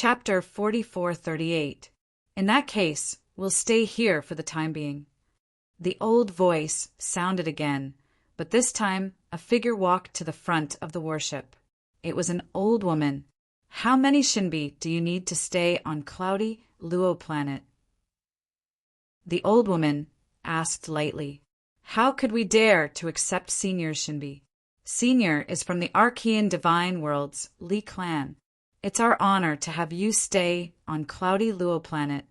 Chapter 4438. In that case, we'll stay here for the time being. The old voice sounded again, but this time a figure walked to the front of the warship. It was an old woman. How many Shinbi do you need to stay on cloudy Luo planet? The old woman asked lightly. How could we dare to accept Senior Shinbi? Senior is from the Archean Divine World's Li clan. It's our honor to have you stay on cloudy Luo planet.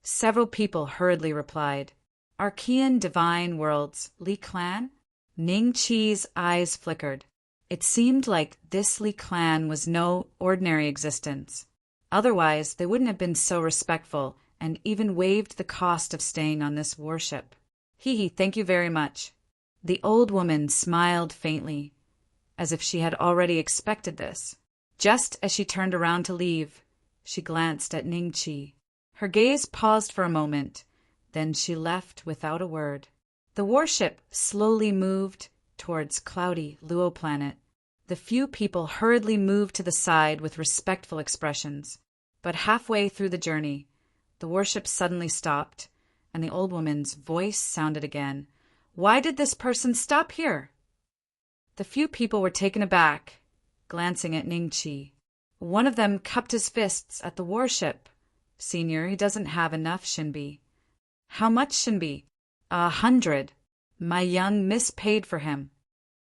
Several people hurriedly replied. Archean Divine World's Li clan? Ning Qi's eyes flickered. It seemed like this Li clan was no ordinary existence. Otherwise, they wouldn't have been so respectful and even waived the cost of staying on this warship. Hee, thank you very much. The old woman smiled faintly, as if she had already expected this. Just as she turned around to leave, she glanced at Ning Qi. Her gaze paused for a moment, then she left without a word. The warship slowly moved towards cloudy Luo planet. The few people hurriedly moved to the side with respectful expressions. But halfway through the journey, the warship suddenly stopped, and the old woman's voice sounded again. Why did this person stop here? The few people were taken aback, glancing at Ning Qi. One of them cupped his fists at the warship. Senior, he doesn't have enough Shinbi. How much Shinbi? 100. My young miss paid for him.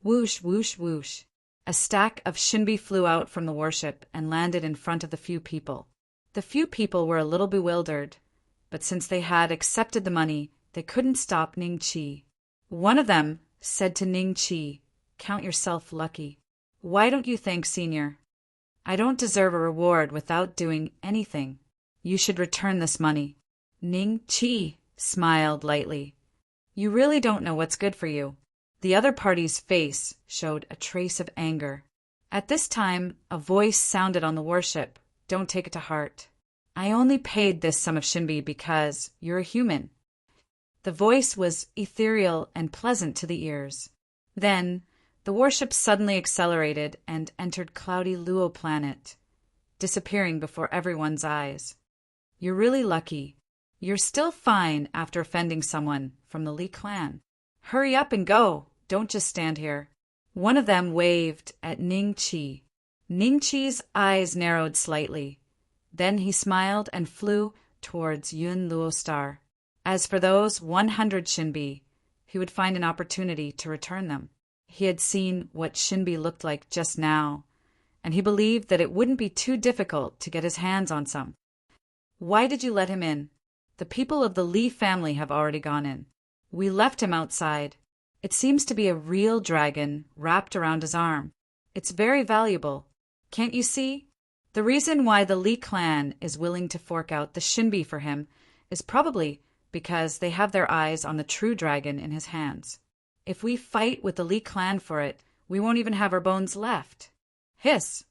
Whoosh, whoosh, whoosh. A stack of Shinbi flew out from the warship and landed in front of the few people. The few people were a little bewildered, but since they had accepted the money, they couldn't stop Ning Qi. One of them said to Ning Qi, Count yourself lucky. Why don't you thank Senior? I don't deserve a reward without doing anything. You should return this money. Ning Qi smiled lightly. You really don't know what's good for you. The other party's face showed a trace of anger. At this time, a voice sounded on the warship. Don't take it to heart. I only paid this sum of Shinbi because you're a human. The voice was ethereal and pleasant to the ears. Then, the warship suddenly accelerated and entered cloudy Luo planet, disappearing before everyone's eyes. You're really lucky. You're still fine after offending someone from the Li clan. Hurry up and go. Don't just stand here. One of them waved at Ning Qi. Ning Qi's eyes narrowed slightly. Then he smiled and flew towards Yun Luo Star. As for those 100 Shinbi, he would find an opportunity to return them. He had seen what Shinbi looked like just now, and he believed that it wouldn't be too difficult to get his hands on some. Why did you let him in? The people of the Li family have already gone in. We left him outside. It seems to be a real dragon wrapped around his arm. It's very valuable. Can't you see? The reason why the Li clan is willing to fork out the Shinbi for him is probably because they have their eyes on the true dragon in his hands. If we fight with the Li clan for it, we won't even have our bones left. Hiss!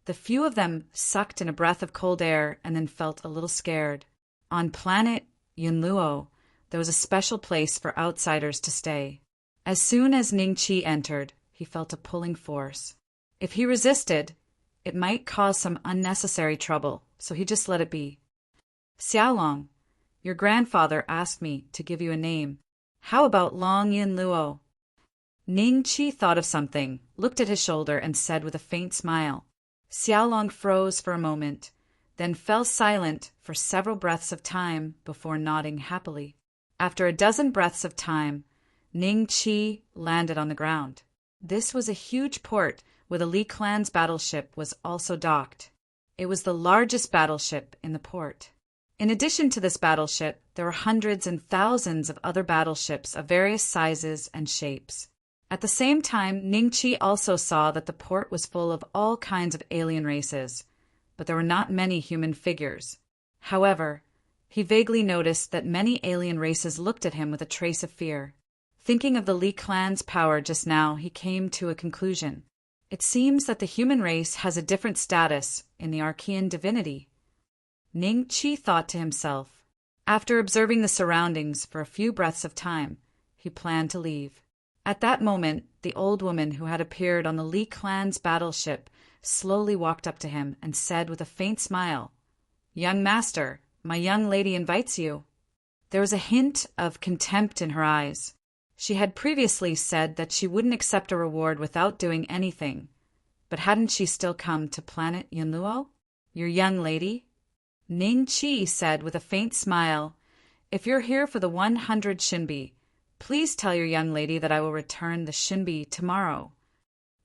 The few of them sucked in a breath of cold air and then felt a little scared. On planet Yunluo, there was a special place for outsiders to stay. As soon as Ning Qi entered, he felt a pulling force. If he resisted, it might cause some unnecessary trouble, so he just let it be. Xiaolong, your grandfather asked me to give you a name. How about Long Yin Luo? Ning Qi thought of something, looked at his shoulder, and said with a faint smile. Xiaolong froze for a moment, then fell silent for several breaths of time before nodding happily. After a dozen breaths of time, Ning Qi landed on the ground. This was a huge port where the Li clan's battleship was also docked. It was the largest battleship in the port. In addition to this battleship, there were hundreds and thousands of other battleships of various sizes and shapes. At the same time, Ning Qi also saw that the port was full of all kinds of alien races, but there were not many human figures. However, he vaguely noticed that many alien races looked at him with a trace of fear. Thinking of the Li clan's power just now, he came to a conclusion. It seems that the human race has a different status in the Archean divinity. Ning Qi thought to himself. After observing the surroundings for a few breaths of time, he planned to leave. At that moment, the old woman who had appeared on the Li clan's battleship slowly walked up to him and said with a faint smile, "Young master, my young lady invites you." There was a hint of contempt in her eyes. She had previously said that she wouldn't accept a reward without doing anything, but hadn't she still come to planet Yunluo? Your young lady? Ning Chi said with a faint smile, "If you're here for the 100 shinbi, please tell your young lady that I will return the shinbi tomorrow."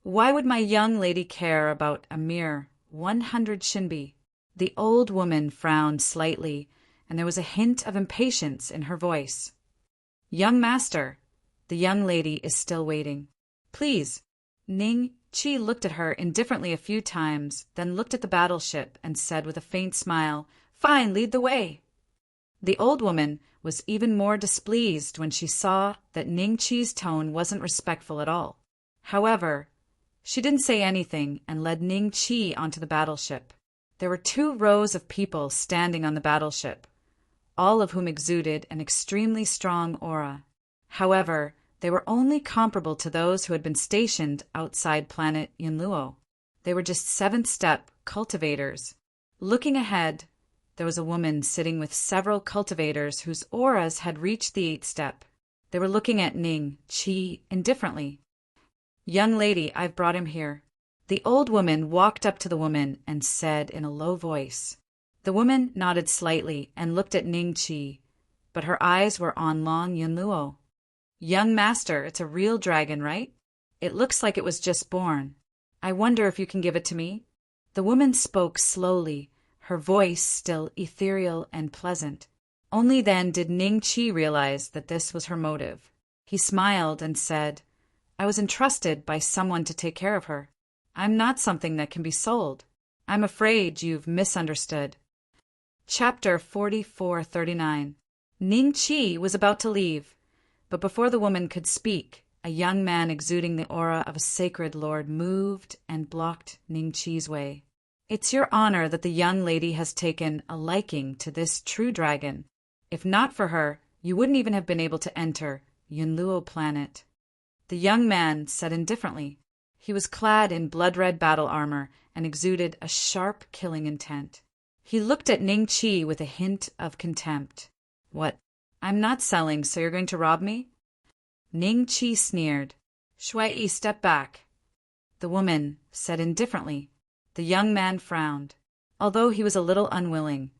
Why would my young lady care about a mere 100 shinbi? The old woman frowned slightly, and there was a hint of impatience in her voice. "Young master, the young lady is still waiting. Please." Ning Chi looked at her indifferently a few times, then looked at the battleship and said with a faint smile, "Fine, lead the way." The old woman was even more displeased when she saw that Ning Chi's tone wasn't respectful at all. However, she didn't say anything and led Ning Chi onto the battleship. There were 2 rows of people standing on the battleship, all of whom exuded an extremely strong aura. However, they were only comparable to those who had been stationed outside planet Yunluo. They were just 7th step cultivators. Looking ahead, there was a woman sitting with several cultivators whose auras had reached the 8th step. They were looking at Ning Chi indifferently. "Young lady, I've brought him here." The old woman walked up to the woman and said in a low voice. The woman nodded slightly and looked at Ning Chi, but her eyes were on Long Yunluo. "Young master, it's a real dragon, right? It looks like it was just born. I wonder if you can give it to me?" The woman spoke slowly, her voice still ethereal and pleasant. Only then did Ning Chi realize that this was her motive. He smiled and said, "I was entrusted by someone to take care of her. I'm not something that can be sold. I'm afraid you've misunderstood." Chapter 4439. Ning Chi was about to leave, but before the woman could speak, a young man exuding the aura of a sacred lord moved and blocked Ning Chi's way. "It's your honor that the young lady has taken a liking to this true dragon. If not for her, you wouldn't even have been able to enter Yunluo planet." The young man said indifferently. He was clad in blood-red battle armor and exuded a sharp killing intent. He looked at Ning Chi with a hint of contempt. "What? I'm not selling, so you're going to rob me?" Ning Chi sneered. "Shui, step back." The woman said indifferently. The young man frowned. Although he was a little unwilling,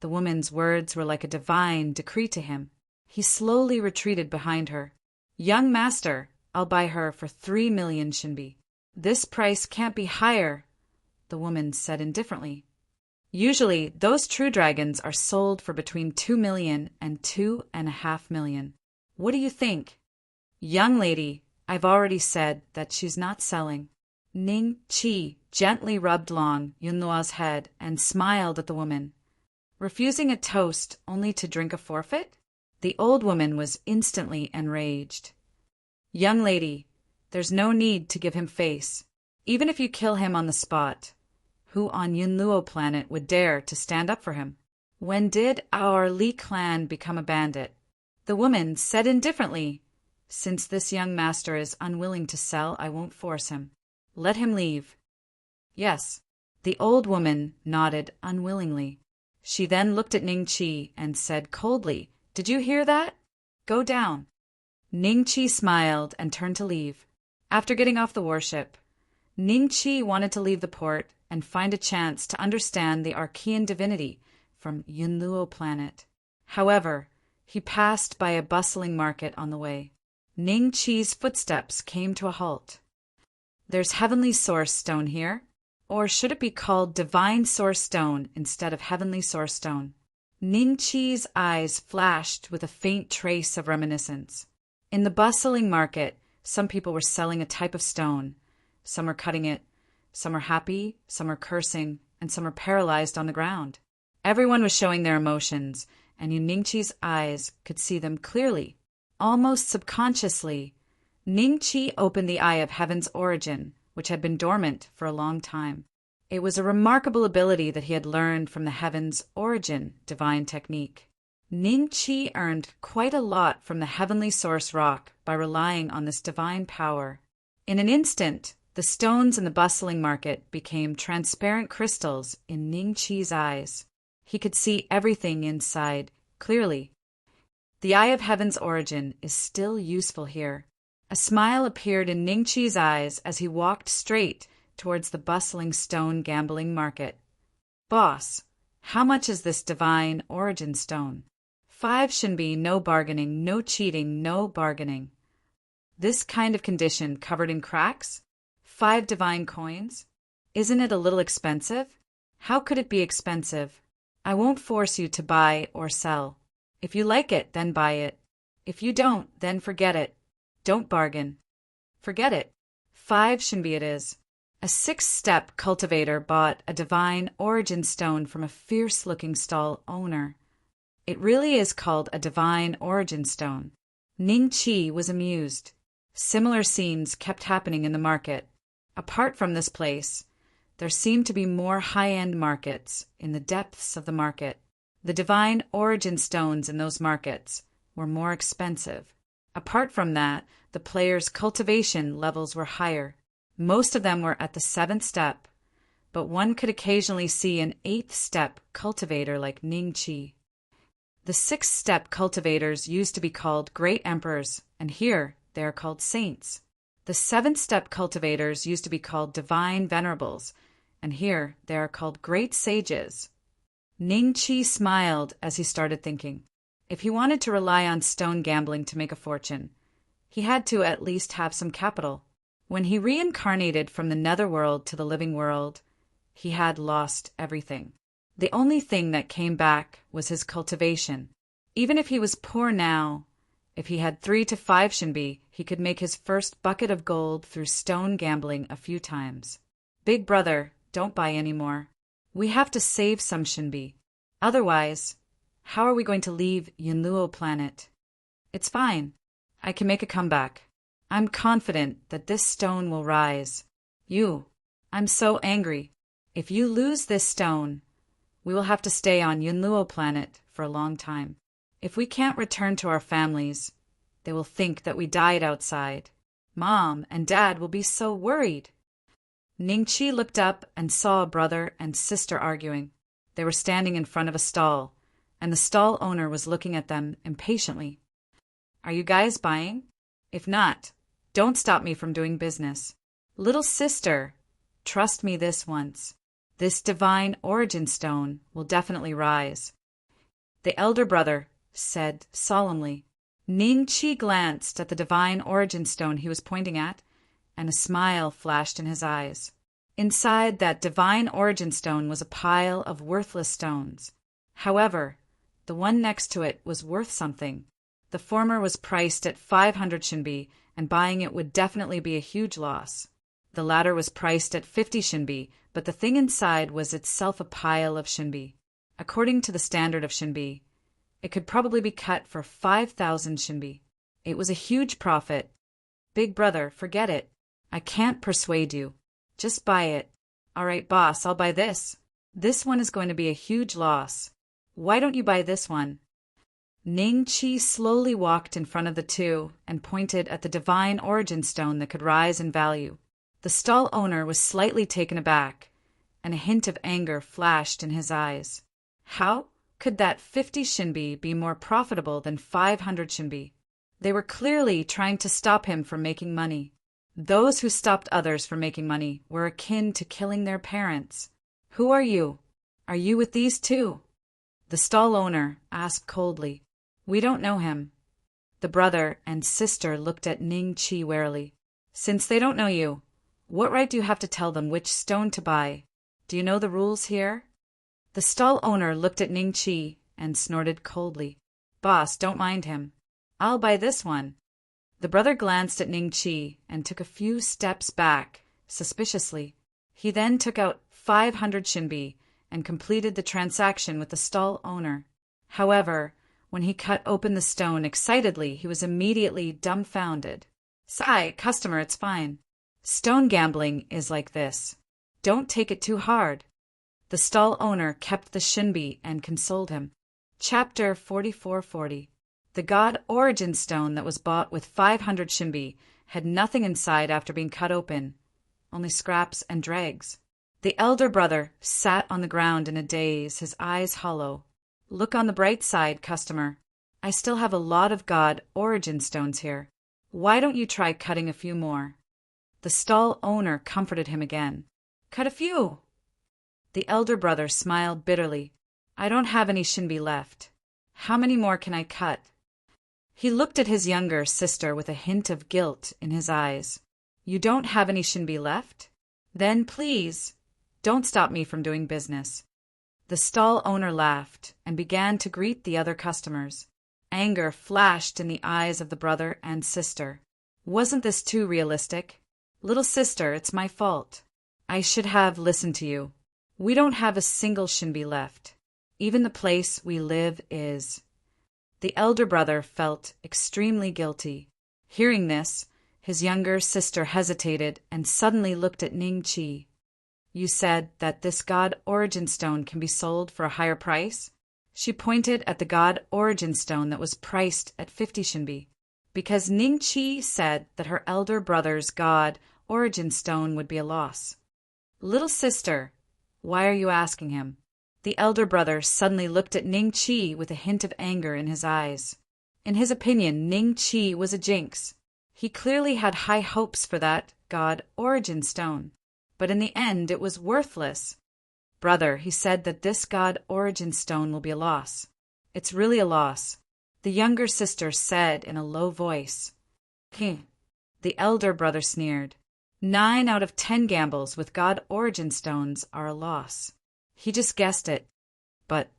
the woman's words were like a divine decree to him. He slowly retreated behind her. "Young master, I'll buy her for 3 million shinbi." "This price can't be higher," the woman said indifferently. "Usually, those true dragons are sold for between 2 million and 2.5 million. What do you think?" "Young lady, I've already said that she's not selling." Ning Chi gently rubbed Long Yunluo's head and smiled at the woman. Refusing a toast only to drink a forfeit? The old woman was instantly enraged. "Young lady, there's no need to give him face. Even if you kill him on the spot, who on Yunluo planet would dare to stand up for him? When did our Li clan become a bandit?" The woman said indifferently, "Since this young master is unwilling to sell, I won't force him. Let him leave." "Yes." The old woman nodded unwillingly. She then looked at Ning Chi and said coldly, "Did you hear that? Go down." Ning Chi smiled and turned to leave. After getting off the warship, Ning Chi wanted to leave the port and find a chance to understand the Archean divinity from Yunluo planet. However, he passed by a bustling market on the way. Ning Chi's footsteps came to a halt. "There's Heavenly Source Stone here, or should it be called Divine Source Stone instead of Heavenly Source Stone?" Ning Chi's eyes flashed with a faint trace of reminiscence. In the bustling market, some people were selling a type of stone. Some were cutting it, some were happy, some were cursing, and some were paralyzed on the ground. Everyone was showing their emotions, and in Ning Chi's eyes could see them clearly. Almost subconsciously, Ning Chi opened the eye of Heaven's origin, which had been dormant for a long time. It was a remarkable ability that he had learned from the Heaven's origin divine technique. Ning Chi earned quite a lot from the Heavenly Source Rock by relying on this divine power. In an instant, The stones in the bustling market became transparent crystals in Ningqi's eyes. He could see everything inside clearly. The Eye of Heaven's origin is still useful here. A smile appeared in Ningqi's eyes as he walked straight towards the bustling stone gambling market. Boss, how much is this divine origin stone? 5 shinbi, no bargaining, no cheating, no bargaining. This kind of condition covered in cracks? 5 divine coins? Isn't it a little expensive? How could it be expensive? I won't force you to buy or sell. If you like it, then buy it. If you don't, then forget it. Don't bargain. Forget it. 5 shinbi it is. A 6-step cultivator bought a divine origin stone from a fierce-looking stall owner. It really is called a divine origin stone. Ningqi was amused. Similar scenes kept happening in the market. Apart from this place, there seemed to be more high-end markets in the depths of the market. The divine origin stones in those markets were more expensive. Apart from that, the players' cultivation levels were higher. Most of them were at the 7th step, but one could occasionally see an 8th step cultivator like Ningqi. The 6th step cultivators used to be called great emperors, and here they are called saints. The 7th step cultivators used to be called divine venerables, and here they are called great sages. Ningqi smiled as he started thinking. If he wanted to rely on stone gambling to make a fortune, he had to at least have some capital. When he reincarnated from the netherworld to the living world, he had lost everything. The only thing that came back was his cultivation. Even if he was poor now, if he had 3 to 5 shinbi, he could make his first bucket of gold through stone gambling a few times. Big brother, don't buy any more. We have to save some shinbi. Otherwise, how are we going to leave Yunluo planet? It's fine. I can make a comeback. I'm confident that this stone will rise. I'm so angry. If you lose this stone, we will have to stay on Yunluo planet for a long time. If we can't return to our families, they will think that we died outside. Mom and Dad will be so worried. Ningqi looked up and saw a brother and sister arguing. They were standing in front of a stall, and the stall owner was looking at them impatiently. Are you guys buying? If not, don't stop me from doing business. Little sister, trust me this once. This divine origin stone will definitely rise. The elder brother said solemnly. Ningqi glanced at the divine origin stone he was pointing at, and a smile flashed in his eyes. Inside that divine origin stone was a pile of worthless stones. However, the one next to it was worth something. The former was priced at 500 shinbi, and buying it would definitely be a huge loss. The latter was priced at 50 shinbi, but the thing inside was itself a pile of shinbi. According to the standard of shinbi, it could probably be cut for 5,000 shinbi. It was a huge profit. Big brother, forget it. I can't persuade you. Just buy it. All right, boss, I'll buy this. This one is going to be a huge loss. Why don't you buy this one? Ningqi slowly walked in front of the two and pointed at the divine origin stone that could rise in value. The stall owner was slightly taken aback, and a hint of anger flashed in his eyes. How could that 50 shinbi be more profitable than 500 shinbi? They were clearly trying to stop him from making money. Those who stopped others from making money were akin to killing their parents. Who are you? Are you with these two? The stall owner asked coldly. We don't know him. The brother and sister looked at Ningqi warily. Since they don't know you, what right do you have to tell them which stone to buy? Do you know the rules here? The stall owner looked at Ningqi and snorted coldly. Boss, don't mind him. I'll buy this one. The brother glanced at Ningqi and took a few steps back, suspiciously. He then took out 500 shinbi and completed the transaction with the stall owner. However, when he cut open the stone excitedly, he was immediately dumbfounded. Sigh, customer, it's fine. Stone gambling is like this. Don't take it too hard. The stall owner kept the shinbi and consoled him. Chapter 4440. The god origin stone that was bought with 500 shinbi had nothing inside after being cut open, only scraps and dregs. The elder brother sat on the ground in a daze, his eyes hollow. Look on the bright side, customer. I still have a lot of God origin stones here. Why don't you try cutting a few more? The stall owner comforted him again. Cut a few. The elder brother smiled bitterly. I don't have any shinbi left. How many more can I cut? He looked at his younger sister with a hint of guilt in his eyes. You don't have any shinbi left? Then please, don't stop me from doing business. The stall owner laughed and began to greet the other customers. Anger flashed in the eyes of the brother and sister. Wasn't this too realistic? Little sister, it's my fault. I should have listened to you. We don't have a single shinbi left. Even the place we live is. The elder brother felt extremely guilty. Hearing this, his younger sister hesitated and suddenly looked at Ning Chi. You said that this God origin stone can be sold for a higher price? She pointed at the God origin stone that was priced at 50 shinbi, because Ning Chi said that her elder brother's God origin stone would be a loss. Little sister, why are you asking him? The elder brother suddenly looked at Ning Chi with a hint of anger in his eyes. In his opinion, Ning Chi was a jinx. He clearly had high hopes for that God origin stone, but in the end it was worthless. Brother, he said that this God origin stone will be a loss. It's really a loss, the younger sister said in a low voice. The elder brother sneered. 9 out of 10 gambles with God origin stones are a loss. He just guessed it. But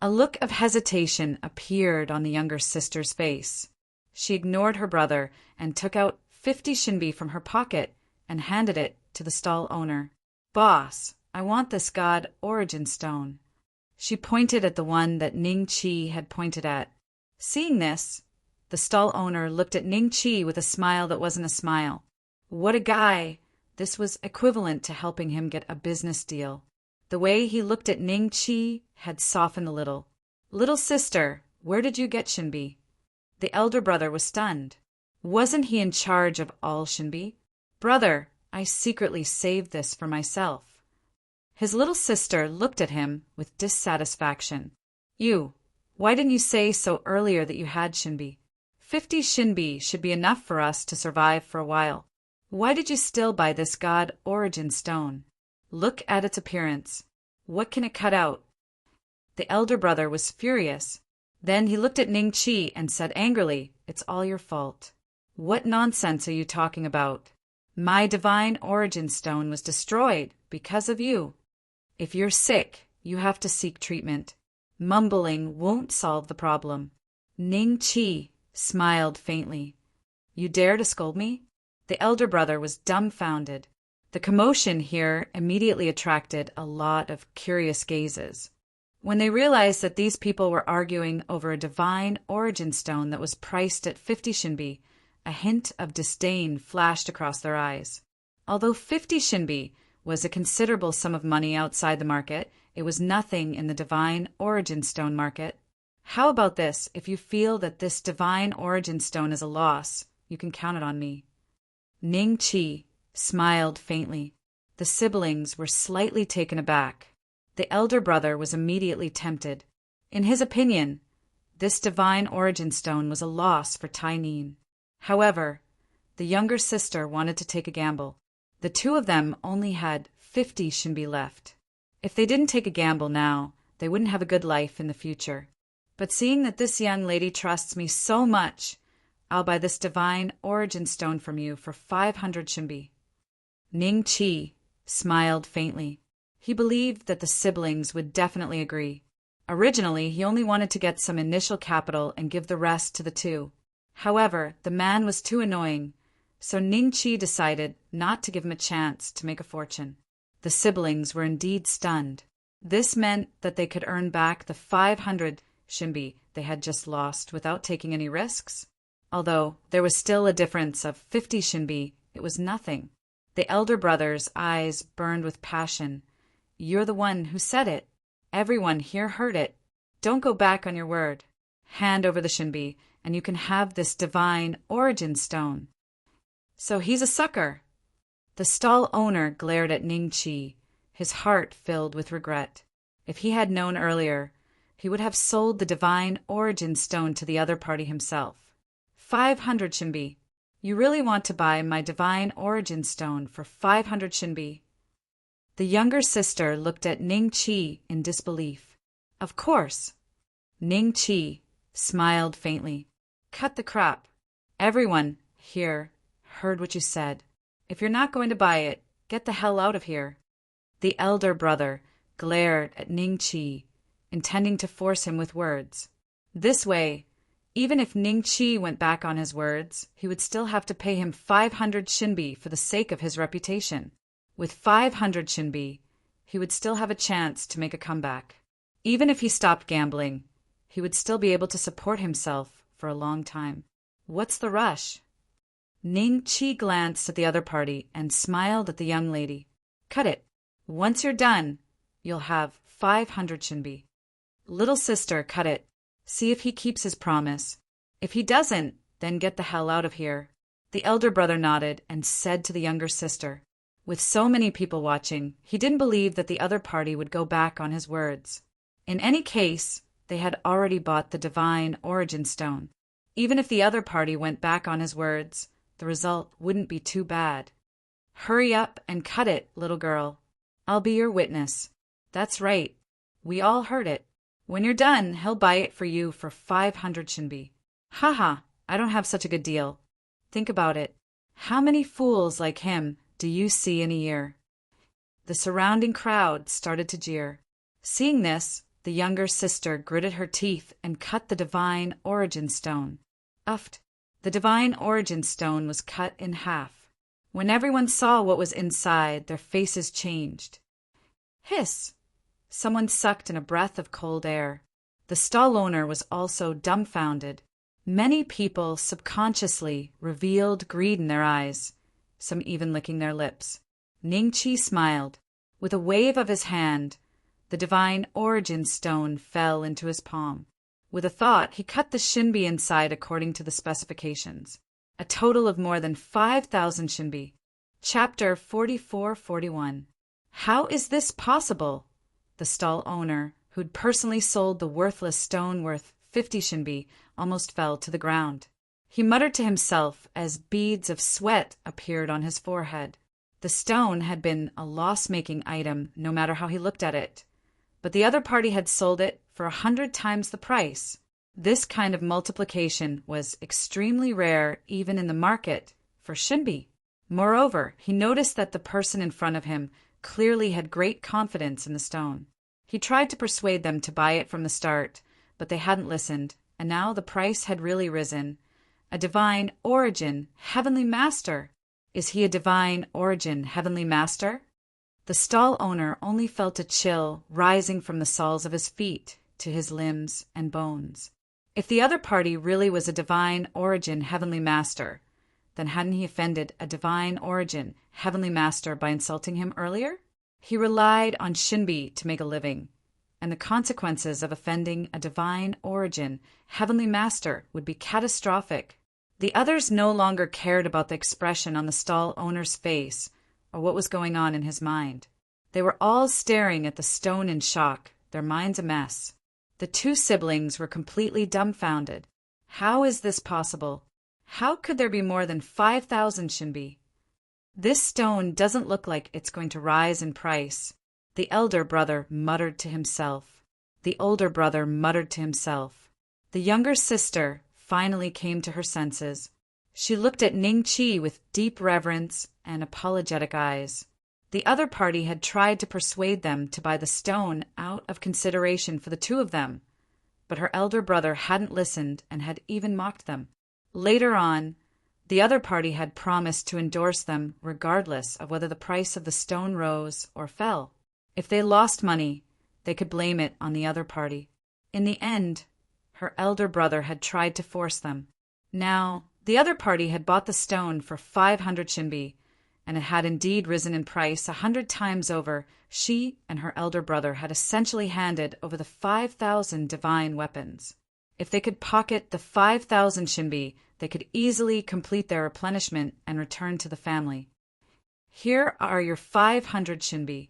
a look of hesitation appeared on the younger sister's face. She ignored her brother and took out 50 shinbi from her pocket and handed it to the stall owner. Boss, I want this God origin stone. She pointed at the one that Ning Chi had pointed at. Seeing this, the stall owner looked at Ning Chi with a smile that wasn't a smile. What a guy! This was equivalent to helping him get a business deal. The way he looked at Ning Chi had softened a little. Little sister, where did you get shinbi? The elder brother was stunned. Wasn't he in charge of all shinbi? Brother, I secretly saved this for myself. His little sister looked at him with dissatisfaction. Why didn't you say so earlier that you had shinbi? 50 shinbi should be enough for us to survive for a while. Why did you still buy this God origin stone? Look at its appearance. What can it cut out? The elder brother was furious. Then he looked at Ning Chi and said angrily, It's all your fault. What nonsense are you talking about? My divine origin stone was destroyed because of you. If you're sick, you have to seek treatment. Mumbling won't solve the problem. Ning Chi smiled faintly. You dare to scold me? The elder brother was dumbfounded. The commotion here immediately attracted a lot of curious gazes. When they realized that these people were arguing over a divine origin stone that was priced at 50 shinbi, a hint of disdain flashed across their eyes. Although 50 shinbi was a considerable sum of money outside the market, it was nothing in the divine origin stone market. How about this? If you feel that this divine origin stone is a loss, you can count it on me. Ning Chi smiled faintly. The siblings were slightly taken aback. The elder brother was immediately tempted. In his opinion, this divine origin stone was a loss for Tai Nin. However, the younger sister wanted to take a gamble. The two of them only had 50 shinbi left. If they didn't take a gamble now, they wouldn't have a good life in the future. But seeing that this young lady trusts me so much, I'll buy this divine origin stone from you for 500 shinbi. Ning Chi smiled faintly. He believed that the siblings would definitely agree. Originally, he only wanted to get some initial capital and give the rest to the two. However, the man was too annoying, so Ning Chi decided not to give him a chance to make a fortune. The siblings were indeed stunned. This meant that they could earn back the 500 shinbi they had just lost without taking any risks. Although there was still a difference of 50 shinbi, it was nothing. The elder brother's eyes burned with passion. You're the one who said it. Everyone here heard it. Don't go back on your word. Hand over the shinbi, and you can have this divine origin stone. So he's a sucker. The stall owner glared at Ning Chi, his heart filled with regret. If he had known earlier, he would have sold the divine origin stone to the other party himself. 500 Shinbi. You really want to buy my divine origin stone for 500 Shinbi? The younger sister looked at Ning Chi in disbelief. Of course. Ning Chi smiled faintly. Cut the crap. Everyone here heard what you said. If you're not going to buy it, get the hell out of here. The elder brother glared at Ning Chi, intending to force him with words. This way, even if Ning Chi went back on his words, he would still have to pay him 500 Shinbi for the sake of his reputation. With 500 Shinbi, he would still have a chance to make a comeback. Even if he stopped gambling, he would still be able to support himself for a long time. What's the rush? Ning Chi glanced at the other party and smiled at the young lady. Cut it. Once you're done, you'll have 500 Shinbi. Little sister, cut it. See if he keeps his promise. If he doesn't, then get the hell out of here. The elder brother nodded and said to the younger sister. With so many people watching, he didn't believe that the other party would go back on his words. In any case, they had already bought the divine origin stone. Even if the other party went back on his words, the result wouldn't be too bad. Hurry up and cut it, little girl. I'll be your witness. That's right. We all heard it. When you're done, he'll buy it for you for 500 Shinbi. Haha, I don't have such a good deal. Think about it. How many fools like him do you see in a year? The surrounding crowd started to jeer. Seeing this, the younger sister gritted her teeth and cut the divine origin stone. Uffed. The divine origin stone was cut in half. When everyone saw what was inside, their faces changed. Hiss! Someone sucked in a breath of cold air. The stall owner was also dumbfounded. Many people subconsciously revealed greed in their eyes, some even licking their lips. Ning Chi smiled. With a wave of his hand, the divine origin stone fell into his palm. With a thought, he cut the Shinbi inside according to the specifications. A total of more than 5,000 Shinbi. Chapter 44-41. How is this possible? The stall owner, who'd personally sold the worthless stone worth 50 Shinbi, almost fell to the ground. He muttered to himself as beads of sweat appeared on his forehead. The stone had been a loss-making item no matter how he looked at it, but the other party had sold it for 100 times the price. This kind of multiplication was extremely rare even in the market for Shinbi. Moreover, he noticed that the person in front of him clearly had great confidence in the stone. He tried to persuade them to buy it from the start, but they hadn't listened, and now the price had really risen. A divine origin, heavenly master. Is he a divine origin, heavenly master? The stall owner only felt a chill rising from the soles of his feet to his limbs and bones. If the other party really was a divine origin, heavenly master, then hadn't he offended a divine origin, heavenly master by insulting him earlier? He relied on Shinbi to make a living, and the consequences of offending a divine origin, heavenly master, would be catastrophic. The others no longer cared about the expression on the stall owner's face or what was going on in his mind. They were all staring at the stone in shock, their minds a mess. The two siblings were completely dumbfounded. How is this possible? How could there be more than 5,000 Shinbi? This stone doesn't look like it's going to rise in price. The elder brother muttered to himself. The older brother muttered to himself. The younger sister finally came to her senses. She looked at Ning Chi with deep reverence and apologetic eyes. The other party had tried to persuade them to buy the stone out of consideration for the two of them, but her elder brother hadn't listened and had even mocked them. Later on, the other party had promised to endorse them regardless of whether the price of the stone rose or fell. If they lost money, they could blame it on the other party. In the end, her elder brother had tried to force them. Now, the other party had bought the stone for 500 Shinbi, and it had indeed risen in price 100 times over. She and her elder brother had essentially handed over the 5,000 divine weapons. If they could pocket the 5,000 Shinbi, they could easily complete their replenishment and return to the family. Here are your 500 shinbi.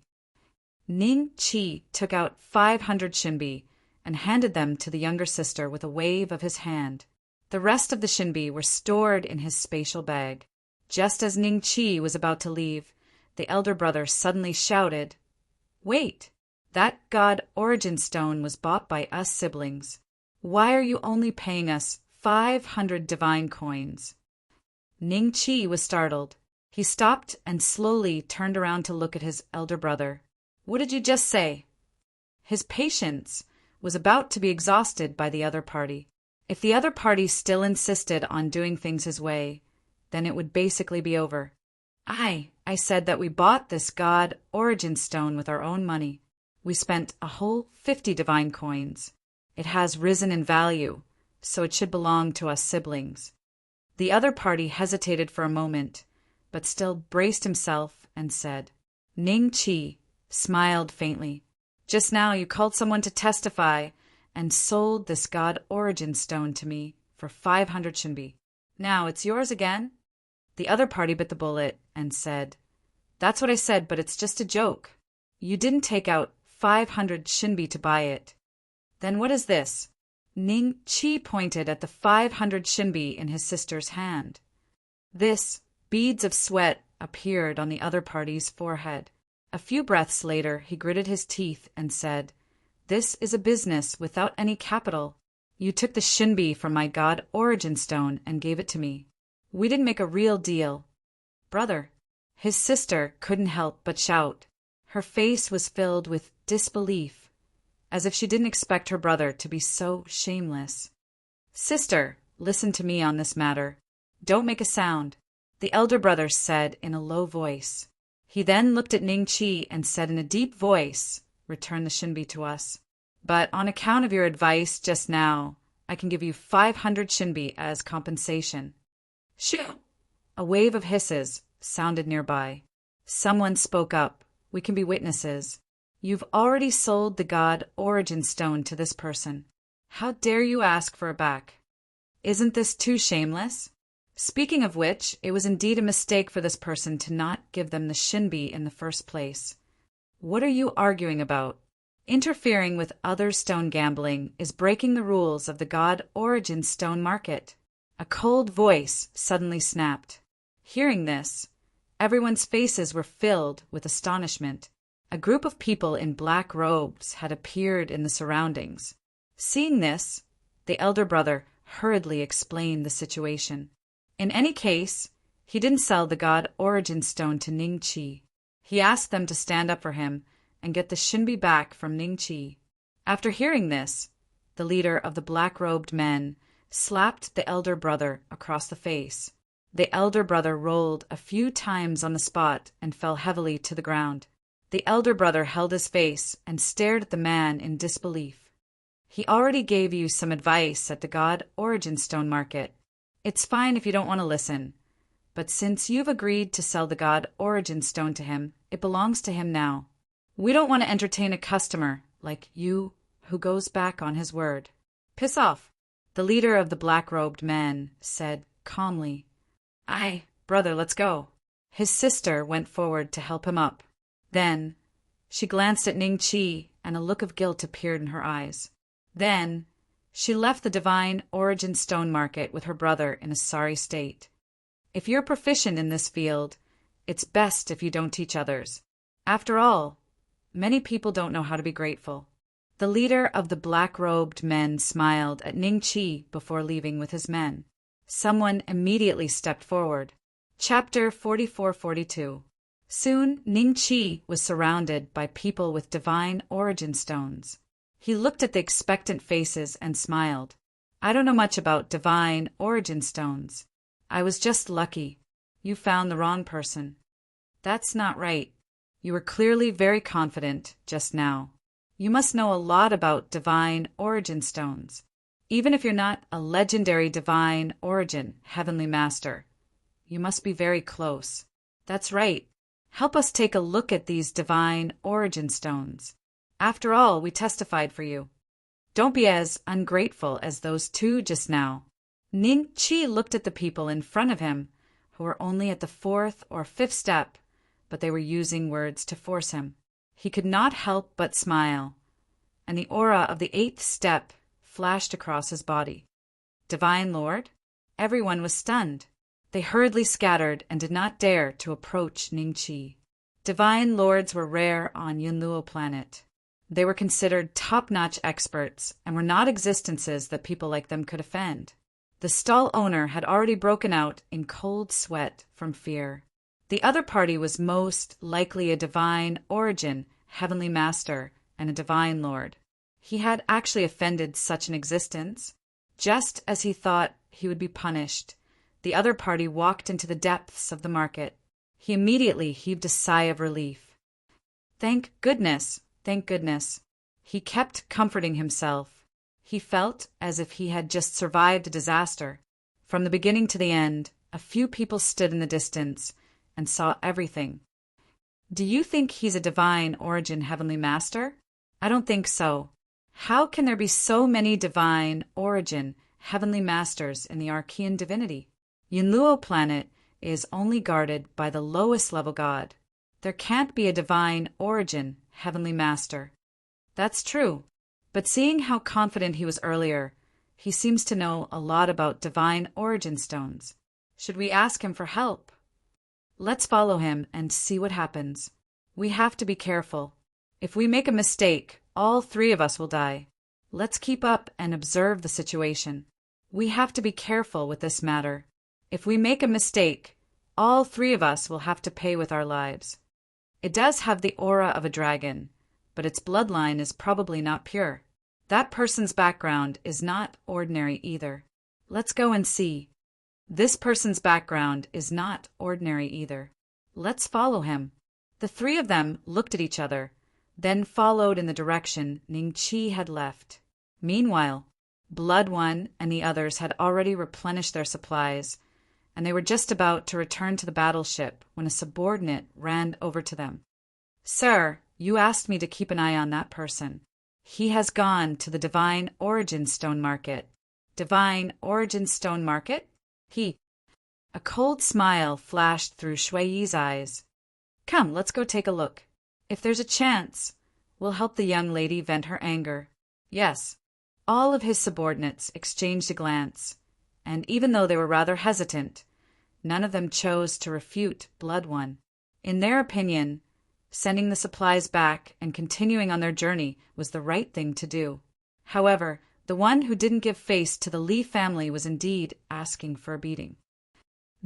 Ning Chi took out 500 shinbi and handed them to the younger sister with a wave of his hand. The rest of the shinbi were stored in his spatial bag. Just as Ning Chi was about to leave, the elder brother suddenly shouted, "Wait! That God Origin Stone was bought by us siblings. Why are you only paying us 500 divine coins?" Ning Chi was startled. He stopped and slowly turned around to look at his elder brother. "What did you just say?" His patience was about to be exhausted by the other party. If the other party still insisted on doing things his way, then it would basically be over. I said that we bought this God Origin Stone with our own money. We spent a whole 50 divine coins. It has risen in value, so it should belong to us siblings. The other party hesitated for a moment, but still braced himself and said. Ning Chi smiled faintly. "Just now you called someone to testify and sold this God Origin Stone to me for 500 shinbi. Now it's yours again?" The other party bit the bullet and said, "That's what I said, but it's just a joke. You didn't take out 500 shinbi to buy it." "Then what is this?" Ning Chi pointed at the 500 shinbi in his sister's hand. Beads of sweat appeared on the other party's forehead. A few breaths later, he gritted his teeth and said, "This is a business without any capital. You took the shinbi from my God Origin Stone and gave it to me. We didn't make a real deal." "Brother." His sister couldn't help but shout. Her face was filled with disbelief, as if she didn't expect her brother to be so shameless. "Sister, listen to me on this matter. Don't make a sound," the elder brother said in a low voice. He then looked at Ning Chi and said in a deep voice, "Return the shinbi to us. But on account of your advice just now, I can give you 500 shinbi as compensation." "Shoo!" A wave of hisses sounded nearby. Someone spoke up. "We can be witnesses. You've already sold the God Origin Stone to this person. How dare you ask for it back? Isn't this too shameless? Speaking of which, it was indeed a mistake for this person to not give them the shinbi in the first place. What are you arguing about? Interfering with other stone gambling is breaking the rules of the God Origin Stone market." A cold voice suddenly snapped. Hearing this, everyone's faces were filled with astonishment. A group of people in black robes had appeared in the surroundings. Seeing this, the elder brother hurriedly explained the situation. In any case, he didn't sell the God Origin Stone to Ning Chi. He asked them to stand up for him and get the shinbi back from Ning Chi. After hearing this, the leader of the black-robed men slapped the elder brother across the face. The elder brother rolled a few times on the spot and fell heavily to the ground. The elder brother held his face and stared at the man in disbelief. "He already gave you some advice at the God Origin Stone market. It's fine if you don't want to listen, but since you've agreed to sell the God Origin Stone to him, it belongs to him now. We don't want to entertain a customer like you who goes back on his word. Piss off," the leader of the black-robed men said calmly. "Aye, brother, let's go." His sister went forward to help him up. Then she glanced at Ning Chi, and a look of guilt appeared in her eyes. Then she left the Divine Origin Stone Market with her brother in a sorry state. If you're proficient in this field, it's best if you don't teach others. After all, many people don't know how to be grateful. The leader of the black-robed men smiled at Ning Chi before leaving with his men. Someone immediately stepped forward. Chapter 44-42. Soon Ning Chi was surrounded by people with divine origin stones. He looked at the expectant faces and smiled. "I don't know much about divine origin stones. I was just lucky. You found the wrong person." "That's not right. You were clearly very confident just now. You must know a lot about divine origin stones. Even if you're not a legendary divine origin heavenly master, you must be very close." "That's right. Help us take a look at these divine origin stones. After all, we testified for you. Don't be as ungrateful as those two just now." Ning Chi looked at the people in front of him, who were only at the fourth or fifth step, but they were using words to force him. He could not help but smile, and the aura of the 8th step flashed across his body. Divine Lord? Everyone was stunned. They hurriedly scattered and did not dare to approach Ningqi. Divine Lords were rare on Yunluo planet. They were considered top-notch experts and were not existences that people like them could offend. The stall owner had already broken out in cold sweat from fear. The other party was most likely a divine origin, heavenly master, and a divine lord. He had actually offended such an existence. Just as he thought he would be punished, the other party walked into the depths of the market. He immediately heaved a sigh of relief. Thank goodness, thank goodness. He kept comforting himself. He felt as if he had just survived a disaster. From the beginning to the end, a few people stood in the distance and saw everything. Do you think he's a divine origin heavenly master? I don't think so. How can there be so many divine origin heavenly masters in the Archean divinity? Yunluo planet is only guarded by the lowest level god. There can't be a divine origin heavenly master. That's true, but seeing how confident he was earlier, he seems to know a lot about divine origin stones. Should we ask him for help? Let's follow him and see what happens. We have to be careful. If we make a mistake, all 3 of us will die. Let's keep up and observe the situation. We have to be careful with this matter. If we make a mistake, all 3 of us will have to pay with our lives. It does have the aura of a dragon, but its bloodline is probably not pure. That person's background is not ordinary either. Let's go and see. This person's background is not ordinary either. Let's follow him. The 3 of them looked at each other, then followed in the direction Ningqi had left. Meanwhile, Blood One and the others had already replenished their supplies, and they were just about to return to the battleship when a subordinate ran over to them. Sir, you asked me to keep an eye on that person. He has gone to the Divine Origin Stone Market. Divine Origin Stone Market? A cold smile flashed through Shuiyi's eyes. Come, let's go take a look. If there's a chance, we'll help the young lady vent her anger. Yes. All of his subordinates exchanged a glance, and even though they were rather hesitant, none of them chose to refute Blood One. In their opinion, sending the supplies back and continuing on their journey was the right thing to do. However, the one who didn't give face to the Li family was indeed asking for a beating.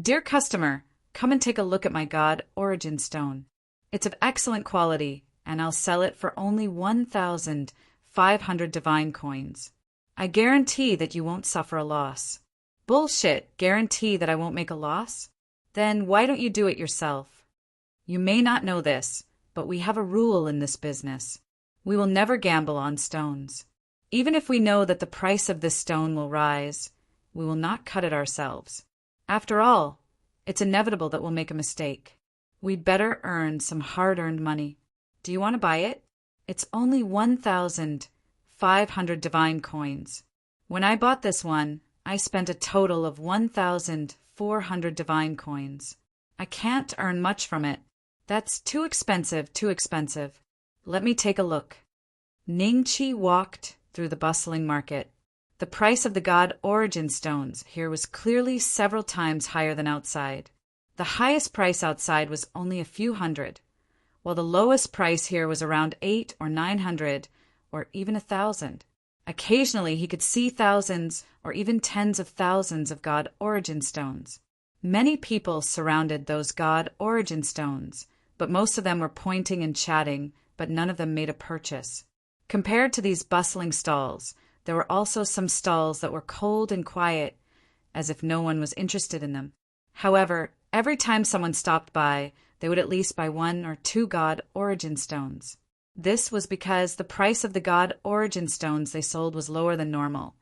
Dear customer, come and take a look at my god origin stone. It's of excellent quality, and I'll sell it for only 1,500 divine coins. I guarantee that you won't suffer a loss. Bullshit, guarantee that I won't make a loss? Then why don't you do it yourself? You may not know this, but we have a rule in this business. We will never gamble on stones. Even if we know that the price of this stone will rise, we will not cut it ourselves. After all, it's inevitable that we'll make a mistake. We'd better earn some hard-earned money. Do you want to buy it? It's only 1,500 divine coins. When I bought this one, I spent a total of 1,400 divine coins. I can't earn much from it. That's too expensive, too expensive. Let me take a look. Ningqi walked through the bustling market. The price of the god origin stones here was clearly several times higher than outside. The highest price outside was only a few hundred, while the lowest price here was around 800 or 900 or even 1,000. Occasionally he could see thousands or even tens of thousands of god origin stones. Many people surrounded those god origin stones, but most of them were pointing and chatting, but none of them made a purchase. Compared to these bustling stalls, there were also some stalls that were cold and quiet, as if no one was interested in them. However, every time someone stopped by, they would at least buy 1 or 2 god origin stones. This was because the price of the god origin stones they sold was lower than normal,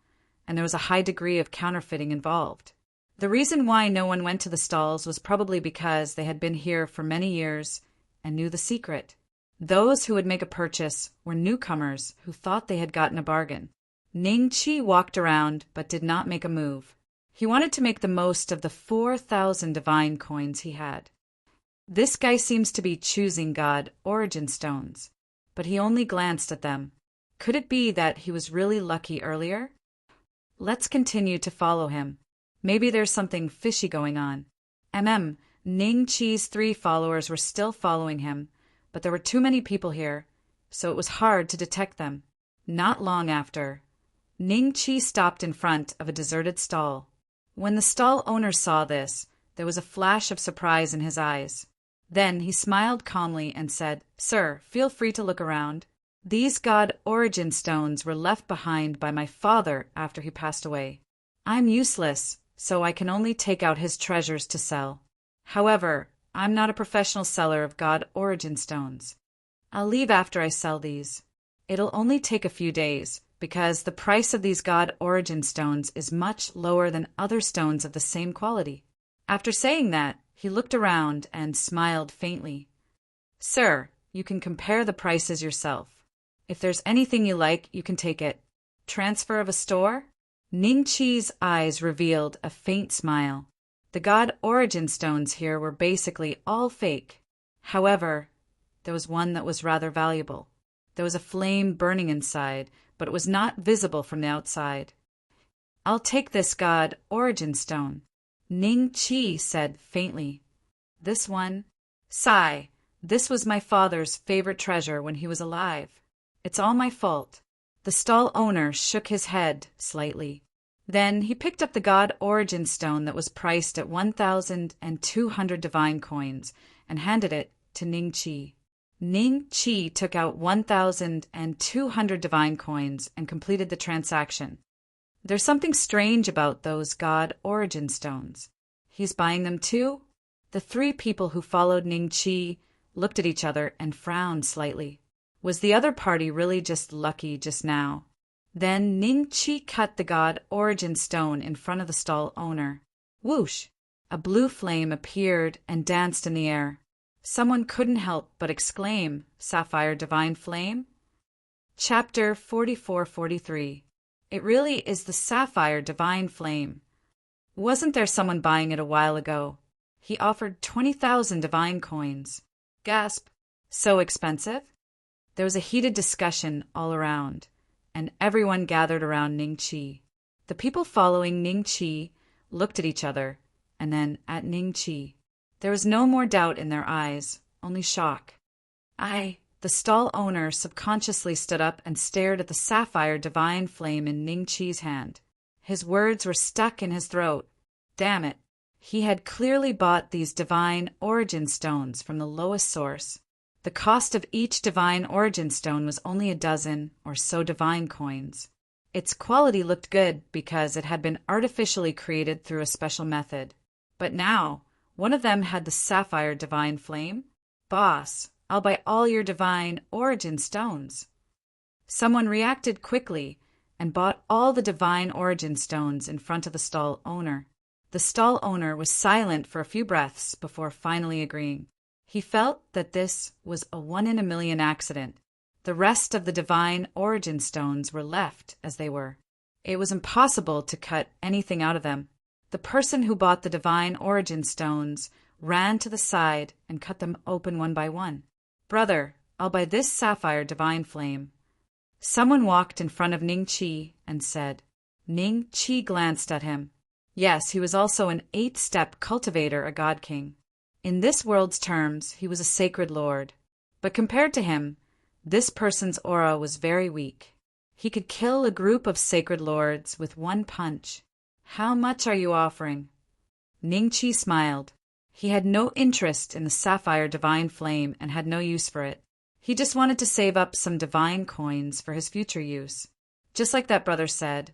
and there was a high degree of counterfeiting involved. The reason why no one went to the stalls was probably because they had been here for many years and knew the secret. Those who would make a purchase were newcomers who thought they had gotten a bargain. Ningqi walked around but did not make a move. He wanted to make the most of the 4,000 divine coins he had. This guy seems to be choosing God origin stones, but he only glanced at them. Could it be that he was really lucky earlier? Let's continue to follow him. Maybe there's something fishy going on. Ning Chi's 3 followers were still following him, but there were too many people here, so it was hard to detect them. Not long after, Ning Chi stopped in front of a deserted stall. When the stall owner saw this, there was a flash of surprise in his eyes. Then he smiled calmly and said, "Sir, feel free to look around. These God origin stones were left behind by my father after he passed away. I'm useless, so I can only take out his treasures to sell. However, I'm not a professional seller of God origin stones. I'll leave after I sell these. It'll only take a few days, because the price of these God origin stones is much lower than other stones of the same quality." After saying that, he looked around and smiled faintly. "Sir, you can compare the prices yourself. If there's anything you like, you can take it. Transfer of a store?" Ning Chi's eyes revealed a faint smile. The God origin stones here were basically all fake. However, there was one that was rather valuable. There was a flame burning inside, but it was not visible from the outside. "I'll take this God origin stone," Ning Chi said faintly. "This one? Sigh, this was my father's favorite treasure when he was alive. It's all my fault." The stall owner shook his head slightly. Then he picked up the God origin stone that was priced at 1,200 divine coins and handed it to Ning Chi. Ning Chi took out 1,200 divine coins and completed the transaction. There's something strange about those God origin stones. He's buying them too? The 3 people who followed Ning Chi looked at each other and frowned slightly. Was the other party really just lucky just now? Then Ning Chi cut the God origin stone in front of the stall owner. Whoosh! A blue flame appeared and danced in the air. Someone couldn't help but exclaim, "Sapphire Divine Flame?" Chapter 44-43. It really is the Sapphire Divine Flame. Wasn't there someone buying it a while ago? He offered 20,000 divine coins. Gasp! So expensive? There was a heated discussion all around, and everyone gathered around Ning Chi. The people following Ning Chi looked at each other, and then at Ning Chi. There was no more doubt in their eyes, only shock. The stall owner subconsciously stood up and stared at the sapphire divine flame in Ning Chi's hand. His words were stuck in his throat. Damn it. He had clearly bought these divine origin stones from the lowest source. The cost of each divine origin stone was only a dozen or so divine coins. Its quality looked good because it had been artificially created through a special method. But now, one of them had the sapphire divine flame. "Boss, I'll buy all your divine origin stones." Someone reacted quickly and bought all the divine origin stones in front of the stall owner. The stall owner was silent for a few breaths before finally agreeing. He felt that this was a 1-in-a-million accident. The rest of the divine origin stones were left as they were. It was impossible to cut anything out of them. The person who bought the divine origin stones ran to the side and cut them open one by one. "Brother, I'll buy this sapphire divine flame." Someone walked in front of Ning Chi and said. Ning Chi glanced at him. Yes, he was also an 8-step cultivator, a god king. In this world's terms, he was a sacred lord. But compared to him, this person's aura was very weak. He could kill a group of sacred lords with one punch. "How much are you offering?" Ning Chi smiled. He had no interest in the sapphire divine flame and had no use for it. He just wanted to save up some divine coins for his future use. Just like that brother said,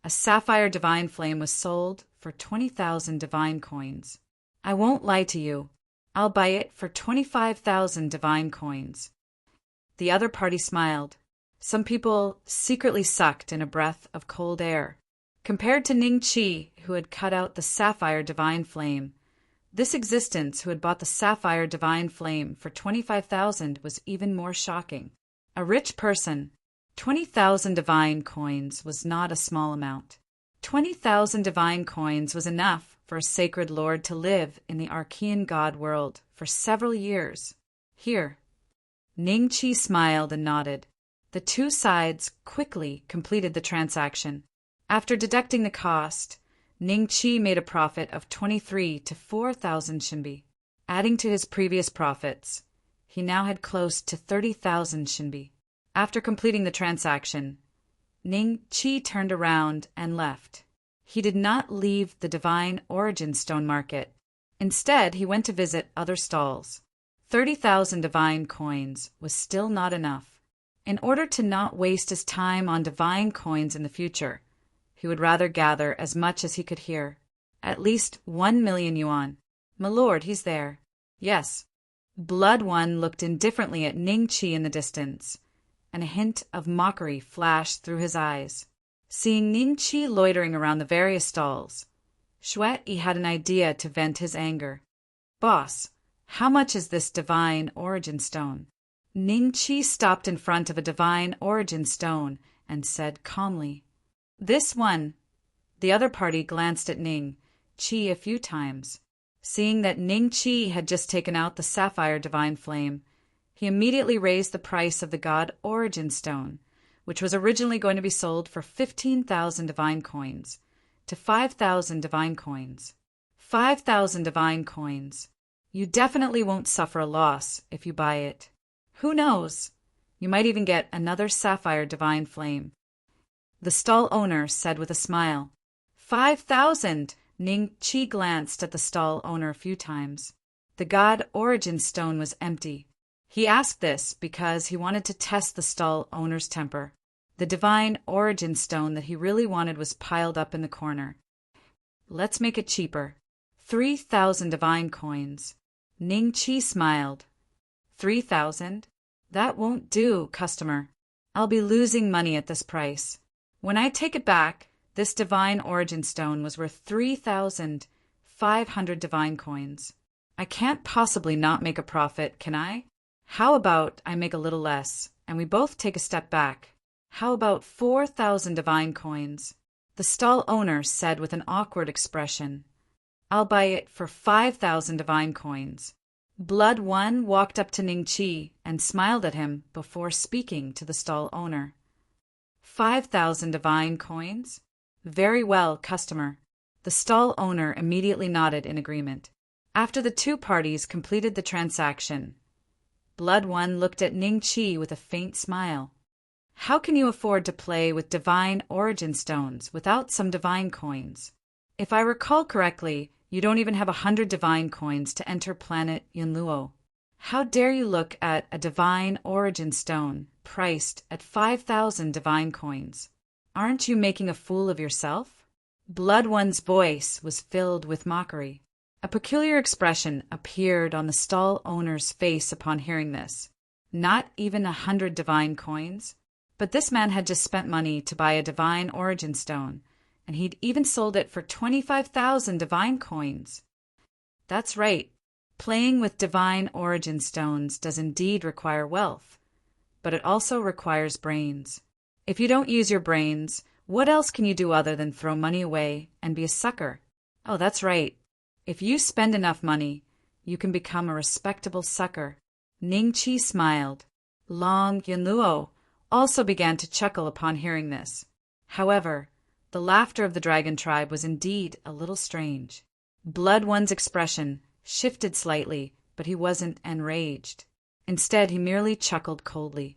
a sapphire divine flame was sold for 20,000 divine coins. I won't lie to you. I'll buy it for 25,000 divine coins. The other party smiled. Some people secretly sucked in a breath of cold air. Compared to Ning Chi, who had cut out the sapphire divine flame, this existence who had bought the sapphire divine flame for 25,000 was even more shocking. A rich person, 20,000 divine coins was not a small amount. 20,000 divine coins was enough for a sacred lord to live in the Archean god world for several years. Here. Ning Chi smiled and nodded. The two sides quickly completed the transaction. After deducting the cost, Ning Chi made a profit of 23 to 4,000 Shinbi. Adding to his previous profits, he now had close to 30,000 Shinbi. After completing the transaction, Ning Chi turned around and left. He did not leave the Divine Origin Stone market. Instead, he went to visit other stalls. 30,000 divine coins was still not enough. In order to not waste his time on divine coins in the future, he would rather gather as much as he could hear. At least 1,000,000 yuan. My lord, he's there. Yes. Blood One looked indifferently at Ning Chi in the distance, and a hint of mockery flashed through his eyes. Seeing Ning Chi loitering around the various stalls, Shuai had an idea to vent his anger. Boss, how much is this Divine Origin Stone? Ning Chi stopped in front of a Divine Origin Stone and said calmly, This one. The other party glanced at Ning Chi a few times. Seeing that Ning Chi had just taken out the Sapphire Divine Flame, he immediately raised the price of the God Origin Stone, which was originally going to be sold for 15,000 divine coins, to 5,000 divine coins. 5,000 divine coins. You definitely won't suffer a loss if you buy it. Who knows? You might even get another Sapphire Divine Flame. The stall owner said with a smile. 5,000! Ning Chi glanced at the stall owner a few times. The God Origin Stone was empty. He asked this because he wanted to test the stall owner's temper. The Divine Origin Stone that he really wanted was piled up in the corner. Let's make it cheaper. 3,000 divine coins. Ning Chi smiled. 3,000? That won't do, customer. I'll be losing money at this price. When I take it back, this Divine Origin Stone was worth 3,500 divine coins. I can't possibly not make a profit, can I? How about I make a little less, and we both take a step back? How about 4,000 divine coins? The stall owner said with an awkward expression. I'll buy it for 5,000 divine coins. Blood One walked up to Ning Chi and smiled at him before speaking to the stall owner. 5,000 divine coins? Very well, customer. The stall owner immediately nodded in agreement. After the two parties completed the transaction, Blood One looked at Ning Chi with a faint smile. How can you afford to play with Divine Origin Stones without some divine coins? If I recall correctly, you don't even have 100 divine coins to enter planet Yunluo. How dare you look at a Divine Origin Stone priced at 5,000 divine coins? Aren't you making a fool of yourself? Blood One's voice was filled with mockery. A peculiar expression appeared on the stall owner's face upon hearing this. Not even 100 divine coins? But this man had just spent money to buy a Divine Origin Stone, and he'd even sold it for 25,000 divine coins. That's right. Playing with Divine Origin Stones does indeed require wealth, but it also requires brains. If you don't use your brains, what else can you do other than throw money away and be a sucker? Oh, that's right. If you spend enough money, you can become a respectable sucker. Ning Chi smiled. Long Yunluo also began to chuckle upon hearing this. However, the laughter of the dragon tribe was indeed a little strange. Blood One's expression shifted slightly, but he wasn't enraged. Instead, he merely chuckled coldly.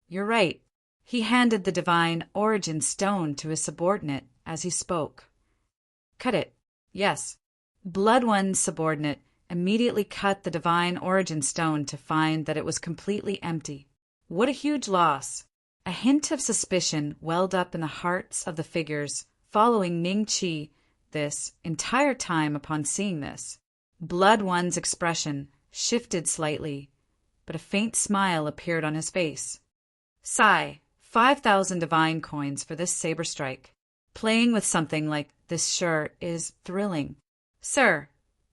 You're right. He handed the Divine Origin Stone to his subordinate as he spoke. Cut it. Yes. Blood One's subordinate immediately cut the Divine Origin Stone to find that it was completely empty. What a huge loss! A hint of suspicion welled up in the hearts of the figures following Ning Chi this entire time upon seeing this. Blood One's expression shifted slightly, but a faint smile appeared on his face. Sigh, 5,000 divine coins for this saber strike. Playing with something like this sure is thrilling. Sir,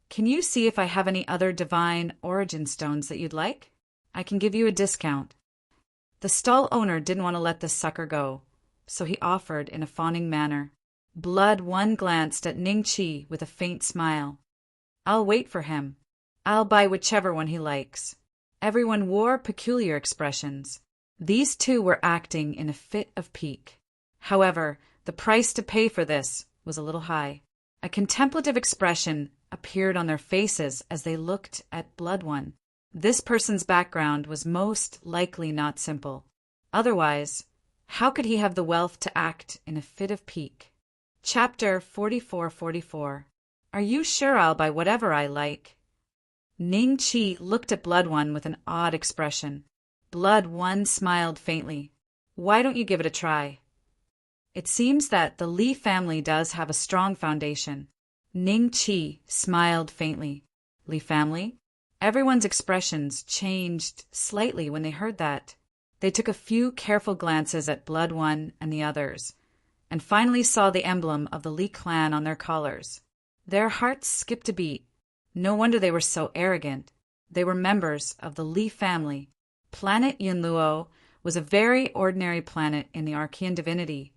can you see if I have any other Divine Origin Stones that you'd like? I can give you a discount. The stall owner didn't want to let this sucker go, so he offered in a fawning manner. Blood One glanced at Ning Chi with a faint smile. I'll wait for him. I'll buy whichever one he likes. Everyone wore peculiar expressions. These two were acting in a fit of pique. However, the price to pay for this was a little high. A contemplative expression appeared on their faces as they looked at Blood One. This person's background was most likely not simple. Otherwise, how could he have the wealth to act in a fit of pique? Chapter 4444. Are you sure I'll buy whatever I like? Ning Chi looked at Blood One with an odd expression. Blood One smiled faintly. Why don't you give it a try? It seems that the Li family does have a strong foundation. Ning Chi smiled faintly. Li family? Everyone's expressions changed slightly when they heard that. They took a few careful glances at Blood One and the others, and finally saw the emblem of the Li clan on their collars. Their hearts skipped a beat. No wonder they were so arrogant. They were members of the Li family. Planet Yunluo was a very ordinary planet in the Archean divinity,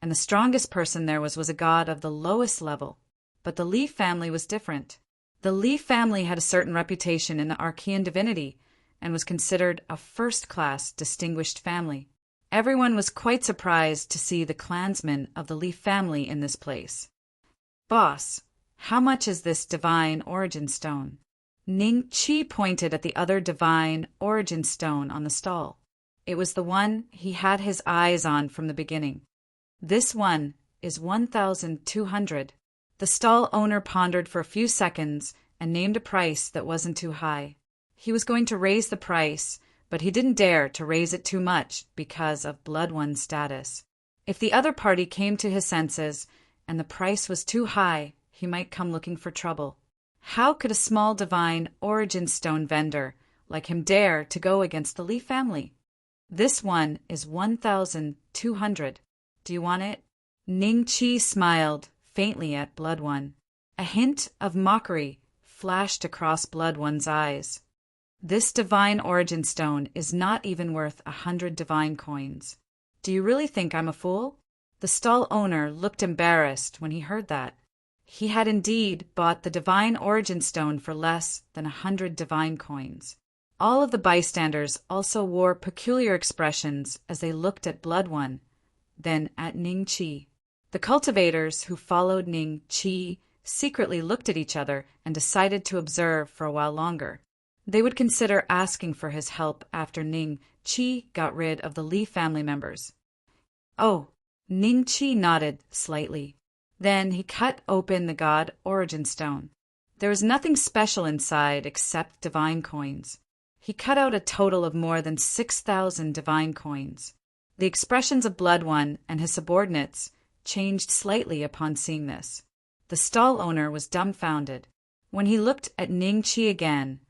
and the strongest person there was a god of the lowest level. But the Li family was different. The Li family had a certain reputation in the Archean divinity and was considered a first-class distinguished family. Everyone was quite surprised to see the clansmen of the Li family in this place. Boss, how much is this divine origin stone? Ning Chi pointed at the other divine origin stone on the stall. It was the one he had his eyes on from the beginning. This one is 1,200. The stall owner pondered for a few seconds and named a price that wasn't too high. He was going to raise the price, but he didn't dare to raise it too much because of Blood One's status. If the other party came to his senses and the price was too high, he might come looking for trouble. How could a small divine origin stone vendor like him dare to go against the Li family? This one is 1,200. Do you want it? Ning Chi smiled faintly at Blood One. A hint of mockery flashed across Blood One's eyes. This divine origin stone is not even worth 100 divine coins. Do you really think I'm a fool? The stall owner looked embarrassed when he heard that. He had indeed bought the divine origin stone for less than 100 divine coins. All of the bystanders also wore peculiar expressions as they looked at Blood One, then at Ning Chi. The cultivators who followed Ning Chi secretly looked at each other and decided to observe for a while longer. They would consider asking for his help after Ning Chi got rid of the Li family members. Oh, Ning Chi nodded slightly. Then he cut open the god origin stone. There was nothing special inside except divine coins. He cut out a total of more than 6,000 divine coins. The expressions of Blood One and his subordinates changed slightly upon seeing this. The stall owner was dumbfounded. When he looked at Ning Chi again,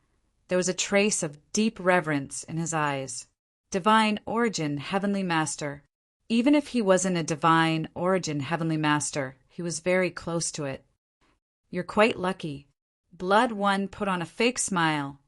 there was a trace of deep reverence in his eyes. Divine origin, heavenly master. Even if he wasn't a divine origin heavenly master, he was very close to it. You're quite lucky. Blood One put on a fake smile.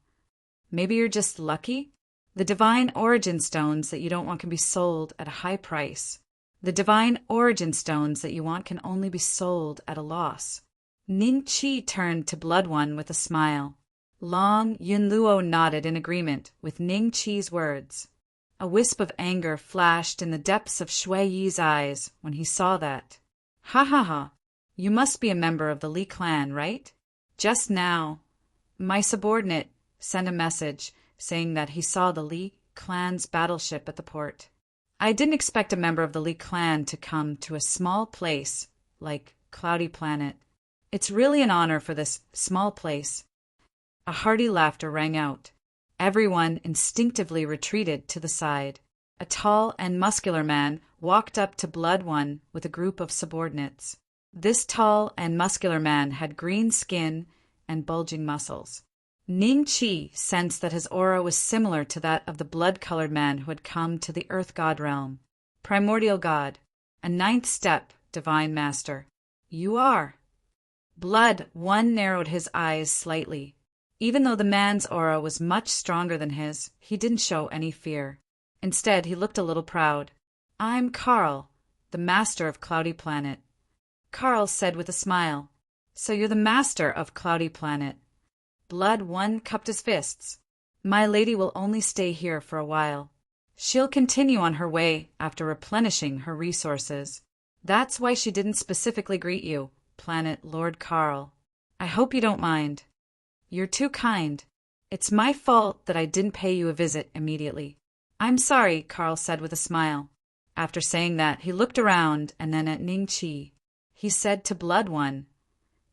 Maybe you're just lucky? The divine origin stones that you don't want can be sold at a high price. The divine origin stones that you want can only be sold at a loss. Ning Chi turned to Blood One with a smile. Long Yunluo nodded in agreement with Ning Chi's words. A wisp of anger flashed in the depths of Shui Yi's eyes when he saw that. Ha ha ha! You must be a member of the Li clan, right? Just now, my subordinate sent a message saying that he saw the Li clan's battleship at the port. I didn't expect a member of the Li clan to come to a small place like Cloudy Planet. It's really an honor for this small place. A hearty laughter rang out. Everyone instinctively retreated to the side. A tall and muscular man walked up to Blood One with a group of subordinates. This tall and muscular man had green skin and bulging muscles. Ning Chi sensed that his aura was similar to that of the blood-colored man who had come to the Earth God realm. Primordial God, a ninth step divine master. You are. Blood One narrowed his eyes slightly. Even though the man's aura was much stronger than his, he didn't show any fear. Instead, he looked a little proud. I'm Carl, the master of Cloudy Planet. Carl said with a smile. So you're the master of Cloudy Planet. Blood One cupped his fists. My lady will only stay here for a while. She'll continue on her way after replenishing her resources. That's why she didn't specifically greet you, Planet Lord Carl. I hope you don't mind. You're too kind. It's my fault that I didn't pay you a visit immediately. I'm sorry, Carl said with a smile. After saying that, he looked around and then at Ning Qi. He said to Blood One,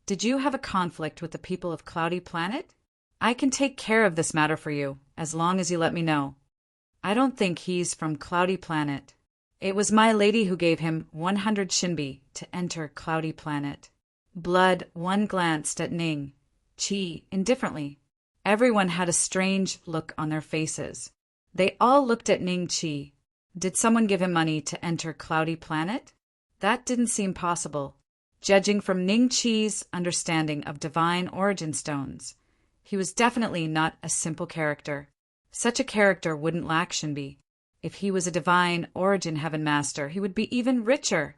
Did you have a conflict with the people of Cloudy Planet? I can take care of this matter for you, as long as you let me know. I don't think he's from Cloudy Planet. It was my lady who gave him 100 Shinbi to enter Cloudy Planet. Blood One glanced at Ning Qi indifferently. Everyone had a strange look on their faces. They all looked at Ning Qi. Did someone give him money to enter Cloudy Planet? That didn't seem possible. Judging from Ning Qi's understanding of divine origin stones, he was definitely not a simple character. Such a character wouldn't lack Shinbi. If he was a divine origin heaven master, he would be even richer.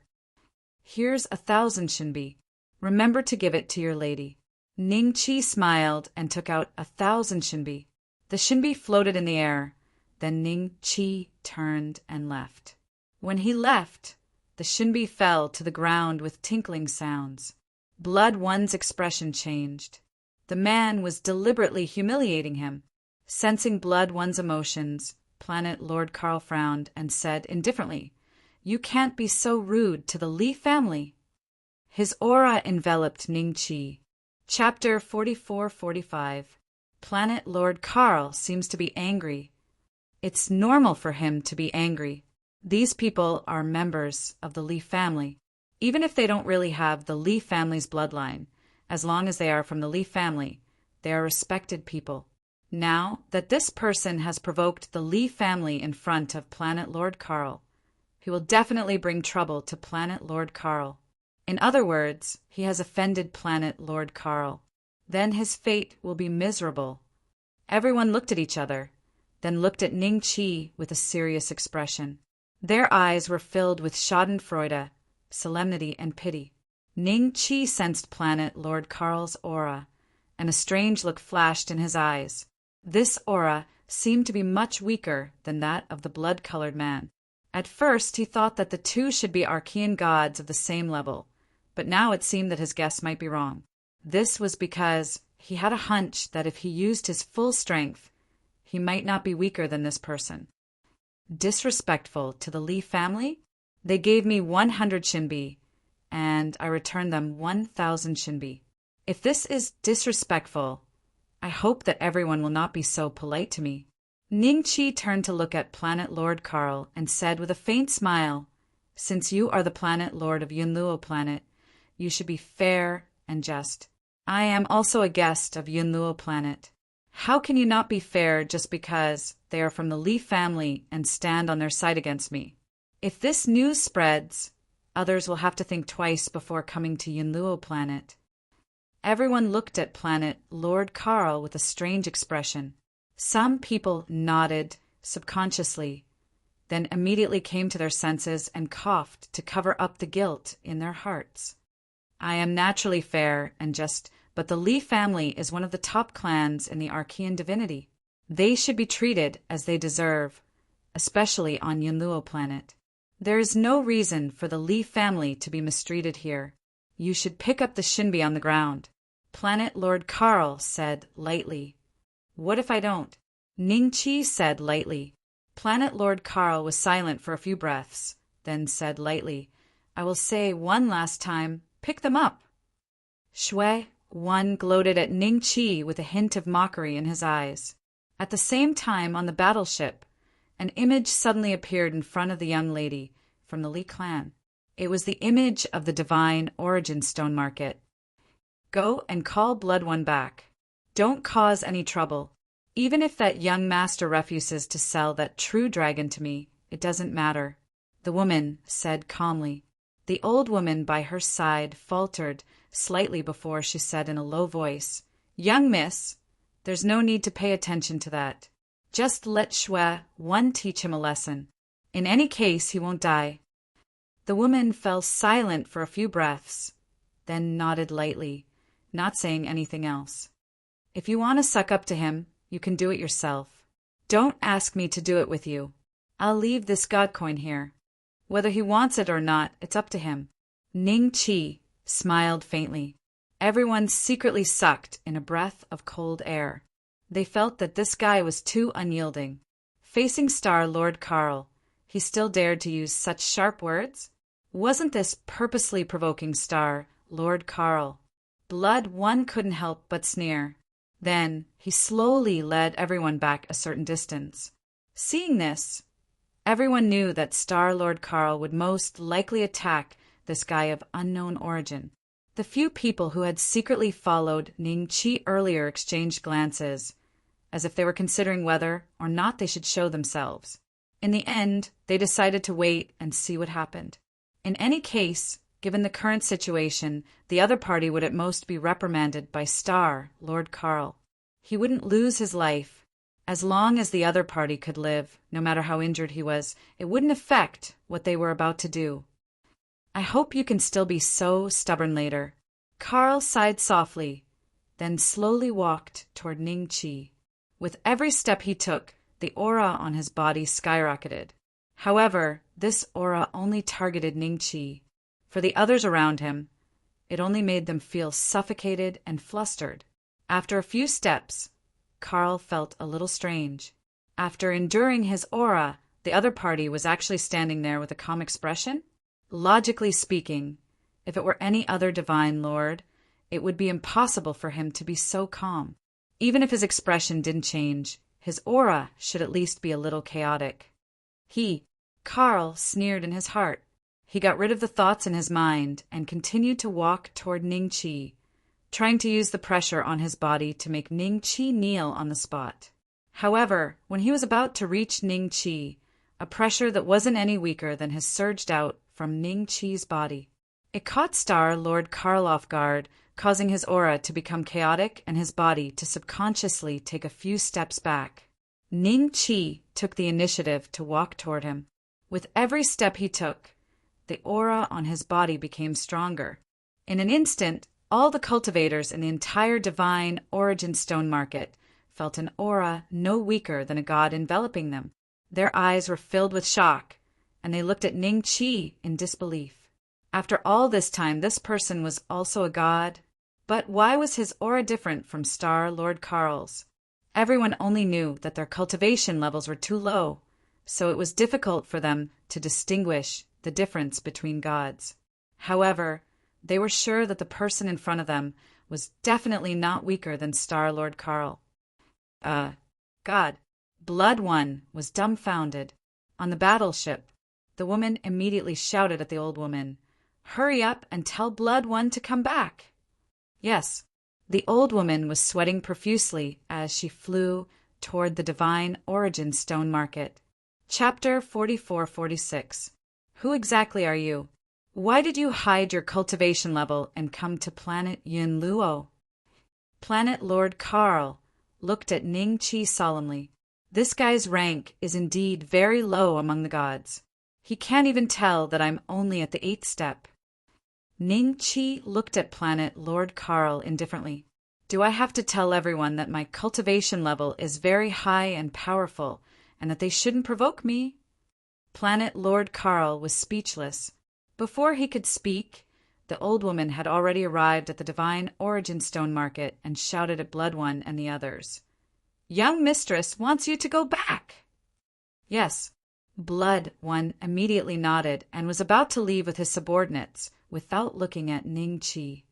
Here's 1,000 Shinbi. Remember to give it to your lady. Ning Qi smiled and took out 1,000 Shinbi. The Shinbi floated in the air. Then Ning Qi turned and left. When he left, the Shinbi fell to the ground with tinkling sounds. Blood One's expression changed. The man was deliberately humiliating him. Sensing Blood One's emotions, Planet Lord Carl frowned and said indifferently, You can't be so rude to the Li family. His aura enveloped Ning Qi. Chapter 44-45. Planet Lord Carl seems to be angry. It's normal for him to be angry. These people are members of the Li family. Even if they don't really have the Li family's bloodline, as long as they are from the Li family, they are respected people. Now that this person has provoked the Li family in front of Planet Lord Carl, he will definitely bring trouble to Planet Lord Carl. In other words, he has offended Planet Lord Carl. Then his fate will be miserable. Everyone looked at each other, then looked at Ning Qi with a serious expression. Their eyes were filled with schadenfreude, solemnity, and pity. Ning Qi sensed Planet Lord Carl's aura, and a strange look flashed in his eyes. This aura seemed to be much weaker than that of the blood-colored man. At first he thought that the two should be Archean gods of the same level, but now it seemed that his guess might be wrong. This was because he had a hunch that if he used his full strength, he might not be weaker than this person. Disrespectful to the Li family? They gave me 100 Shinbi, and I returned them 1,000 Shinbi. If this is disrespectful, I hope that everyone will not be so polite to me. Ning Qi turned to look at Planet Lord Carl and said with a faint smile, Since you are the Planet Lord of Yunluo Planet, you should be fair and just. I am also a guest of Yunluo Planet. How can you not be fair just because they are from the Li family and stand on their side against me? If this news spreads, others will have to think twice before coming to Yunluo Planet. Everyone looked at Planet Lord Carl with a strange expression. Some people nodded subconsciously, then immediately came to their senses and coughed to cover up the guilt in their hearts. I am naturally fair and just, but the Li family is one of the top clans in the Archean divinity. They should be treated as they deserve, especially on Yunluo Planet. There is no reason for the Li family to be mistreated here. You should pick up the Shinbi on the ground. Planet Lord Carl said lightly. What if I don't? Ning Qi said lightly. Planet Lord Carl was silent for a few breaths, then said lightly, I will say one last time, pick them up. Shui One gloated at Ning Qi with a hint of mockery in his eyes. At the same time, on the battleship, an image suddenly appeared in front of the young lady from the Li clan. It was the image of the divine origin stone market. Go and call Blood One back. Don't cause any trouble. Even if that young master refuses to sell that true dragon to me, it doesn't matter, the woman said calmly. The old woman by her side faltered slightly before she said in a low voice, Young miss, there's no need to pay attention to that. Just let Shui One teach him a lesson. In any case, he won't die. The woman fell silent for a few breaths, then nodded lightly, not saying anything else. If you want to suck up to him, you can do it yourself. Don't ask me to do it with you. I'll leave this god coin here. Whether he wants it or not, it's up to him. Ning Chi smiled faintly. Everyone secretly sucked in a breath of cold air. They felt that this guy was too unyielding. Facing Star Lord Carl, he still dared to use such sharp words? Wasn't this purposely provoking Star Lord Carl? Blood One couldn't help but sneer. Then he slowly led everyone back a certain distance. Seeing this, everyone knew that Star Lord Carl would most likely attack this guy of unknown origin. The few people who had secretly followed Ning Chi earlier exchanged glances, as if they were considering whether or not they should show themselves. In the end, they decided to wait and see what happened. In any case, given the current situation, the other party would at most be reprimanded by Star Lord Carl. He wouldn't lose his life. As long as the other party could live, no matter how injured he was, it wouldn't affect what they were about to do. I hope you can still be so stubborn later. Carl sighed softly, then slowly walked toward Ning Chi. With every step he took, the aura on his body skyrocketed. However, this aura only targeted Ning Chi. For the others around him, it only made them feel suffocated and flustered. After a few steps, Carl felt a little strange. After enduring his aura, the other party was actually standing there with a calm expression? Logically speaking, if it were any other divine lord, it would be impossible for him to be so calm. Even if his expression didn't change, his aura should at least be a little chaotic. Carl, sneered in his heart. He got rid of the thoughts in his mind and continued to walk toward Ning Chi, trying to use the pressure on his body to make Ning Chi kneel on the spot. However, when he was about to reach Ning Chi, a pressure that wasn't any weaker than his surged out from Ning Chi's body. It caught Star Lord Carl off guard, causing his aura to become chaotic and his body to subconsciously take a few steps back. Ning Chi took the initiative to walk toward him. With every step he took, the aura on his body became stronger. In an instant, all the cultivators in the entire divine origin stone market felt an aura no weaker than a god enveloping them. Their eyes were filled with shock, and they looked at Ning Chi in disbelief. After all this time, this person was also a god. But why was his aura different from Star Lord Carl's? Everyone only knew that their cultivation levels were too low, so it was difficult for them to distinguish the difference between gods. However, they were sure that the person in front of them was definitely not weaker than Star Lord Carl. God. Blood One was dumbfounded. On the battleship, the woman immediately shouted at the old woman, "Hurry up and tell Blood One to come back." Yes, the old woman was sweating profusely as she flew toward the divine origin stone market. Chapter 44-46. Who exactly are you? Why did you hide your cultivation level and come to planet Yunluo? Planet Lord Carl looked at Ning Chi solemnly. This guy's rank is indeed very low among the gods. He can't even tell that I'm only at the 8th step. Ning Chi looked at planet Lord Carl indifferently. Do I have to tell everyone that my cultivation level is very high and powerful, and that they shouldn't provoke me? Planet Lord Carl was speechless. Before he could speak, the old woman had already arrived at the divine origin stone market and shouted at Blood One and the others. Young mistress wants you to go back. Yes. Blood One immediately nodded and was about to leave with his subordinates without looking at Ning Chi.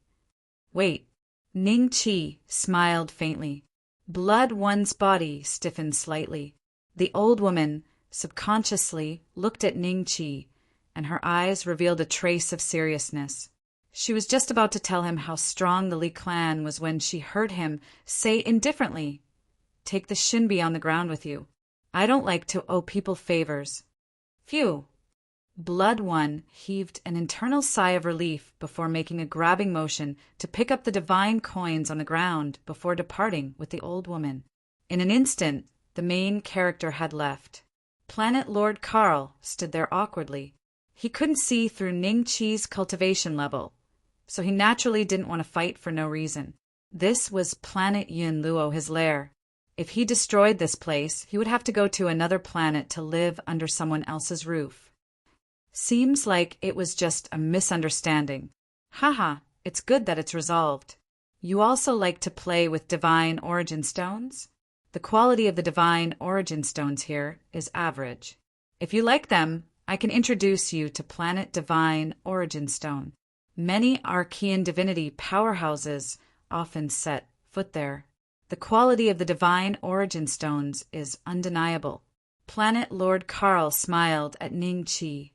Wait. Ning Chi smiled faintly. Blood One's body stiffened slightly. The old woman subconsciously looked at Ning Chi, and her eyes revealed a trace of seriousness. She was just about to tell him how strong the Li clan was when she heard him say indifferently, "Take the Shinbi on the ground with you. I don't like to owe people favors." Phew! Blood One heaved an internal sigh of relief before making a grabbing motion to pick up the divine coins on the ground before departing with the old woman. In an instant, the main character had left. Planet Lord Carl stood there awkwardly. He couldn't see through Ning Chi's cultivation level, so he naturally didn't want to fight for no reason. This was planet Yun Luo, his lair. If he destroyed this place, he would have to go to another planet to live under someone else's roof. Seems like it was just a misunderstanding. Haha, it's good that it's resolved. You also like to play with divine origin stones? The quality of the divine origin stones here is average. If you like them, I can introduce you to Planet Divine Origin Stone. Many Archean divinity powerhouses often set foot there. The quality of the divine origin stones is undeniable. Planet Lord Carl smiled at Ning Chi.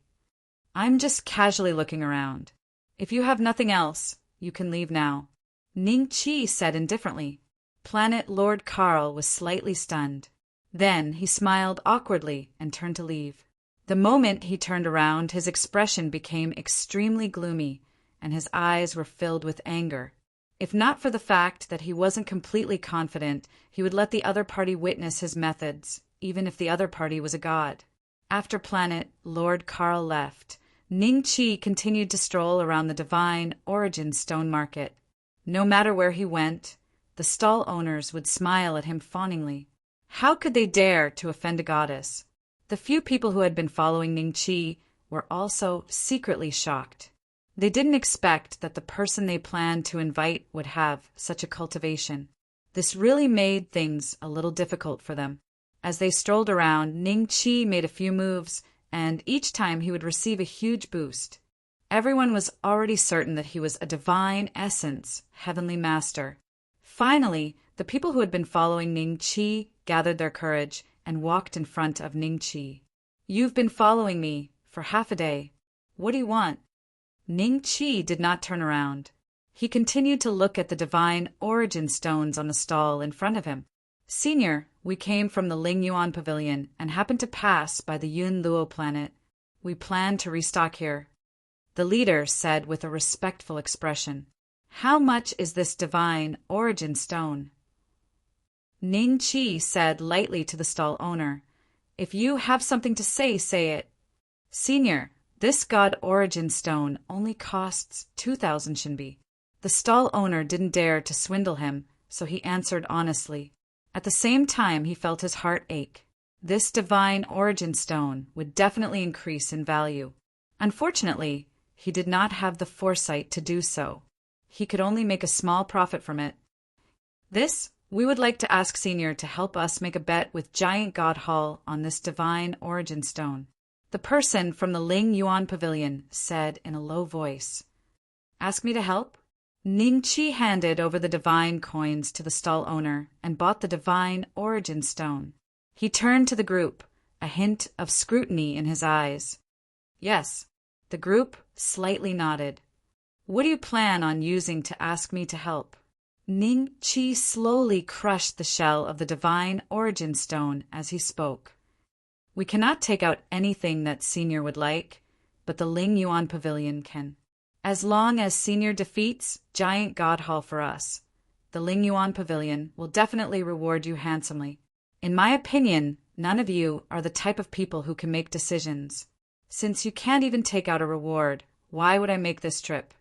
I'm just casually looking around. If you have nothing else, you can leave now. Ning Chi said indifferently. Planet Lord Carl was slightly stunned. Then he smiled awkwardly and turned to leave. The moment he turned around, his expression became extremely gloomy, and his eyes were filled with anger. If not for the fact that he wasn't completely confident, he would let the other party witness his methods, even if the other party was a god. After Planet Lord Carl left, Ning Chi continued to stroll around the Divine Origin Stone Market. No matter where he went, the stall owners would smile at him fawningly. How could they dare to offend a goddess? The few people who had been following Ning Chi were also secretly shocked. They didn't expect that the person they planned to invite would have such a cultivation. This really made things a little difficult for them. As they strolled around, Ning Chi made a few moves, and each time he would receive a huge boost. Everyone was already certain that he was a divine essence, heavenly master. Finally, the people who had been following Ning Chi gathered their courage and walked in front of Ning Chi. You've been following me for half a day. What do you want? Ning Chi did not turn around. He continued to look at the divine origin stones on the stall in front of him. Senior, we came from the Ling Yuan Pavilion and happened to pass by the Yun Luo planet. We plan to restock here. The leader said with a respectful expression. How much is this divine origin stone? Ning Chi said lightly to the stall owner. If you have something to say, say it. Senior, this god origin stone only costs 2,000 Shinbi. The stall owner didn't dare to swindle him, so he answered honestly. At the same time, he felt his heart ache. This divine origin stone would definitely increase in value. Unfortunately, he did not have the foresight to do so. He could only make a small profit from it. We would like to ask Senior to help us make a bet with Giant God Hall on this divine origin stone. The person from the Ling Yuan Pavilion said in a low voice. Ask me to help? Ning Chi handed over the divine coins to the stall owner and bought the divine origin stone. He turned to the group, a hint of scrutiny in his eyes. Yes, the group slightly nodded. What do you plan on using to ask me to help? Ning Chi slowly crushed the shell of the divine origin stone as he spoke. We cannot take out anything that Senior would like, but the Ling Yuan Pavilion can. As long as Senior defeats Giant God Hall for us, the Ling Yuan Pavilion will definitely reward you handsomely. In my opinion, none of you are the type of people who can make decisions. Since you can't even take out a reward, why would I make this trip?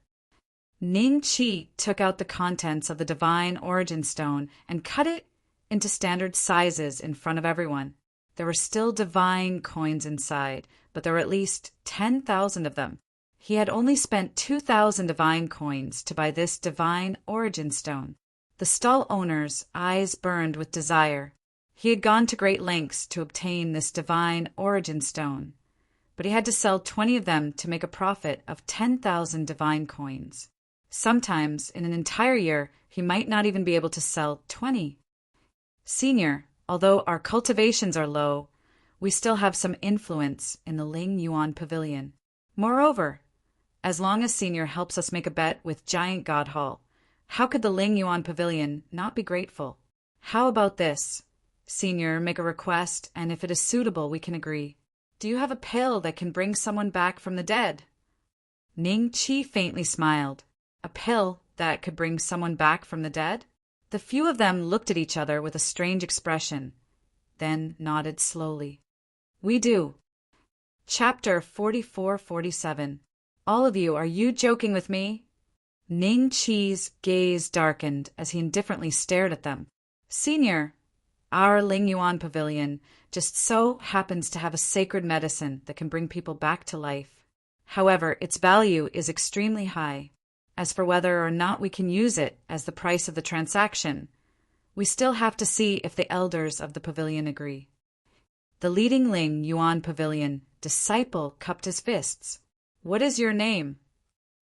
Ning Chi took out the contents of the divine origin stone and cut it into standard sizes in front of everyone. There were still divine coins inside, but there were at least 10,000 of them. He had only spent 2,000 divine coins to buy this divine origin stone. The stall owner's eyes burned with desire. He had gone to great lengths to obtain this divine origin stone, but he had to sell 20 of them to make a profit of 10,000 divine coins. Sometimes, in an entire year, he might not even be able to sell 20. Senior, although our cultivations are low, we still have some influence in the Ling Yuan Pavilion. Moreover, as long as Senior helps us make a bet with Giant God Hall, how could the Ling Yuan Pavilion not be grateful? How about this? Senior, make a request, and if it is suitable, we can agree. Do you have a pill that can bring someone back from the dead? Ning Chi faintly smiled. A pill that could bring someone back from the dead? The few of them looked at each other with a strange expression, then nodded slowly. We do. Chapter 44-47. All of you, are you joking with me? Ning Qi's gaze darkened as he indifferently stared at them. Senior, our Ling Yuan pavilion just so happens to have a sacred medicine that can bring people back to life. However, its value is extremely high. As for whether or not we can use it as the price of the transaction, we still have to see if the elders of the pavilion agree. The leading Ling Yuan pavilion disciple cupped his fists. What is your name?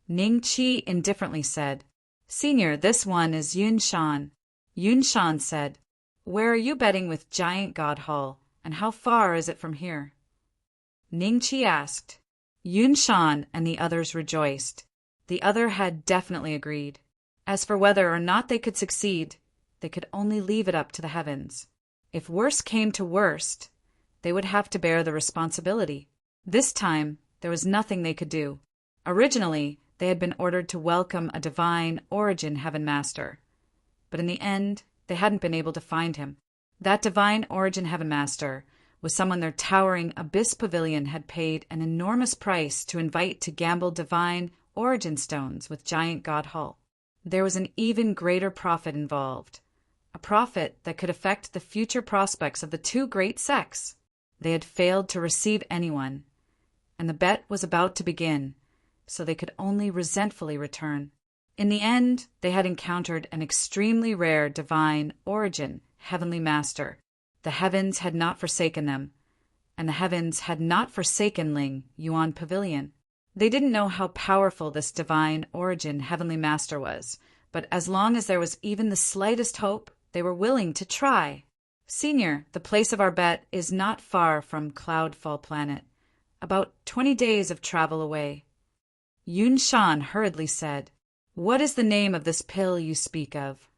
Ning Qi indifferently said. Senior, this one is Yun Shan. Yun Shan said, Where are you betting with Giant God Hall, and how far is it from here? Ning Qi asked. Yun Shan and the others rejoiced. The other had definitely agreed. As for whether or not they could succeed, they could only leave it up to the heavens. If worst came to worst, they would have to bear the responsibility. This time, there was nothing they could do. Originally, they had been ordered to welcome a divine origin heaven master. But in the end, they hadn't been able to find him. That divine origin heaven master was someone their towering abyss pavilion had paid an enormous price to invite to gamble divine origin stones with Giant God Hall. There was an even greater profit involved, a profit that could affect the future prospects of the two great sects. They had failed to receive anyone, and the bet was about to begin, so they could only resentfully return. In the end, they had encountered an extremely rare divine origin heavenly master. The heavens had not forsaken them, and the heavens had not forsaken Ling Yuan Pavilion. They didn't know how powerful this divine origin heavenly master was, but as long as there was even the slightest hope, they were willing to try. Senior, the place of our bet is not far from Cloudfall Planet, about 20 days of travel away. Yun Shan hurriedly said, What is the name of this pill you speak of?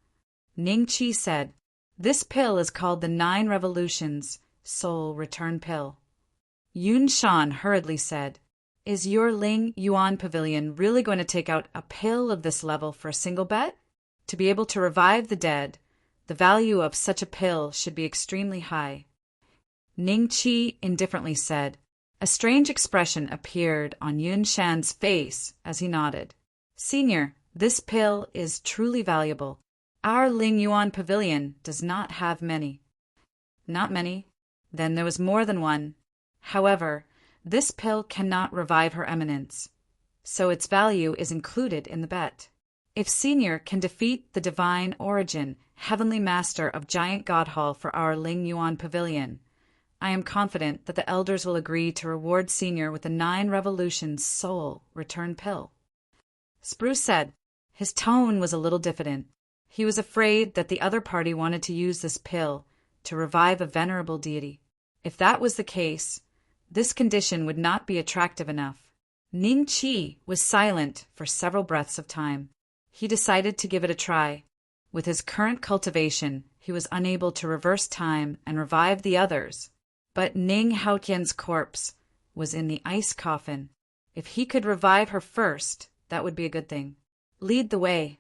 Ning Qi said, This pill is called the 9 Revolutions Soul Return Pill. Yun Shan hurriedly said, Is your Ling Yuan Pavilion really going to take out a pill of this level for a single bet? To be able to revive the dead, the value of such a pill should be extremely high. Ning Qi indifferently said. A strange expression appeared on Yun Shan's face as he nodded. Senior, this pill is truly valuable. Our Ling Yuan Pavilion does not have many. Not many? Then there was more than one. However, this pill cannot revive Her Eminence, so its value is included in the bet. If Senior can defeat the divine origin, heavenly master of Giant God Hall for our Ling Yuan Pavilion, I am confident that the elders will agree to reward Senior with the 9 Revolutions Soul Return Pill. Spruce said. His tone was a little diffident. He was afraid that the other party wanted to use this pill to revive a venerable deity. If that was the case, this condition would not be attractive enough. Ning Qi was silent for several breaths of time. He decided to give it a try. With his current cultivation, he was unable to reverse time and revive the others. But Ning Haotian's corpse was in the ice coffin. If he could revive her first, that would be a good thing. Lead the way.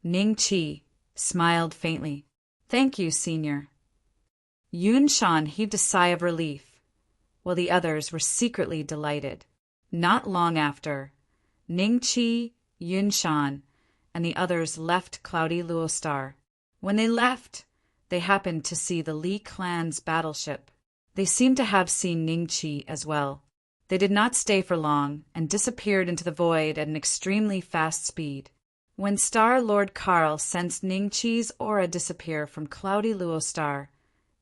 Ning Qi smiled faintly. Thank you, Senior. Yun Shan heaved a sigh of relief, while the others were secretly delighted. Not long after, Ning Qi, Yun Shan, and the others left Cloudy Luostar. When they left, they happened to see the Li clan's battleship. They seemed to have seen Ning Qi as well. They did not stay for long and disappeared into the void at an extremely fast speed. When Star Lord Karl sensed Ning Qi's aura disappear from Cloudy Luostar,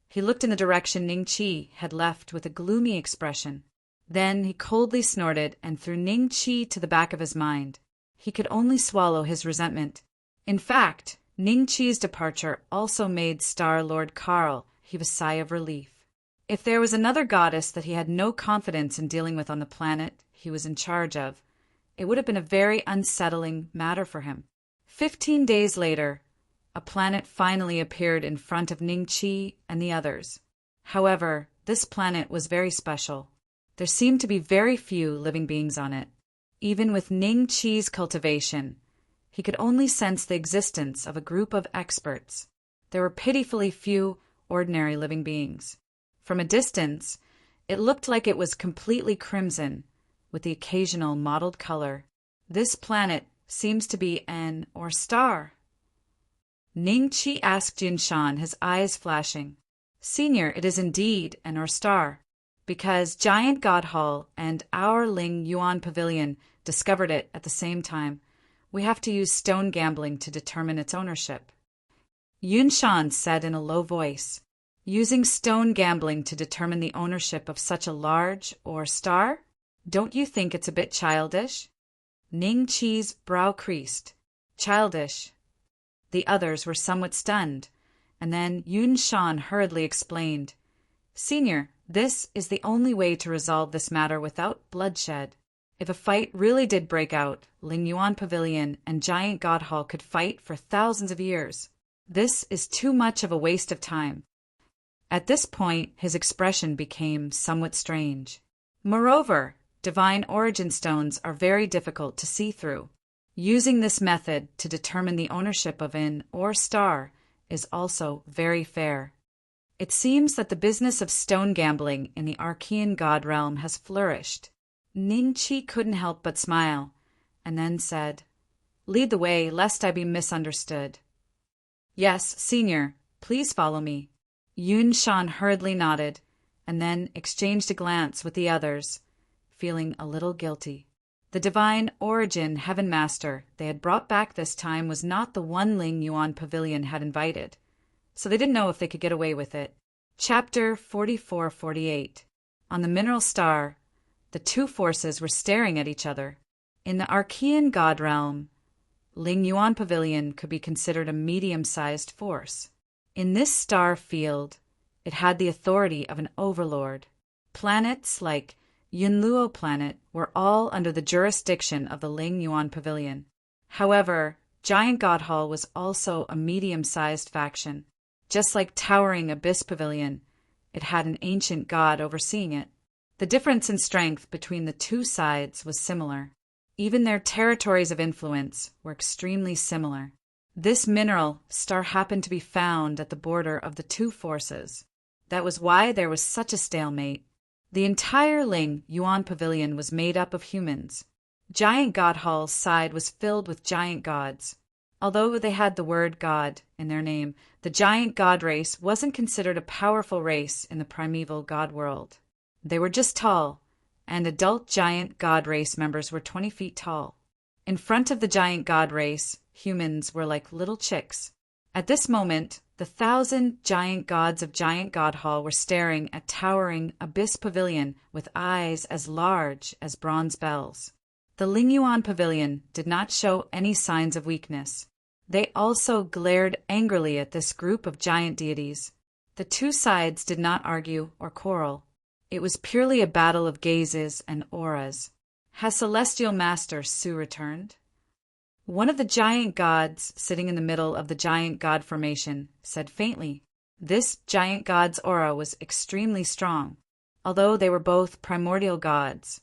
he looked in the direction Ning Qi had left with a gloomy expression. Then he coldly snorted and threw Ning Qi to the back of his mind. He could only swallow his resentment. In fact, Ning Qi's departure also made Star Lord Karl heave a sigh of relief. If there was another goddess that he had no confidence in dealing with on the planet he was in charge of, it would have been a very unsettling matter for him. 15 days later, a planet finally appeared in front of Ning Qi and the others. However, this planet was very special. There seemed to be very few living beings on it. Even with Ning Qi's cultivation, he could only sense the existence of a group of experts. There were pitifully few ordinary living beings. From a distance, It looked like it was completely crimson, with the occasional mottled color. This planet seems to be an or star. Ning Qi asked Yunshan, his eyes flashing. Senior, it is indeed an or star, because Giant God Hall and our Ling Yuan Pavilion discovered it at the same time. We have to use stone gambling to determine its ownership. Yunshan said in a low voice, using stone gambling to determine the ownership of such a large or star? Don't you think it's a bit childish? Ning Qi's brow creased. Childish. The others were somewhat stunned, and then Yunshan hurriedly explained, Senior, this is the only way to resolve this matter without bloodshed. If a fight really did break out, Ling Yuan Pavilion and Giant God Hall could fight for thousands of years. This is too much of a waste of time. At this point, his expression became somewhat strange. Moreover, divine origin stones are very difficult to see through. Using this method to determine the ownership of an or star is also very fair. It seems that the business of stone gambling in the Archean god realm has flourished. Ning Qi couldn't help but smile, and then said, Lead the way, lest I be misunderstood. Yes, Senior, please follow me. Yunshan hurriedly nodded, and then exchanged a glance with the others, feeling a little guilty. The divine origin Heaven Master they had brought back this time was not the one Ling Yuan Pavilion had invited, so they didn't know if they could get away with it. Chapter 44-48. On the mineral star, the two forces were staring at each other. In the Archean god realm, Ling Yuan Pavilion could be considered a medium-sized force. In this star field, it had the authority of an overlord. Planets like Yunluo Planet were all under the jurisdiction of the Ling Yuan Pavilion. However, Giant God Hall was also a medium-sized faction. Just like towering Abyss Pavilion, it had an ancient god overseeing it. The difference in strength between the two sides was similar. Even their territories of influence were extremely similar. This mineral star happened to be found at the border of the two forces. That was why there was such a stalemate. The entire Ling Yuan Pavilion was made up of humans. Giant God Hall's side was filled with giant gods. Although they had the word God in their name, the giant god race wasn't considered a powerful race in the primeval god world. They were just tall, and adult giant god race members were 20 feet tall. In front of the giant god race, humans were like little chicks. At this moment, the 1,000 giant gods of Giant God Hall were staring at towering Abyss Pavilion with eyes as large as bronze bells. The Ling Yuan Pavilion did not show any signs of weakness. They also glared angrily at this group of giant deities. The two sides did not argue or quarrel. It was purely a battle of gazes and auras. Has Celestial Master Su returned? One of the giant gods sitting in the middle of the giant god formation said faintly. This giant god's aura was extremely strong. Although they were both primordial gods,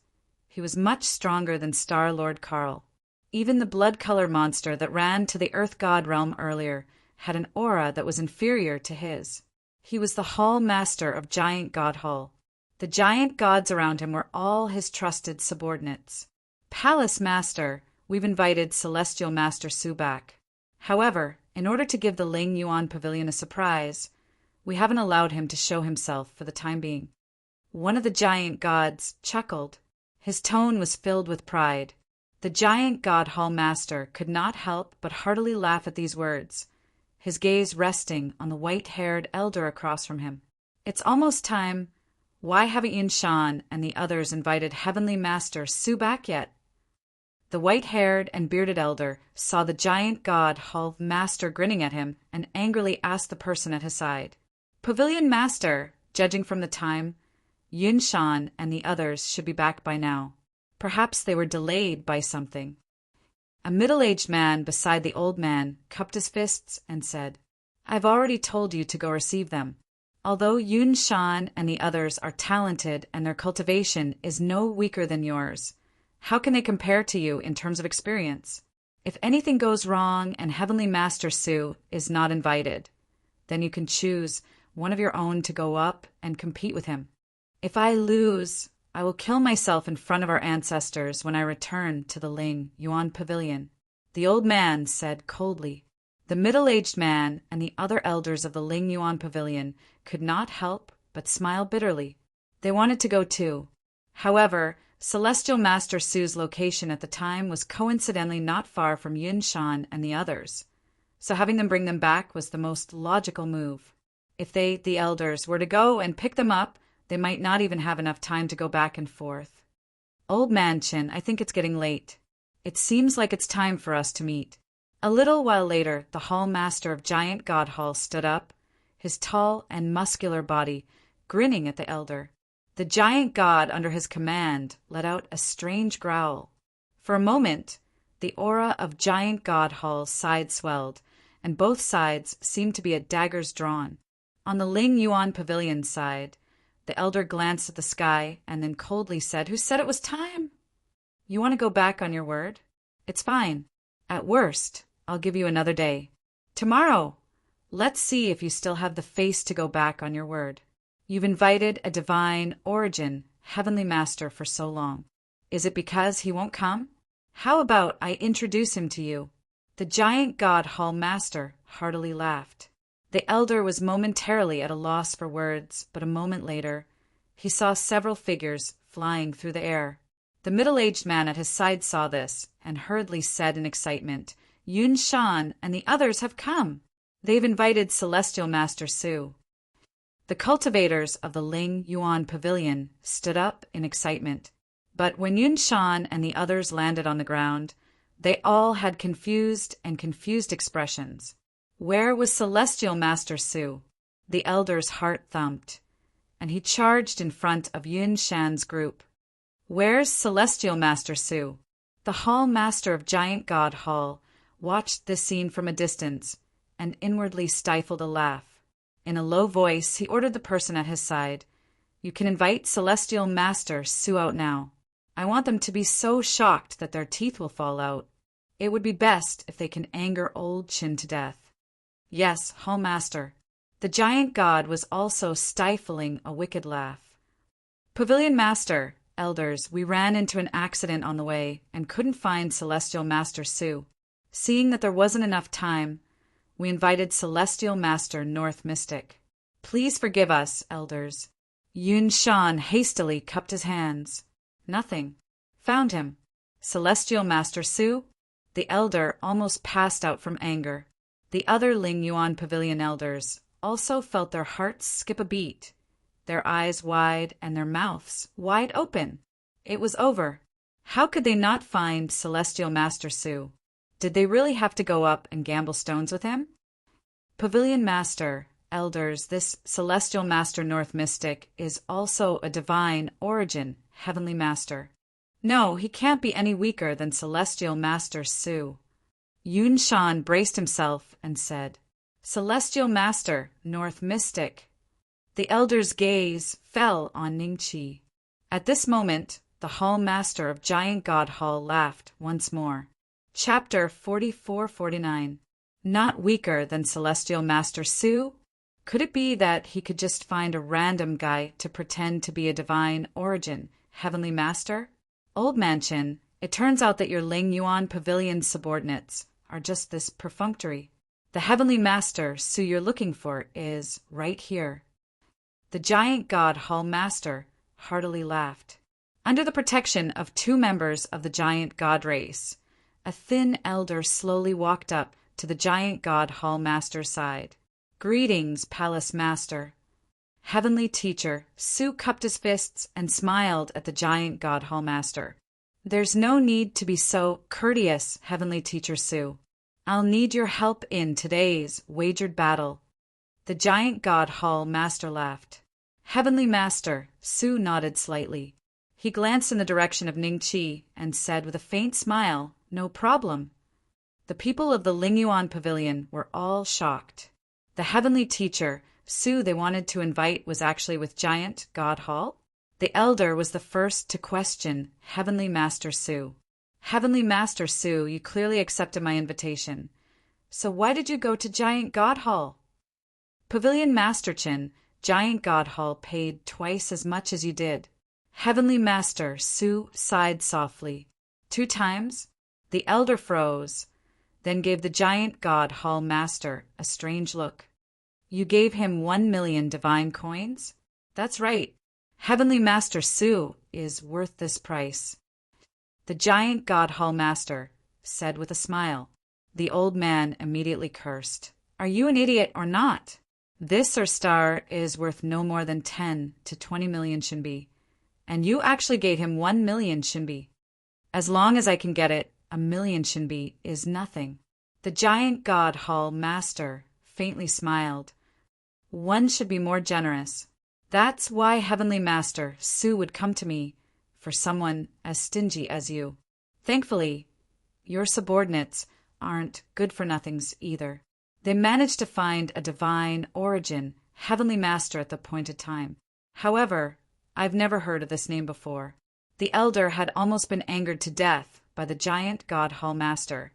he was much stronger than Star Lord Karl. Even the blood-colored monster that ran to the Earth God realm earlier had an aura that was inferior to his. He was the Hall Master of Giant God Hall. The giant gods around him were all his trusted subordinates. Palace Master, we've invited Celestial Master Su back. However, in order to give the Ling Yuan Pavilion a surprise, we haven't allowed him to show himself for the time being. One of the giant gods chuckled. His tone was filled with pride. The giant god hall master could not help but heartily laugh at these words, his gaze resting on the white-haired elder across from him. It's almost time. Why haven't Yunshan and the others invited Heavenly Master Su back yet? The white-haired and bearded elder saw the giant god hall master grinning at him and angrily asked the person at his side. Pavilion Master, judging from the time, Yunshan and the others should be back by now. Perhaps they were delayed by something. A middle-aged man beside the old man cupped his fists and said, I've already told you to go receive them. Although Yunshan and the others are talented and their cultivation is no weaker than yours, how can they compare to you in terms of experience? If anything goes wrong and Heavenly Master Su is not invited, then you can choose one of your own to go up and compete with him. If I lose, I will kill myself in front of our ancestors when I return to the Ling Yuan Pavilion, the old man said coldly. The middle-aged man and the other elders of the Ling Yuan Pavilion could not help but smile bitterly. They wanted to go too. However, Celestial Master Su's location at the time was coincidentally not far from Yun Shan and the others, so having them bring them back was the most logical move. If they, the elders, were to go and pick them up, they might not even have enough time to go back and forth. Old Man Chin, I think it's getting late. It seems like it's time for us to meet. A little while later, the Hall Master of Giant God Hall stood up, his tall and muscular body grinning at the elder. The giant god under his command let out a strange growl. For a moment, the aura of Giant God Hall's side swelled, and both sides seemed to be at daggers drawn. On the Ling Yuan Pavilion side, the elder glanced at the sky and then coldly said, "Who said it was time? You want to go back on your word? It's fine. At worst, I'll give you another day. Tomorrow, let's see if you still have the face to go back on your word. You've invited a divine origin, heavenly master, for so long. Is it because he won't come? How about I introduce him to you?" The Giant God Hall Master heartily laughed. The elder was momentarily at a loss for words, but a moment later, he saw several figures flying through the air. The middle-aged man at his side saw this and hurriedly said in excitement, "Yun Shan and the others have come. They've invited Celestial Master Su." The cultivators of the Ling Yuan Pavilion stood up in excitement, but when Yun Shan and the others landed on the ground, they all had confused expressions. Where was Celestial Master Su? The elder's heart thumped, and he charged in front of Yun Shan's group. "Where's Celestial Master Su?" The Hall Master of Giant God Hall watched this scene from a distance and inwardly stifled a laugh. In a low voice, he ordered the person at his side, "You can invite Celestial Master Su out now. I want them to be so shocked that their teeth will fall out. It would be best if they can anger old Chin to death." "Yes, Hall Master." The giant god was also stifling a wicked laugh. "Pavilion Master, elders, we ran into an accident on the way and couldn't find Celestial Master Su. Seeing that there wasn't enough time, we invited Celestial Master North Mystic. Please forgive us, elders." Yun Shan hastily cupped his hands. "Nothing. Found him. Celestial Master Su?" The elder almost passed out from anger. The other Ling Yuan Pavilion elders also felt their hearts skip a beat, their eyes wide and their mouths wide open. It was over. How could they not find Celestial Master Su? Did they really have to go up and gamble stones with him? "Pavilion Master, elders, this Celestial Master North Mystic is also a divine origin, heavenly master. No, he can't be any weaker than Celestial Master Su." Yun Shan braced himself and said, "Celestial Master North Mystic." The elder's gaze fell on Ningqi. At this moment, the Hall Master of Giant God Hall laughed once more. Chapter 44-49. Not weaker than Celestial Master Su? Could it be that he could just find a random guy to pretend to be a divine origin, heavenly master? Old Man Chin, it turns out that your Ling Yuan Pavilion subordinates are just this perfunctory. The heavenly master Su you're looking for is right here. The Giant God Hall Master heartily laughed. Under the protection of two members of the Giant God race, a thin elder slowly walked up to the Giant God Hall Master's side. "Greetings, Palace Master." Heavenly Teacher Su cupped his fists and smiled at the Giant God Hall Master. "There's no need to be so courteous, Heavenly Teacher Su. I'll need your help in today's wagered battle." The Giant God Hall Master laughed. "Heavenly Master," Su nodded slightly. He glanced in the direction of Ningqi and said with a faint smile, "No problem." The people of the Ling Yuan Pavilion were all shocked. The Heavenly Teacher Su they wanted to invite was actually with Giant God Hall? The elder was the first to question Heavenly Master Su. "Heavenly Master Su, you clearly accepted my invitation. So why did you go to Giant God Hall?" Pavilion Master Chin, Giant God Hall paid twice as much as you did. Heavenly Master Su sighed softly. 2 times? The elder froze, then gave the giant God Hall Master a strange look. You gave him 1,000,000 divine coins? That's right. Heavenly Master Su is worth this price. The giant God Hall Master said with a smile. The old man immediately cursed. Are you an idiot or not? This star is worth no more than 10 to 20 million shinbi, and you actually gave him 1,000,000 shinbi. As long as I can get it, 1,000,000 shinbi is nothing. The giant God Hall Master faintly smiled. One should be more generous. That's why Heavenly Master Su would come to me for someone as stingy as you. Thankfully, your subordinates aren't good-for-nothings either. They managed to find a divine origin Heavenly Master at the appointed time. However, I've never heard of this name before. The elder had almost been angered to death by the giant God Hall Master,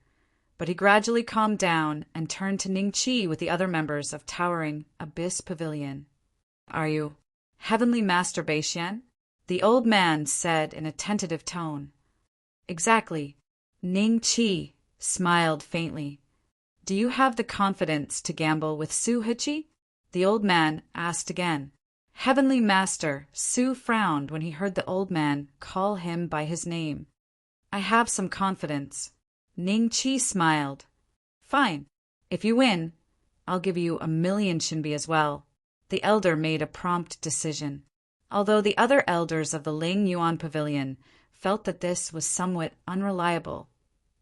but he gradually calmed down and turned to Ning Qi with the other members of towering Abyss Pavilion. Are you Heavenly Master Beixian? The old man said in a tentative tone. Exactly. Ning Qi smiled faintly. Do you have the confidence to gamble with Su Hichi? The old man asked again. Heavenly Master Su frowned when he heard the old man call him by his name. I have some confidence. Ning Qi smiled. Fine. If you win, I'll give you 1,000,000 shinbi as well. The elder made a prompt decision. Although the other elders of the Ling Yuan Pavilion felt that this was somewhat unreliable,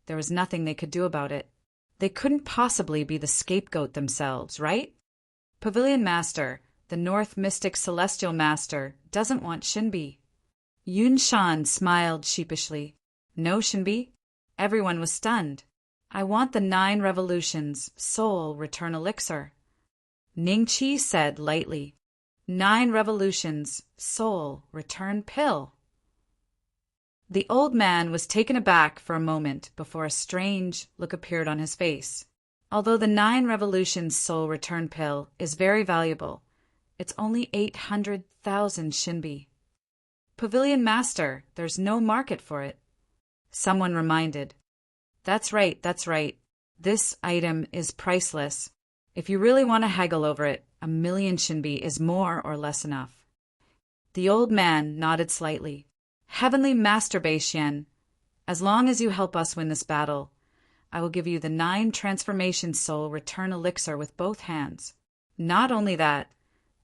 there was nothing they could do about it. They couldn't possibly be the scapegoat themselves, right? Pavilion Master, the North Mystic Celestial Master, doesn't want shinbi. Yun Shan smiled sheepishly. No shinbi? Everyone was stunned. I want the 9 Revolutions Soul Return Elixir. Ning Qi said lightly. 9 Revolutions Soul Return Pill. The old man was taken aback for a moment before a strange look appeared on his face. Although the 9 Revolutions Soul Return Pill is very valuable, it's only 800,000 shinbi. Pavilion Master, there's no market for it. Someone reminded. That's right. This item is priceless. If you really want to haggle over it, 1,000,000 shinbi is more or less enough. The old man nodded slightly. Heavenly Master Beixian, as long as you help us win this battle, I will give you the 9 Transformation Soul Return Elixir with both hands. Not only that,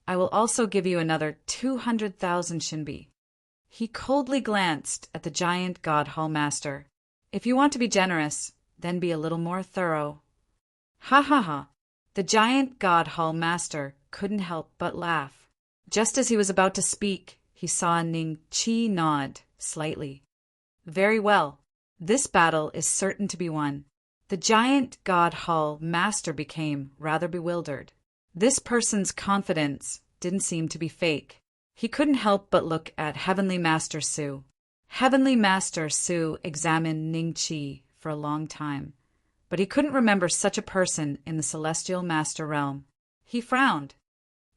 I will also give you another 200,000 shinbi. He coldly glanced at the giant God Hall Master. If you want to be generous, then be a little more thorough. Ha ha ha. The giant God Hall Master couldn't help but laugh. Just as he was about to speak, he saw Ning Qi nod slightly. Very well. This battle is certain to be won. The giant God Hall Master became rather bewildered. This person's confidence didn't seem to be fake. He couldn't help but look at Heavenly Master Su. Heavenly Master Su examined Ning Qi for a long time, but he couldn't remember such a person in the Celestial Master realm. He frowned.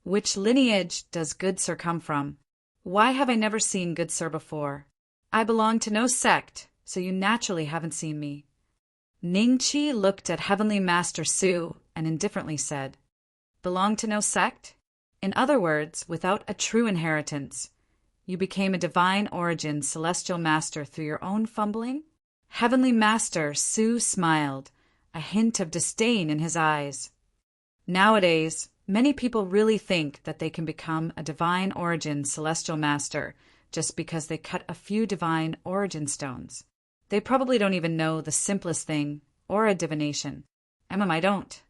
Which lineage does Good Sir come from? Why have I never seen Good Sir before? I belong to no sect, so you naturally haven't seen me. Ning Qi looked at Heavenly Master Su and indifferently said, Belong to no sect? In other words, without a true inheritance, you became a divine origin celestial master through your own fumbling? Heavenly Master Su smiled, a hint of disdain in his eyes. Nowadays, many people really think that they can become a divine origin celestial master just because they cut a few divine origin stones. They probably don't even know the simplest thing, aura divination. I don't.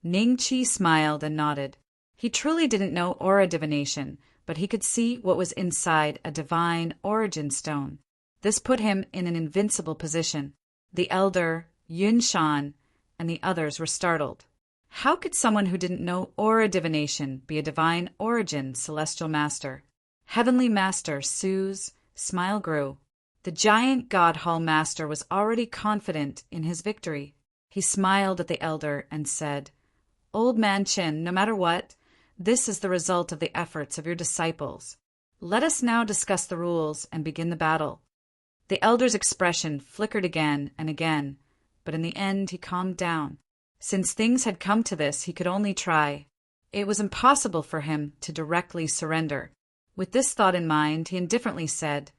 Ning Qi smiled and nodded. He truly didn't know aura divination, but he could see what was inside a divine origin stone. This put him in an invincible position. The elder, Yun Shan, and the others were startled. How could someone who didn't know aura divination be a divine origin celestial master? Heavenly Master Su's smile grew. The giant God Hall Master was already confident in his victory. He smiled at the elder and said, Old Man Chin, no matter what, This is the result of the efforts of your disciples. Let us now discuss the rules and begin the battle." The elder's expression flickered again and again, but in the end he calmed down. Since things had come to this, he could only try. It was impossible for him to directly surrender. With this thought in mind, he indifferently said,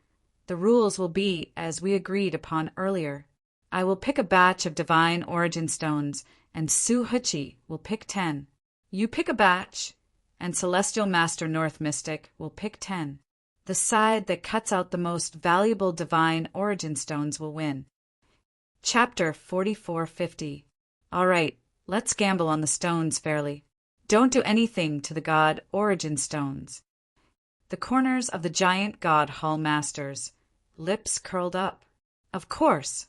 "The rules will be as we agreed upon earlier. I will pick a batch of divine origin stones, and Su-Huchi will pick 10. You pick a batch, and Celestial Master North Mystic will pick 10. The side that cuts out the most valuable divine origin stones will win." Chapter 4450. All right, let's gamble on the stones fairly. Don't do anything to the god origin stones. The corners of the giant god hall masters' lips curled up. Of course.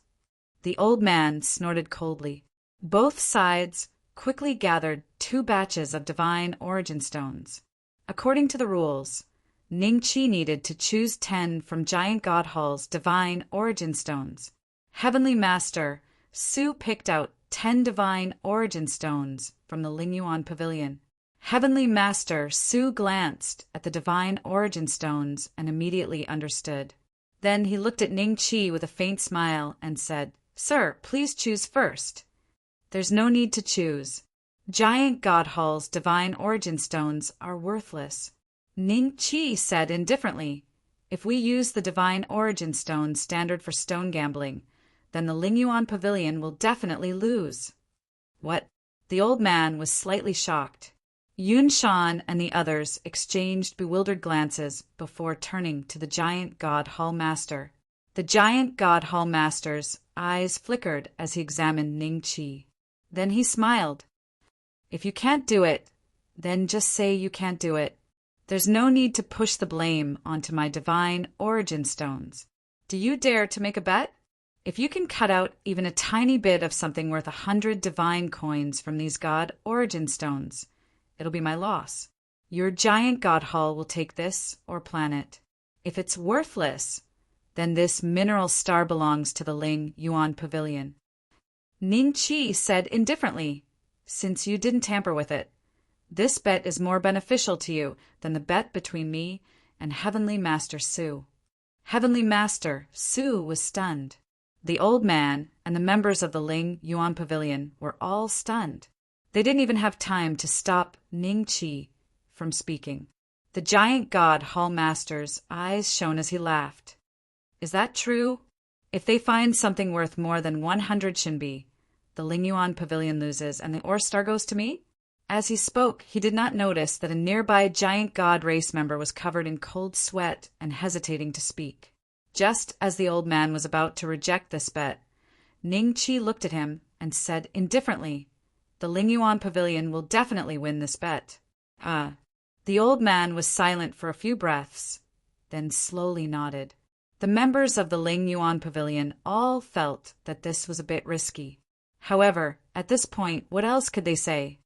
The old man snorted coldly. Both sides quickly gathered 2 batches of divine origin stones. According to the rules, Ning-Chi needed to choose 10 from Giant God Hall's divine origin stones. Heavenly Master Su picked out 10 divine origin stones from the Lingyuan Pavilion. Heavenly Master Su glanced at the divine origin stones and immediately understood. Then he looked at Ning-Chi with a faint smile and said, "Sir, please choose first." "There's no need to choose. Giant God Hall's divine origin stones are worthless." Ning-Chi said indifferently, "If we use the divine origin stone standard for stone gambling, then the Lingyuan Pavilion will definitely lose." "What?" The old man was slightly shocked. Yun Shan and the others exchanged bewildered glances before turning to the Giant God Hall Master. The Giant God Hall Master's eyes flickered as he examined Ning-Chi. Then he smiled. "If you can't do it, then just say you can't do it. There's no need to push the blame onto my divine origin stones. Do you dare to make a bet? If you can cut out even a tiny bit of something worth 100 divine coins from these god origin stones, it'll be my loss. Your Giant God Hall will take this or planet. If it's worthless, then this mineral star belongs to the Ling Yuan Pavilion." Ning-Chi said indifferently, "Since you didn't tamper with it, this bet is more beneficial to you than the bet between me and Heavenly Master Su." Heavenly Master Su was stunned. The old man and the members of the Ling Yuan Pavilion were all stunned. They didn't even have time to stop Ning-Chi from speaking. The Giant God Hall Master's eyes shone as he laughed. "Is that true? If they find something worth more than 100 Shinbi, the Lingyuan Pavilion loses and the Ore Star goes to me?" As he spoke, he did not notice that a nearby Giant God race member was covered in cold sweat and hesitating to speak. Just as the old man was about to reject this bet, Ning-Chi looked at him and said indifferently, "The Lingyuan Pavilion will definitely win this bet." The old man was silent for a few breaths, then slowly nodded. The members of the Ling Yuan Pavilion all felt that this was a bit risky. However, at this point, what else could they say?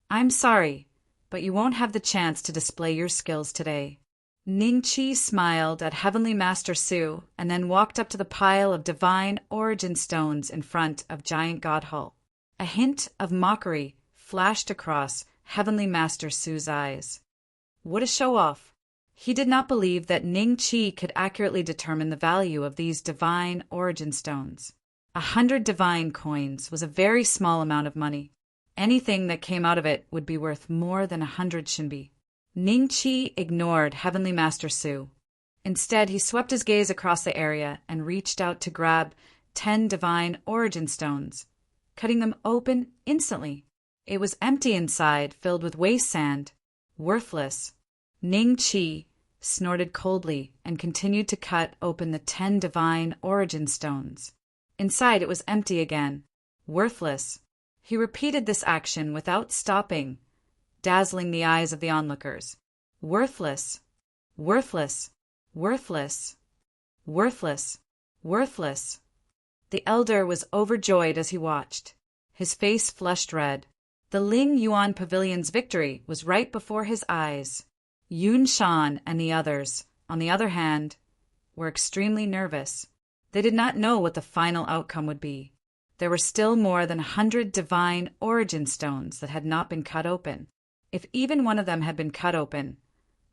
"I'm sorry, but you won't have the chance to display your skills today." Ning-Chi smiled at Heavenly Master Su and then walked up to the pile of divine origin stones in front of Giant God Hall. A hint of mockery flashed across Heavenly Master Su's eyes. What a show-off! He did not believe that Ning-Chi could accurately determine the value of these divine origin stones. 100 divine coins was a very small amount of money. Anything that came out of it would be worth more than 100 Shinbi. Ning-Chi ignored Heavenly Master Su. Instead, he swept his gaze across the area and reached out to grab 10 divine origin stones, cutting them open instantly. It was empty inside, filled with waste sand. Worthless. Ning-Chi snorted coldly and continued to cut open the 10 divine origin stones. Inside it was empty again. Worthless. He repeated this action without stopping, dazzling the eyes of the onlookers. Worthless. Worthless. Worthless. Worthless. Worthless. The elder was overjoyed as he watched. His face flushed red. The Ling Yuan Pavilion's victory was right before his eyes. Yun Shan and the others, on the other hand, were extremely nervous. They did not know what the final outcome would be. There were still more than 100 divine origin stones that had not been cut open. If even one of them had been cut open,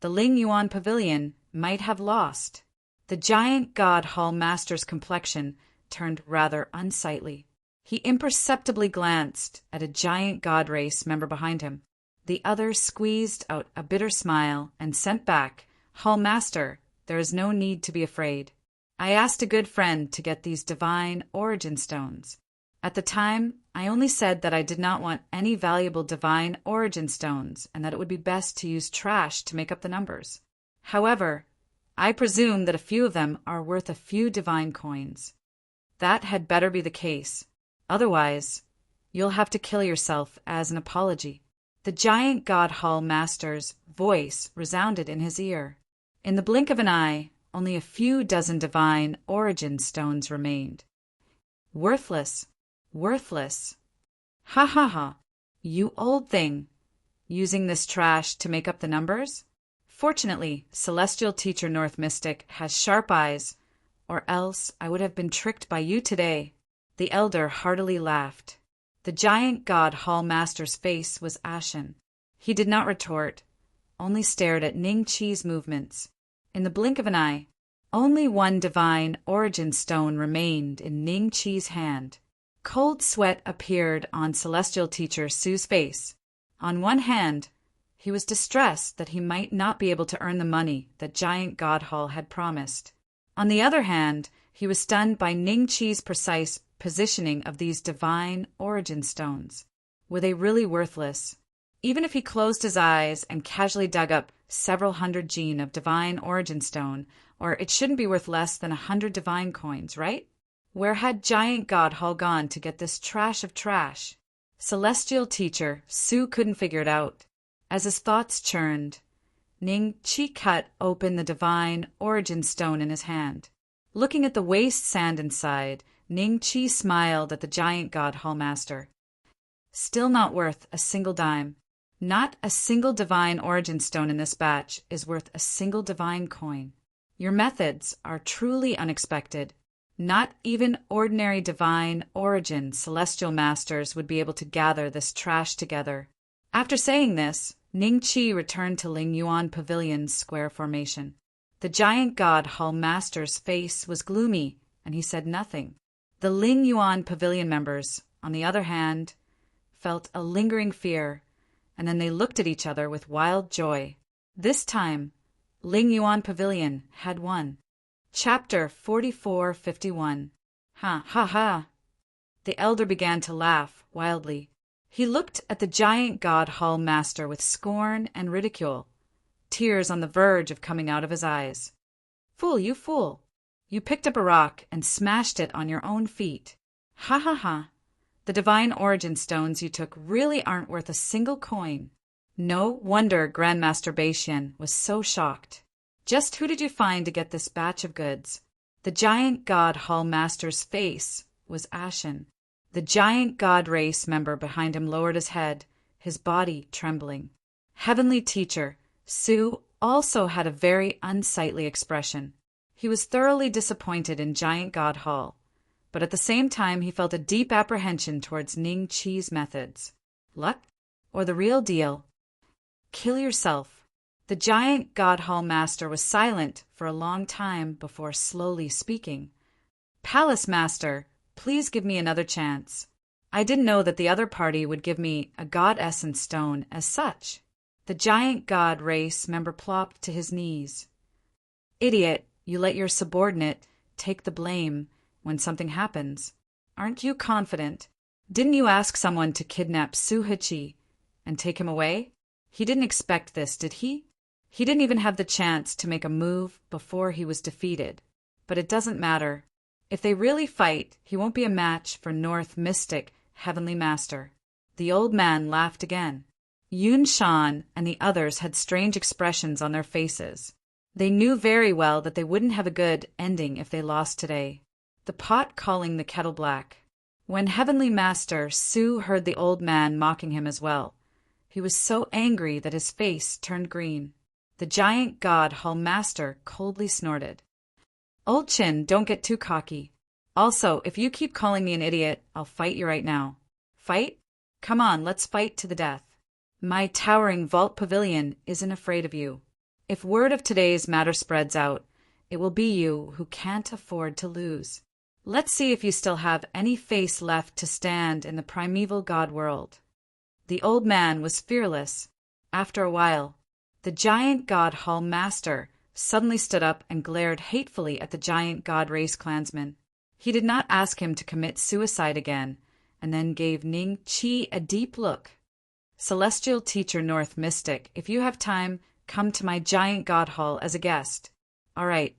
the Ling Yuan pavilion might have lost. The giant god hall master's complexion turned rather unsightly. He imperceptibly glanced at a giant god race member behind him. The other squeezed out a bitter smile and sent back, "Hall master, there is no need to be afraid. I asked a good friend to get these divine origin stones. At the time, I only said that I did not want any valuable divine origin stones and that it would be best to use trash to make up the numbers. However, I presume that a few of them are worth a few divine coins. That had better be the case. Otherwise, you'll have to kill yourself as an apology." The giant god hall master's voice resounded in his ear. In the blink of an eye, only a few dozen divine origin stones remained. Worthless, worthless. Ha ha ha, you old thing, using this trash to make up the numbers? Fortunately, Celestial Teacher North Mystic has sharp eyes, or else I would have been tricked by you today. The elder heartily laughed. The giant god hall master's face was ashen. He did not retort, only stared at Ning Qi's movements. In the blink of an eye, only one divine origin stone remained in Ning Qi's hand. Cold sweat appeared on Celestial Teacher Su's face. On one hand, he was distressed that he might not be able to earn the money that Giant God Hall had promised. On the other hand, he was stunned by Ning Qi's precise positioning of these divine origin stones. Were they really worthless? Even if he closed his eyes and casually dug up several hundred gene of divine origin stone, or it shouldn't be worth less than 100 divine coins, right? Where had Giant God Hall gone to get this trash of trash? Celestial Teacher Su couldn't figure it out. As his thoughts churned, Ning Qi cut open the divine origin stone in his hand. Looking at the waste sand inside, Ning Qi smiled at the Giant God Hall Master. Still not worth a single dime. Not a single divine origin stone in this batch is worth a single divine coin. Your methods are truly unexpected. Not even ordinary divine origin celestial masters would be able to gather this trash together. After saying this, Ning Qi returned to Ling Yuan Pavilion's square formation. The Giant God Hall Master's face was gloomy, and he said nothing. The Ling Yuan Pavilion members, on the other hand, felt a lingering fear, and then they looked at each other with wild joy. This time, Ling Yuan Pavilion had won. Chapter 4451. Ha ha ha. The elder began to laugh wildly. He looked at the Giant God Hall Master with scorn and ridicule, tears on the verge of coming out of his eyes. Fool, you fool! You picked up a rock and smashed it on your own feet. Ha ha ha! The divine origin stones you took really aren't worth a single coin. No wonder Grandmaster Beixian was so shocked. Just who did you find to get this batch of goods? The Giant God Hall Master's face was ashen. The giant god race member behind him lowered his head, his body trembling. Heavenly Teacher Su also had a very unsightly expression. He was thoroughly disappointed in Giant God Hall, but at the same time he felt a deep apprehension towards Ning Qi's methods. Luck? Or the real deal? Kill yourself. The Giant God Hall Master was silent for a long time before slowly speaking. Palace Master, please give me another chance. I didn't know that the other party would give me a god essence stone as such. The giant god race member plopped to his knees. Idiot, you let your subordinate take the blame when something happens. Aren't you confident? Didn't you ask someone to kidnap Su Heqi and take him away? He didn't expect this, did he? He didn't even have the chance to make a move before he was defeated. But it doesn't matter. If they really fight, he won't be a match for North Mystic Heavenly Master. The old man laughed again. Yun Shan and the others had strange expressions on their faces. They knew very well that they wouldn't have a good ending if they lost today. The pot calling the kettle black. When Heavenly Master Su heard the old man mocking him as well, he was so angry that his face turned green. The Giant God Hall Master coldly snorted. Old Chin, don't get too cocky. Also, if you keep calling me an idiot, I'll fight you right now. Fight? Come on, let's fight to the death. My towering vault pavilion isn't afraid of you. If word of today's matter spreads out, it will be you who can't afford to lose. Let's see if you still have any face left to stand in the primeval god world." The old man was fearless. After a while, the giant god hall master suddenly stood up and glared hatefully at the giant god race clansman. He did not ask him to commit suicide again, and then gave Ning Chi a deep look. "Celestial teacher North Mystic, if you have time, come to my giant god hall as a guest." "All right."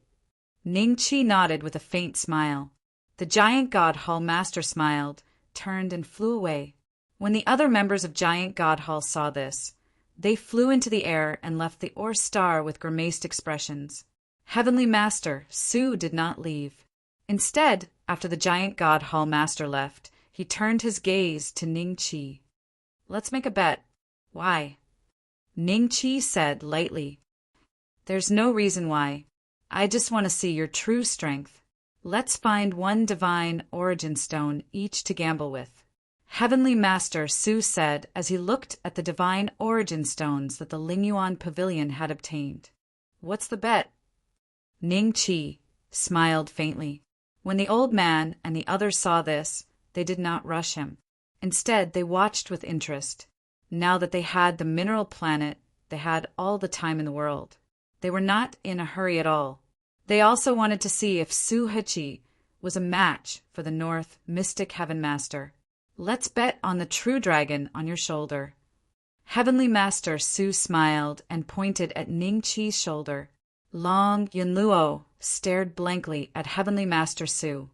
Ning Chi nodded with a faint smile. The giant god hall master smiled, turned, and flew away. When the other members of Giant God Hall saw this, they flew into the air and left the Ore Star with grimaced expressions. Heavenly Master Su did not leave. Instead, after the Giant God Hall master left, he turned his gaze to Ning Chi. "Let's make a bet." "Why?" Ning Chi said lightly. "There's no reason why. I just want to see your true strength. Let's find one divine origin stone each to gamble with." Heavenly Master Su said as he looked at the divine origin stones that the Lingyuan Pavilion had obtained. "What's the bet?" Ning Chi smiled faintly. When the old man and the others saw this, they did not rush him. Instead, they watched with interest. Now that they had the mineral planet, they had all the time in the world. They were not in a hurry at all. They also wanted to see if Su Hechi was a match for the North Mystic Heaven Master. "Let's bet on the true dragon on your shoulder." Heavenly Master Su smiled and pointed at Ning Chi's shoulder. Long Yunluo stared blankly at Heavenly Master Su.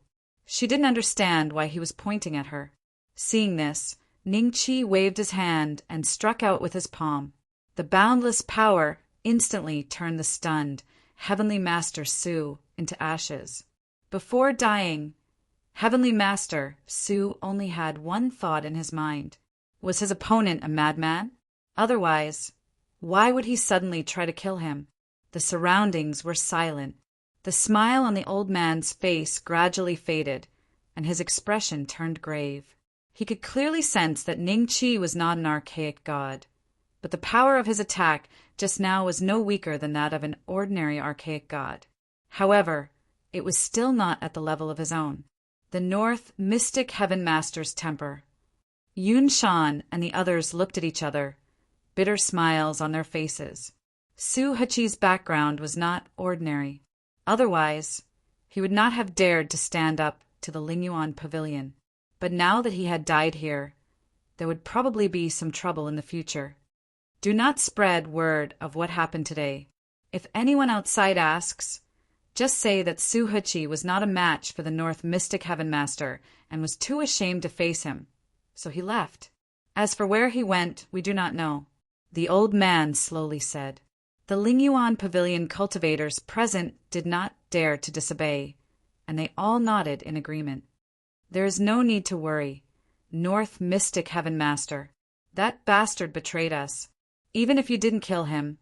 She didn't understand why he was pointing at her. Seeing this, Ning Chi waved his hand and struck out with his palm. The boundless power instantly turned the stunned Heavenly Master Su into ashes. Before dying, Heavenly Master Su only had one thought in his mind. Was his opponent a madman? Otherwise, why would he suddenly try to kill him? The surroundings were silent. The smile on the old man's face gradually faded, and his expression turned grave. He could clearly sense that Ning Chi was not an archaic god, but the power of his attack just now was no weaker than that of an ordinary archaic god. However, it was still not at the level of his own. The North Mystic Heaven Master's temper. Yun Shan and the others looked at each other, bitter smiles on their faces. Su Hechi's background was not ordinary. Otherwise, he would not have dared to stand up to the Lingyuan Pavilion. But now that he had died here, there would probably be some trouble in the future. Do not spread word of what happened today. If anyone outside asks, just say that Su Hechi was not a match for the North Mystic Heaven Master and was too ashamed to face him, so he left. As for where he went, we do not know. The old man slowly said. The Lingyuan Pavilion cultivators present did not dare to disobey, and they all nodded in agreement. There is no need to worry. North Mystic Heaven Master, that bastard betrayed us. Even if you didn't kill him,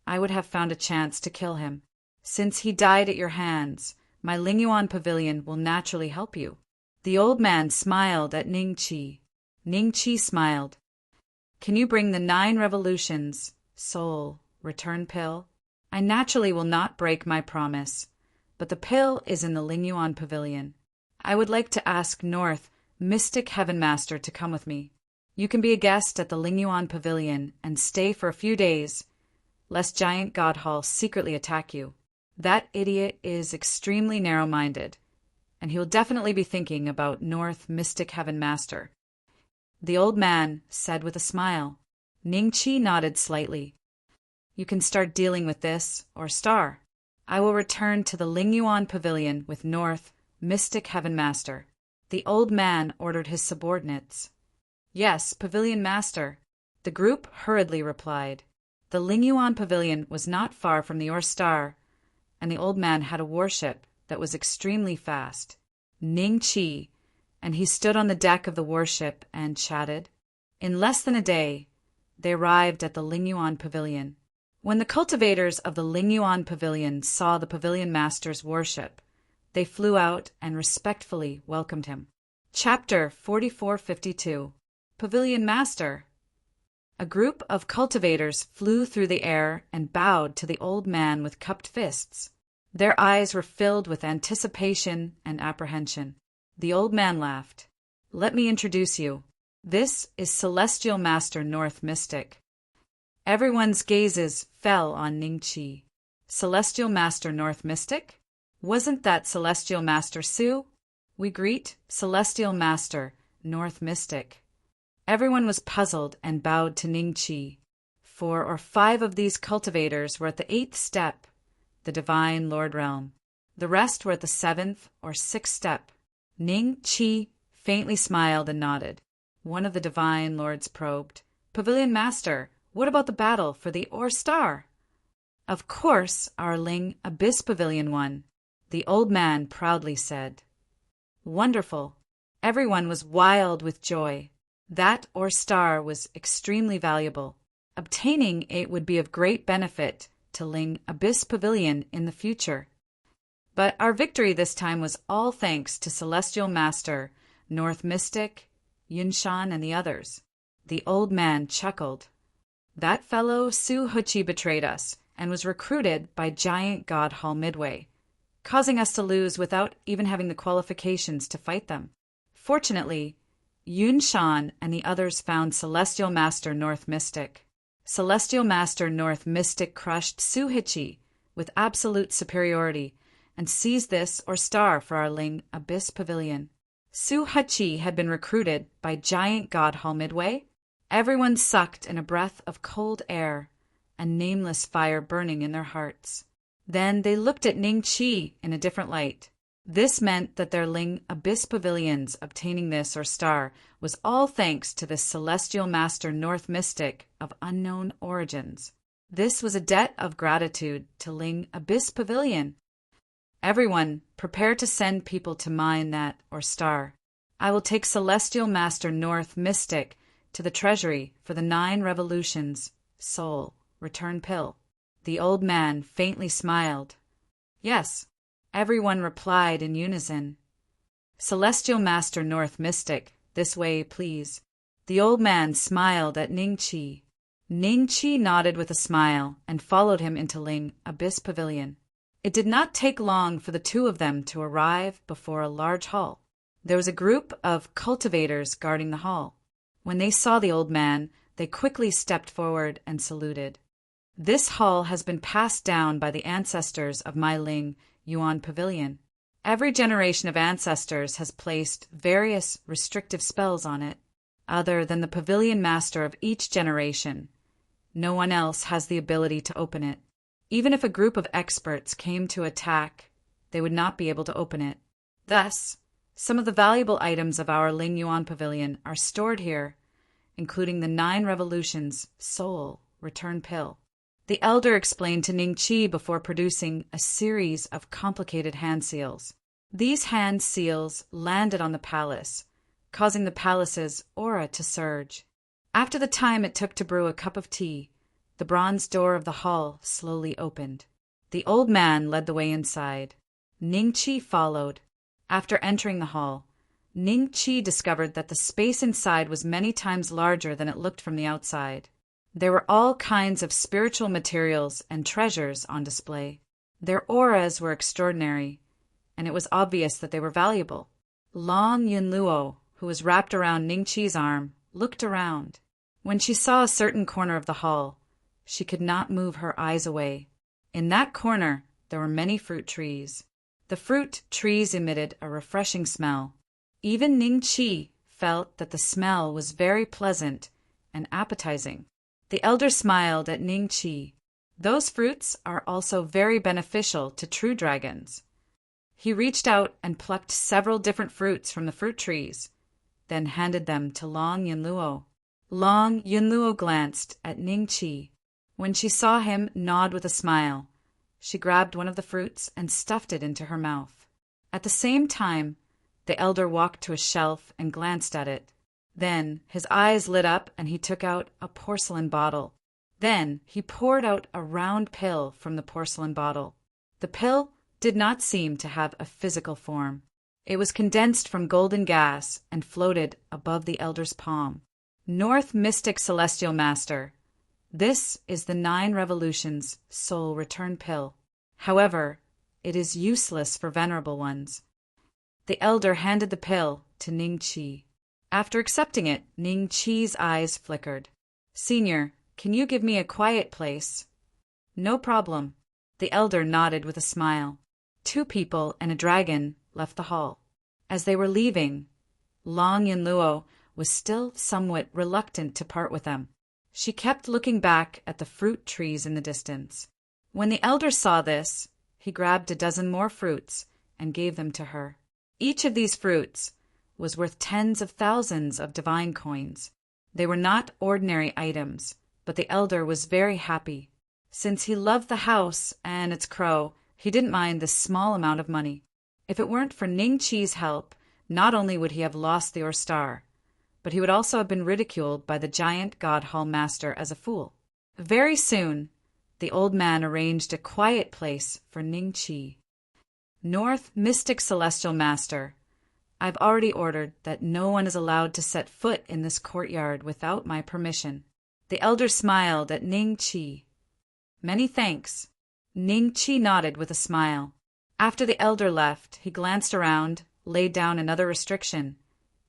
I would have found a chance to kill him. Since he died at your hands, my Lingyuan Pavilion will naturally help you. The old man smiled at Ning Chi. Ning Chi smiled. Can you bring the 9 revolutions, soul, return pill? I naturally will not break my promise, but the pill is in the Lingyuan Pavilion. I would like to ask North Mystic Heaven Master to come with me. You can be a guest at the Lingyuan Pavilion and stay for a few days, lest Giant God Hall secretly attack you. That idiot is extremely narrow-minded, and he will definitely be thinking about North Mystic Heaven Master. The old man said with a smile. Ning Chi nodded slightly. You can start dealing with this, or Star. I will return to the Lingyuan Pavilion with North Mystic Heaven Master. The old man ordered his subordinates. Yes, Pavilion Master. The group hurriedly replied. The Lingyuan Pavilion was not far from the Ore Star, and the old man had a warship that was extremely fast, Ning Chi, and he stood on the deck of the warship and chatted. In less than a day, they arrived at the Lingyuan Pavilion. When the cultivators of the Lingyuan Pavilion saw the Pavilion Master's warship, they flew out and respectfully welcomed him. Chapter 4452. Pavilion Master. A group of cultivators flew through the air and bowed to the old man with cupped fists. Their eyes were filled with anticipation and apprehension. The old man laughed. "Let me introduce you. This is Celestial Master North Mystic." Everyone's gazes fell on Ningqi. Celestial Master North Mystic? Wasn't that Celestial Master Su? We greet Celestial Master North Mystic. Everyone was puzzled and bowed to Ningqi. 4 or 5 of these cultivators were at the 8th step, the Divine Lord Realm. The rest were at the 7th or 6th step. Ningqi faintly smiled and nodded. One of the Divine Lords probed. "Pavilion Master, what about the battle for the Ore Star?" "Of course our Ling Abyss Pavilion won," the old man proudly said. Wonderful. Everyone was wild with joy. That Ore Star was extremely valuable. Obtaining it would be of great benefit to Ling Abyss Pavilion in the future. But our victory this time was all thanks to Celestial Master, North Mystic, Yunshan, and the others. The old man chuckled. That fellow Su Huchi betrayed us and was recruited by Giant God Hall Midway, causing us to lose without even having the qualifications to fight them. Fortunately, Yunshan and the others found Celestial Master North Mystic. Celestial Master North Mystic crushed Su Hichi with absolute superiority and seized this Ore Star for our Ling Abyss Pavilion. Su Huchi had been recruited by Giant God Hall Midway. Everyone sucked in a breath of cold air, a nameless fire burning in their hearts. Then they looked at Ningqi in a different light. This meant that their Ling Abyss Pavilions obtaining this Ore Star was all thanks to this Celestial Master North Mystic of unknown origins. This was a debt of gratitude to Ling Abyss Pavilion. Everyone, prepare to send people to mine that Ore Star. I will take Celestial Master North Mystic to the treasury for the 9 revolutions, soul, return pill. The old man faintly smiled. Yes, everyone replied in unison. Celestial Master North Mystic, this way, please. The old man smiled at Ningqi. Ningqi nodded with a smile and followed him into Ling Abyss Pavilion. It did not take long for the 2 of them to arrive before a large hall. There was a group of cultivators guarding the hall. When they saw the old man, they quickly stepped forward and saluted. This hall has been passed down by the ancestors of my Ling Yuan Pavilion. Every generation of ancestors has placed various restrictive spells on it, other than the pavilion master of each generation. No one else has the ability to open it. Even if a group of experts came to attack, they would not be able to open it. Thus, some of the valuable items of our Ling Yuan Pavilion are stored here, including the 9 revolutions, soul, return pill. The elder explained to Ningqi before producing a series of complicated hand seals. These hand seals landed on the palace, causing the palace's aura to surge. After the time it took to brew a cup of tea, the bronze door of the hall slowly opened. The old man led the way inside. Ningqi followed. After entering the hall, Ningqi discovered that the space inside was many times larger than it looked from the outside. There were all kinds of spiritual materials and treasures on display. Their auras were extraordinary, and it was obvious that they were valuable. Long Yunluo, who was wrapped around Ningqi's arm, looked around. When she saw a certain corner of the hall, she could not move her eyes away. In that corner, there were many fruit trees. The fruit trees emitted a refreshing smell. Even Ningqi felt that the smell was very pleasant and appetizing. The elder smiled at Ningqi. Those fruits are also very beneficial to true dragons. He reached out and plucked several different fruits from the fruit trees, then handed them to Long Yunluo. Long Yunluo glanced at Ningqi. When she saw him nod with a smile, she grabbed one of the fruits and stuffed it into her mouth. At the same time, the elder walked to a shelf and glanced at it. Then his eyes lit up and he took out a porcelain bottle. Then he poured out a round pill from the porcelain bottle. The pill did not seem to have a physical form. It was condensed from golden gas and floated above the elder's palm. North Mystic Celestial Master. This is the 9 Revolutions Soul Return Pill. However, it is useless for venerable ones. The elder handed the pill to Ning Chi. After accepting it, Ning Chi's eyes flickered. "Senior, can you give me a quiet place?" "No problem." The elder nodded with a smile. 2 people and a dragon left the hall. As they were leaving, Long Yinluo was still somewhat reluctant to part with them. She kept looking back at the fruit trees in the distance. When the elder saw this, he grabbed a dozen more fruits and gave them to her. Each of these fruits was worth tens of thousands of divine coins. They were not ordinary items, but the elder was very happy. Since he loved the house and its crow, he didn't mind this small amount of money. If it weren't for Ning Chi's help, not only would he have lost the Orstar, but he would also have been ridiculed by the giant God Hall Master as a fool. Very soon, the old man arranged a quiet place for Ning Chi. North Mystic Celestial Master. I've already ordered that no one is allowed to set foot in this courtyard without my permission. The elder smiled at Ning Chi. Many thanks. Ning Chi nodded with a smile. After the elder left, he glanced around, laid down another restriction,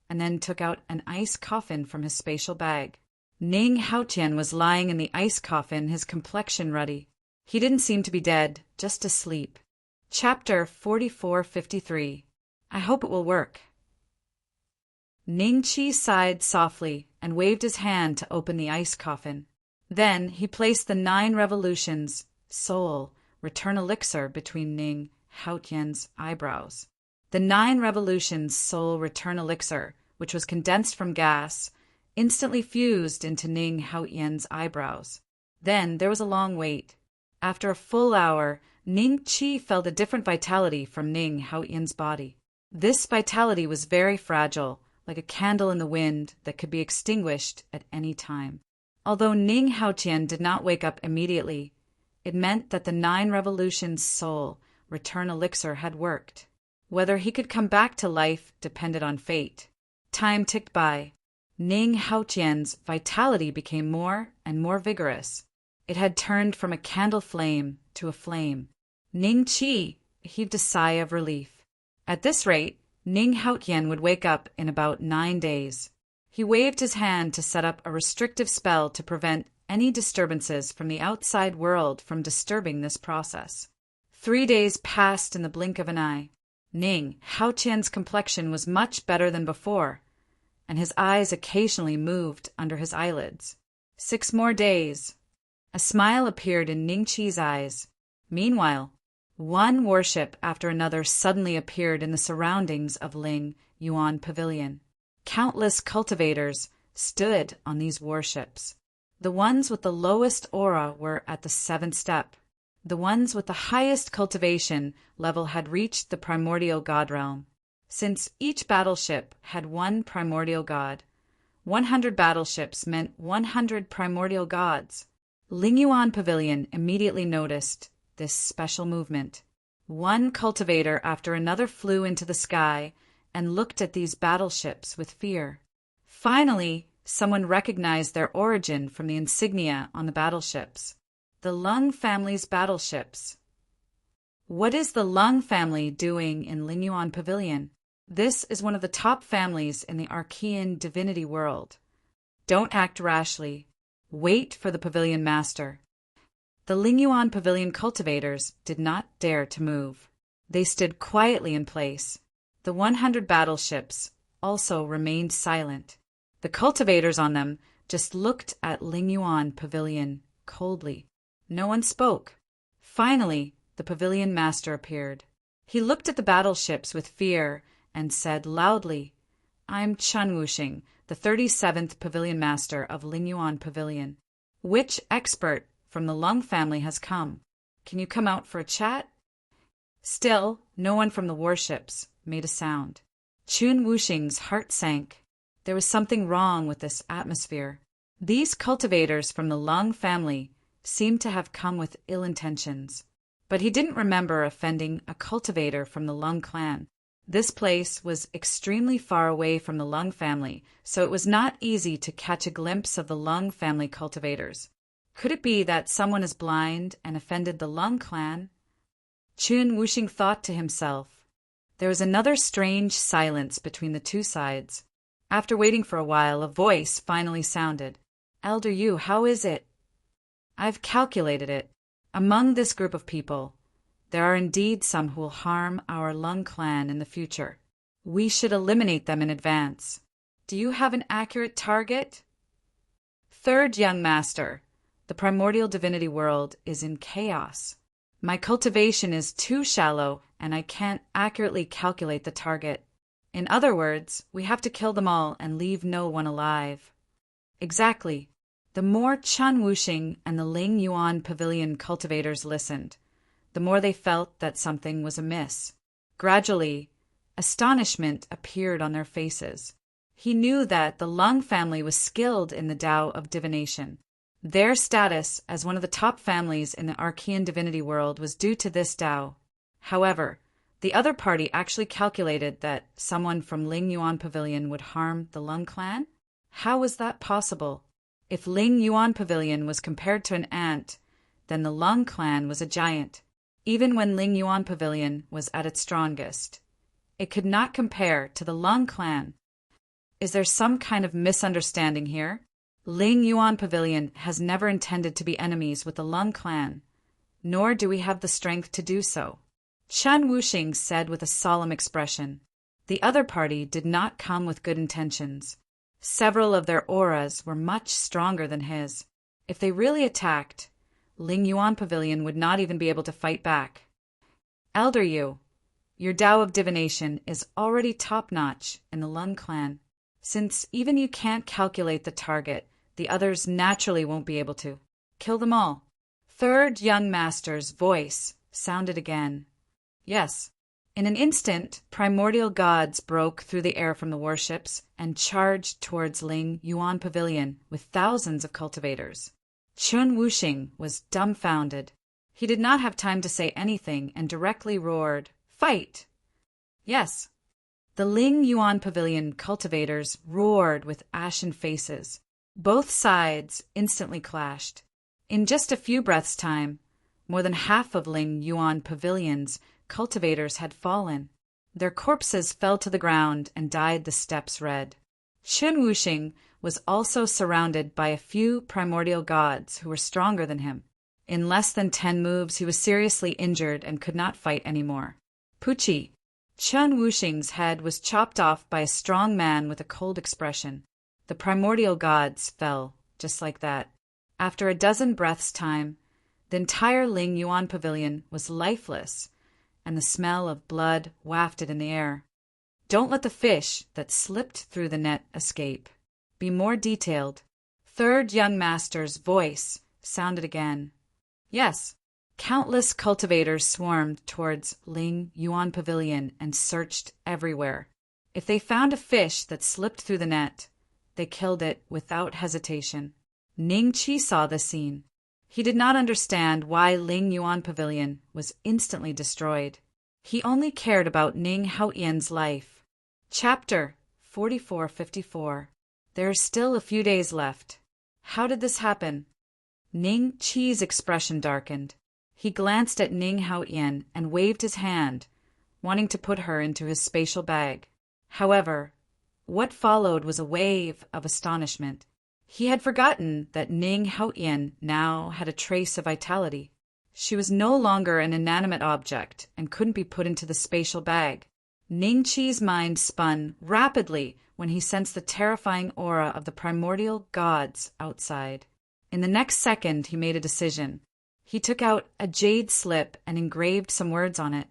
and then took out an ice coffin from his spatial bag. Ning Haotian was lying in the ice coffin, his complexion ruddy. He didn't seem to be dead, just asleep. Chapter 4453. I hope it will work. Ning Chi sighed softly and waved his hand to open the ice coffin. Then he placed the 9 Revolutions Soul Return Elixir between Ning Haotian's eyebrows. The 9 Revolutions Soul Return Elixir, which was condensed from gas, instantly fused into Ning Haotian's eyebrows. Then there was a long wait. After a full hour, Ning Chi felt a different vitality from Ning Haotian's body. This vitality was very fragile, like a candle in the wind that could be extinguished at any time. Although Ning Haotian did not wake up immediately, it meant that the 9 Revolutions Soul Return Elixir had worked. Whether he could come back to life depended on fate. Time ticked by. Ning Haotian's vitality became more and more vigorous. It had turned from a candle flame to a flame. Ning Chi heaved a sigh of relief. At this rate, Ning Haotian would wake up in about 9 days. He waved his hand to set up a restrictive spell to prevent any disturbances from the outside world from disturbing this process. 3 days passed in the blink of an eye. Ning Haotian's complexion was much better than before, and his eyes occasionally moved under his eyelids. 6 more days. A smile appeared in Ning Chi's eyes. Meanwhile, one warship after another suddenly appeared in the surroundings of Ling Yuan Pavilion. Countless cultivators stood on these warships. The ones with the lowest aura were at the 7th step. The ones with the highest cultivation level had reached the primordial god realm. Since each battleship had one primordial god, 100 battleships meant 100 primordial gods. Ling Yuan Pavilion immediately noticed this special movement. One cultivator after another flew into the sky and looked at these battleships with fear. Finally, someone recognized their origin from the insignia on the battleships. The Lung family's battleships. What is the Lung family doing in Ling Yuan Pavilion? This is one of the top families in the Archean divinity world. Don't act rashly. Wait for the pavilion master. The Ling Yuan Pavilion cultivators did not dare to move. They stood quietly in place. The 100 battleships also remained silent. The cultivators on them just looked at Ling Yuan Pavilion coldly. No one spoke. Finally, the pavilion master appeared. He looked at the battleships with fear and said loudly, "I'm Chun Wuxing, the 37th pavilion master of Ling Yuan Pavilion. Which expert from the Lung family has come? Can you come out for a chat?" Still, no one from the warships made a sound. Chun Wuxing's heart sank. There was something wrong with this atmosphere. These cultivators from the Lung family seemed to have come with ill intentions. But he didn't remember offending a cultivator from the Lung clan. This place was extremely far away from the Lung family, so it was not easy to catch a glimpse of the Lung family cultivators. Could it be that someone is blind and offended the Lung clan? Chun Wuxing thought to himself. There was another strange silence between the two sides. After waiting for a while, a voice finally sounded. Elder Yu, how is it? I've calculated it. Among this group of people, there are indeed some who will harm our Lung clan in the future. We should eliminate them in advance. Do you have an accurate target? Third young master, the primordial divinity world is in chaos. My cultivation is too shallow, and I can't accurately calculate the target. In other words, we have to kill them all and leave no one alive. Exactly. The more Chun Wuxing and the Ling Yuan Pavilion cultivators listened, the more they felt that something was amiss. Gradually, astonishment appeared on their faces. He knew that the Lung family was skilled in the Tao of divination. Their status as one of the top families in the Archean divinity world was due to this Tao. However, the other party actually calculated that someone from Ling Yuan Pavilion would harm the Lung clan? How was that possible? If Ling Yuan Pavilion was compared to an ant, then the Lung clan was a giant. Even when Ling Yuan Pavilion was at its strongest, it could not compare to the Lung clan. Is there some kind of misunderstanding here? Ling Yuan Pavilion has never intended to be enemies with the Lung clan, nor do we have the strength to do so. Chun Wuxing said with a solemn expression. The other party did not come with good intentions. Several of their auras were much stronger than his. If they really attacked, Ling Yuan Pavilion would not even be able to fight back. Elder Yu, your Tao of divination is already top-notch in the Lung clan. Since even you can't calculate the target, the others naturally won't be able to. Kill them all. Third young master's voice sounded again. Yes. In an instant, primordial gods broke through the air from the warships and charged towards Ling Yuan Pavilion with thousands of cultivators. Chun Wuxing was dumbfounded. He did not have time to say anything and directly roared, "Fight!" Yes. The Ling Yuan Pavilion cultivators roared with ashen faces. Both sides instantly clashed. In just a few breaths' time, more than half of Ling Yuan Pavilion's cultivators had fallen. Their corpses fell to the ground and dyed the steps red. Chun Wuxing was also surrounded by a few primordial gods who were stronger than him. In less than 10 moves, he was seriously injured and could not fight anymore. Pucci. Chun Wuxing's head was chopped off by a strong man with a cold expression. The primordial gods fell, just like that. After a dozen breaths' time, the entire Ling Yuan Pavilion was lifeless, and the smell of blood wafted in the air. Don't let the fish that slipped through the net escape. Be more detailed. Third young master's voice sounded again. Yes. Countless cultivators swarmed towards Ling Yuan Pavilion and searched everywhere. If they found a fish that slipped through the net, they killed it without hesitation. Ning Qi saw the scene. He did not understand why Ling Yuan Pavilion was instantly destroyed. He only cared about Ning Haoyan's life. Chapter 4454. There are still a few days left. How did this happen? Ning Qi's expression darkened. He glanced at Ning Haoyan and waved his hand, wanting to put her into his spatial bag. However, what followed was a wave of astonishment. He had forgotten that Ning Haoyan now had a trace of vitality. She was no longer an inanimate object and couldn't be put into the spatial bag. Ning Qi's mind spun rapidly when he sensed the terrifying aura of the primordial gods outside. In the next second, he made a decision. He took out a jade slip and engraved some words on it.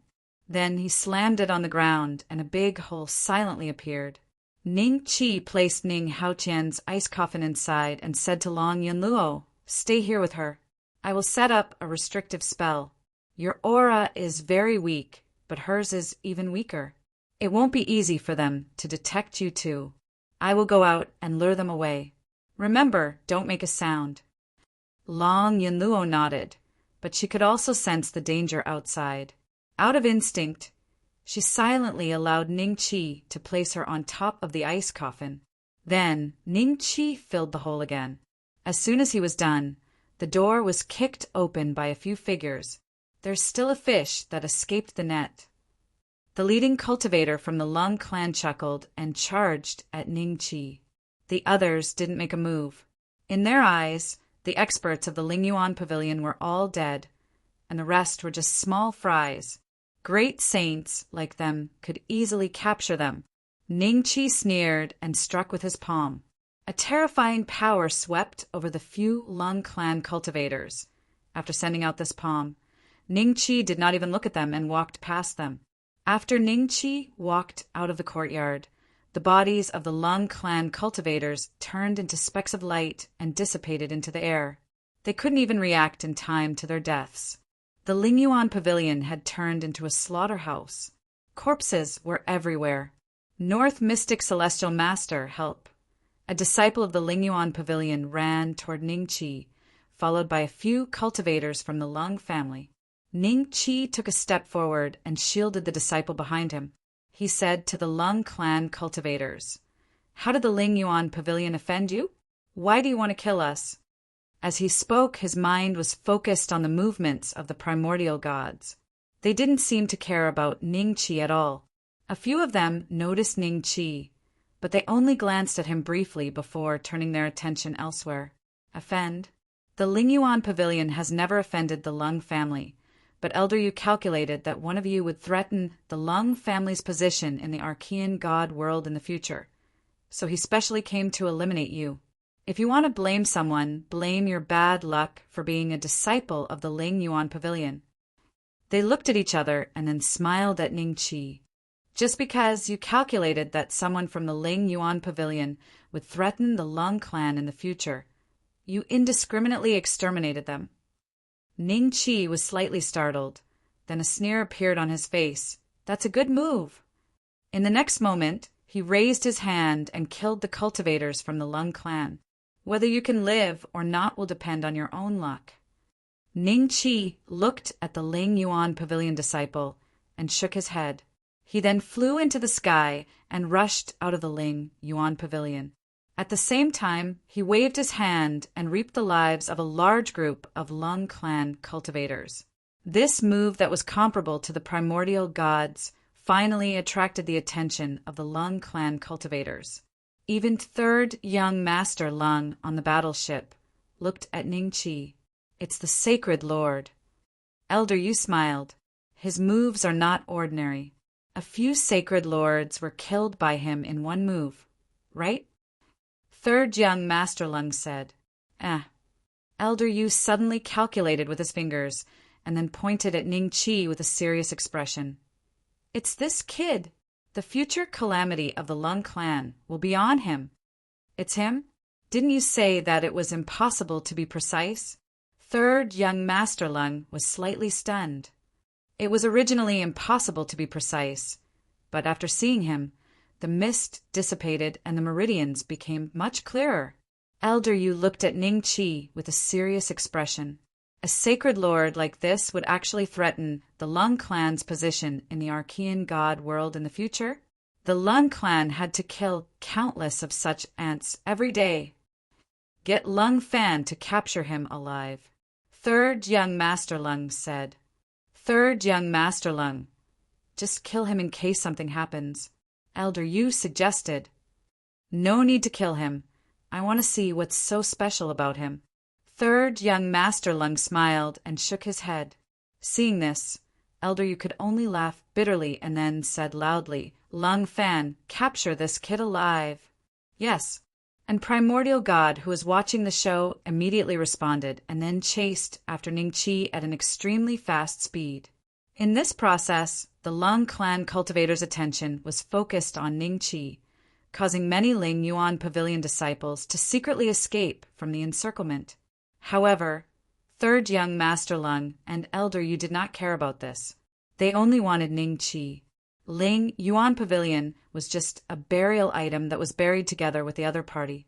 Then he slammed it on the ground, and a big hole silently appeared. Ning Qi placed Ning Haotian's ice coffin inside and said to Long Yunluo, "Stay here with her. I will set up a restrictive spell. Your aura is very weak, but hers is even weaker. It won't be easy for them to detect you too. I will go out and lure them away. Remember, don't make a sound." Long Yunluo nodded, but she could also sense the danger outside. Out of instinct, She silently allowed Ning Qi to place her on top of the ice coffin. Then Ning Qi filled the hole again. As soon as he was done, the door was kicked open by a few figures. There's still a fish that escaped the net. The leading cultivator from the Lung clan chuckled and charged at Ning Qi. The others didn't make a move. In their eyes, the experts of the Lingyuan Pavilion were all dead, and the rest were just small fries. Great saints like them could easily capture them. Ning Qi sneered and struck with his palm. A terrifying power swept over the few Lung clan cultivators. After sending out this palm, Ning Qi did not even look at them and walked past them. After Ning Qi walked out of the courtyard, the bodies of the Lung clan cultivators turned into specks of light and dissipated into the air. They couldn't even react in time to their deaths. The Lingyuan Pavilion had turned into a slaughterhouse. Corpses were everywhere. North Mystic Celestial Master, help! A disciple of the Lingyuan Pavilion ran toward Ning Qi, followed by a few cultivators from the Lung family. Ning Qi took a step forward and shielded the disciple behind him. He said to the Lung clan cultivators, "How did the Lingyuan Pavilion offend you? Why do you want to kill us?" As he spoke, his mind was focused on the movements of the primordial gods. They didn't seem to care about Ning Qi at all. A few of them noticed Ning Qi, but they only glanced at him briefly before turning their attention elsewhere. Offend? The Lingyuan Pavilion has never offended the Lung family, but Elder Yu calculated that one of you would threaten the Lung family's position in the Archean god world in the future. So he specially came to eliminate you. If you want to blame someone, blame your bad luck for being a disciple of the Lingyuan Pavilion. They looked at each other and then smiled at Ning Qi. Just because you calculated that someone from the Lingyuan Pavilion would threaten the Lung clan in the future, you indiscriminately exterminated them. Ning Qi was slightly startled. Then a sneer appeared on his face. That's a good move. In the next moment, he raised his hand and killed the cultivators from the Lung clan. Whether you can live or not will depend on your own luck. Ning Qi looked at the Lingyuan Pavilion disciple and shook his head. He then flew into the sky and rushed out of the Lingyuan Pavilion. At the same time, he waved his hand and reaped the lives of a large group of Lung clan cultivators. This move that was comparable to the primordial gods finally attracted the attention of the Lung clan cultivators. Even third young Master Lung on the battleship looked at Ning Qi. It's the sacred lord. Elder Yu smiled. His moves are not ordinary. A few sacred lords were killed by him in one move, right? Third young Master Lung said. Elder Yu suddenly calculated with his fingers and then pointed at Ning Qi with a serious expression. It's this kid. The future calamity of the Lung clan will be on him. It's him? Didn't you say that it was impossible to be precise? Third young Master Lung was slightly stunned. It was originally impossible to be precise, but after seeing him, the mist dissipated and the meridians became much clearer. Elder Yu looked at Ning Qi with a serious expression. A sacred lord like this would actually threaten the Lung clan's position in the Archean god world in the future? The Lung clan had to kill countless of such ants every day. Get Lung Fan to capture him alive. Third young Master Lung said. Third young Master Lung. Just kill him in case something happens. Elder Yu suggested. No need to kill him. I want to see what's so special about him. Third young Master Lung smiled and shook his head. Seeing this, Elder Yu could only laugh bitterly and then said loudly, Lung Fan, capture this kid alive. Yes. And Primordial God, who was watching the show, immediately responded and then chased after Ning Qi at an extremely fast speed. In this process, the Lung clan cultivator's attention was focused on Ning Qi, causing many Lingyuan Pavilion disciples to secretly escape from the encirclement. However, third young Master Lung and Elder Yu did not care about this. They only wanted Ning Qi. Lingyuan Pavilion was just a burial item that was buried together with the other party.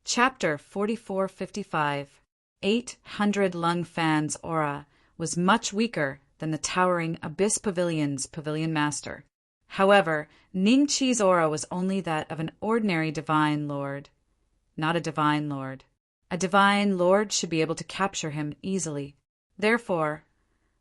Chapter 4455. 800 Lung Fan's aura was much weaker than the towering Abyss Pavilion's Pavilion Master. However, Ningqi's aura was only that of an ordinary divine lord, not a divine lord. A divine lord should be able to capture him easily. Therefore,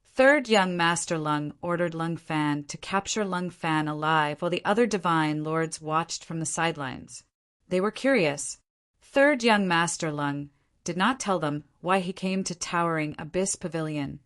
Third Young Master Lung ordered Lung Fan to capture Lung Fan alive while the other divine lords watched from the sidelines. They were curious. Third Young Master Lung did not tell them why he came to Towering Abyss Pavilion,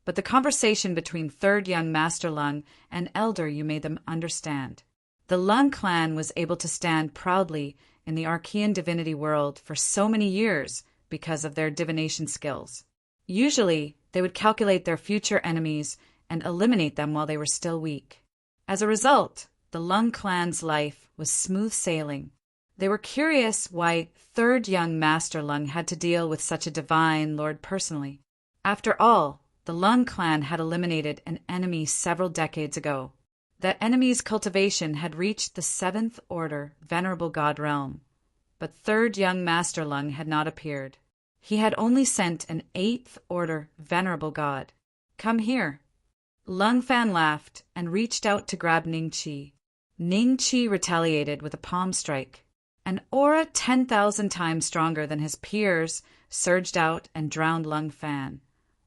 but the conversation between Third Young Master Lung and Elder Yu made them understand. The Lung clan was able to stand proudly in the Archean divinity world for so many years because of their divination skills. Usually, they would calculate their future enemies and eliminate them while they were still weak. As a result, the Lung clan's life was smooth sailing. They were curious why Third Young Master Lung had to deal with such a divine lord personally. After all, the Lung clan had eliminated an enemy several decades ago. That enemy's cultivation had reached the 7th Order Venerable God realm, but Third Young Master Lung had not appeared. He had only sent an 8th Order Venerable God. Come here. Lung Fan laughed and reached out to grab Ningqi. Ningqi retaliated with a palm strike. An aura 10,000 times stronger than his peers surged out and drowned Lung Fan,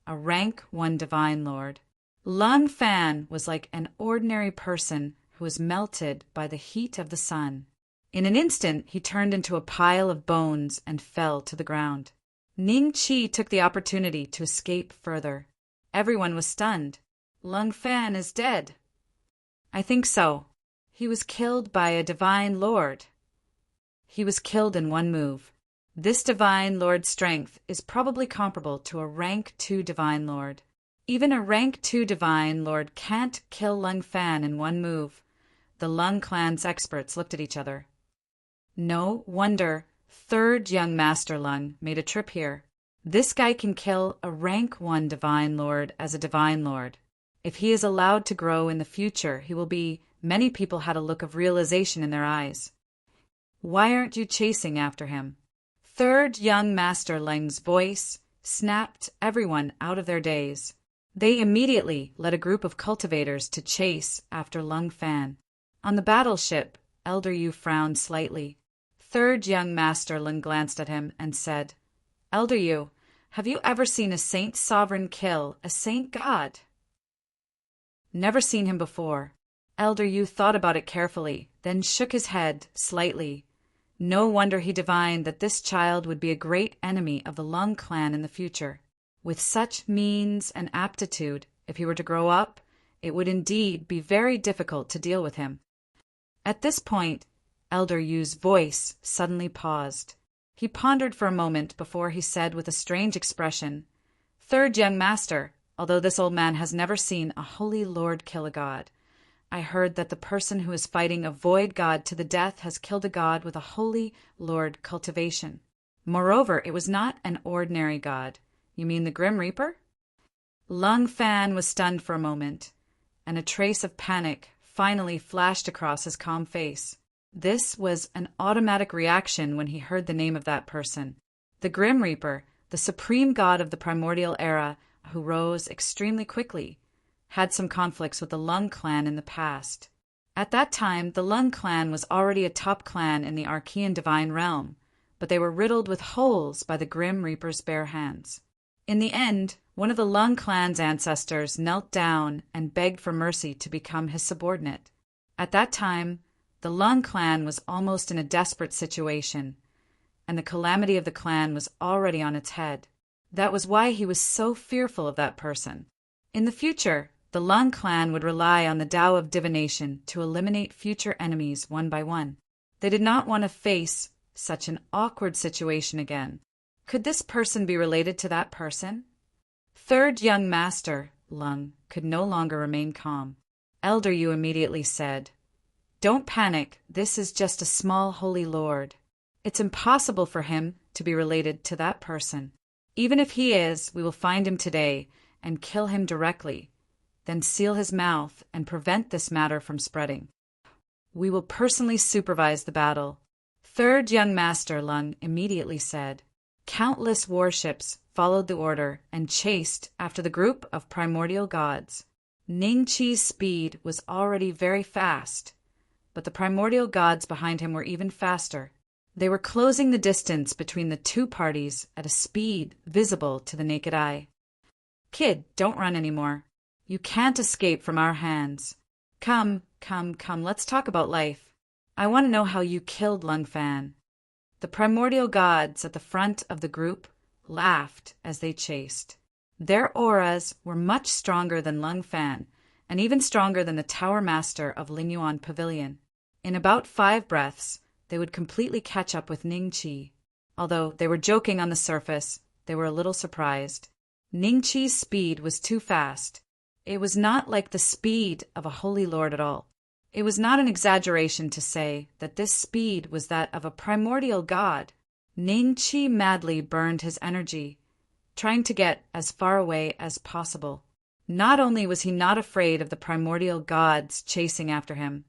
a rank 1 divine lord. Lung Fan was like an ordinary person who was melted by the heat of the sun. In an instant, he turned into a pile of bones and fell to the ground. Ningqi took the opportunity to escape further. Everyone was stunned. Lung Fan is dead. I think so. He was killed by a divine lord. He was killed in one move. This divine lord's strength is probably comparable to a rank 2 divine lord. Even a rank 2 divine lord can't kill Lung Fan in one move. The Lung clan's experts looked at each other. No wonder Third Young Master Lung made a trip here. This guy can kill a rank 1 divine lord as a divine lord. If he is allowed to grow in the future, he will be. Many people had a look of realization in their eyes. Why aren't you chasing after him? Third Young Master Lung's voice snapped everyone out of their daze. They immediately led a group of cultivators to chase after Lung Fan. On the battleship, Elder Yu frowned slightly. Third Young Master Lung glanced at him and said, Elder Yu, have you ever seen a saint sovereign kill a saint god? Never seen him before. Elder Yu thought about it carefully, then shook his head slightly. No wonder he divined that this child would be a great enemy of the Lung clan in the future. With such means and aptitude, if he were to grow up, it would indeed be very difficult to deal with him. At this point, Elder Yu's voice suddenly paused. He pondered for a moment before he said with a strange expression, Third Young Master, although this old man has never seen a holy lord kill a god, I heard that the person who is fighting a void god to the death has killed a god with a holy lord cultivation. Moreover, it was not an ordinary god. You mean the Grim Reaper? Lung Fan was stunned for a moment, and a trace of panic finally flashed across his calm face. This was an automatic reaction when he heard the name of that person. The Grim Reaper, the supreme god of the primordial era, who rose extremely quickly, had some conflicts with the Lung clan in the past. At that time, the Lung clan was already a top clan in the Archean divine realm, but they were riddled with holes by the Grim Reaper's bare hands. In the end, one of the Lung clan's ancestors knelt down and begged for mercy to become his subordinate. At that time, the Lung clan was almost in a desperate situation, and the calamity of the clan was already on its head. That was why he was so fearful of that person. In the future, the Lung clan would rely on the Tao of divination to eliminate future enemies one by one. They did not want to face such an awkward situation again. Could this person be related to that person? Third Young Master Lung could no longer remain calm. Elder Yu immediately said, Don't panic, this is just a small holy lord. It's impossible for him to be related to that person. Even if he is, we will find him today and kill him directly, then seal his mouth and prevent this matter from spreading. We will personally supervise the battle. Third Young Master Lung immediately said. Countless warships followed the order and chased after the group of primordial gods. Ning Chi's speed was already very fast, but the primordial gods behind him were even faster. They were closing the distance between the two parties at a speed visible to the naked eye. Kid, don't run anymore. You can't escape from our hands. Come, let's talk about life. I want to know how you killed Lung Fan. The primordial gods at the front of the group laughed as they chased. Their auras were much stronger than Lung Fan, and even stronger than the Tower Master of Lingyuan Pavilion. In about 5 breaths, they would completely catch up with Ning Chi. Although they were joking on the surface, they were a little surprised. Ning Chi's speed was too fast. It was not like the speed of a holy lord at all. It was not an exaggeration to say that this speed was that of a primordial god. Ning Chi madly burned his energy, trying to get as far away as possible. Not only was he not afraid of the primordial gods chasing after him,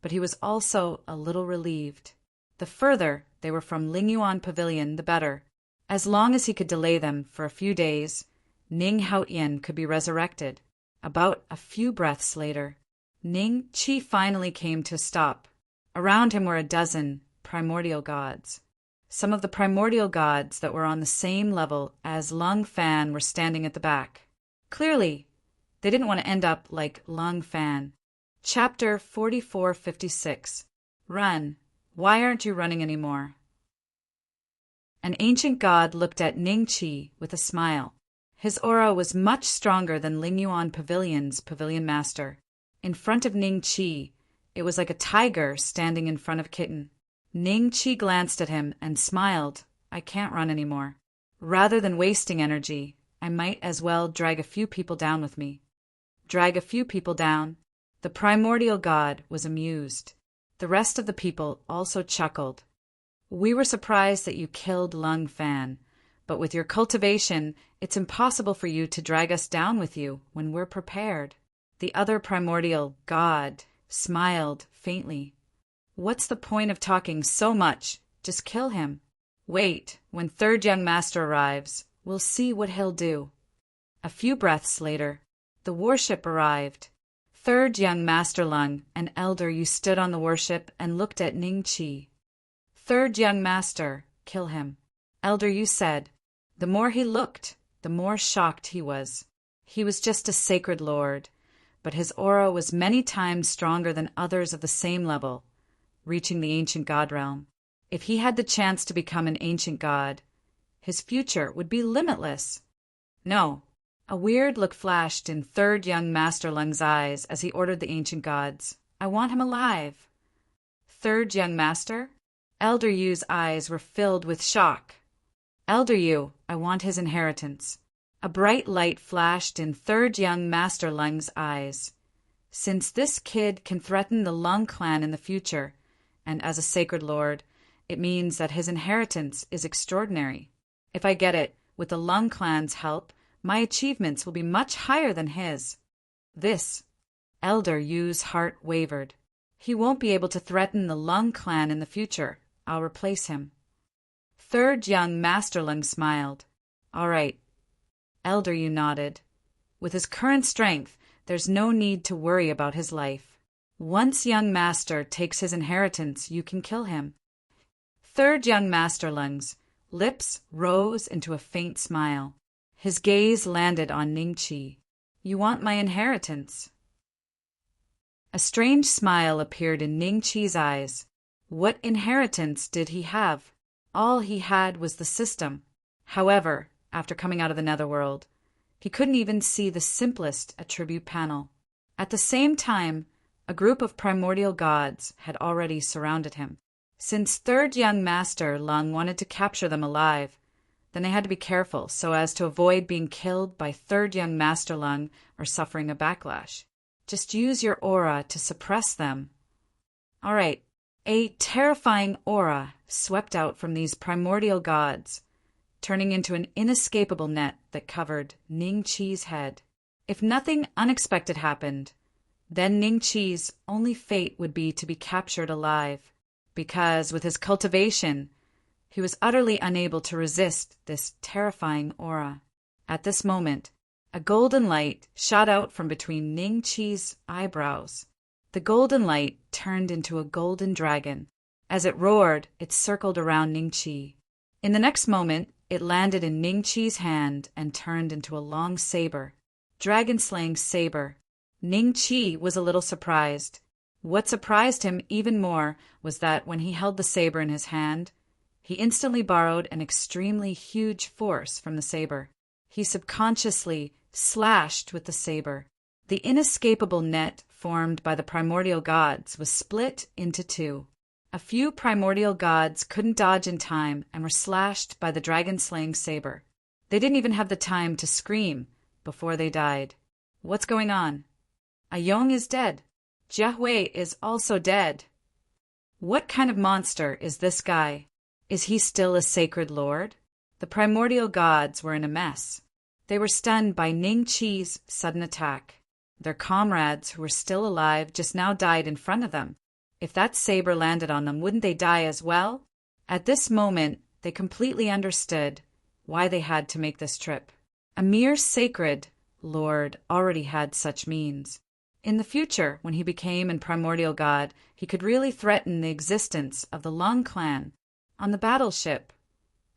but he was also a little relieved. The further they were from Lingyuan Pavilion, the better. As long as he could delay them for a few days, Ning Haotian could be resurrected. About a few breaths later, Ning Chi finally came to a stop. Around him were a dozen primordial gods. Some of the primordial gods that were on the same level as Lung Fan were standing at the back. Clearly, they didn't want to end up like Lung Fan. Chapter 4456. Run. Why aren't you running anymore? An ancient god looked at Ning Chi with a smile. His aura was much stronger than Lingyuan Pavilion's pavilion master. In front of Ning Chi, it was like a tiger standing in front of Kitten. Ning Chi glanced at him and smiled. I can't run anymore. Rather than wasting energy, I might as well drag a few people down with me. Drag a few people down? The primordial god was amused. The rest of the people also chuckled. We were surprised that you killed Lung Fan, but with your cultivation, it's impossible for you to drag us down with you when we're prepared. The other primordial god smiled faintly. What's the point of talking so much? Just kill him. Wait, when third young master arrives, we'll see what he'll do. A few breaths later, the warship arrived. Third young master Lung, an elder, you stood on the warship and looked at Ning Chi. Third young master, kill him. Elder, you said. The more he looked, the more shocked he was. He was just a sacred lord, but his aura was many times stronger than others of the same level, reaching the ancient god realm. If he had the chance to become an ancient god, his future would be limitless. No. A weird look flashed in third young master Lung's eyes as he ordered the ancient gods. I want him alive. Third young master? Elder Yu's eyes were filled with shock. Elder Yu, I want his inheritance. A bright light flashed in third young master Lung's eyes. Since this kid can threaten the Lung clan in the future, and as a sacred lord, it means that his inheritance is extraordinary. If I get it, with the Lung clan's help, my achievements will be much higher than his. This, Elder Yu's heart wavered. He won't be able to threaten the Lung clan in the future. I'll replace him. Third young master Lung smiled. All right. Elder Yu nodded. With his current strength, there's no need to worry about his life. Once young master takes his inheritance, you can kill him. Third young master Lung's lips rose into a faint smile. His gaze landed on Ning Chi. You want my inheritance? A strange smile appeared in Ning Chi's eyes. What inheritance did he have? All he had was the system. However, after coming out of the netherworld, he couldn't even see the simplest attribute panel. At the same time, a group of primordial gods had already surrounded him. Since third young master Lung wanted to capture them alive, then they had to be careful so as to avoid being killed by third young master Lung or suffering a backlash. Just use your aura to suppress them. All right. A terrifying aura swept out from these primordial gods, turning into an inescapable net that covered Ning Chi's head. If nothing unexpected happened, then Ning Chi's only fate would be to be captured alive, because with his cultivation, he was utterly unable to resist this terrifying aura. At this moment, A golden light shot out from between Ning Chi's eyebrows. The golden light turned into a golden dragon. As it roared, it circled around Ning Chi. In the next moment, it landed in Ning Chi's hand and turned into a long saber. Dragon-slaying saber. Ning Chi was a little surprised. What surprised him even more was that when he held the saber in his hand, he instantly borrowed an extremely huge force from the saber. He subconsciously slashed with the saber. The inescapable net formed by the primordial gods was split into two. A few primordial gods couldn't dodge in time and were slashed by the dragon-slaying saber. They didn't even have the time to scream before they died. What's going on? Ayong is dead. Jia Hui is also dead. What kind of monster is this guy? Is he still a sacred lord? The primordial gods were in a mess. They were stunned by Ning Chi's sudden attack. Their comrades, who were still alive, just now died in front of them. If that saber landed on them, wouldn't they die as well? At this moment, they completely understood why they had to make this trip. A mere sacred lord already had such means. In the future, when he became a primordial god, he could really threaten the existence of the Lung clan. On the battleship,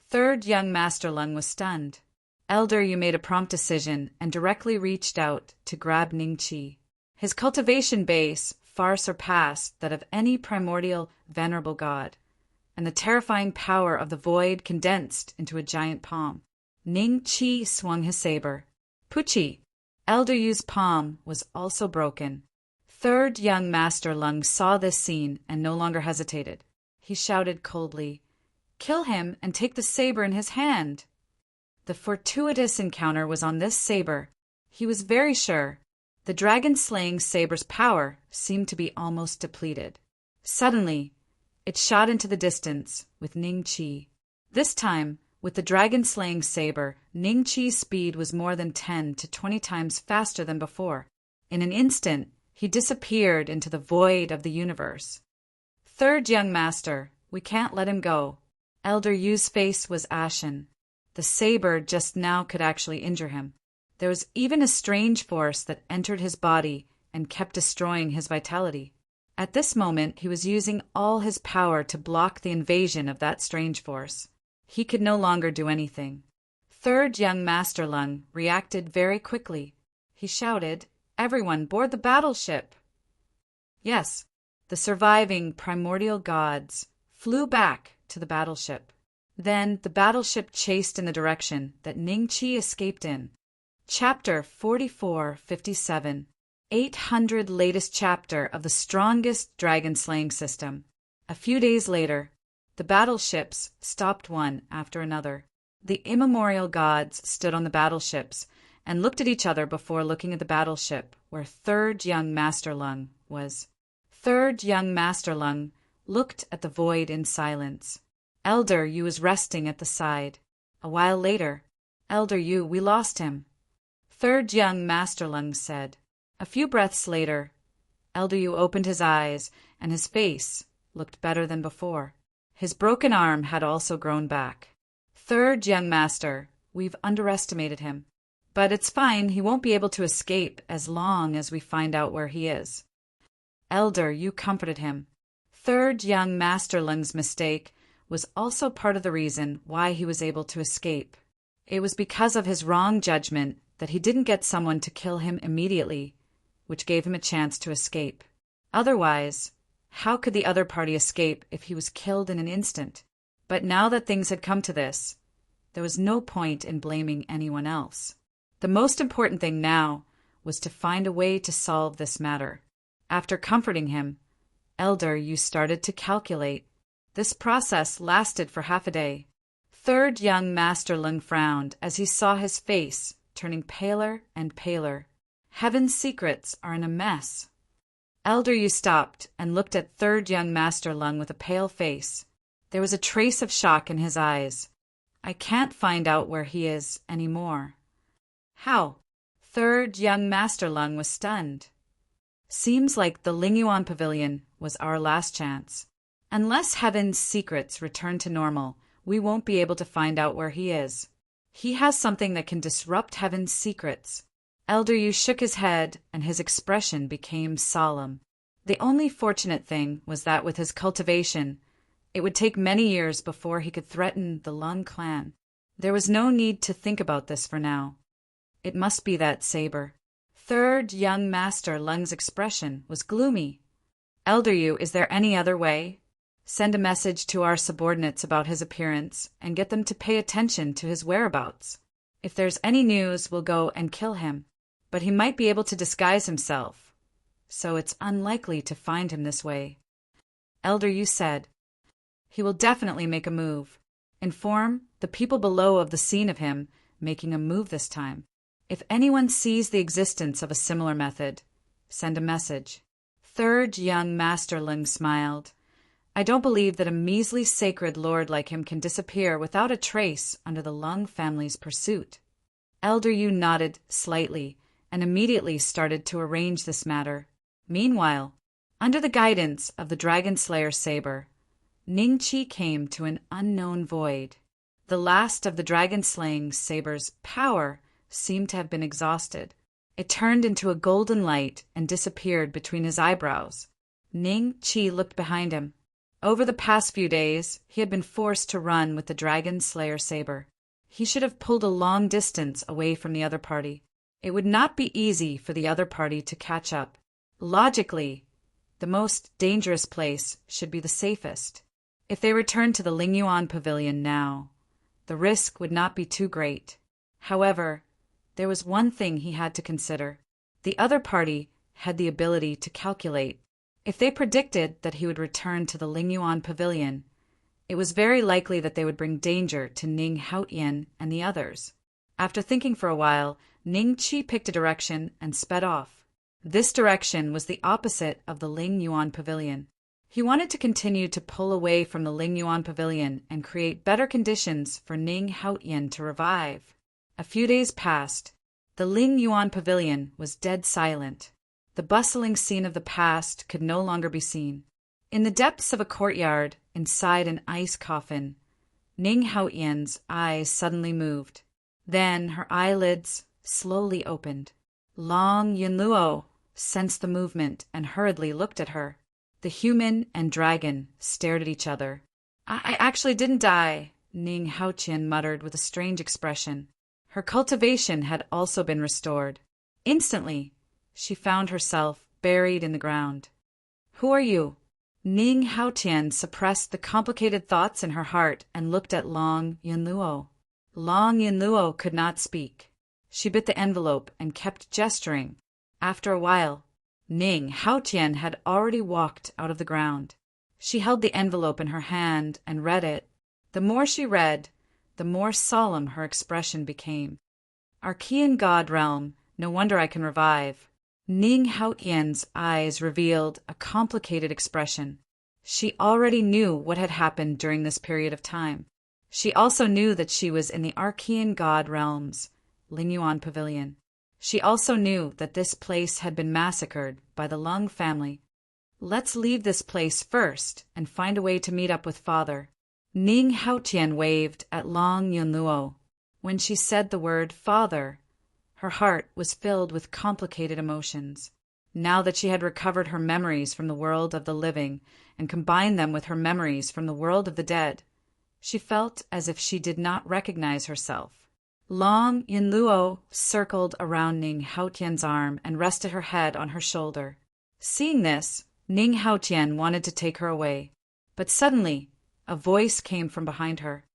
third young Master Lung was stunned. Elder Yu made a prompt decision and directly reached out to grab Ning Chi. His cultivation base far surpassed that of any primordial venerable god, and the terrifying power of the void condensed into a giant palm. Ning Chi swung his saber. Puchi! Elder Yu's palm was also broken. Third young Master Lung saw this scene and no longer hesitated. He shouted coldly, "Kill him and take the saber in his hand!" The fortuitous encounter was on this saber. He was very sure. The dragon-slaying saber's power seemed to be almost depleted. Suddenly, it shot into the distance with Ning Chi. This time, with the dragon-slaying saber, Ning Chi's speed was more than 10 to 20 times faster than before. In an instant, he disappeared into the void of the universe. Third young master, we can't let him go. Elder Yu's face was ashen. The saber just now could actually injure him. There was even a strange force that entered his body and kept destroying his vitality. At this moment, he was using all his power to block the invasion of that strange force. He could no longer do anything. Third young Master Lung reacted very quickly. He shouted, "Everyone board the battleship!" Yes, the surviving primordial gods flew back to the battleship. Then the battleship chased in the direction that Ning Chi escaped in. Chapter 4457, 800 latest chapter of the strongest dragon-slaying system. A few days later, the battleships stopped one after another. The immemorial gods stood on the battleships and looked at each other before looking at the battleship where third young Master Lung was. Third young Master Lung looked at the void in silence. Elder Yu was resting at the side. A while later, "Elder Yu, we lost him," third young Master Lung said. A few breaths later, Elder Yu opened his eyes and his face looked better than before. His broken arm had also grown back. "Third young master, we've underestimated him. But it's fine, he won't be able to escape as long as we find out where he is." Elder Yu comforted him. Third young Master Lung's mistake was also part of the reason why he was able to escape. It was because of his wrong judgment that he didn't get someone to kill him immediately, which gave him a chance to escape. Otherwise, how could the other party escape if he was killed in an instant? But now that things had come to this, there was no point in blaming anyone else. The most important thing now was to find a way to solve this matter. After comforting him, Elder Yu started to calculate. This process lasted for half a day. Third young Master Lung frowned as he saw his face turning paler and paler. Heaven's secrets are in a mess. Elder Yu stopped and looked at third young Master Lung with a pale face. There was a trace of shock in his eyes. "I can't find out where he is anymore." "How?" Third young Master Lung was stunned. "Seems like the Lingyuan Pavilion was our last chance. Unless Heaven's secrets return to normal, we won't be able to find out where he is." He has something that can disrupt heaven's secrets. Elder Yu shook his head, and his expression became solemn. The only fortunate thing was that with his cultivation, it would take many years before he could threaten the Lung clan. There was no need to think about this for now. It must be that saber. Third young master Lung's expression was gloomy. Elder Yu, is there any other way? Send a message to our subordinates about his appearance and get them to pay attention to his whereabouts. If there's any news, we'll go and kill him. But he might be able to disguise himself, so it's unlikely to find him this way. Elder Yu said, he will definitely make a move. Inform the people below of the scene of him making a move this time. If anyone sees the existence of a similar method, send a message. Third young Master Lung smiled. I don't believe that a measly sacred lord like him can disappear without a trace under the Lung family's pursuit. Elder Yu nodded slightly and immediately started to arrange this matter. Meanwhile, under the guidance of the Dragon Slayer saber, Ningqi came to an unknown void. The last of the dragon-slaying saber's power seemed to have been exhausted. It turned into a golden light and disappeared between his eyebrows. Ningqi looked behind him. Over the past few days, he had been forced to run with the Dragon Slayer saber. He should have pulled a long distance away from the other party. It would not be easy for the other party to catch up. Logically, the most dangerous place should be the safest. If they returned to the Lingyuan Pavilion now, the risk would not be too great. However, there was one thing he had to consider. The other party had the ability to calculate. If they predicted that he would return to the Lingyuan Pavilion, it was very likely that they would bring danger to Ning Haotian and the others. After thinking for a while, Ningqi picked a direction and sped off. This direction was the opposite of the Lingyuan Pavilion. He wanted to continue to pull away from the Lingyuan Pavilion and create better conditions for Ning Haotian to revive. A few days passed. The Lingyuan Pavilion was dead silent. The bustling scene of the past could no longer be seen. In the depths of a courtyard, inside an ice coffin, Ning Haotian's eyes suddenly moved. Then her eyelids slowly opened. Long Yunluo sensed the movement and hurriedly looked at her. The human and dragon stared at each other. I actually didn't die, Ning Haotian muttered with a strange expression. Her cultivation had also been restored. Instantly, she found herself buried in the ground. Who are you? Ning Haotian suppressed the complicated thoughts in her heart and looked at Long Yunluo. Long Yunluo could not speak. She bit the envelope and kept gesturing. After a while, Ning Haotian had already walked out of the ground. She held the envelope in her hand and read it. The more she read, the more solemn her expression became. Archean God realm, no wonder I can revive. Ning Haotian's eyes revealed a complicated expression. She already knew what had happened during this period of time. She also knew that she was in the Archean God realms, Lingyuan Pavilion. She also knew that this place had been massacred by the Lung family. Let's leave this place first and find a way to meet up with Father. Ning Haotian waved at Long Yunluo. When she said the word Father, her heart was filled with complicated emotions. Now that she had recovered her memories from the world of the living and combined them with her memories from the world of the dead, she felt as if she did not recognize herself. Long Yunluo circled around Ning Haotian's arm and rested her head on her shoulder. Seeing this, Ning Haotian wanted to take her away. But suddenly, a voice came from behind her.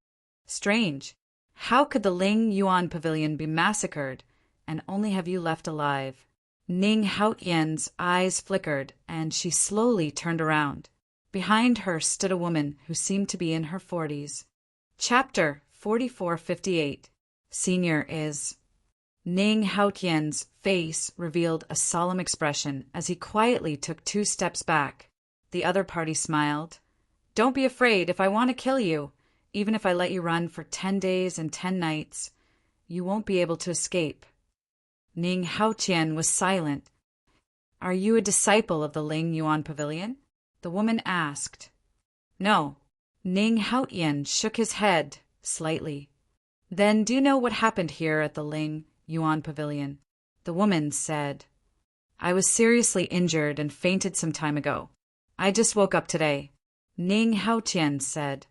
Strange. How could the Lingyuan Pavilion be massacred and only have you left alive? Ning Haotian's eyes flickered and she slowly turned around. Behind her stood a woman who seemed to be in her 40s. Chapter 4458. Senior is. Ning Haotian's face revealed a solemn expression as he quietly took 2 steps back. The other party smiled. Don't be afraid. If I want to kill you, even if I let you run for 10 days and 10 nights, you won't be able to escape. Ning Haotian was silent. Are you a disciple of the Lingyuan Pavilion? The woman asked. No. Ning Haotian shook his head slightly. Then do you know what happened here at the Ling Yuan Pavilion? The woman said, I was seriously injured and fainted some time ago. I just woke up today. Ning Haotian said,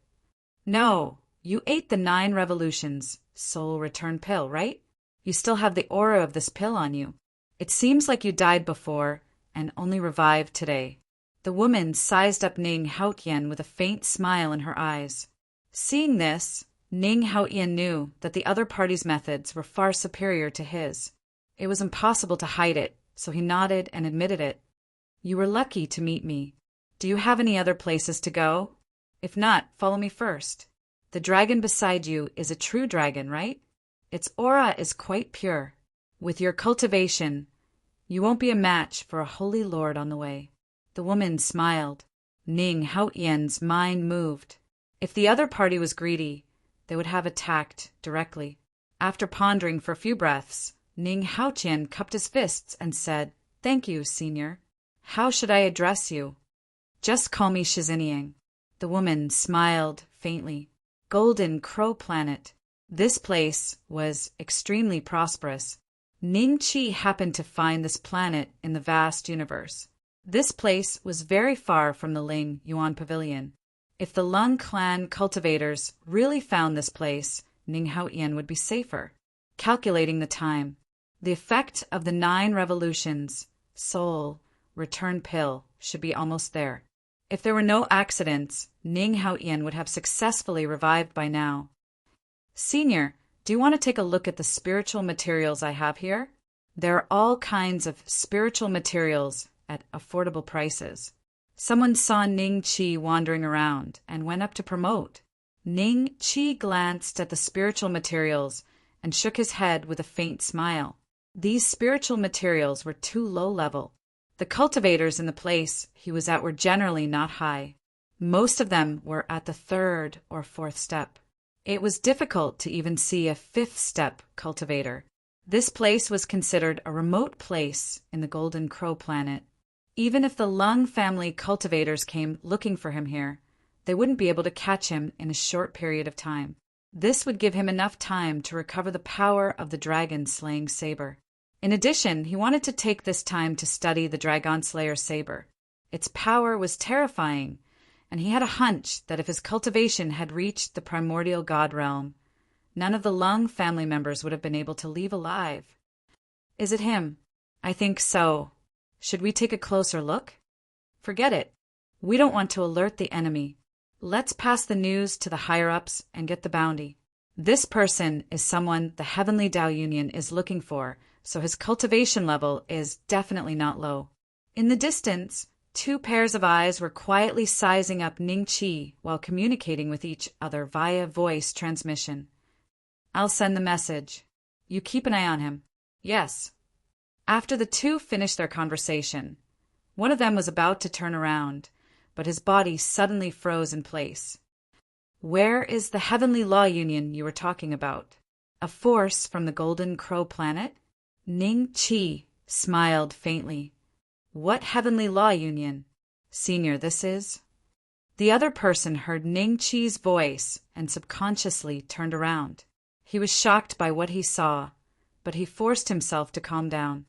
No, you ate the 9 revolutions soul return pill, right? You still have the aura of this pill on you. It seems like you died before and only revived today. The woman sized up Ning Haotian with a faint smile in her eyes. Seeing this, Ning Haotian knew that the other party's methods were far superior to his. It was impossible to hide it, so he nodded and admitted it. You were lucky to meet me. Do you have any other places to go? If not, follow me first. The dragon beside you is a true dragon, right? Its aura is quite pure. With your cultivation, you won't be a match for a holy lord on the way. The woman smiled. Ning Haotian's mind moved. If the other party was greedy, they would have attacked directly. After pondering for a few breaths, Ning Haotian cupped his fists and said, Thank you, senior. How should I address you? Just call me Shiziniang. The woman smiled faintly. Golden Crow Planet. This place was extremely prosperous. Ning Qi happened to find this planet in the vast universe. This place was very far from the Ling Yuan Pavilion. If the Lung clan cultivators really found this place, Ning Haotian would be safer. Calculating the time. The effect of the 9 revolutions, soul, return pill, should be almost there. If there were no accidents, Ning Haotian would have successfully revived by now. Senior, do you want to take a look at the spiritual materials I have here? There are all kinds of spiritual materials at affordable prices. Someone saw Ning Qi wandering around and went up to promote. Ning Qi glanced at the spiritual materials and shook his head with a faint smile. These spiritual materials were too low level. The cultivators in the place he was at were generally not high. Most of them were at the 3rd or 4th step. It was difficult to even see a 5th step cultivator. This place was considered a remote place in the Golden Crow Planet. Even if the Lung family cultivators came looking for him here, they wouldn't be able to catch him in a short period of time. This would give him enough time to recover the power of the dragon-slaying saber. In addition, he wanted to take this time to study the Dragon Slayer saber. Its power was terrifying, and he had a hunch that if his cultivation had reached the primordial god realm, none of the Lung family members would have been able to leave alive. Is it him? I think so. Should we take a closer look? Forget it. We don't want to alert the enemy. Let's pass the news to the higher-ups and get the bounty. This person is someone the Heavenly Tao Union is looking for, so his cultivation level is definitely not low. In the distance, 2 pairs of eyes were quietly sizing up Ning Qi while communicating with each other via voice transmission. I'll send the message. You keep an eye on him. Yes. After the 2 finished their conversation, one of them was about to turn around, but his body suddenly froze in place. Where is the Heavenly Law Union you were talking about? A force from the Golden Crow Planet? Ning Qi smiled faintly. What Heavenly Law Union? Senior, this is? The other person heard Ning Qi's voice and subconsciously turned around. He was shocked by what he saw, but he forced himself to calm down.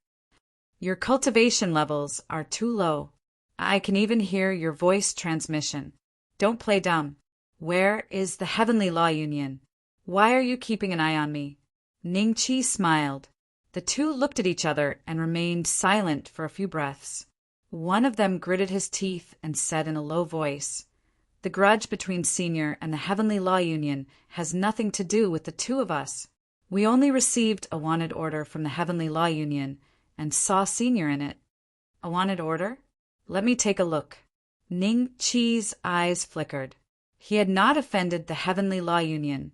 Your cultivation levels are too low. I can even hear your voice transmission. Don't play dumb. Where is the Heavenly Law Union? Why are you keeping an eye on me? Ning Qi smiled. The 2 looked at each other and remained silent for a few breaths. One of them gritted his teeth and said in a low voice, The grudge between Senior and the Heavenly Law Union has nothing to do with the 2 of us. We only received a wanted order from the Heavenly Law Union and saw Senior in it. A wanted order? Let me take a look. Ning Qi's eyes flickered. He had not offended the Heavenly Law Union,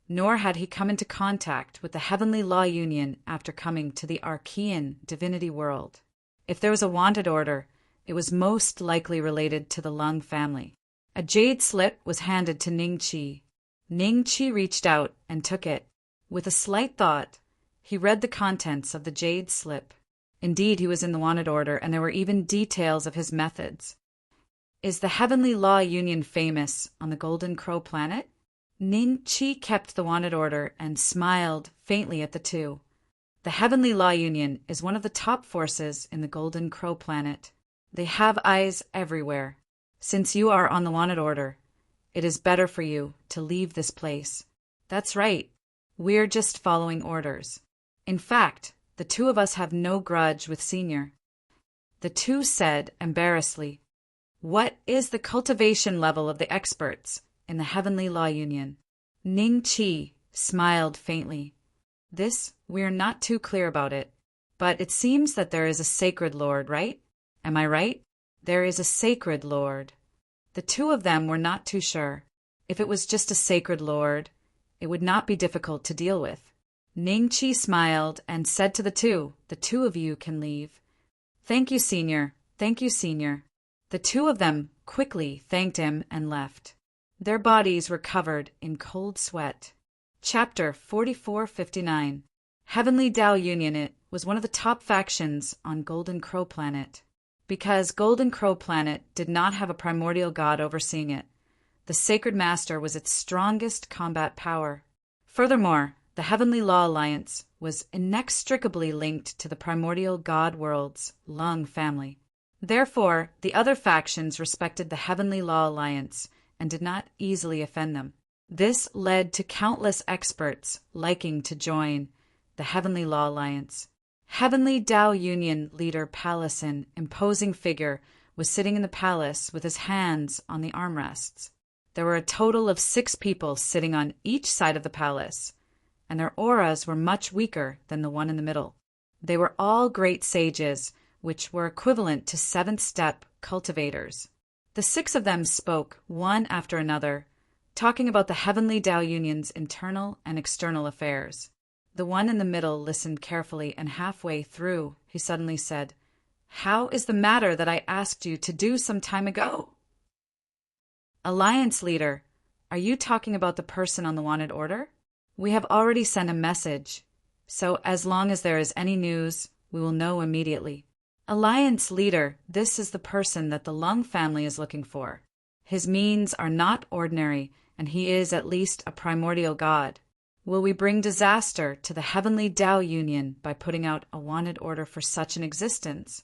nor had he come into contact with the Heavenly Law Union after coming to the Archean divinity world. If there was a wanted order, it was most likely related to the Lung family. A jade slip was handed to Ning Qi. Ning Qi reached out and took it. With a slight thought, he read the contents of the jade slip. Indeed, he was in the wanted order, and there were even details of his methods. Is the Heavenly Law Union famous on the Golden Crow Planet? Ning Qi kept the wanted order and smiled faintly at the two. The Heavenly Law Union is one of the top forces in the Golden Crow planet. They have eyes everywhere. Since you are on the wanted order, it is better for you to leave this place. That's right. We're just following orders. In fact, the two of us have no grudge with Senior. The two said embarrassedly, "What is the cultivation level of the experts in the Heavenly Law Union?" Ning Qi smiled faintly. "This, we're not too clear about it. But it seems that there is a sacred lord, right? Am I right? There is a sacred lord." The two of them were not too sure. If it was just a sacred lord, it would not be difficult to deal with. Ning Qi smiled and said to the two of you can leave. "Thank you, Senior. Thank you, Senior." The two of them quickly thanked him and left. Their bodies were covered in cold sweat. Chapter 4459. Heavenly Tao Union. It was one of the top factions on Golden Crow Planet. Because Golden Crow Planet did not have a primordial god overseeing it, the Sacred Master was its strongest combat power. Furthermore, the Heavenly Law Alliance was inextricably linked to the primordial god world's Lung family. Therefore, the other factions respected the Heavenly Law Alliance and did not easily offend them. This led to countless experts liking to join the Heavenly Law Alliance. Heavenly Tao Union leader Palison, imposing figure, was sitting in the palace with his hands on the armrests. There were a total of 6 people sitting on each side of the palace, and their auras were much weaker than the one in the middle. They were all great sages, which were equivalent to 7th-step cultivators. The 6 of them spoke, one after another, talking about the Heavenly Tao Union's internal and external affairs. The one in the middle listened carefully, and halfway through, he suddenly said, "How is the matter that I asked you to do some time ago?" "Alliance leader, are you talking about the person on the wanted order? We have already sent a message, so as long as there is any news, we will know immediately." "Alliance leader, this is the person that the Lung family is looking for. His means are not ordinary, and he is at least a primordial god. Will we bring disaster to the Heavenly Tao Union by putting out a wanted order for such an existence?"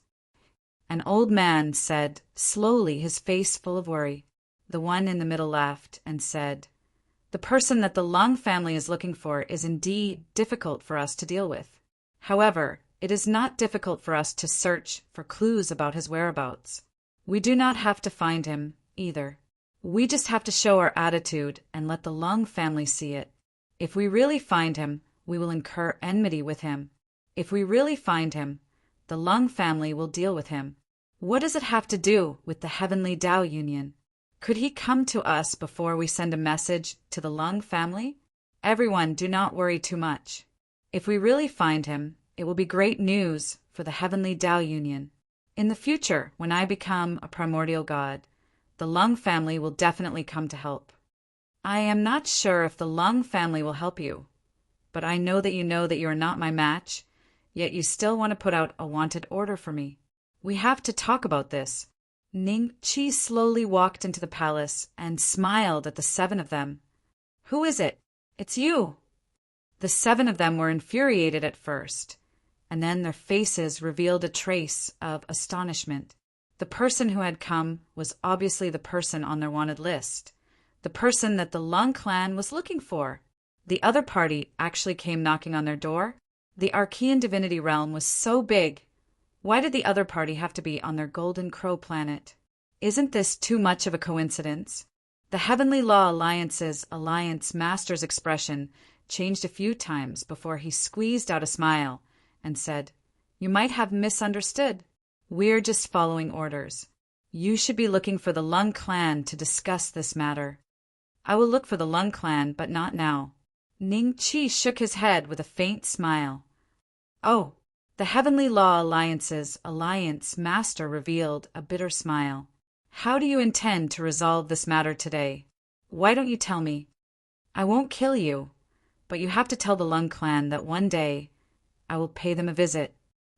An old man said, slowly, his face full of worry. The one in the middle laughed and said, "The person that the Lung family is looking for is indeed difficult for us to deal with. However, it is not difficult for us to search for clues about his whereabouts. We do not have to find him, either. We just have to show our attitude and let the Lung family see it. If we really find him, we will incur enmity with him. If we really find him, the Lung family will deal with him. What does it have to do with the Heavenly Tao Union? Could he come to us before we send a message to the Lung family? Everyone, do not worry too much. If we really find him, it will be great news for the Heavenly Tao Union. In the future, when I become a primordial god, the Lung family will definitely come to help. I am not sure if the Lung family will help you, but I know that you are not my match, yet you still want to put out a wanted order for me. We have to talk about this." Ning Qi slowly walked into the palace and smiled at the 7 of them. "Who is it? It's you." The 7 of them were infuriated at first, and then their faces revealed a trace of astonishment. The person who had come was obviously the person on their wanted list. The person that the Lung clan was looking for. The other party actually came knocking on their door. The Archean divinity realm was so big. Why did the other party have to be on their Golden Crow planet? Isn't this too much of a coincidence? The Heavenly Law Alliance's Alliance Master's expression changed a few times before he squeezed out a smile and said, "You might have misunderstood. We're just following orders. You should be looking for the Lung clan to discuss this matter." "I will look for the Lung clan, but not now." Ning Qi shook his head with a faint smile. "Oh." The Heavenly Law Alliance's Alliance Master revealed a bitter smile. "How do you intend to resolve this matter today? Why don't you tell me? I won't kill you, but you have to tell the Lung clan that one day I will pay them a visit."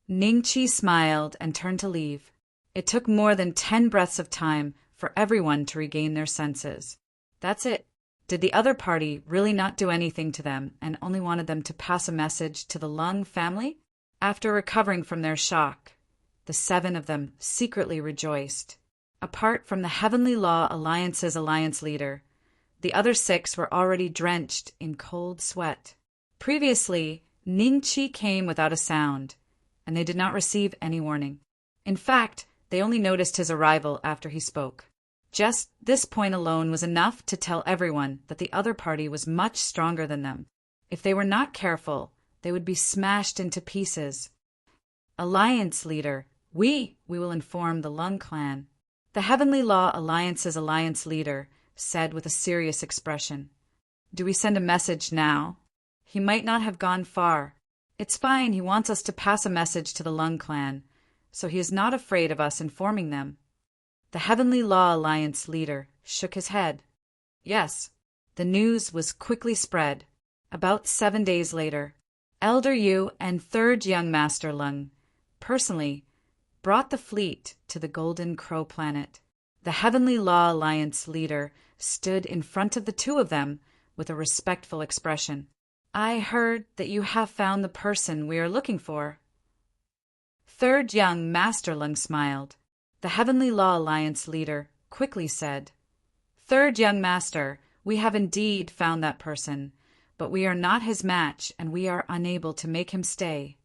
Ning Qi smiled and turned to leave. It took more than 10 breaths of time for everyone to regain their senses. That's it. Did the other party really not do anything to them and only wanted them to pass a message to the Lung family? After recovering from their shock, the 7 of them secretly rejoiced. Apart from the Heavenly Law Alliance's alliance leader, the other 6 were already drenched in cold sweat. Previously, Ningqi came without a sound, and they did not receive any warning. In fact, they only noticed his arrival after he spoke. Just this point alone was enough to tell everyone that the other party was much stronger than them. If they were not careful, they would be smashed into pieces. Alliance leader, we will inform the Lung clan. The Heavenly Law Alliance's alliance leader said with a serious expression. Do we send a message now? He might not have gone far. It's fine, he wants us to pass a message to the Lung clan, so he is not afraid of us informing them. The Heavenly Law Alliance leader shook his head. Yes. The news was quickly spread. About 7 days later, Elder Yu and 3rd Young Master Lung personally brought the fleet to the Golden Crow planet. The Heavenly Law Alliance leader stood in front of the 2 of them with a respectful expression. I heard that you have found the person we are looking for. 3rd Young Master Lung smiled. The Heavenly Law Alliance leader quickly said, 3rd Young Master, we have indeed found that person, but we are not his match and we are unable to make him stay.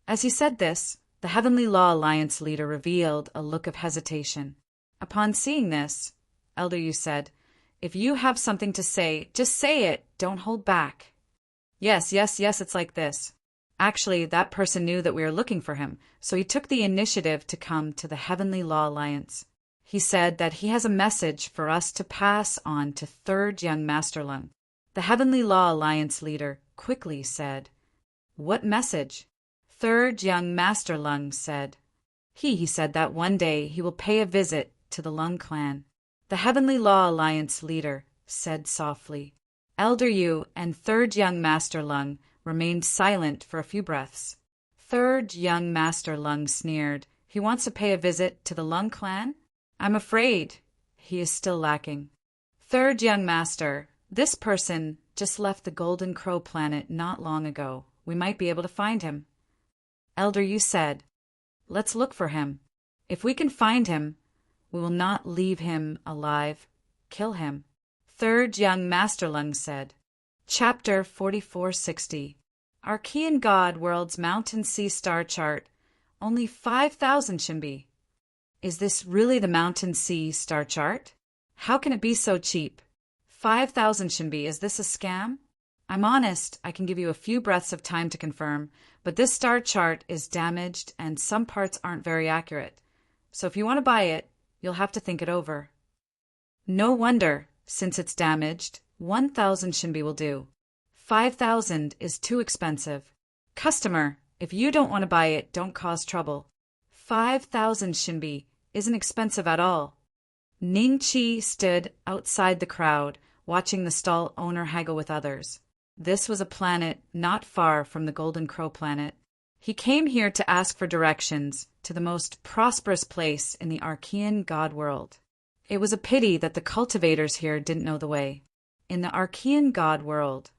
As he said this, the Heavenly Law Alliance leader revealed a look of hesitation. Upon seeing this, Elder Yu said, if you have something to say, just say it, don't hold back. Yes, it's like this. Actually, that person knew that we were looking for him, so he took the initiative to come to the Heavenly Law Alliance. He said that he has a message for us to pass on to 3rd Young Master Lung. The Heavenly Law Alliance leader quickly said, what message? 3rd Young Master Lung said. He said that one day he will pay a visit to the Lung clan. The Heavenly Law Alliance leader said softly. Elder Yu and 3rd Young Master Lung remained silent for a few breaths. 3rd Young Master Lung sneered. He wants to pay a visit to the Lung clan? I'm afraid he is still lacking. 3rd Young Master, this person just left the Golden Crow planet not long ago. We might be able to find him. Elder Yu said, let's look for him. If we can find him, we will not leave him alive. Kill him. 3rd Young Master Lung said. Chapter 4460. Archean God World's Mountain Sea Star Chart. Only 5,000 Shinbi. Is this really the Mountain Sea Star Chart? How can it be so cheap? 5,000 Shinbi, is this a scam? I'm honest, I can give you a few breaths of time to confirm, but this star chart is damaged and some parts aren't very accurate. So if you want to buy it, you'll have to think it over. No wonder, since it's damaged, 1,000 Shinbi will do. 5,000 is too expensive. Customer, if you don't want to buy it, don't cause trouble. 5,000 Shinbi isn't expensive at all. Ningqi stood outside the crowd, watching the stall owner haggle with others. This was a planet not far from the Golden Crow planet. He came here to ask for directions to the most prosperous place in the Archean God world. It was a pity that the cultivators here didn't know the way. In the Archean God world,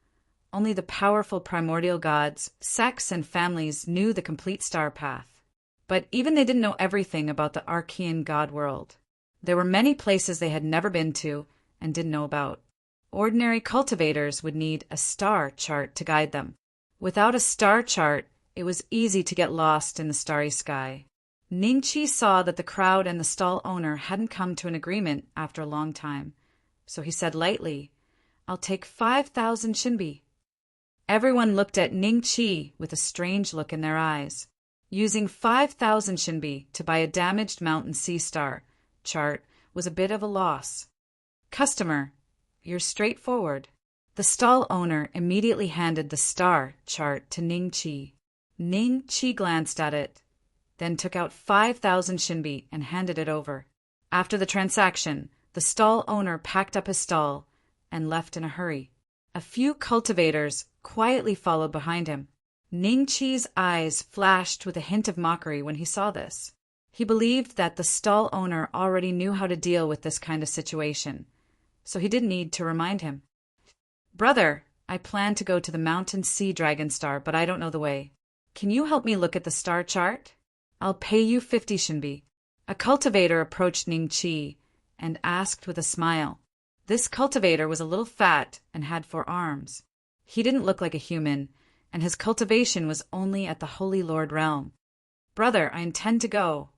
only the powerful primordial gods, sects, and families knew the complete star path. But even they didn't know everything about the Archean God world. There were many places they had never been to and didn't know about. Ordinary cultivators would need a star chart to guide them. Without a star chart, it was easy to get lost in the starry sky. Ningqi saw that the crowd and the stall owner hadn't come to an agreement after a long time, so he said lightly, I'll take 5,000 Shinbi. Everyone looked at Ningqi with a strange look in their eyes. Using 5,000 Shinbi to buy a damaged mountain sea star chart was a bit of a loss. Customer, you're straightforward. The stall owner immediately handed the star chart to Ningqi. Ningqi glanced at it, then took out 5,000 Shinbi and handed it over. After the transaction, the stall owner packed up his stall and left in a hurry. A few cultivators quietly followed behind him. Ningqi's eyes flashed with a hint of mockery when he saw this. He believed that the stall owner already knew how to deal with this kind of situation, so he didn't need to remind him. Brother, I plan to go to the mountain sea dragon star, but I don't know the way. Can you help me look at the star chart? I'll pay you 50 shinbi. A cultivator approached Ning Chi and asked with a smile. This cultivator was a little fat and had 4 arms. He didn't look like a human, and his cultivation was only at the Holy Lord realm. Brother, I intend to go.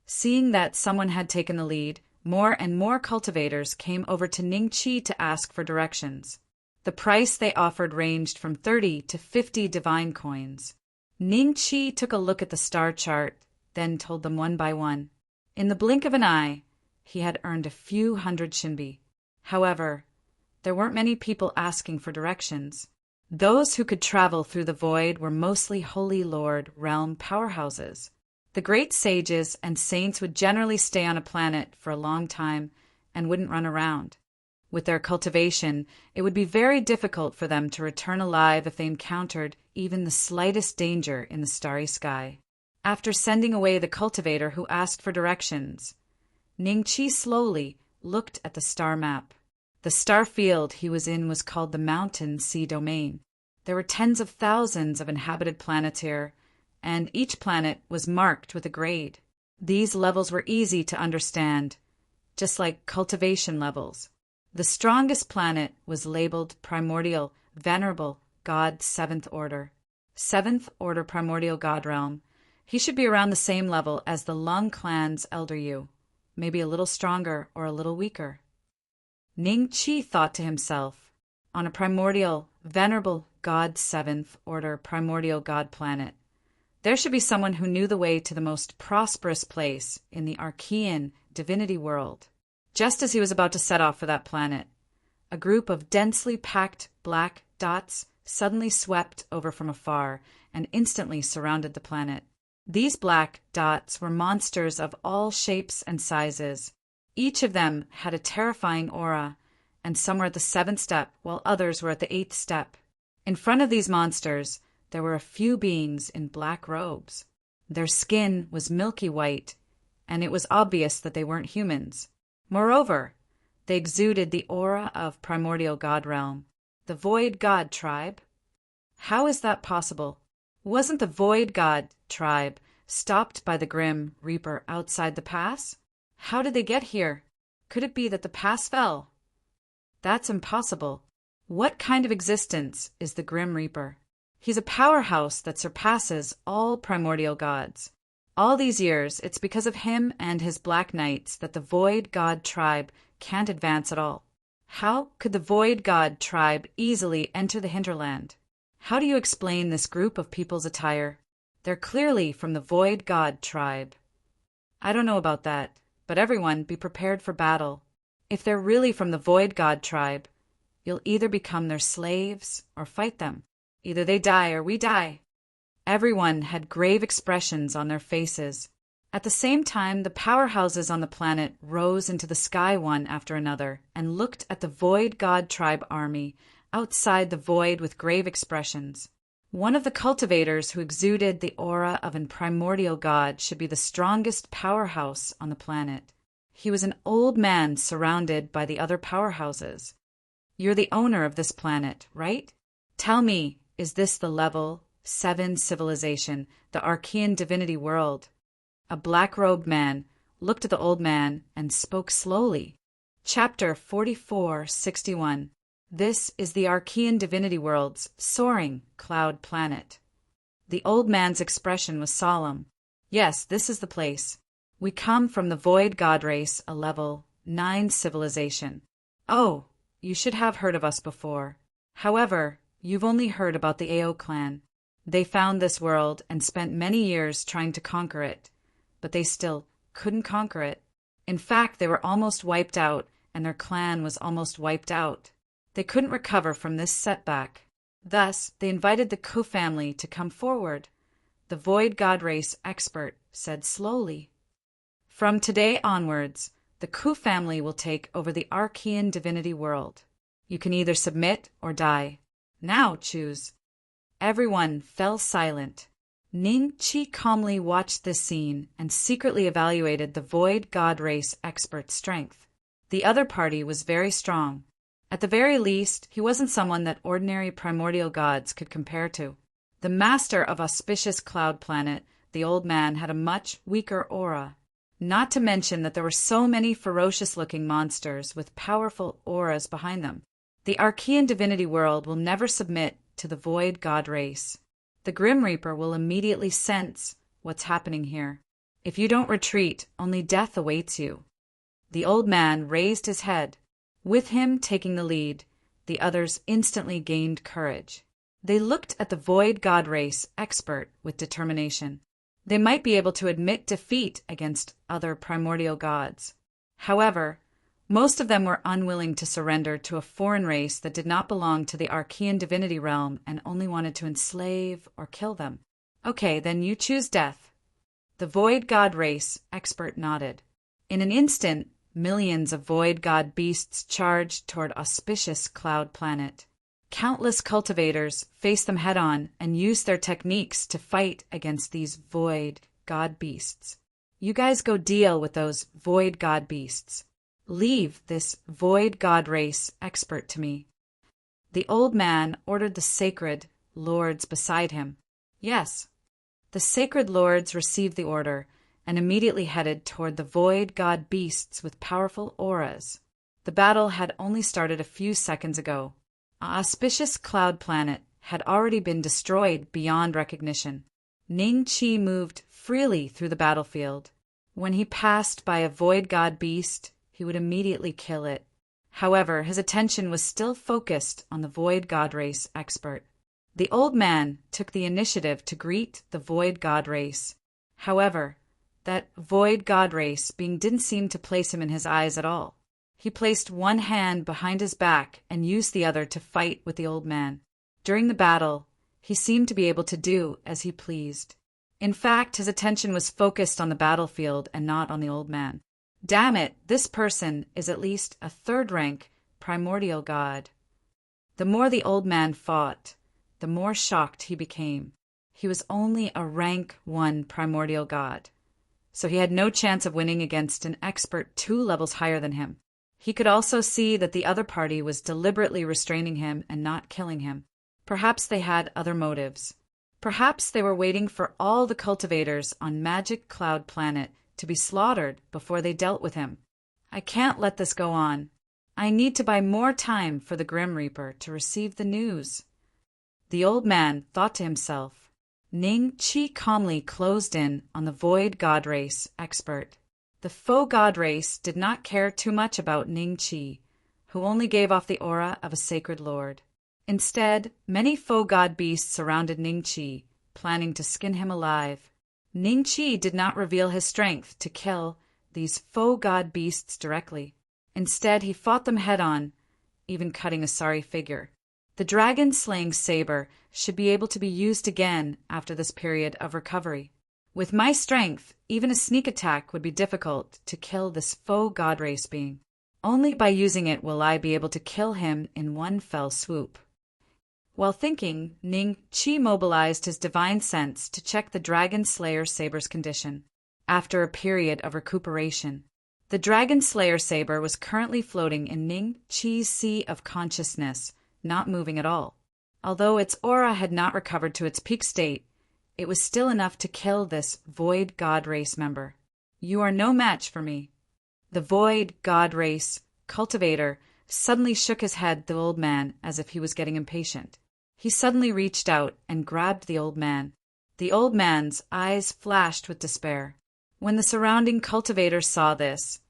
Seeing that someone had taken the lead, more and more cultivators came over to Ning Chi to ask for directions. The price they offered ranged from 30 to 50 divine coins. Ning Chi took a look at the star chart, then told them one by one. In the blink of an eye, he had earned a few hundred shinbi. However, there weren't many people asking for directions. Those who could travel through the void were mostly Holy Lord realm powerhouses. The great sages and saints would generally stay on a planet for a long time and wouldn't run around. With their cultivation, it would be very difficult for them to return alive if they encountered even the slightest danger in the starry sky. After sending away the cultivator who asked for directions, Ning Chi slowly looked at the star map. The star field he was in was called the Mountain Sea Domain. There were tens of thousands of inhabited planets here, and each planet was marked with a grade. These levels were easy to understand, just like cultivation levels. The strongest planet was labeled Primordial, Venerable, God 7th Order. 7th Order Primordial God Realm. He should be around the same level as the Lung clan's Elder Yu, maybe a little stronger or a little weaker. Ning Chi thought to himself, on a Primordial, Venerable, God 7th Order Primordial God planet, there should be someone who knew the way to the most prosperous place in the Archean divinity world. Just as he was about to set off for that planet, a group of densely packed black dots suddenly swept over from afar and instantly surrounded the planet. These black dots were monsters of all shapes and sizes. Each of them had a terrifying aura, and some were at the 7th step, while others were at the 8th step. In front of these monsters, there were a few beings in black robes. Their skin was milky white, and it was obvious that they weren't humans. Moreover, they exuded the aura of Primordial God Realm, the Void God tribe. How is that possible? Wasn't the Void God tribe stopped by the Grim Reaper outside the pass? How did they get here? Could it be that the pass fell? That's impossible. What kind of existence is the Grim Reaper? He's a powerhouse that surpasses all primordial gods. All these years, it's because of him and his Black Knights that the Void God tribe can't advance at all. How could the Void God tribe easily enter the hinterland? How do you explain this group of people's attire? They're clearly from the Void God tribe. I don't know about that, but everyone be prepared for battle. If they're really from the Void God tribe, you'll either become their slaves or fight them. Either they die or we die. Everyone had grave expressions on their faces. At the same time, the powerhouses on the planet rose into the sky one after another and looked at the Void God tribe army outside the void with grave expressions. One of the cultivators who exuded the aura of a primordial god should be the strongest powerhouse on the planet. He was an old man surrounded by the other powerhouses. You're the owner of this planet, right? Tell me, is this the level 7 civilization, the Archean divinity world? A black-robed man looked at the old man and spoke slowly. Chapter 4461. This is the Archean divinity world's soaring cloud planet. The old man's expression was solemn. Yes, this is the place. We come from the Void God race, a level 9 civilization. Oh, you should have heard of us before. However, you've only heard about the Ao clan. They found this world and spent many years trying to conquer it, but they still couldn't conquer it. In fact, they were almost wiped out, and their clan was almost wiped out. They couldn't recover from this setback. Thus, they invited the Ku family to come forward. The Void God race expert said slowly, "From today onwards, the Ku family will take over the Archean divinity world. You can either submit or die. Now choose." Everyone fell silent. Ning Chi calmly watched this scene and secretly evaluated the Void God race expert's strength. The other party was very strong. At the very least, he wasn't someone that ordinary primordial gods could compare to. The master of auspicious cloud planet, the old man, had a much weaker aura. Not to mention that there were so many ferocious-looking monsters with powerful auras behind them. The Archean divinity world will never submit to the void god race. The Grim Reaper will immediately sense what's happening here. If you don't retreat, only death awaits you. The old man raised his head. With him taking the lead, the others instantly gained courage. They looked at the void god race expert with determination. They might be able to admit defeat against other primordial gods. However, most of them were unwilling to surrender to a foreign race that did not belong to the Archean divinity realm and only wanted to enslave or kill them. Okay, then you choose death. The void god race expert nodded. In an instant, millions of void god beasts charged toward auspicious cloud planet. Countless cultivators faced them head-on and used their techniques to fight against these void god beasts. You guys go deal with those void god beasts. Leave this void god race expert to me. The old man ordered the sacred lords beside him. Yes, the sacred lords received the order and immediately headed toward the void god beasts with powerful auras. The battle had only started a few seconds ago. An auspicious cloud planet had already been destroyed beyond recognition. Ning Qi moved freely through the battlefield. When he passed by a void god beast, he would immediately kill it. However, his attention was still focused on the void god race expert. The old man took the initiative to greet the void god race. However, that void god race being didn't seem to place him in his eyes at all. He placed one hand behind his back and used the other to fight with the old man. During the battle, he seemed to be able to do as he pleased. In fact, his attention was focused on the battlefield and not on the old man. Damn it, this person is at least a third-rank primordial god. The more the old man fought, the more shocked he became. He was only a rank 1 primordial god, so he had no chance of winning against an expert 2 levels higher than him. He could also see that the other party was deliberately restraining him and not killing him. Perhaps they had other motives. Perhaps they were waiting for all the cultivators on Magic Cloud Planet to be slaughtered before they dealt with him. I can't let this go on. I need to buy more time for the Grim Reaper to receive the news. The old man thought to himself. Ning Qi calmly closed in on the void god race expert. The faux god race did not care too much about Ning Qi, who only gave off the aura of a sacred lord. Instead, many faux god beasts surrounded Ning Qi, planning to skin him alive. Ning Qi did not reveal his strength to kill these faux god beasts directly. Instead, he fought them head-on, even cutting a sorry figure. The dragon-slaying saber should be able to be used again after this period of recovery. With my strength, even a sneak attack would be difficult to kill this faux god race being. Only by using it will I be able to kill him in one fell swoop. While thinking, Ning Qi mobilized his divine sense to check the Dragon Slayer saber's condition. After a period of recuperation, the Dragon Slayer saber was currently floating in Ning Qi's sea of consciousness, not moving at all. Although its aura had not recovered to its peak state, it was still enough to kill this Void God Race member. You are no match for me. The Void God Race cultivator suddenly shook his head at the old man as if he was getting impatient. He suddenly reached out and grabbed the old man. The old man's eyes flashed with despair. When the surrounding cultivators saw this,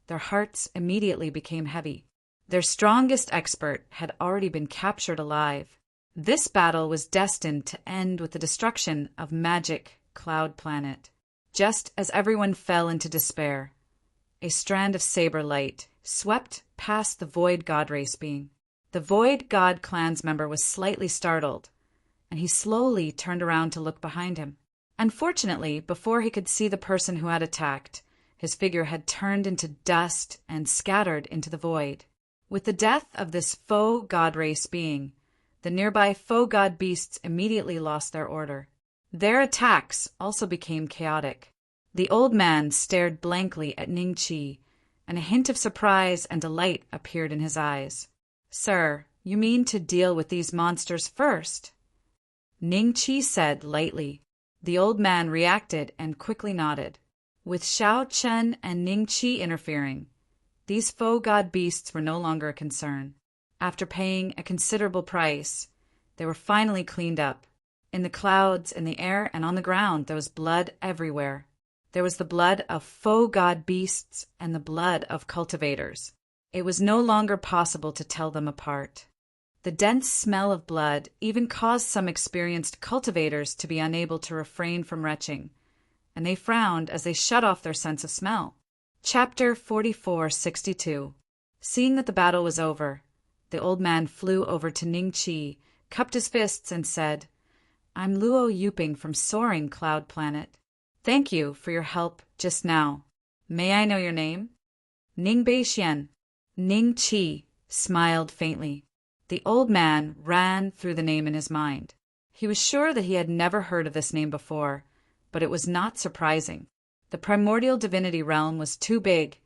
their hearts immediately became heavy. Their strongest expert had already been captured alive. This battle was destined to end with the destruction of Magic Cloud Planet. Just as everyone fell into despair, a strand of saber light swept past the Void God Race being. The Void God Clan's member was slightly startled, and he slowly turned around to look behind him. Unfortunately, before he could see the person who had attacked, his figure had turned into dust and scattered into the void. With the death of this faux God Race being, the nearby faux God beasts immediately lost their order. Their attacks also became chaotic. The old man stared blankly at Ning Qi, and a hint of surprise and delight appeared in his eyes. Sir, you mean to deal with these monsters first? Ning Chi said lightly. The old man reacted and quickly nodded. With Xiao Chen and Ning Chi interfering, these faux god beasts were no longer a concern. After paying a considerable price, they were finally cleaned up. In the clouds, in the air, and on the ground, there was blood everywhere. There was the blood of faux god beasts and the blood of cultivators. It was no longer possible to tell them apart. The dense smell of blood even caused some experienced cultivators to be unable to refrain from retching, and they frowned as they shut off their sense of smell. Chapter 4462. Seeing that the battle was over, the old man flew over to Ning Chi, cupped his fists, and said, I'm Luo Yuping from Soaring Cloud Planet. Thank you for your help just now. May I know your name? Ning Beixian. Ning Chi smiled faintly. The old man ran through the name in his mind. He was sure that he had never heard of this name before, but it was not surprising. The primordial divinity realm was too big,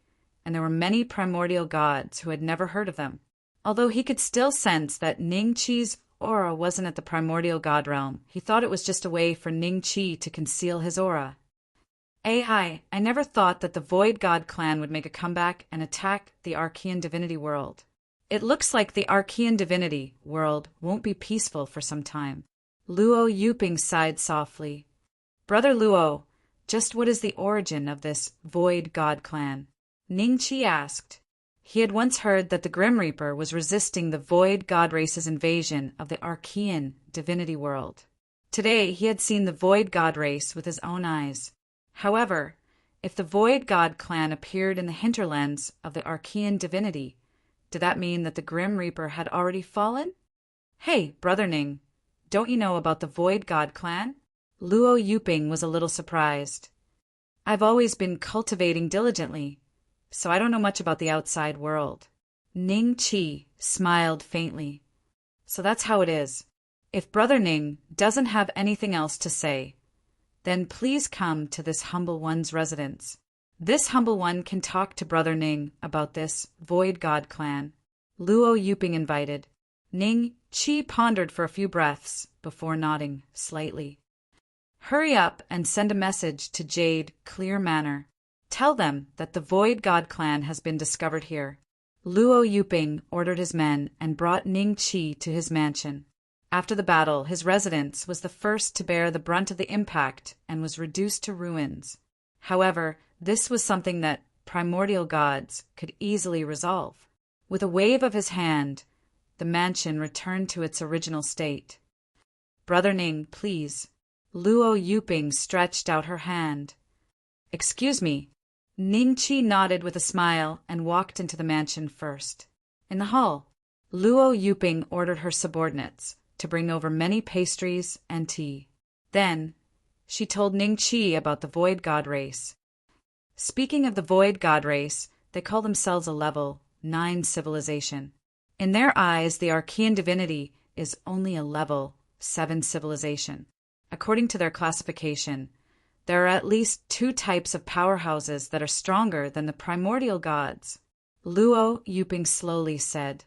and there were many primordial gods who had never heard of them. Although he could still sense that Ning Chi's aura wasn't at the primordial god realm, he thought it was just a way for Ning Chi to conceal his aura. Hi, I never thought that the Void God clan would make a comeback and attack the Archean divinity world. It looks like the Archean divinity world won't be peaceful for some time. Luo Yuping sighed softly. Brother Luo, just what is the origin of this Void God clan? Ning Chi asked. He had once heard that the Grim Reaper was resisting the Void God race's invasion of the Archean divinity world. Today he had seen the Void God race with his own eyes. However, if the Void God clan appeared in the hinterlands of the Archean divinity, did that mean that the Grim Reaper had already fallen? Hey, Brother Ning, don't you know about the Void God clan? Luo Yuping was a little surprised. I've always been cultivating diligently, so I don't know much about the outside world. Ning Chi smiled faintly. So that's how it is. If Brother Ning doesn't have anything else to say, then please come to this humble one's residence. This humble one can talk to Brother Ning about this Void God clan. Luo Yuping invited. Ning Chi pondered for a few breaths before nodding slightly. Hurry up and send a message to Jade Clear Manor. Tell them that the Void God clan has been discovered here. Luo Yuping ordered his men and brought Ning Chi to his mansion. After the battle, his residence was the first to bear the brunt of the impact and was reduced to ruins. However, this was something that primordial gods could easily resolve. With a wave of his hand, the mansion returned to its original state. Brother Ning, please. Luo Yuping stretched out her hand. Excuse me. Ning Chi nodded with a smile and walked into the mansion first. In the hall, Luo Yuping ordered her subordinates to bring over many pastries and tea. Then, she told Ning Chi about the Void God race. Speaking of the Void God race, they call themselves a level 9 civilization. In their eyes, the Archean divinity is only a level 7 civilization. According to their classification, there are at least 2 types of powerhouses that are stronger than the primordial gods. Luo Yuping slowly said,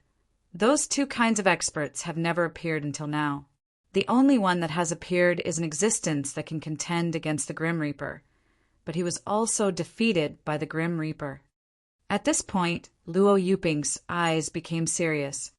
those 2 kinds of experts have never appeared until now. The only one that has appeared is an existence that can contend against the Grim Reaper, but he was also defeated by the Grim Reaper. At this point, Luo Yuping's eyes became serious.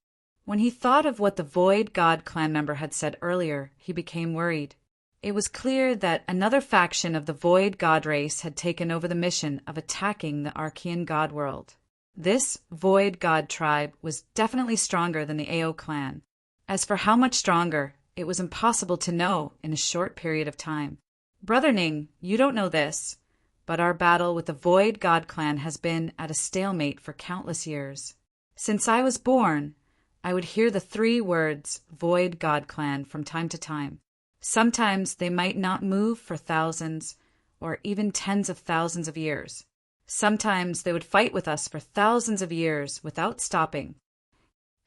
When he thought of what the Void God clan member had said earlier, he became worried. It was clear that another faction of the Void God race had taken over the mission of attacking the Archean God world. This Void God tribe was definitely stronger than the Ao clan. As for how much stronger, it was impossible to know in a short period of time. Brother Ning, you don't know this, but our battle with the Void God clan has been at a stalemate for countless years. Since I was born, I would hear the 3 words Void God clan from time to time. Sometimes they might not move for thousands or even tens of thousands of years. Sometimes they would fight with us for thousands of years without stopping.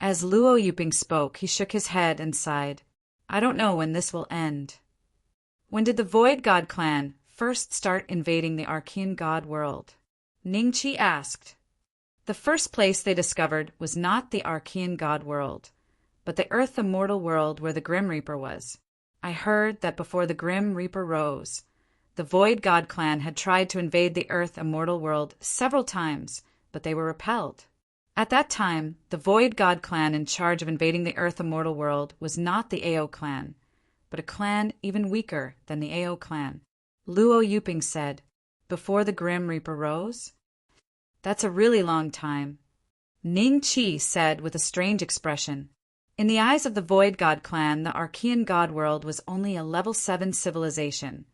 As Luo Yuping spoke, he shook his head and sighed. I don't know when this will end. When did the Void God clan first start invading the Archean God world? Ning Chi asked. The first place they discovered was not the Archean god world, but the Earth immortal world where the Grim Reaper was. I heard that before the Grim Reaper rose, the Void God clan had tried to invade the Earth immortal world several times, but they were repelled. At that time, the Void God clan in charge of invading the Earth immortal world was not the Ao clan, but a clan even weaker than the Ao clan. Luo Yuping said, "Before the Grim Reaper rose?" "That's a really long time." Ning Qi said with a strange expression. In the eyes of the Void God clan, the Archean god world was only a level 7 civilization,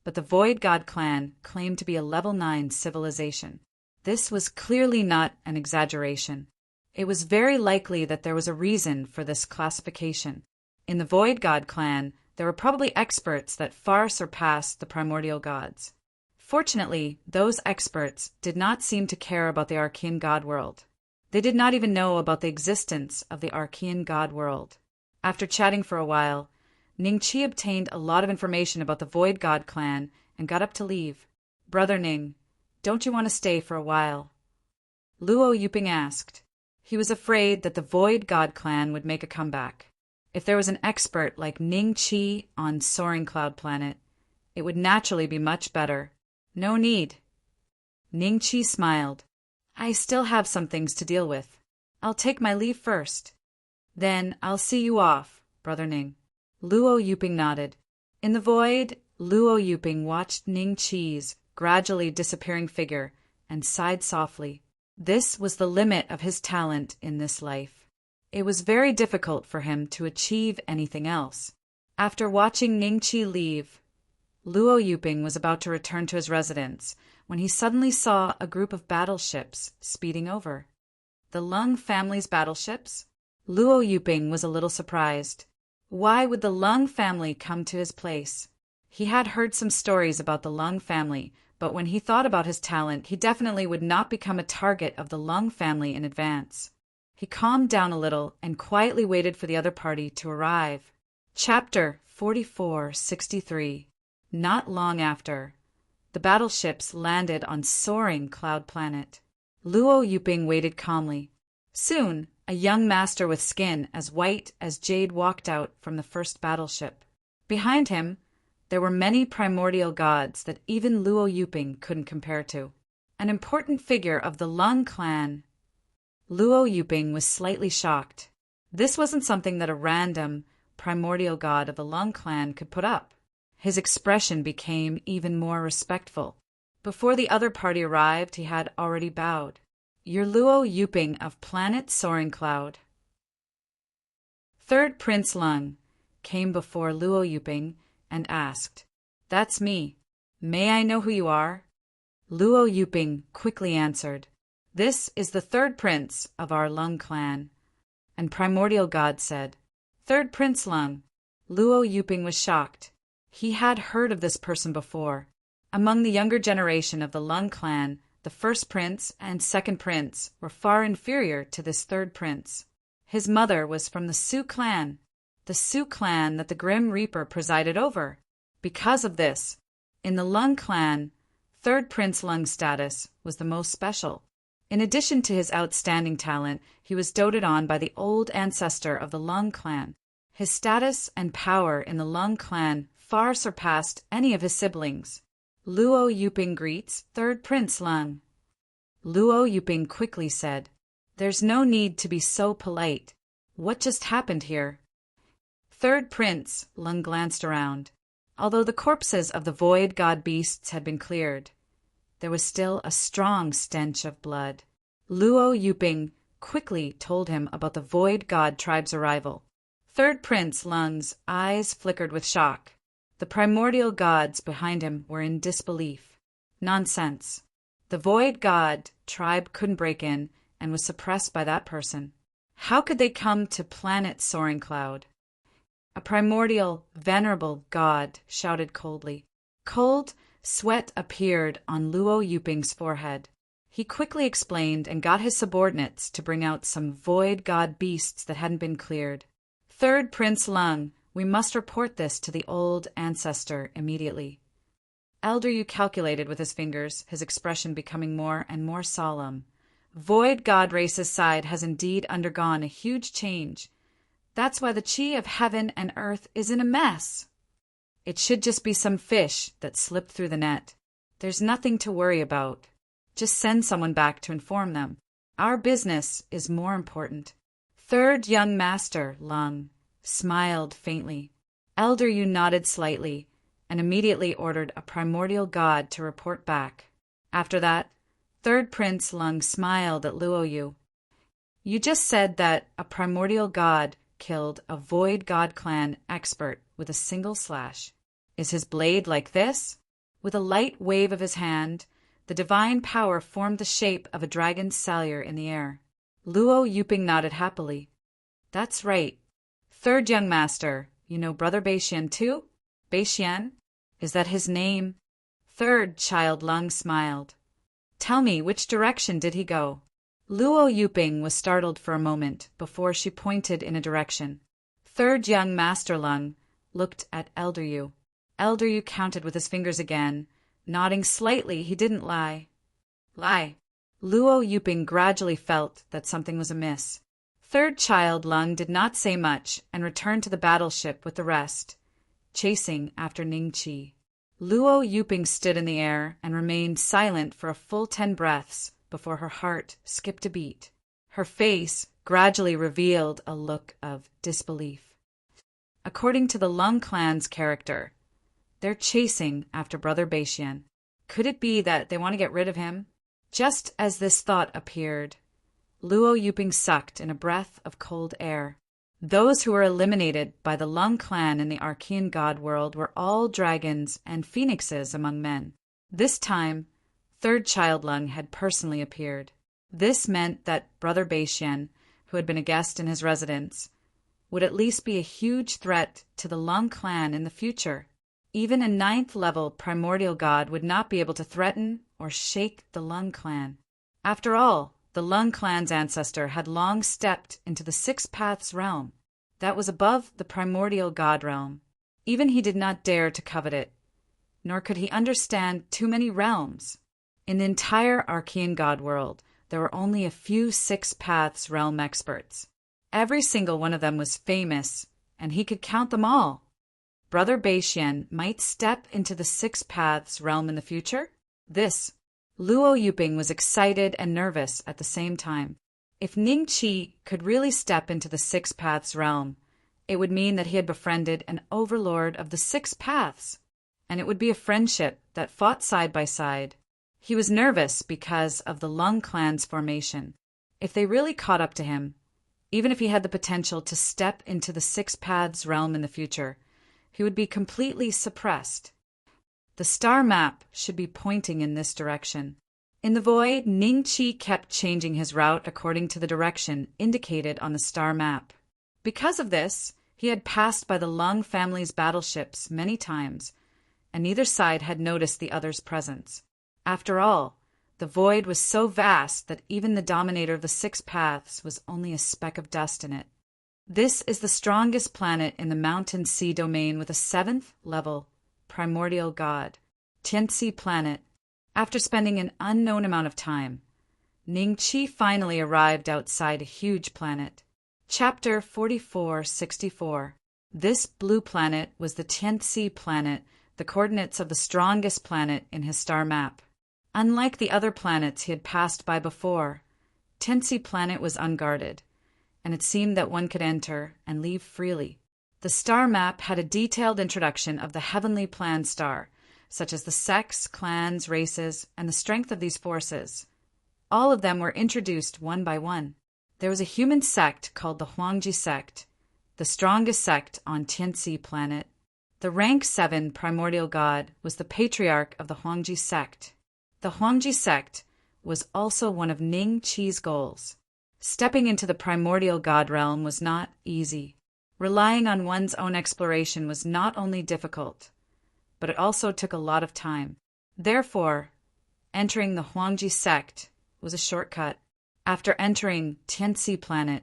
but the Void God clan claimed to be a level 9 civilization. This was clearly not an exaggeration. It was very likely that there was a reason for this classification. In the Void God clan, there were probably experts that far surpassed the primordial gods. Fortunately, those experts did not seem to care about the Archean god world. They did not even know about the existence of the Archean god world. After chatting for a while, Ning Qi obtained a lot of information about the Void God clan and got up to leave. "Brother Ning, don't you want to stay for a while?" Luo Yuping asked. He was afraid that the Void God clan would make a comeback. If there was an expert like Ning Qi on Soaring Cloud Planet, it would naturally be much better. "No need." Ning Qi smiled. "I still have some things to deal with. I'll take my leave first. Then I'll see you off, Brother Ning." Luo Yuping nodded. In the void, Luo Yuping watched Ning Qi's gradually disappearing figure and sighed softly. This was the limit of his talent in this life. It was very difficult for him to achieve anything else. After watching Ning Qi leave, Luo Yuping was about to return to his residence when he suddenly saw a group of battleships speeding over. The Lung family's battleships? Luo Yuping was a little surprised. Why would the Lung family come to his place? He had heard some stories about the Lung family, but when he thought about his talent, he definitely would not become a target of the Lung family in advance. He calmed down a little and quietly waited for the other party to arrive. Chapter 4463. Not long after, the battleships landed on Soaring Cloud Planet. Luo Yuping waited calmly. Soon, a young master with skin as white as jade walked out from the first battleship. Behind him, there were many primordial gods that even Luo Yuping couldn't compare to. An important figure of the Lung clan. Luo Yuping was slightly shocked. This wasn't something that a random, primordial god of the Lung clan could put up. His expression became even more respectful. Before the other party arrived, he had already bowed. "You're Luo Yuping of Planet Soaring Cloud." Third Prince Lung came before Luo Yuping and asked, "That's me. May I know who you are?" Luo Yuping quickly answered, "This is the third prince of our Lung clan." And Primordial God said, "Third Prince Lung." Luo Yuping was shocked. He had heard of this person before. Among the younger generation of the Lung clan, the first prince and second prince were far inferior to this third prince. His mother was from the Sioux clan that the Grim Reaper presided over. Because of this, in the Lung clan, third Prince Lung's status was the most special. In addition to his outstanding talent, he was doted on by the old ancestor of the Lung clan. His status and power in the Lung clan far surpassed any of his siblings. Luo Yuping greets third Prince Lung. Luo Yuping quickly said, "There's no need to be so polite. What just happened here?" Third Prince Lung glanced around. Although the corpses of the Void God beasts had been cleared, there was still a strong stench of blood. Luo Yuping quickly told him about the Void God tribe's arrival. Third Prince Lung's eyes flickered with shock. The primordial gods behind him were in disbelief. Nonsense. The Void God tribe couldn't break in and was suppressed by that person. How could they come to Planet Soaring Cloud? A primordial, venerable god shouted coldly. Cold sweat appeared on Luo Yuping's forehead. He quickly explained and got his subordinates to bring out some Void God beasts that hadn't been cleared. Third Prince Lung, we must report this to the old ancestor immediately. Elder Yu calculated with his fingers, his expression becoming more and more solemn. Void God race's side has indeed undergone a huge change. That's why the chi of heaven and earth is in a mess. It should just be some fish that slipped through the net. There's nothing to worry about. Just send someone back to inform them. Our business is more important. Third young master, Lung, smiled faintly. Elder Yu nodded slightly and immediately ordered a primordial god to report back. After that, third prince Lung smiled at Luo Yu. You just said that a primordial god killed a void god clan expert with a single slash. Is his blade like this? With a light wave of his hand, the divine power formed the shape of a dragon's sallier in the air. Luo Yuping nodded happily. That's right. Third young master, you know Brother Beixian too? Beixian? Is that his name? Third child Lung smiled. Tell me, which direction did he go? Luo Yuping was startled for a moment before she pointed in a direction. Third young master Lung looked at Elder Yu. Elder Yu counted with his fingers again. Nodding slightly, he didn't lie. Lie. Luo Yuping gradually felt that something was amiss. Third child Lung did not say much and returned to the battleship with the rest, chasing after Ningqi. Luo Yuping stood in the air and remained silent for a full 10 breaths before her heart skipped a beat. Her face gradually revealed a look of disbelief. According to the Lung clan's character, they're chasing after Brother Beixian. Could it be that they want to get rid of him? Just as this thought appeared, Luo Yuping sucked in a breath of cold air. Those who were eliminated by the Lung clan in the Archean god world were all dragons and phoenixes among men. This time, third child Lung had personally appeared. This meant that Brother Beixian, who had been a guest in his residence, would at least be a huge threat to the Lung clan in the future. Even a 9th level primordial god would not be able to threaten or shake the Lung clan. After all, the Lung clan's ancestor had long stepped into the Six Paths realm. That was above the primordial god realm. Even he did not dare to covet it, nor could he understand too many realms. In the entire Archean god world, there were only a few Six Paths realm experts. Every single one of them was famous, and he could count them all. Brother Beixian might step into the Six Paths realm in the future? Luo Yuping was excited and nervous at the same time. If Ningqi could really step into the Six Paths realm, it would mean that he had befriended an overlord of the Six Paths, and it would be a friendship that fought side by side. He was nervous because of the Lung clan's formation. If they really caught up to him, even if he had the potential to step into the Six Paths realm in the future, he would be completely suppressed. The star map should be pointing in this direction. In the void, Ningqi kept changing his route according to the direction indicated on the star map. Because of this, he had passed by the Lung family's battleships many times, and neither side had noticed the other's presence. After all, the void was so vast that even the dominator of the Six Paths was only a speck of dust in it. This is the strongest planet in the Mountain Sea domain with a 7th level primordial god, Tianxi planet. After spending an unknown amount of time, Ningqi finally arrived outside a huge planet. Chapter 4464. This blue planet was the Tianxi planet, the coordinates of the strongest planet in his star map. Unlike the other planets he had passed by before, Tianxi planet was unguarded, and it seemed that one could enter and leave freely. The star map had a detailed introduction of the heavenly plan star, such as the sects, clans, races, and the strength of these forces. All of them were introduced one by one. There was a human sect called the Huangji sect, the strongest sect on Tianxi planet. The rank 7 primordial god was the patriarch of the Huangji sect. The Huangji sect was also one of Ningqi's goals. Stepping into the primordial god realm was not easy. Relying on one's own exploration was not only difficult, but it also took a lot of time. Therefore, entering the Huangji sect was a shortcut. After entering Tianxi planet,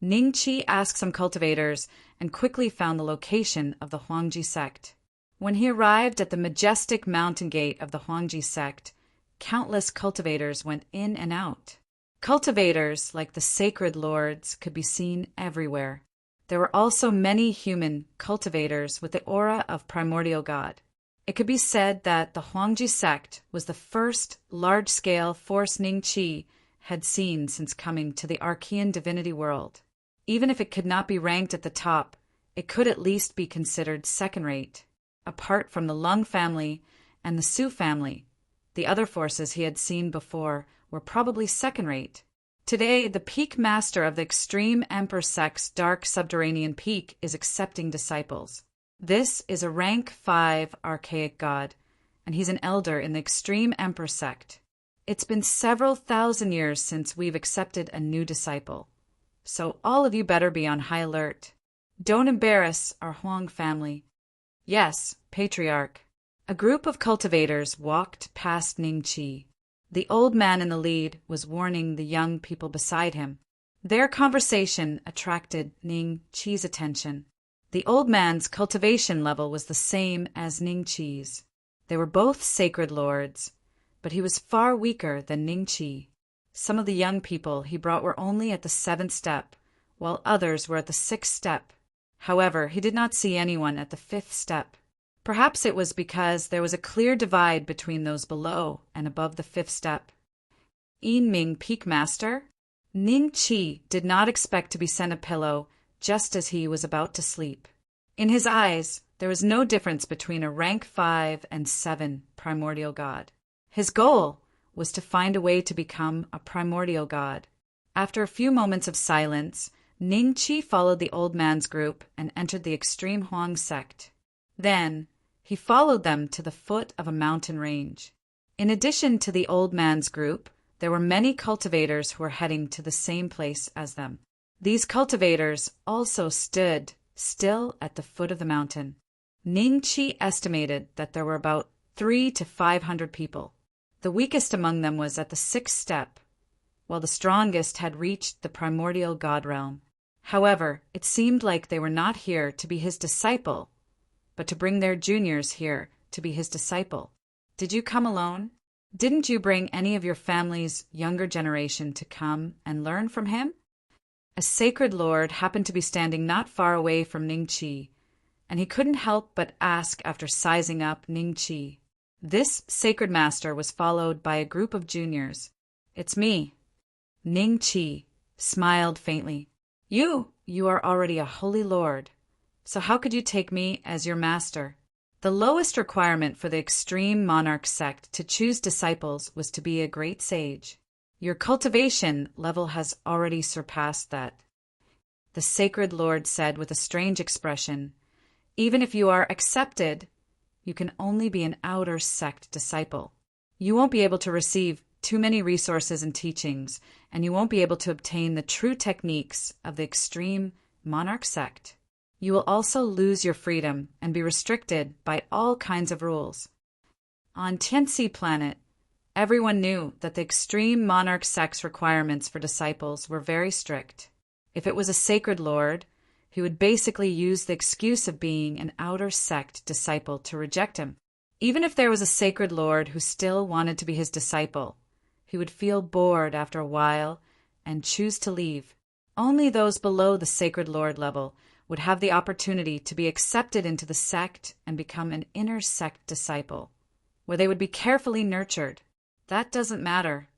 Ningqi asked some cultivators and quickly found the location of the Huangji sect. When he arrived at the majestic mountain gate of the Huangji sect, countless cultivators went in and out. Cultivators, like the sacred lords, could be seen everywhere. There were also many human cultivators with the aura of primordial God. It could be said that the Huangji sect was the first large-scale force Ning Qi had seen since coming to the Archean divinity world. Even if it could not be ranked at the top, it could at least be considered second-rate. Apart from the Lung family and the Su family, the other forces he had seen before were probably second-rate. Today, the peak master of the extreme Emperor sect's dark subterranean peak is accepting disciples. This is a rank 5 archaic god, and he's an elder in the extreme Emperor sect. It's been several thousand years since we've accepted a new disciple, so all of you better be on high alert. Don't embarrass our Huang family. Yes, patriarch. A group of cultivators walked past Ning Qi. The old man in the lead was warning the young people beside him. Their conversation attracted Ning Qi's attention. The old man's cultivation level was the same as Ning Qi's. They were both sacred lords, but he was far weaker than Ning Qi. Some of the young people he brought were only at the 7th step, while others were at the 6th step. However, he did not see anyone at the 5th step. Perhaps it was because there was a clear divide between those below and above the 5th step. Yin Ming, Peak Master? Ning Qi did not expect to be sent a pillow just as he was about to sleep. In his eyes, there was no difference between a rank 5 and 7 primordial god. His goal was to find a way to become a primordial god. After a few moments of silence, Ning Qi followed the old man's group and entered the extreme Huang sect. Then, he followed them to the foot of a mountain range. In addition to the old man's group, there were many cultivators who were heading to the same place as them. These cultivators also stood still at the foot of the mountain. Ning Qi estimated that there were about 300 to 500 people. The weakest among them was at the 6th step, while the strongest had reached the primordial god realm. However, it seemed like they were not here to be his disciple, but to bring their juniors here to be his disciple. Did you come alone? Didn't you bring any of your family's younger generation to come and learn from him? A sacred lord happened to be standing not far away from Ning Qi, and he couldn't help but ask after sizing up Ning Qi. This sacred master was followed by a group of juniors. "It's me." Ning Qi smiled faintly. You are already a holy lord, so how could you take me as your master? The lowest requirement for the extreme monarch sect to choose disciples was to be a great sage. Your cultivation level has already surpassed that. The sacred lord said with a strange expression, "Even if you are accepted, you can only be an outer sect disciple. You won't be able to receive too many resources and teachings, and you won't be able to obtain the true techniques of the extreme monarch sect. You will also lose your freedom and be restricted by all kinds of rules." On Tianxi planet, everyone knew that the extreme monarch sect's requirements for disciples were very strict. If it was a sacred lord, he would basically use the excuse of being an outer sect disciple to reject him. Even if there was a sacred lord who still wanted to be his disciple, he would feel bored after a while and choose to leave. Only those below the sacred lord level would have the opportunity to be accepted into the sect and become an inner sect disciple, where they would be carefully nurtured. That doesn't matter.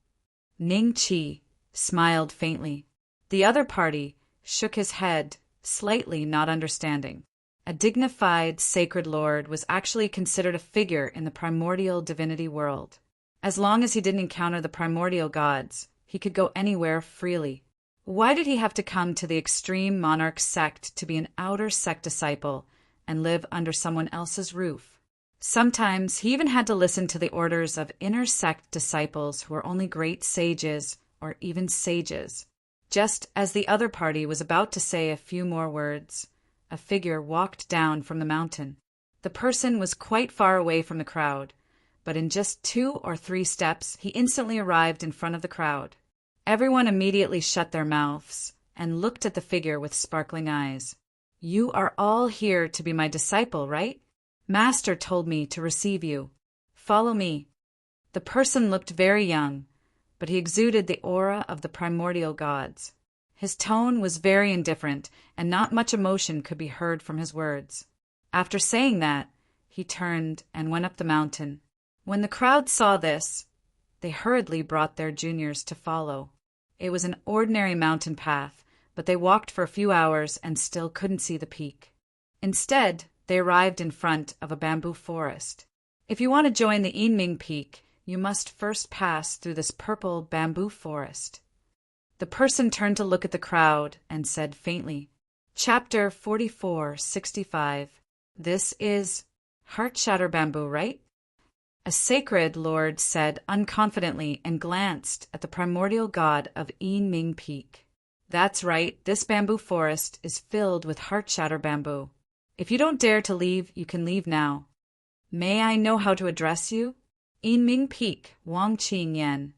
Ning Qi smiled faintly. The other party shook his head, slightly not understanding. A dignified sacred lord was actually considered a figure in the primordial divinity world. As long as he didn't encounter the primordial gods, he could go anywhere freely. Why did he have to come to the extreme monarch sect to be an outer sect disciple and live under someone else's roof? Sometimes he even had to listen to the orders of inner sect disciples who were only great sages or even sages. Just as the other party was about to say a few more words, a figure walked down from the mountain. The person was quite far away from the crowd, but in just 2 or 3 steps he instantly arrived in front of the crowd. Everyone immediately shut their mouths and looked at the figure with sparkling eyes. "You are all here to be my disciple, right? Master told me to receive you. Follow me." The person looked very young, but he exuded the aura of the primordial gods. His tone was very indifferent, and not much emotion could be heard from his words. After saying that, he turned and went up the mountain. When the crowd saw this, they hurriedly brought their juniors to follow. It was an ordinary mountain path, but they walked for a few hours and still couldn't see the peak. Instead, they arrived in front of a bamboo forest. If you want to join the Yinming Peak, you must first pass through this purple bamboo forest. The person turned to look at the crowd and said faintly, Chapter 4465. This is Heart-Shatter Bamboo, right? A sacred lord said unconfidently and glanced at the primordial god of Yinming Peak. That's right, this bamboo forest is filled with Heart-Shatter Bamboo. If you don't dare to leave, you can leave now. May I know how to address you? Yinming Peak, Wang Qingyan.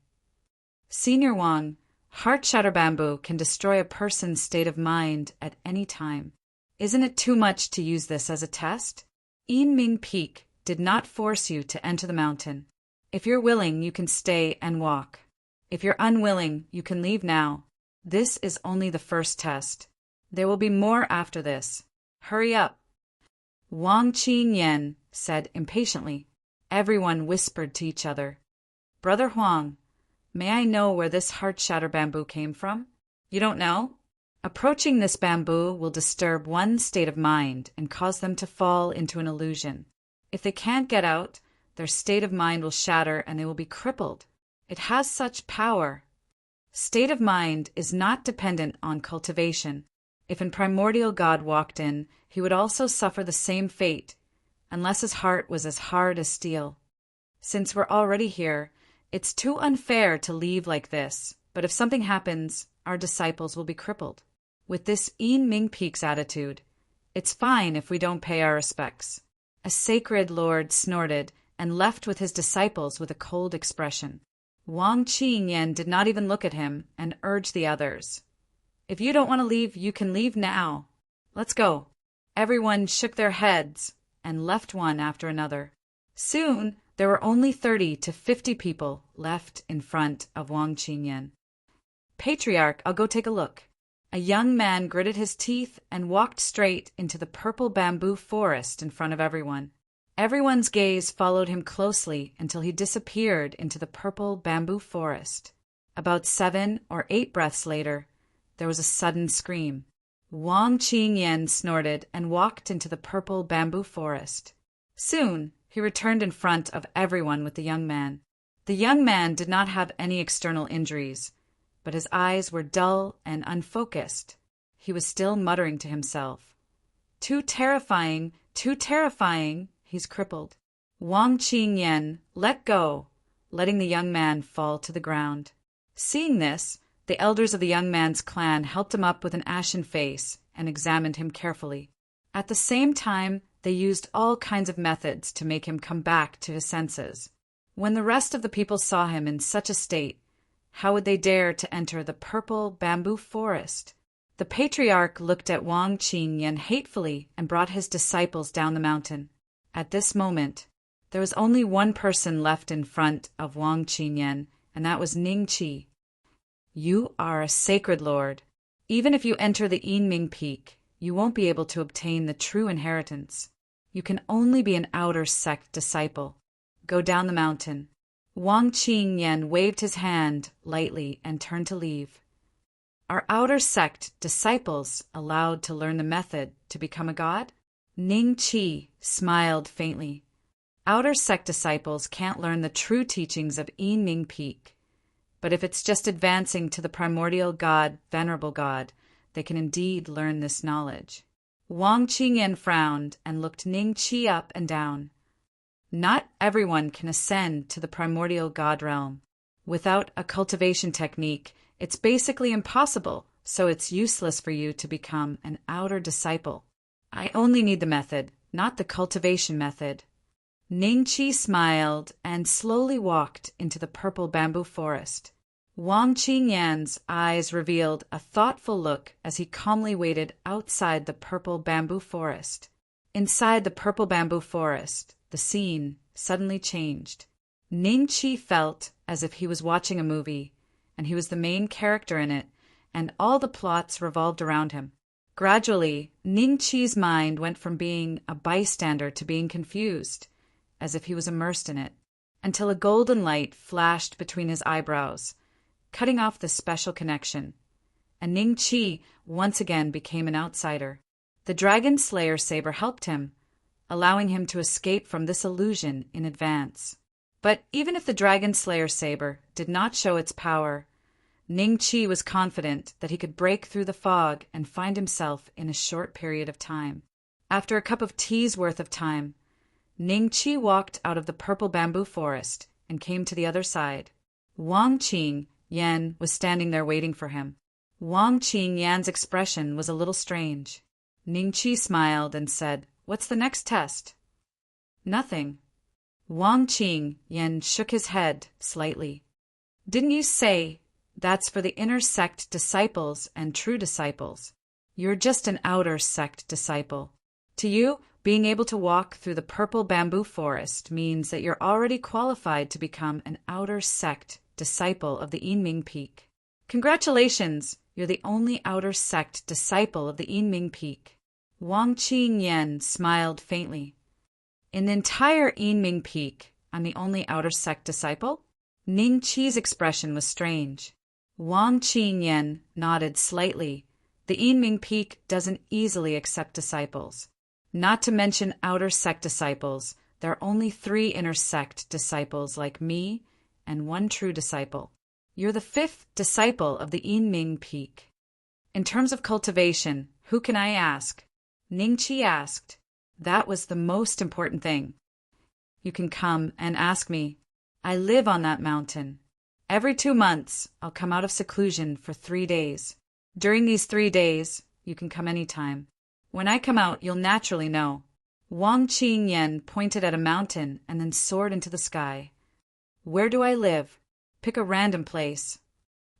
Senior Wang, Heart-Shatter Bamboo can destroy a person's state of mind at any time. Isn't it too much to use this as a test? Yinming Peak did not force you to enter the mountain. If you're willing, you can stay and walk. If you're unwilling, you can leave now. This is only the first test. There will be more after this. Hurry up. Wang Qingyan said impatiently. Everyone whispered to each other. Brother Huang, may I know where this Heart-Shatter Bamboo came from? You don't know? Approaching this bamboo will disturb one's state of mind and cause them to fall into an illusion. If they can't get out, their state of mind will shatter and they will be crippled. It has such power. State of mind is not dependent on cultivation. If a primordial god walked in, he would also suffer the same fate, unless his heart was as hard as steel. Since we're already here, it's too unfair to leave like this, but if something happens, our disciples will be crippled. With this Yinming Peak's attitude, it's fine if we don't pay our respects. A sacred lord snorted and left with his disciples with a cold expression. Wang Qingyan did not even look at him and urged the others. If you don't want to leave, you can leave now. Let's go. Everyone shook their heads and left one after another. Soon, there were only 30 to 50 people left in front of Wang Qingyan. Patriarch, I'll go take a look. A young man gritted his teeth and walked straight into the purple bamboo forest in front of everyone. Everyone's gaze followed him closely until he disappeared into the purple bamboo forest. About 7 or 8 breaths later, there was a sudden scream. Wang Qingyan snorted and walked into the purple bamboo forest. Soon, he returned in front of everyone with the young man. The young man did not have any external injuries, but his eyes were dull and unfocused. He was still muttering to himself. Too terrifying, he's crippled. Wang Qingyan let go, letting the young man fall to the ground. Seeing this, the elders of the young man's clan helped him up with an ashen face and examined him carefully. At the same time, they used all kinds of methods to make him come back to his senses. When the rest of the people saw him in such a state, how would they dare to enter the purple bamboo forest? The patriarch looked at Wang Qingyan hatefully and brought his disciples down the mountain. At this moment, there was only one person left in front of Wang Qingyan, and that was Ningqi. You are a sacred lord. Even if you enter the Yinming Peak, you won't be able to obtain the true inheritance. You can only be an outer sect disciple. Go down the mountain. Wang Qingyan waved his hand lightly and turned to leave. Are outer sect disciples allowed to learn the method to become a god? Ningqi smiled faintly. Outer sect disciples can't learn the true teachings of Yinming Peak. But if it's just advancing to the primordial god, venerable god, they can indeed learn this knowledge. Wang Qingyan frowned and looked Ningqi up and down. Not everyone can ascend to the primordial god realm. Without a cultivation technique, it's basically impossible, so it's useless for you to become an outer disciple. I only need the method, not the cultivation method. Ningqi smiled and slowly walked into the purple bamboo forest. Wang Qingyan's eyes revealed a thoughtful look as he calmly waited outside the purple bamboo forest. Inside the purple bamboo forest, the scene suddenly changed. Ningqi felt as if he was watching a movie, and he was the main character in it, and all the plots revolved around him. Gradually, Ning Chi's mind went from being a bystander to being confused, as if he was immersed in it, until a golden light flashed between his eyebrows, cutting off the special connection, and Ning Chi once again became an outsider. The Dragon Slayer saber helped him, allowing him to escape from this illusion in advance. But even if the Dragon Slayer saber did not show its power, Ning Chi was confident that he could break through the fog and find himself in a short period of time. After a cup of tea's worth of time, Ning Chi walked out of the purple bamboo forest and came to the other side. Wang Qing Yan was standing there waiting for him. Wang Qing Yan's expression was a little strange. Ning Chi smiled and said, "What's the next test?" "Nothing." Wang Qing Yan shook his head slightly. "Didn't you say that's for the inner sect disciples and true disciples? You're just an outer sect disciple. To you, being able to walk through the purple bamboo forest means that you're already qualified to become an outer sect disciple of the Yinming Peak. Congratulations, you're the only outer sect disciple of the Yinming Peak." Wang Qing Yan smiled faintly. "In the entire Yinming Peak, I'm the only outer sect disciple?" Ning Chi's expression was strange. Wang Qing Yan nodded slightly. The Yinming Peak doesn't easily accept disciples. Not to mention outer sect disciples, there are only 3 inner sect disciples like me and 1 true disciple. You're the 5th disciple of the Yinming Peak. In terms of cultivation, who can I ask? Ning Chi asked. That was the most important thing. You can come and ask me. I live on that mountain. Every 2 months, I'll come out of seclusion for 3 days. During these 3 days, you can come anytime. When I come out, you'll naturally know. Wang Qing Yan pointed at a mountain and then soared into the sky. Where do I live? Pick a random place.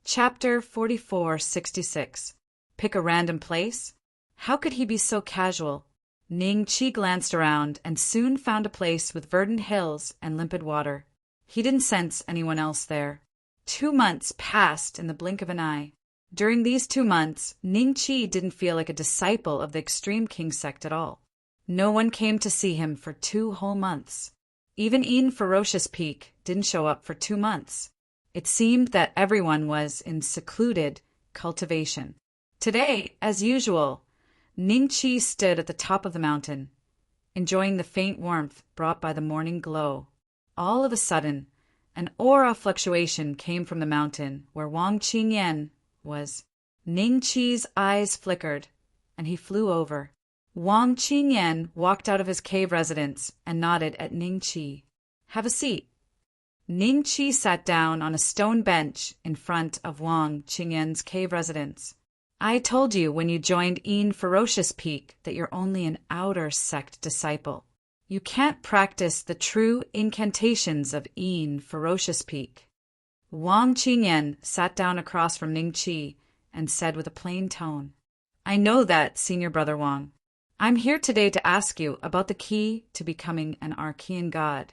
Chapter 4466. Pick a random place? How could he be so casual? Ning Chi glanced around and soon found a place with verdant hills and limpid water. He didn't sense anyone else there. 2 months passed in the blink of an eye. During these 2 months, Ning Chi didn't feel like a disciple of the Extreme King sect at all. No one came to see him for 2 whole months. Even Yin Ferocious Peak didn't show up for 2 months. It seemed that everyone was in secluded cultivation. Today, as usual, Ning Chi stood at the top of the mountain, enjoying the faint warmth brought by the morning glow. All of a sudden, an aura fluctuation came from the mountain where Wang Qing Yan was. Ning Chi's eyes flickered, and he flew over. Wang Qing Yan walked out of his cave residence and nodded at Ning Chi. "Have a seat." Ning Chi sat down on a stone bench in front of Wang Qing Yan's cave residence. "I told you when you joined Yin Ferocious Peak that you're only an outer sect disciple. You can't practice the true incantations of Yin Ferocious Peak." Wang Qing Yan sat down across from Ning Chi and said with a plain tone, "I know that, Senior Brother Wang. I'm here today to ask you about the key to becoming an Archean god."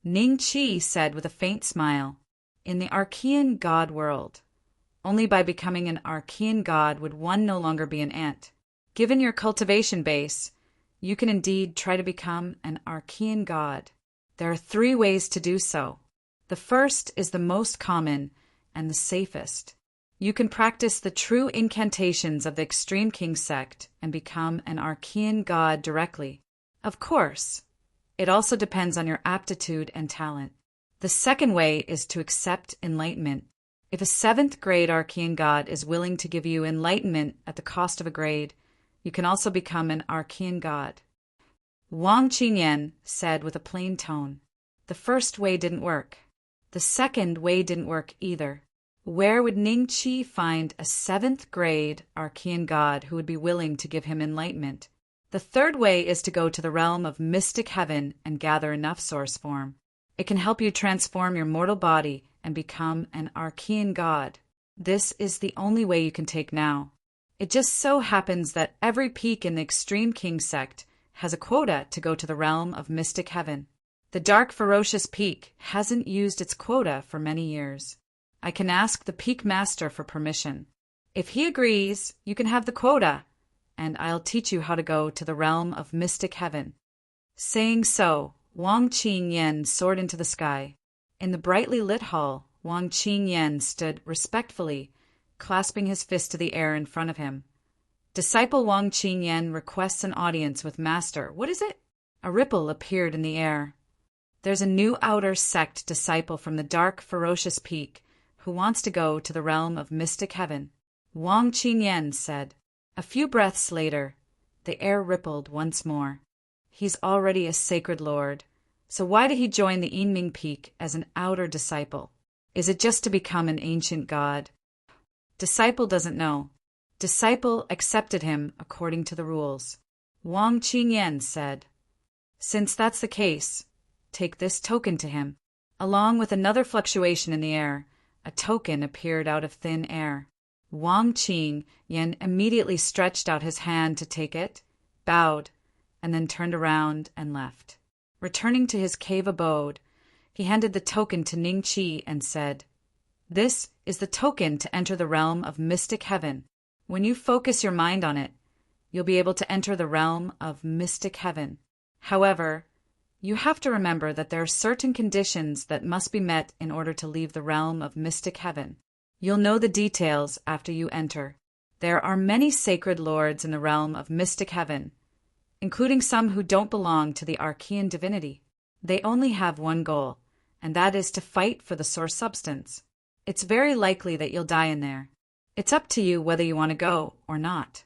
Ning Chi said with a faint smile, "In the Archean god world, only by becoming an Archean god would one no longer be an ant. Given your cultivation base, you can indeed try to become an Archean god. There are 3 ways to do so. The first is the most common and the safest. You can practice the true incantations of the Extreme King sect and become an Archean god directly. Of course, it also depends on your aptitude and talent. The second way is to accept enlightenment. If a 7th grade Archean god is willing to give you enlightenment at the cost of a grade, you can also become an Archean god." Wang Qingyan said with a plain tone, "The first way didn't work. The second way didn't work either. Where would Ning Chi find a 7th grade Archean god who would be willing to give him enlightenment? The third way is to go to the realm of mystic heaven and gather enough source form. It can help you transform your mortal body and become an Archean god. This is the only way you can take now. It just so happens that every peak in the Extreme King sect has a quota to go to the realm of mystic heaven. The dark, ferocious peak hasn't used its quota for many years. I can ask the peak master for permission. If he agrees, you can have the quota, and I'll teach you how to go to the realm of mystic heaven." Saying so, Wang Qingyan soared into the sky. In the brightly lit hall, Wang Qingyan stood respectfully, clasping his fist to the air in front of him. Disciple Wang Qingyan requests an audience with Master. What is it? A ripple appeared in the air. There's a new outer sect disciple from the dark, ferocious peak who wants to go to the realm of mystic heaven, Wang Qingyan said. A few breaths later, the air rippled once more. He's already a sacred lord, so why did he join the Yinming Peak as an outer disciple? Is it just to become an ancient god? Disciple doesn't know. Disciple accepted him according to the rules. Wang Qingyan said, "Since that's the case, take this token to him." Along with another fluctuation in the air, a token appeared out of thin air. Wang Qingyan immediately stretched out his hand to take it, bowed, and then turned around and left. Returning to his cave abode, he handed the token to Ning Qi and said, "This is the token to enter the realm of mystic heaven. When you focus your mind on it, you'll be able to enter the realm of mystic heaven. However, you have to remember that there are certain conditions that must be met in order to leave the realm of mystic heaven. You'll know the details after you enter. There are many sacred lords in the realm of mystic heaven, including some who don't belong to the Archean divinity. They only have one goal, and that is to fight for the source substance. It's very likely that you'll die in there. It's up to you whether you want to go or not."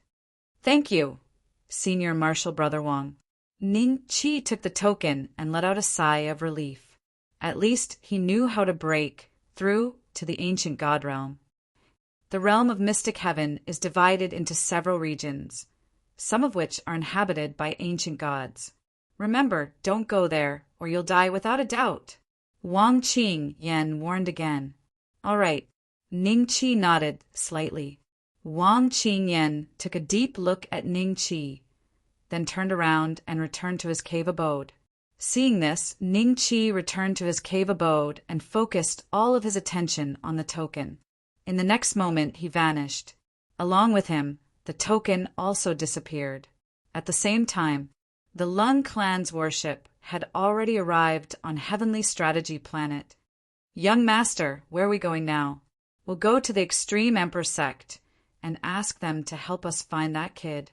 "Thank you, Senior Marshal Brother Wang." Ning Qi took the token and let out a sigh of relief. At least he knew how to break through to the ancient god realm. The realm of mystic heaven is divided into several regions, some of which are inhabited by ancient gods. Remember, don't go there, or you'll die without a doubt. Wang Qingyan warned again. "All right." Ning Qi nodded slightly. Wang Qingyan took a deep look at Ning Qi, then turned around and returned to his cave abode. Seeing this, Ning Qi returned to his cave abode and focused all of his attention on the token. In the next moment, he vanished. Along with him, the token also disappeared. At the same time, the Lung clan's worship had already arrived on Heavenly Strategy Planet. "Young Master, where are we going now?" "We'll go to the Extreme Emperor sect and ask them to help us find that kid."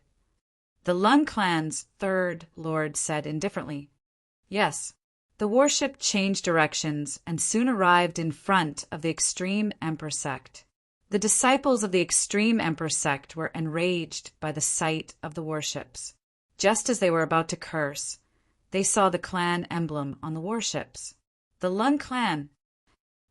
The Lung clan's third lord said indifferently. Yes. The warship changed directions and soon arrived in front of the Extreme Emperor sect. The disciples of the Extreme Emperor sect were enraged by the sight of the warships. Just as they were about to curse, they saw the clan emblem on the warships. The Lung clan.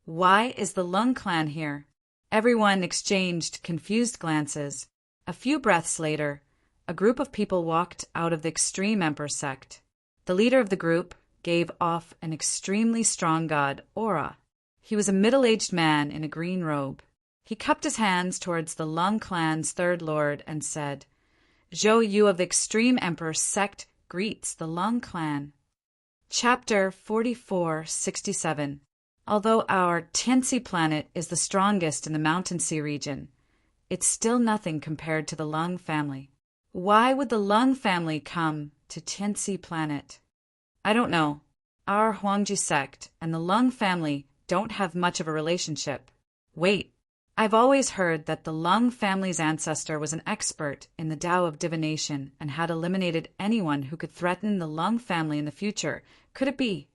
Why is the Lung clan here? Everyone exchanged confused glances. A few breaths later, a group of people walked out of the Extreme Emperor sect. The leader of the group gave off an extremely strong god aura. He was a middle-aged man in a green robe. He cupped his hands towards the Lung clan's third lord and said, "Zhou Yu of the Extreme Emperor sect greets the Lung clan." Chapter 4467. Although our Tianxi planet is the strongest in the Mountain Sea region, it's still nothing compared to the Lung family. Why would the Lung family come to Tianxi planet? I don't know. Our Huangji sect and the Lung family don't have much of a relationship. Wait, I've always heard that the Lung family's ancestor was an expert in the Tao of divination and had eliminated anyone who could threaten the Lung family in the future. Could it be?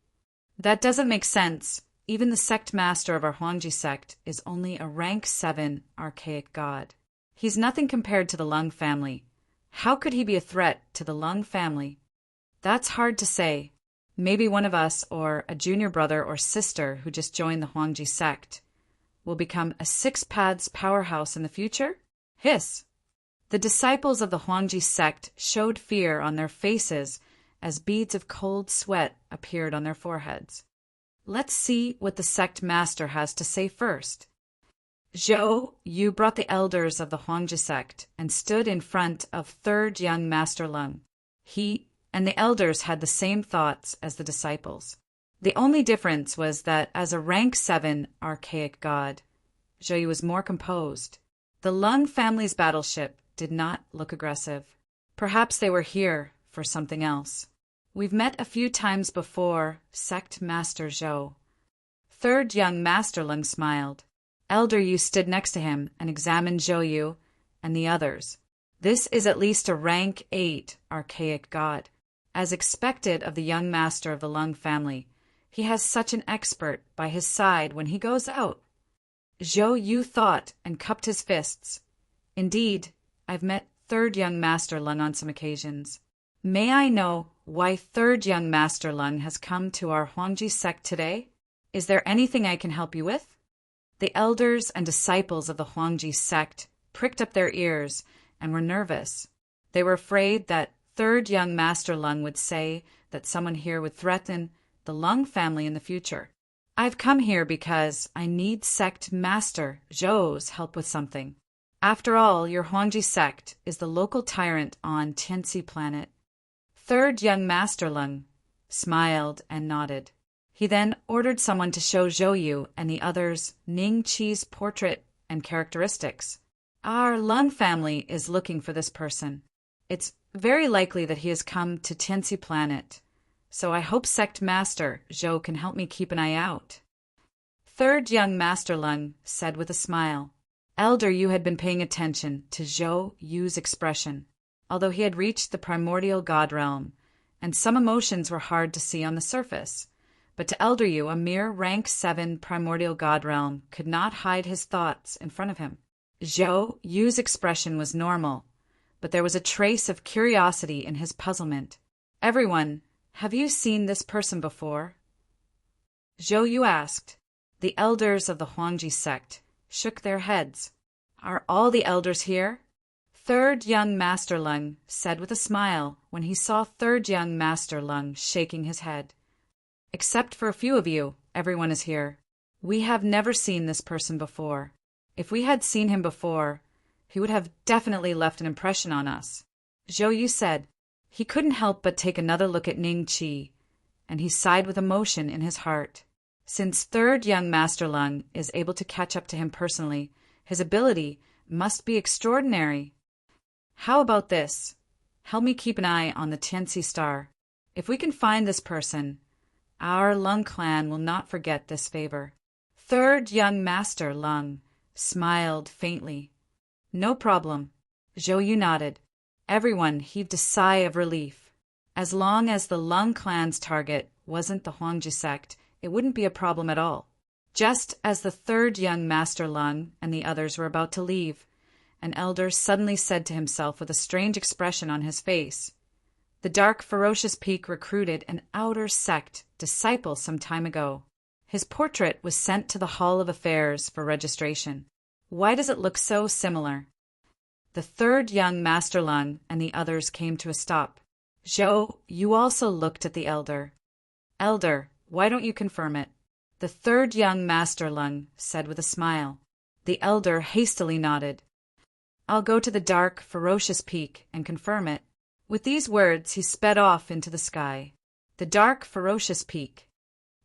That doesn't make sense. Even the sect master of our Huangji sect is only a rank 7 archaic god. He's nothing compared to the Lung family. How could he be a threat to the Lung family? That's hard to say. Maybe one of us, or a junior brother or sister who just joined the Huangji sect, will become a 6 paths powerhouse in the future? Hiss! The disciples of the Huangji sect showed fear on their faces as beads of cold sweat appeared on their foreheads. Let's see what the sect master has to say first. Zhou Yu brought the elders of the Huangji sect and stood in front of third young Master Lung. He and the elders had the same thoughts as the disciples. The only difference was that as a rank 7 archaic god, Zhou Yu was more composed. The Lung family's battleship did not look aggressive. Perhaps they were here for something else. We've met a few times before, Sect Master Zhou. Third young Master Lung smiled. Elder Yu stood next to him and examined Zhou Yu and the others. This is at least a rank 8 archaic god. As expected of the young master of the Lung family, he has such an expert by his side when he goes out. Zhou Yu thought and cupped his fists. Indeed, I've met third young Master Lung on some occasions. May I know why third young Master Lung has come to our Huangji sect today? Is there anything I can help you with? The elders and disciples of the Huangji sect pricked up their ears and were nervous. They were afraid that third young Master Lung would say that someone here would threaten the Lung family in the future. I've come here because I need Sect Master Zhou's help with something. After all, your Huangji sect is the local tyrant on Tianxi planet. Third young Master Lung smiled and nodded. He then ordered someone to show Zhou Yu and the others Ning Qi's portrait and characteristics. Our Lung family is looking for this person. It's very likely that he has come to Tianxi planet, so I hope Sect Master Zhou can help me keep an eye out. Third young Master Lung said with a smile. Elder Yu had been paying attention to Zhou Yu's expression, although he had reached the primordial god realm, and some emotions were hard to see on the surface. But to Elder Yu, a mere rank 7 primordial god realm could not hide his thoughts in front of him. Zhou Yu's expression was normal, but there was a trace of curiosity in his puzzlement. Everyone, have you seen this person before? Zhou Yu asked. The elders of the Huangji sect shook their heads. Are all the elders here? Third young Master Lung said with a smile when he saw third young Master Lung shaking his head. Except for a few of you, everyone is here. We have never seen this person before. If we had seen him before, he would have definitely left an impression on us. Zhou Yu said. He couldn't help but take another look at Ning Qi, and he sighed with emotion in his heart. Since third young Master Lung is able to catch up to him personally, his ability must be extraordinary. How about this? Help me keep an eye on the Tianxi star. If we can find this person, our Lung clan will not forget this favor. Third young Master Lung smiled faintly. No problem. Zhou Yu nodded. Everyone heaved a sigh of relief. As long as the Lung clan's target wasn't the Huangji sect, it wouldn't be a problem at all. Just as the third young Master Lung and the others were about to leave, an elder suddenly said to himself with a strange expression on his face, "The dark, ferocious peak recruited an outer sect disciple some time ago. His portrait was sent to the Hall of Affairs for registration. Why does it look so similar?" The third young Master Lung and the others came to a stop. Zhou, you also looked at the elder. Elder, why don't you confirm it? The third young Master Lung said with a smile. The elder hastily nodded. I'll go to the dark, ferocious peak and confirm it. With these words, he sped off into the sky. The dark, ferocious peak.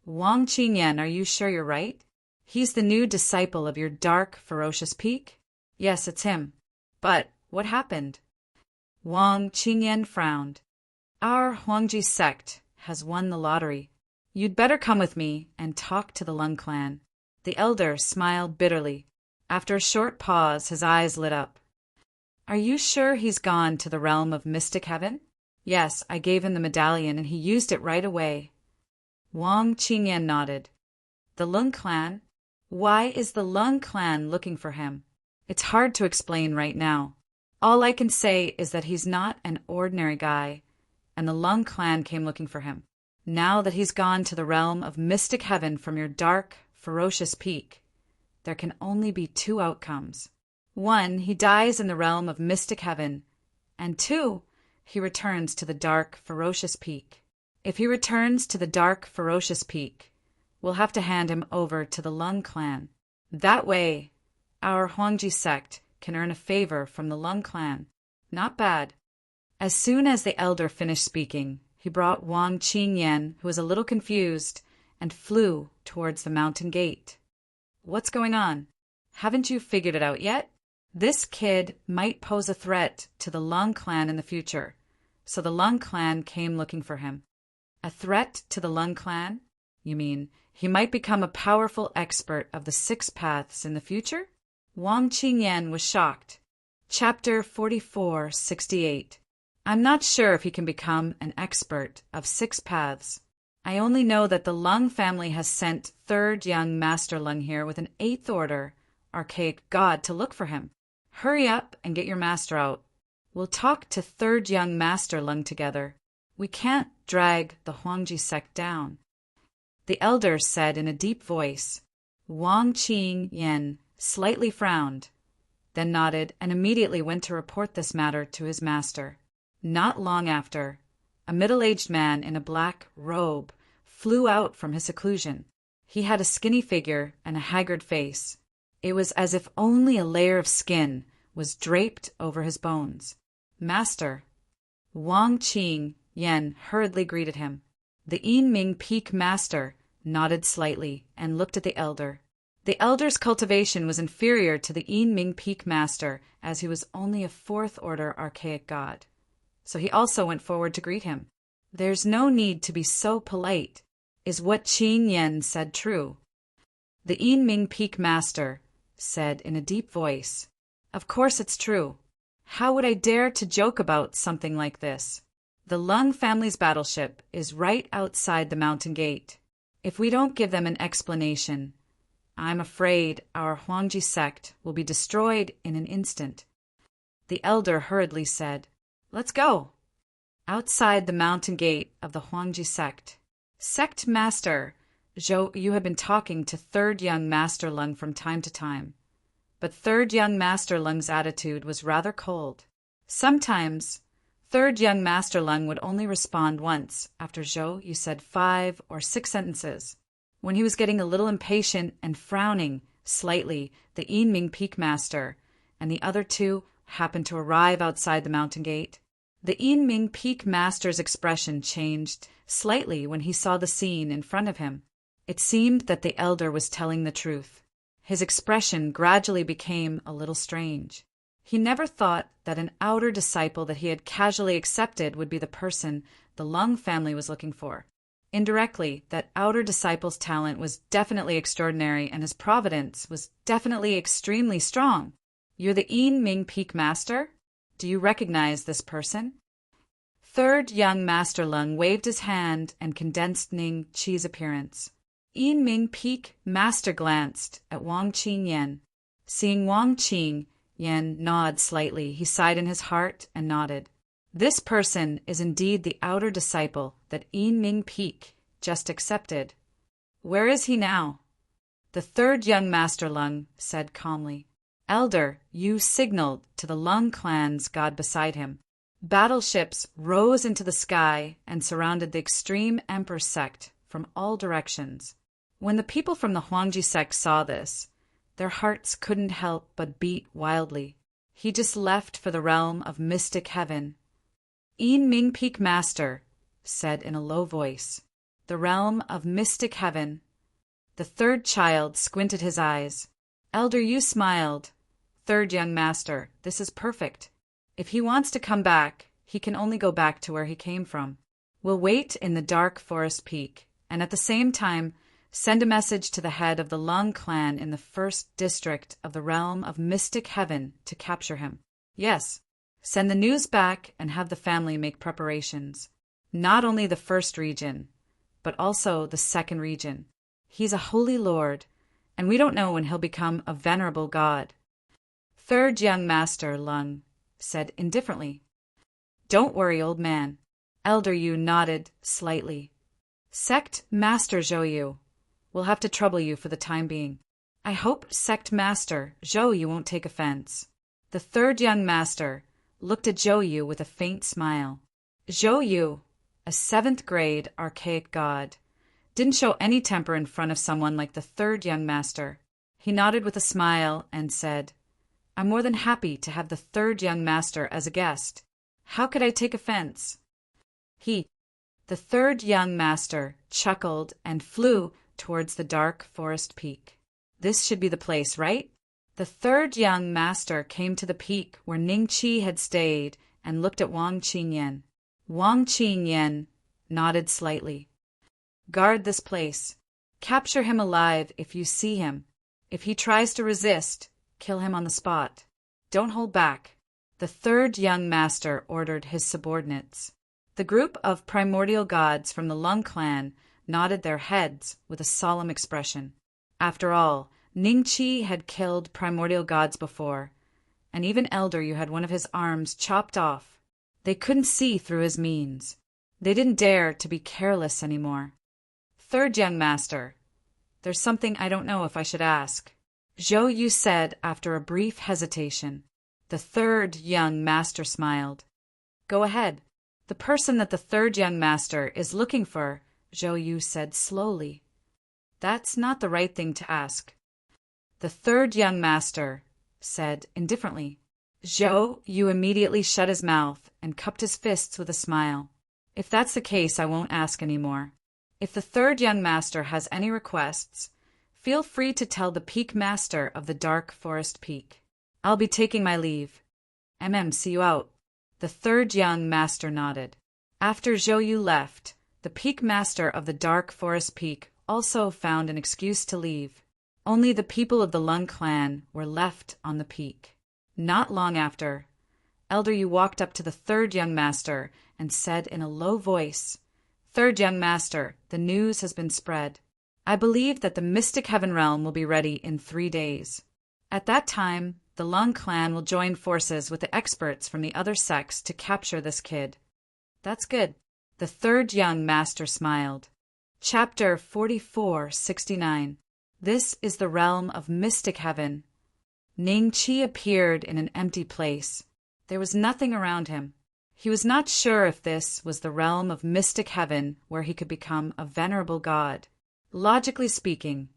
Wang Qingyan, are you sure you're right? He's the new disciple of your dark, ferocious peak? Yes, it's him. But what happened? Wang Qingyan frowned. Our Huangji sect has won the lottery. You'd better come with me and talk to the Lung clan. The elder smiled bitterly. After a short pause, his eyes lit up. Are you sure he's gone to the realm of mystic heaven? Yes, I gave him the medallion and he used it right away. Wang Qingyan nodded. The Lung clan? Why is the Lung clan looking for him? It's hard to explain right now. All I can say is that he's not an ordinary guy, and the Lung clan came looking for him. Now that he's gone to the realm of mystic heaven from your dark, ferocious peak, there can only be two outcomes. 1, he dies in the realm of mystic heaven, and 2, he returns to the dark, ferocious peak. If he returns to the dark, ferocious peak, we'll have to hand him over to the Lung clan. That way, our Huangji sect can earn a favor from the Lung clan. Not bad. As soon as the elder finished speaking, he brought Wang Qingyan, who was a little confused, and flew towards the mountain gate. What's going on? Haven't you figured it out yet? This kid might pose a threat to the Lung clan in the future, so the Lung clan came looking for him. A threat to the Lung clan? You mean he might become a powerful expert of the 6 paths in the future? Wang Qingyan was shocked. Chapter 4468. I'm not sure if he can become an expert of 6 paths. I only know that the Lung family has sent 3rd young Master Lung here with an 8th order archaic god to look for him. Hurry up and get your master out. We'll talk to 3rd young Master Lung together. We can't drag the Huangji sect down. The elder said in a deep voice. Wang Qingyan slightly frowned, then nodded and immediately went to report this matter to his master. Not long after, a middle-aged man in a black robe flew out from his seclusion. He had a skinny figure and a haggard face. It was as if only a layer of skin was draped over his bones. Master. Wang Qingyan hurriedly greeted him. The Yinming Peak Master nodded slightly and looked at the elder. The elder's cultivation was inferior to the Yinming Peak Master, as he was only a 4th order archaic god. So he also went forward to greet him. There's no need to be so polite. Is what Qingyan said true? The Yinming Peak Master said in a deep voice. Of course it's true. How would I dare to joke about something like this? The Lung family's battleship is right outside the mountain gate. If we don't give them an explanation, I'm afraid our Huangji sect will be destroyed in an instant. The elder hurriedly said, Let's go. Outside the mountain gate of the Huangji sect. Sect Master, Zhou, you have been talking to 3rd young Master Lung from time to time. But 3rd young Master Lung's attitude was rather cold. Sometimes 3rd young Master Lung would only respond once after Zhou you said 5 or 6 sentences. When he was getting a little impatient and frowning slightly, the Yinming Peak Master and the other 2 happened to arrive outside the mountain gate. The Yinming Peak Master's expression changed slightly when he saw the scene in front of him. It seemed that the elder was telling the truth. His expression gradually became a little strange. He never thought that an outer disciple that he had casually accepted would be the person the Lung family was looking for. Indirectly, that outer disciple's talent was definitely extraordinary and his providence was definitely extremely strong. You're the Yinming Peak Master? Do you recognize this person? 3rd young Master Lung waved his hand and condensed Ning Qi's appearance. Yinming Peak Master glanced at Wang Qingyan. Seeing Wang Qingyan nod slightly, he sighed in his heart and nodded. This person is indeed the outer disciple that Yinming Peak just accepted. Where is he now? The 3rd young Master Lung said calmly. Elder, you signaled to the Lung clan's god beside him. Battleships rose into the sky and surrounded the extreme Emperor sect from all directions. When the people from the Huangji sect saw this, their hearts couldn't help but beat wildly. He just left for the realm of mystic heaven. Yinming Peak Master said in a low voice, The realm of mystic heaven. The 3rd child squinted his eyes. Elder, you smiled. 3rd young Master, this is perfect. If he wants to come back, he can only go back to where he came from. We'll wait in the dark forest peak, and at the same time, send a message to the head of the Lung clan in the 1st district of the realm of mystic heaven to capture him. Yes, send the news back and have the family make preparations. Not only the 1st region, but also the 2nd region. He's a holy lord, and we don't know when he'll become a venerable god. 3rd young Master Lung said indifferently. Don't worry, old man. Elder Yu nodded slightly. Sect Master Zhou Yu. We'll have to trouble you for the time being. I hope Sect Master Zhou Yu won't take offense. The 3rd young Master looked at Zhou Yu with a faint smile. Zhou Yu, a 7th grade archaic god, didn't show any temper in front of someone like the 3rd young Master. He nodded with a smile and said, I'm more than happy to have the 3rd young Master as a guest. How could I take offense? The The third young master chuckled and flew towards the dark forest peak. This should be the place, right? The third young master came to the peak where Ning Chi had stayed and looked at Wang Qinyan. Wang Qinyan nodded slightly. Guard this place. Capture him alive if you see him. If he tries to resist, kill him on the spot. Don't hold back. The third young master ordered his subordinates. The group of primordial gods from the Lung clan nodded their heads with a solemn expression. After all, Ning Chi had killed primordial gods before, and even Elder Yu had one of his arms chopped off. They couldn't see through his means. They didn't dare to be careless anymore. Third young master, there's something I don't know if I should ask, Zhou Yu said after a brief hesitation. The third young master smiled. Go ahead. The person that the third young master is looking for, Zhou Yu said slowly. That's not the right thing to ask. The third young master said indifferently. Zhou Yu immediately shut his mouth and cupped his fists with a smile. If that's the case, I won't ask any more. If the third young master has any requests, feel free to tell the peak master of the dark forest peak. I'll be taking my leave. See you out. The third young master nodded. After Zhou Yu left, the peak master of the dark forest peak also found an excuse to leave. Only the people of the Lung clan were left on the peak. Not long after, Elder Yu walked up to the third young master and said in a low voice, Third young master, the news has been spread. I believe that the mystic heaven realm will be ready in 3 days. At that time, the Lung clan will join forces with the experts from the other sects to capture this kid. That's good. The third young master smiled. Chapter 4469. This is the realm of mystic heaven. Ning Chi appeared in an empty place. There was nothing around him. He was not sure if this was the realm of mystic heaven where he could become a venerable god. Logically speaking,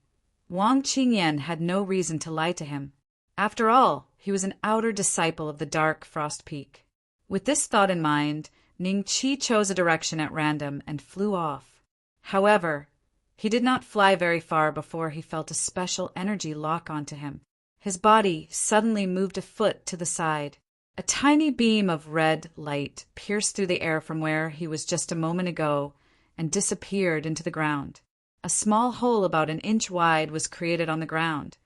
Wang Qinyan had no reason to lie to him. After all, he was an outer disciple of the dark frost peak. With this thought in mind, Ning Chi chose a direction at random and flew off. However, he did not fly very far before he felt a special energy lock onto him. His body suddenly moved a foot to the side. A tiny beam of red light pierced through the air from where he was just a moment ago and disappeared into the ground. A small hole about an inch wide was created on the ground,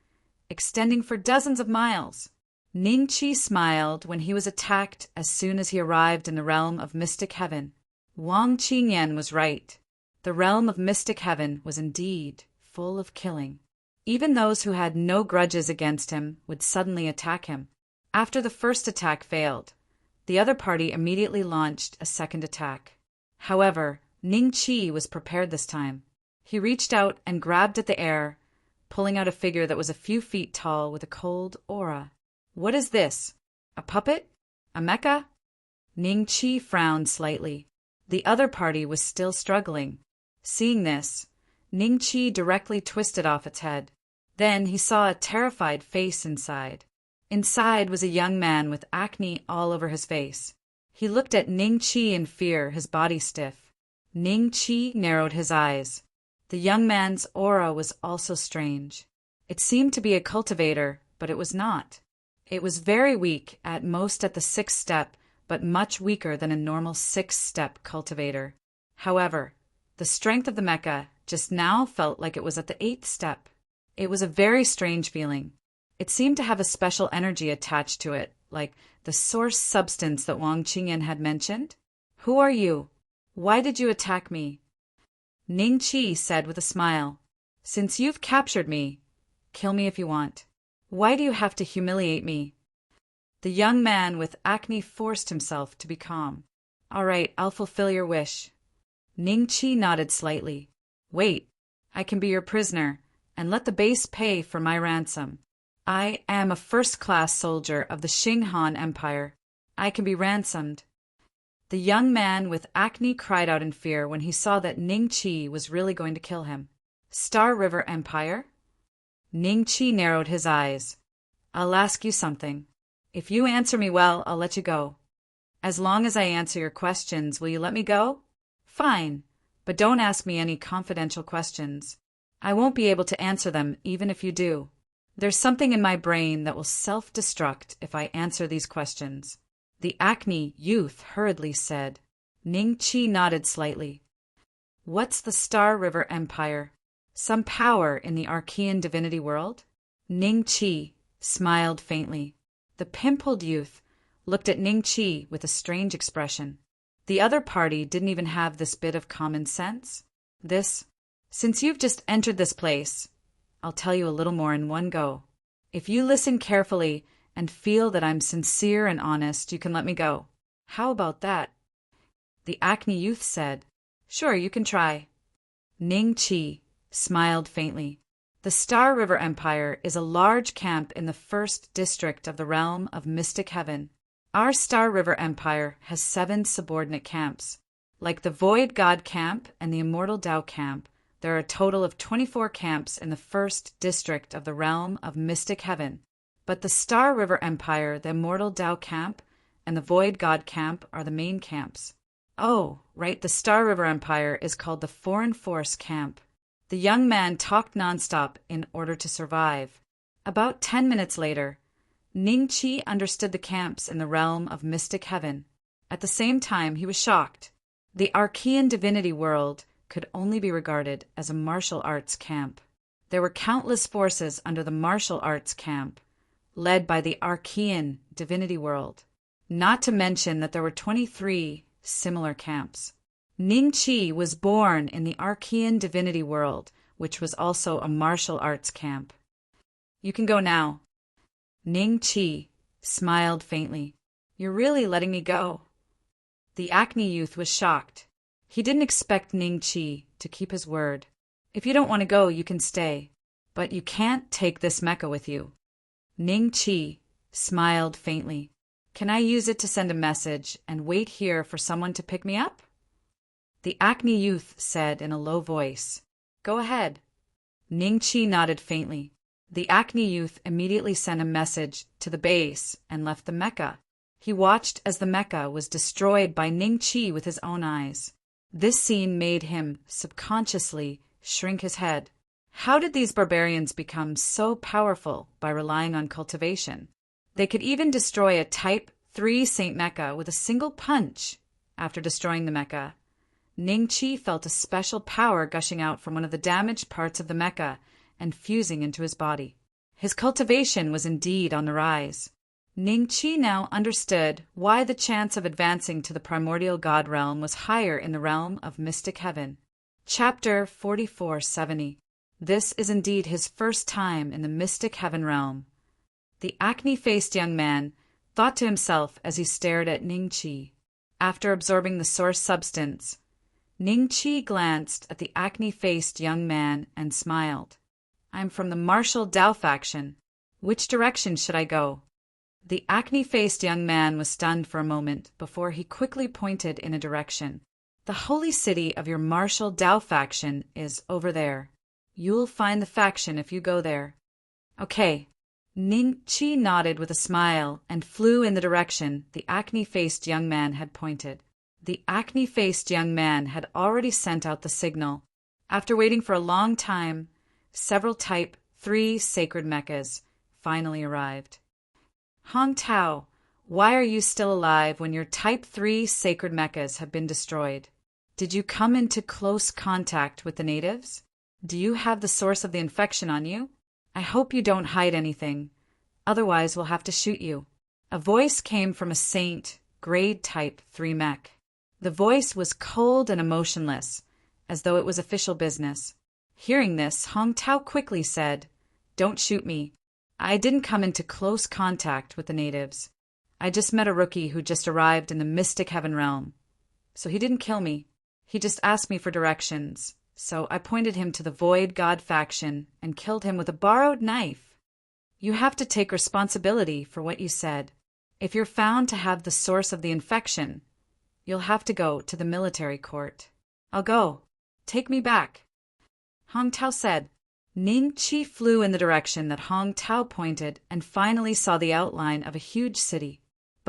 extending for dozens of miles. Ning Chi smiled when he was attacked as soon as he arrived in the realm of mystic heaven. Wang Qinyan was right. The realm of mystic heaven was indeed full of killing. Even those who had no grudges against him would suddenly attack him. After the first attack failed, the other party immediately launched a second attack. However, Ning Chi was prepared this time. He reached out and grabbed at the air, pulling out a figure that was a few feet tall with a cold aura. What is this? A puppet? A mecha? Ning Chi frowned slightly. The other party was still struggling. Seeing this, Ning Chi directly twisted off its head. Then he saw a terrified face inside. Inside was a young man with acne all over his face. He looked at Ning Chi in fear, his body stiff. Ning Chi narrowed his eyes. The young man's aura was also strange. It seemed to be a cultivator, but it was not. It was very weak, at most at the 6th step, but much weaker than a normal 6-step cultivator. However, the strength of the mecha just now felt like it was at the 8th step. It was a very strange feeling. It seemed to have a special energy attached to it, like the source substance that Wang Qinyan had mentioned. Who are you? Why did you attack me? Ning Chi said with a smile, Since you've captured me, kill me if you want. Why do you have to humiliate me? The young man with acne forced himself to be calm. All right, I'll fulfill your wish. Ning Chi nodded slightly. Wait, I can be your prisoner, and let the base pay for my ransom. I am a first-class soldier of the Xing Han Empire. I can be ransomed. The young man with acne cried out in fear when he saw that Ning Chi was really going to kill him. Star River Empire? Ning Chi narrowed his eyes. I'll ask you something. If you answer me well, I'll let you go. As long as I answer your questions, will you let me go? Fine, but don't ask me any confidential questions. I won't be able to answer them even if you do. There's something in my brain that will self-destruct if I answer these questions. The Acne youth hurriedly said. Ning Chi nodded slightly. What's the Star River Empire? Some power in the Archean divinity world? Ning Chi smiled faintly. The pimpled youth looked at Ning Chi with a strange expression. The other party didn't even have this bit of common sense. Since you've just entered this place, I'll tell you a little more in one go. If you listen carefully and feel that I'm sincere and honest, you can let me go. How about that? The Acne youth said. Sure, you can try. Ning Chi smiled faintly. The Star River Empire is a large camp in the 1st District of the realm of Mystic Heaven. Our Star River Empire has 7 subordinate camps. Like the Void God Camp and the Immortal Tao Camp, there are a total of 24 camps in the 1st District of the realm of Mystic Heaven. But the Star River Empire, the Immortal Tao Camp, and the Void God Camp are the main camps. Oh, right, the Star River Empire is called the Foreign Force Camp. The young man talked nonstop in order to survive. About 10 minutes later, Ning Chi understood the camps in the realm of Mystic Heaven. At the same time, he was shocked. The Archean divinity world could only be regarded as a martial arts camp. There were countless forces under the martial arts camp, led by the Archean divinity world. Not to mention that there were 23 similar camps. Ning Chi was born in the Archean divinity world, which was also a martial arts camp. You can go now. Ning Chi smiled faintly. You're really letting me go? The Acne youth was shocked. He didn't expect Ning Chi to keep his word. If you don't want to go, you can stay. But you can't take this mecha with you. Ning Chi smiled faintly. Can I use it to send a message and wait here for someone to pick me up? The Acne youth said in a low voice. Go ahead. Ning Chi nodded faintly. The Acne youth immediately sent a message to the base and left the mecha. He watched as the mecha was destroyed by Ning Chi with his own eyes. This scene made him subconsciously shrink his head. How did these barbarians become so powerful by relying on cultivation? They could even destroy a Type 3 Saint Mecha with a single punch. After destroying the mecha, Ning Chi felt a special power gushing out from one of the damaged parts of the mecha and fusing into his body. His cultivation was indeed on the rise. Ning Chi now understood why the chance of advancing to the primordial god realm was higher in the realm of Mystic Heaven. Chapter 4470. This is indeed his first time in the Mystic Heaven realm. The acne-faced young man thought to himself as he stared at Ning Chi. After absorbing the source substance, Ning Chi glanced at the acne-faced young man and smiled. I'm from the martial Tao faction. Which direction should I go? The acne-faced young man was stunned for a moment before he quickly pointed in a direction. The holy city of your martial Tao faction is over there. You'll find the faction if you go there. Okay. Ning Chi nodded with a smile and flew in the direction the acne-faced young man had pointed. The acne-faced young man had already sent out the signal. After waiting for a long time, several Type 3 sacred mechas finally arrived. Hong Tao, why are you still alive when your Type 3 sacred mechas have been destroyed? Did you come into close contact with the natives? Do you have the source of the infection on you? I hope you don't hide anything. Otherwise, we'll have to shoot you. A voice came from a Saint, grade Type 3 mech. The voice was cold and emotionless, as though it was official business. Hearing this, Hong Tao quickly said, Don't shoot me. I didn't come into close contact with the natives. I just met a rookie who just arrived in the Mystic Heaven realm. So he didn't kill me. He just asked me for directions. So I pointed him to the Void God faction and killed him with a borrowed knife. You have to take responsibility for what you said. If you're found to have the source of the infection, you'll have to go to the military court. I'll go. Take me back. Hong Tao said. Ning Chi flew in the direction that Hong Tao pointed and finally saw the outline of a huge city.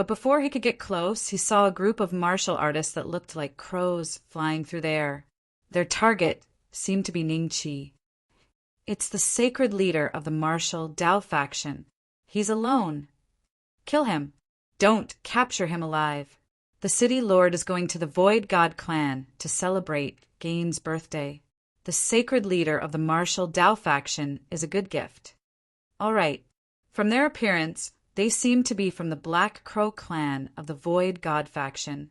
But before he could get close, he saw a group of martial artists that looked like crows flying through the air. Their target seemed to be Ningqi. It's the sacred leader of the martial Dao faction. He's alone. Kill him. Don't capture him alive. The city lord is going to the Void God clan to celebrate Gain's birthday. The sacred leader of the martial Dao faction is a good gift. All right. From their appearance, they seem to be from the Black Crow clan of the Void God faction.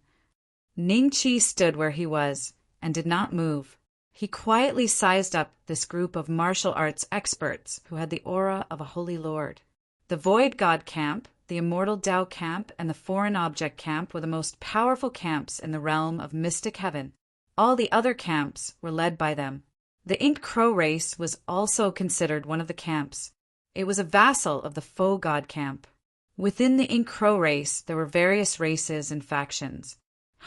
Ningqi stood where he was and did not move. He quietly sized up this group of martial arts experts who had the aura of a holy lord. The Void God camp, the Immortal Dao camp, and the Foreign Object camp were the most powerful camps in the realm of mystic heaven. All the other camps were led by them. The Inked Crow race was also considered one of the camps. It was a vassal of the Faux God camp. Within the Inked Crow race, there were various races and factions.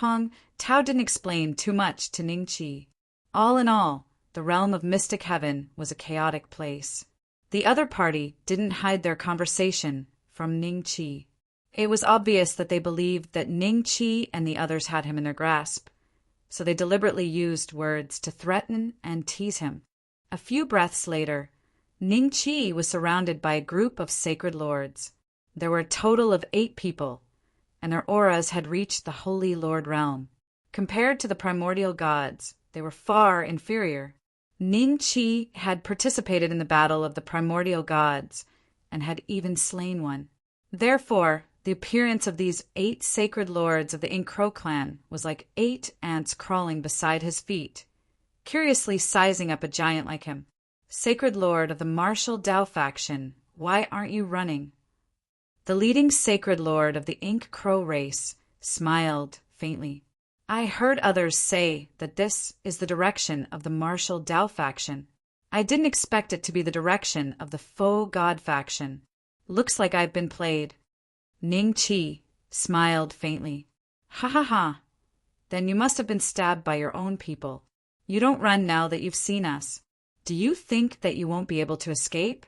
Tao didn't explain too much to Ningqi. All in all, the realm of mystic heaven was a chaotic place. The other party didn't hide their conversation from Ningqi. It was obvious that they believed that Ningqi and the others had him in their grasp, so they deliberately used words to threaten and tease him. A few breaths later, Ningqi was surrounded by a group of sacred lords. There were a total of 8 people, and their auras had reached the Holy Lord realm. Compared to the primordial gods, they were far inferior. Ningqi had participated in the battle of the primordial gods and had even slain one. Therefore, the appearance of these 8 sacred lords of the Ink Crow clan was like 8 ants crawling beside his feet, curiously sizing up a giant like him. Sacred Lord of the martial Dao faction, why aren't you running? The leading sacred lord of the Ink Crow race smiled faintly. I heard others say that this is the direction of the martial Dao faction. I didn't expect it to be the direction of the Faux God faction. Looks like I've been played. Ningqi smiled faintly. Ha ha ha. Then you must have been stabbed by your own people. You don't run now that you've seen us. Do you think that you won't be able to escape?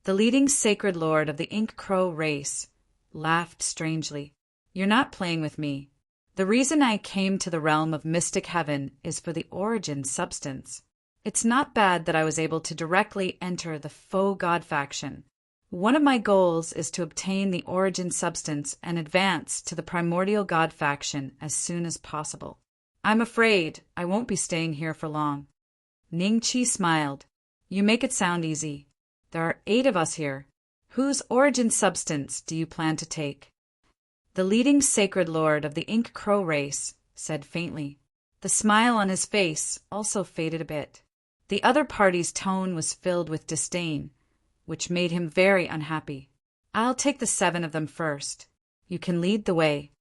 The leading sacred lord of the Ink Crow race laughed strangely. You're not playing with me. The reason I came to the realm of mystic heaven is for the origin substance. It's not bad that I was able to directly enter the Faux God faction. One of my goals is to obtain the origin substance and advance to the primordial God faction as soon as possible. I'm afraid I won't be staying here for long. Ningqi smiled. You make it sound easy. There are 8 of us here. Whose origin substance do you plan to take? The leading sacred lord of the Ink Crow race said faintly. The smile on his face also faded a bit. The other party's tone was filled with disdain, which made him very unhappy. I'll take the 7 of them first. You can lead the way.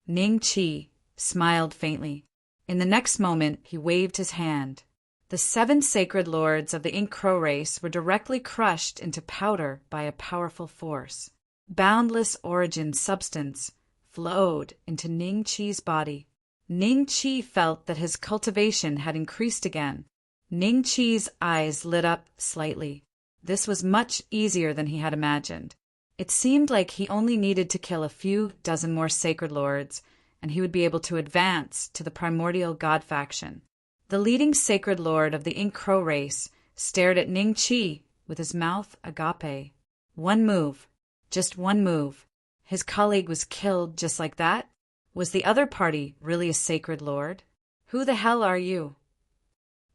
Ningqi smiled faintly. In the next moment, he waved his hand. The 7 sacred lords of the Ink Crow race were directly crushed into powder by a powerful force. Boundless origin substance flowed into Ningqi's body. Ningqi felt that his cultivation had increased again. Ningqi's eyes lit up slightly. This was much easier than he had imagined. It seemed like he only needed to kill a few dozen more sacred lords, and he would be able to advance to the primordial God faction. The leading sacred lord of the Ink Crow race stared at Ningqi with his mouth agape. One move. Just one move. His colleague was killed just like that? Was the other party really a sacred lord? Who the hell are you?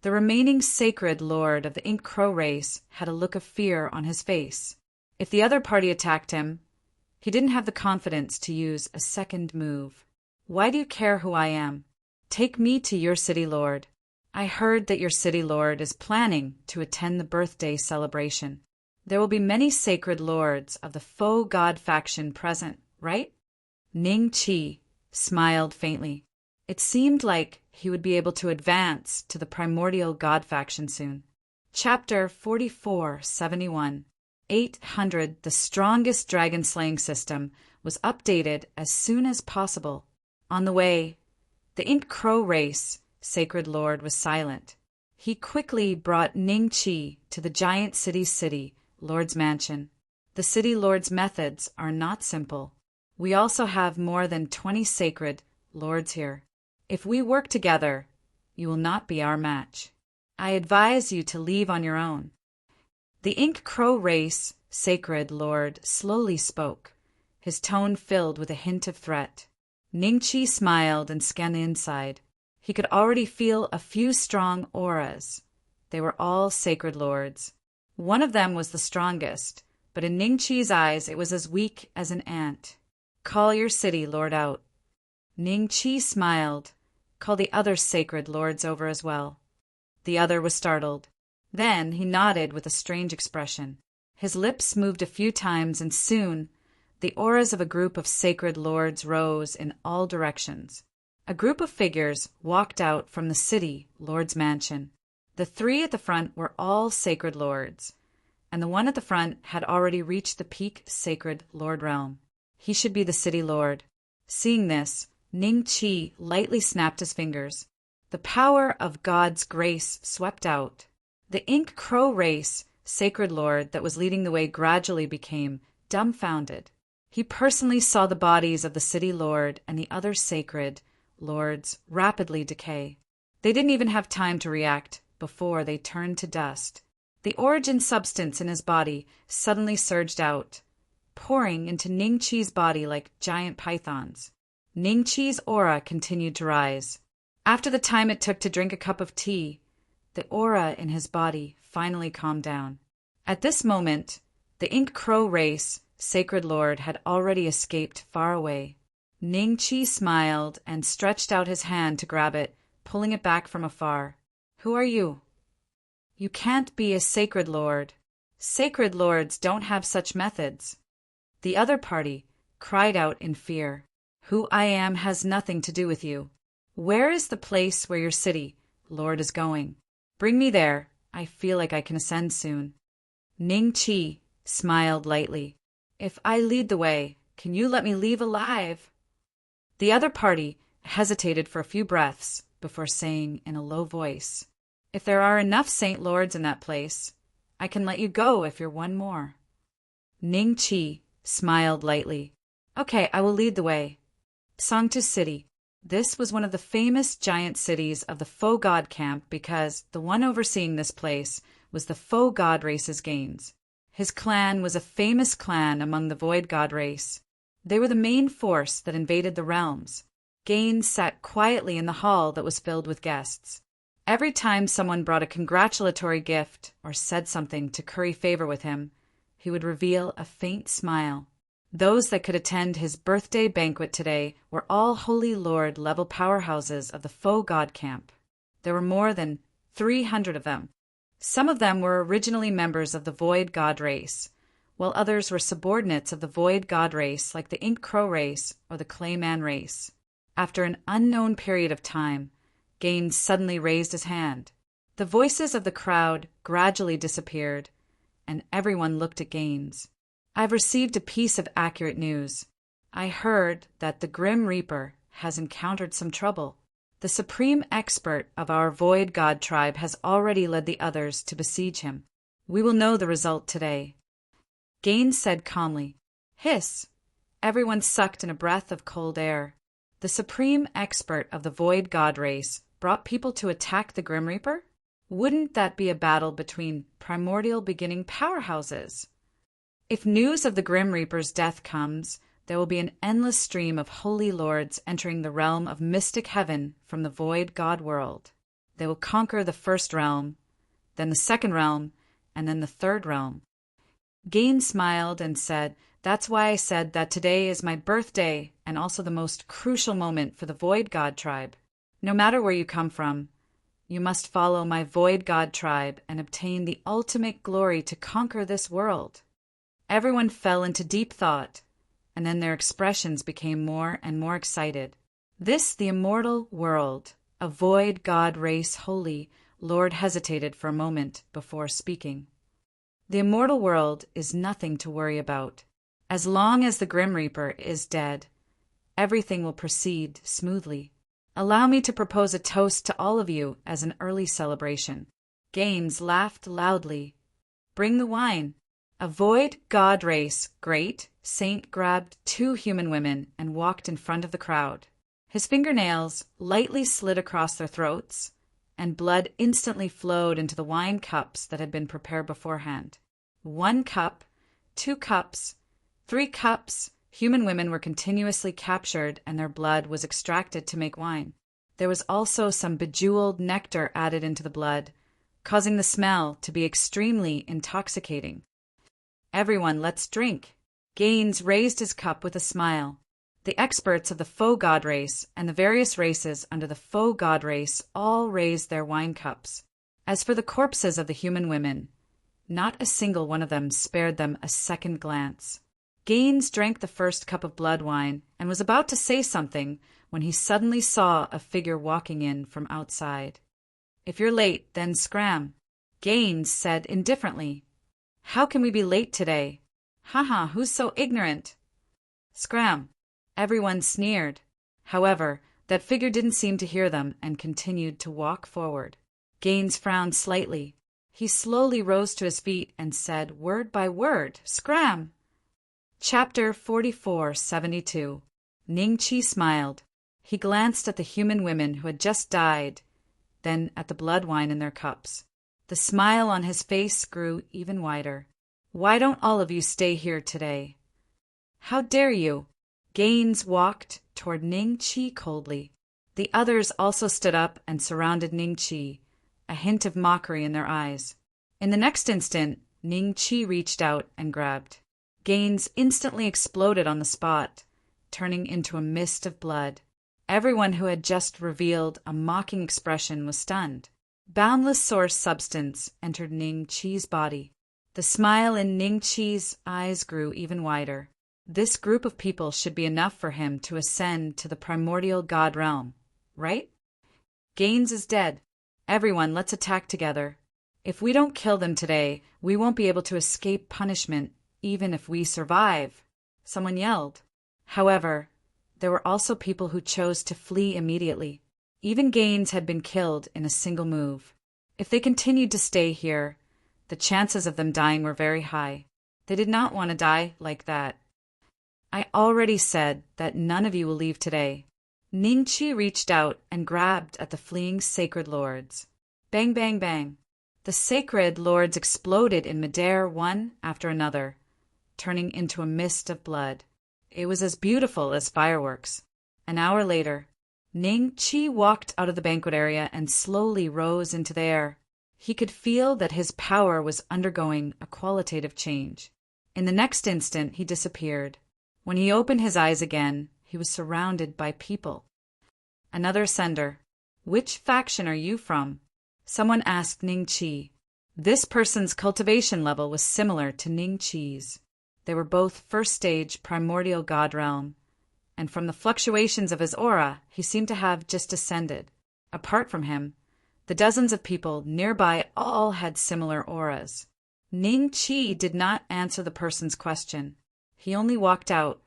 The remaining sacred lord of the Ink Crow race had a look of fear on his face. If the other party attacked him, he didn't have the confidence to use a second move. Why do you care who I am? Take me to your city lord. I heard that your city lord is planning to attend the birthday celebration. There will be many sacred lords of the Faux God faction present, right? Ningqi smiled faintly. It seemed like he would be able to advance to the primordial God faction soon. Chapter 4471. 800. The strongest dragon slaying system was updated as soon as possible. On the way, the Ink Crow race sacred lord was silent. He quickly brought Ningqi to the giant city's city, Lord's mansion. The city lord's methods are not simple. We also have more than 20 sacred lords here. If we work together, you will not be our match. I advise you to leave on your own." The Ink Crow race sacred lord slowly spoke, his tone filled with a hint of threat. Ningqi smiled and scanned the inside. He could already feel a few strong auras. They were all sacred lords. One of them was the strongest, but in Ningqi's eyes it was as weak as an ant. "Call your city lord out." Ningqi smiled. "Call the other sacred lords over as well." The other was startled. Then he nodded with a strange expression. His lips moved a few times, and soon the auras of a group of sacred lords rose in all directions. A group of figures walked out from the city lord's mansion. The three at the front were all sacred lords, and the one at the front had already reached the peak sacred lord realm. He should be the city lord. Seeing this, Ningqi lightly snapped his fingers. The power of God's grace swept out. The Ink Crow race sacred lord that was leading the way gradually became dumbfounded. He personally saw the bodies of the city lord and the other sacred lords rapidly decay. They didn't even have time to react before they turned to dust. The origin substance in his body suddenly surged out, pouring into Ningqi's body like giant pythons. Ningqi's aura continued to rise. After the time it took to drink a cup of tea, the aura in his body finally calmed down. At this moment, the Ink Crow race sacred lord had already escaped far away. Ningqi smiled and stretched out his hand to grab it, pulling it back from afar. "Who are you?" "You can't be a sacred lord. Sacred lords don't have such methods." The other party cried out in fear. "Who I am has nothing to do with you. Where is the place where your city lord is going? Bring me there. I feel like I can ascend soon." Ningqi smiled lightly. "If I lead the way, can you let me leave alive?" The other party hesitated for a few breaths before saying in a low voice, "If there are enough saint lords in that place, I can let you go if you're one more." Ningqi smiled lightly. "Okay, I will lead the way." Sangtu City. This was one of the famous giant cities of the faux god camp because the one overseeing this place was the faux god race's Gaines. His clan was a famous clan among the void god race. They were the main force that invaded the realms. Gaines sat quietly in the hall that was filled with guests. Every time someone brought a congratulatory gift or said something to curry favor with him, he would reveal a faint smile. Those that could attend his birthday banquet today were all Holy Lord level powerhouses of the faux god camp. There were more than 300 of them. Some of them were originally members of the void god race, while others were subordinates of the void god race like the Ink Crow race or the Clayman race. After an unknown period of time, Gaines suddenly raised his hand. The voices of the crowd gradually disappeared, and everyone looked at Gaines. "I've received a piece of accurate news. I heard that the Grim Reaper has encountered some trouble. The supreme expert of our Void God tribe has already led the others to besiege him. We will know the result today." Gaines said calmly. "Hiss!" Everyone sucked in a breath of cold air. The supreme expert of the Void God race brought people to attack the Grim Reaper? Wouldn't that be a battle between primordial beginning powerhouses? If news of the Grim Reaper's death comes, there will be an endless stream of holy lords entering the realm of mystic heaven from the void god world. They will conquer the first realm, then the second realm, and then the third realm. Gaines smiled and said, "That's why I said that today is my birthday and also the most crucial moment for the void god tribe. No matter where you come from, you must follow my void god tribe and obtain the ultimate glory to conquer this world." Everyone fell into deep thought, and then their expressions became more and more excited. This, the immortal world, a void god race holy, Lord hesitated for a moment before speaking. "The immortal world is nothing to worry about. As long as the Grim Reaper is dead, everything will proceed smoothly. Allow me to propose a toast to all of you as an early celebration." Gaines laughed loudly. "Bring the wine. A void god race, great, Saint grabbed 2 human women and walked in front of the crowd. His fingernails lightly slid across their throats, and blood instantly flowed into the wine cups that had been prepared beforehand. 1 cup, 2 cups, 3 cups. Human women were continuously captured and their blood was extracted to make wine. There was also some bejeweled nectar added into the blood, causing the smell to be extremely intoxicating. Everyone, let's drink. Gaines raised his cup with a smile. The experts of the faux god race and the various races under the faux god race all raised their wine cups. As for the corpses of the human women, not a single one of them spared them a second glance. Gaines drank the first cup of blood wine and was about to say something when he suddenly saw a figure walking in from outside. "If you're late, then scram," Gaines said indifferently. "How can we be late today? Haha, who's so ignorant?" "Scram." Everyone sneered. However, that figure didn't seem to hear them and continued to walk forward. Gaines frowned slightly. He slowly rose to his feet and said, word by word, "Scram." Chapter 4472. Ning-Chi smiled. He glanced at the human women who had just died, then at the blood wine in their cups. The smile on his face grew even wider. "Why don't all of you stay here today?" "How dare you?" Gaines walked toward Ning-Chi coldly. The others also stood up and surrounded Ning-Chi, a hint of mockery in their eyes. In the next instant, Ning-Chi reached out and grabbed. Gaines instantly exploded on the spot, turning into a mist of blood. Everyone who had just revealed a mocking expression was stunned. Boundless source substance entered Ning-Chi's body. The smile in Ning-Chi's eyes grew even wider. This group of people should be enough for him to ascend to the primordial god realm, right? Gaines is dead. Everyone, let's attack together. If we don't kill them today, we won't be able to escape punishment, even if we survive, someone yelled. However, there were also people who chose to flee immediately. Even Gaines had been killed in a single move. If they continued to stay here, the chances of them dying were very high. They did not want to die like that. "I already said that none of you will leave today." Ning-Chi reached out and grabbed at the fleeing sacred lords. Bang, bang, bang. The sacred lords exploded in midair one after another, turning into a mist of blood. It was as beautiful as fireworks. An hour later, Ning-Chi walked out of the banquet area and slowly rose into the air. He could feel that his power was undergoing a qualitative change. In the next instant, he disappeared. When he opened his eyes again, he was surrounded by people. Another sender. "Which faction are you from?" Someone asked Ning-Chi. This person's cultivation level was similar to Ning-Chi's. They were both first-stage primordial god realm, and from the fluctuations of his aura, he seemed to have just ascended. Apart from him, the dozens of people nearby all had similar auras. Ning-Chi did not answer the person's question. He only walked out.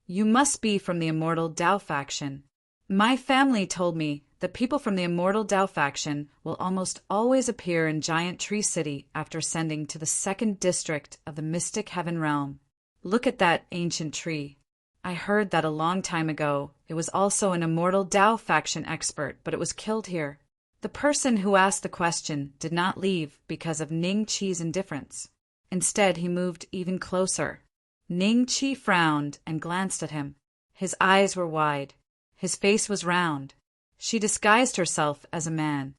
"You must be from the Immortal Dao faction. My family told me that people from the Immortal Dao faction will almost always appear in Giant Tree City after ascending to the 2nd district of the Mystic Heaven realm. Look at that ancient tree. I heard that a long time ago it was also an Immortal Dao faction expert, but it was killed here." The person who asked the question did not leave because of Ning-Chi's indifference. Instead, he moved even closer. Ning-Chi frowned and glanced at him. His eyes were wide. His face was round. She disguised herself as a man.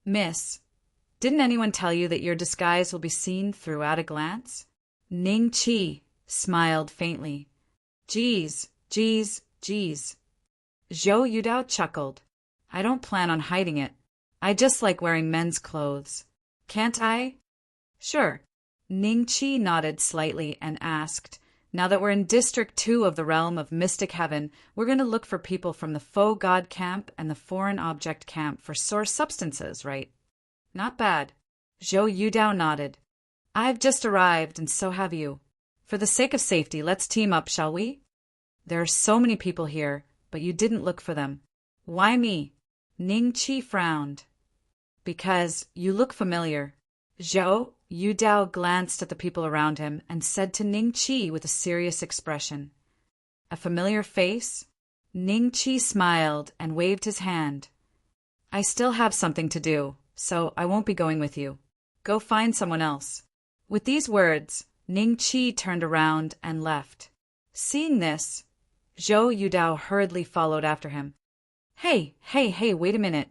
"Miss, didn't anyone tell you that your disguise will be seen through at a glance?" Ning-Chi smiled faintly. Geez. Zhou Yudao chuckled. "I don't plan on hiding it. I just like wearing men's clothes. Can't I?" "Sure." Ning-Chi nodded slightly and asked, "Now that we're in District 2 of the realm of Mystic Heaven, we're going to look for people from the Faux God Camp and the Foreign Object Camp for source substances, right?" "Not bad." Zhou Yudao nodded. "I've just arrived, and so have you. For the sake of safety, let's team up, shall we? There are so many people here, but you didn't look for them." "Why me?" Ning-Chi frowned. "Because you look familiar." Zhou Yudao glanced at the people around him and said to Ning Qi with a serious expression, "A familiar face?" Ning Qi smiled and waved his hand. "I still have something to do, so I won't be going with you. Go find someone else." With these words, Ning Qi turned around and left. Seeing this, Zhou Yudao hurriedly followed after him. Hey, wait a minute.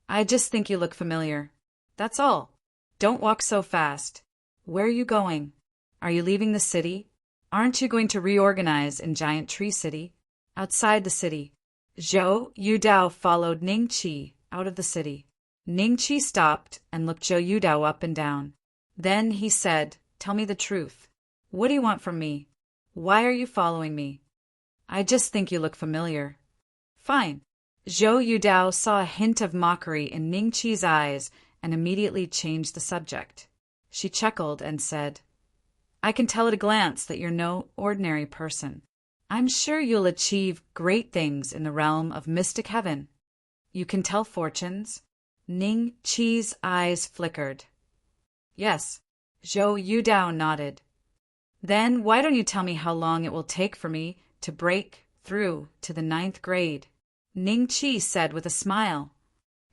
I just think you look familiar. That's all. Don't walk so fast. Where are you going? Are you leaving the city? Aren't you going to reorganize in Giant Tree City? Outside the city, Zhou Yudao followed Ning Qi out of the city. Ning Qi stopped and looked Zhou Yudao up and down. Then he said, "Tell me the truth. What do you want from me? Why are you following me?" "I just think you look familiar." "Fine." Zhou Yudao saw a hint of mockery in Ning Qi's eyes and immediately changed the subject. She chuckled and said, "I can tell at a glance that you're no ordinary person. I'm sure you'll achieve great things in the realm of mystic heaven. You can tell fortunes." Ning Qi's eyes flickered. "Yes." Zhou Yudao nodded. "Then why don't you tell me how long it will take for me to break through to the 9th grade? Ning Qi said with a smile.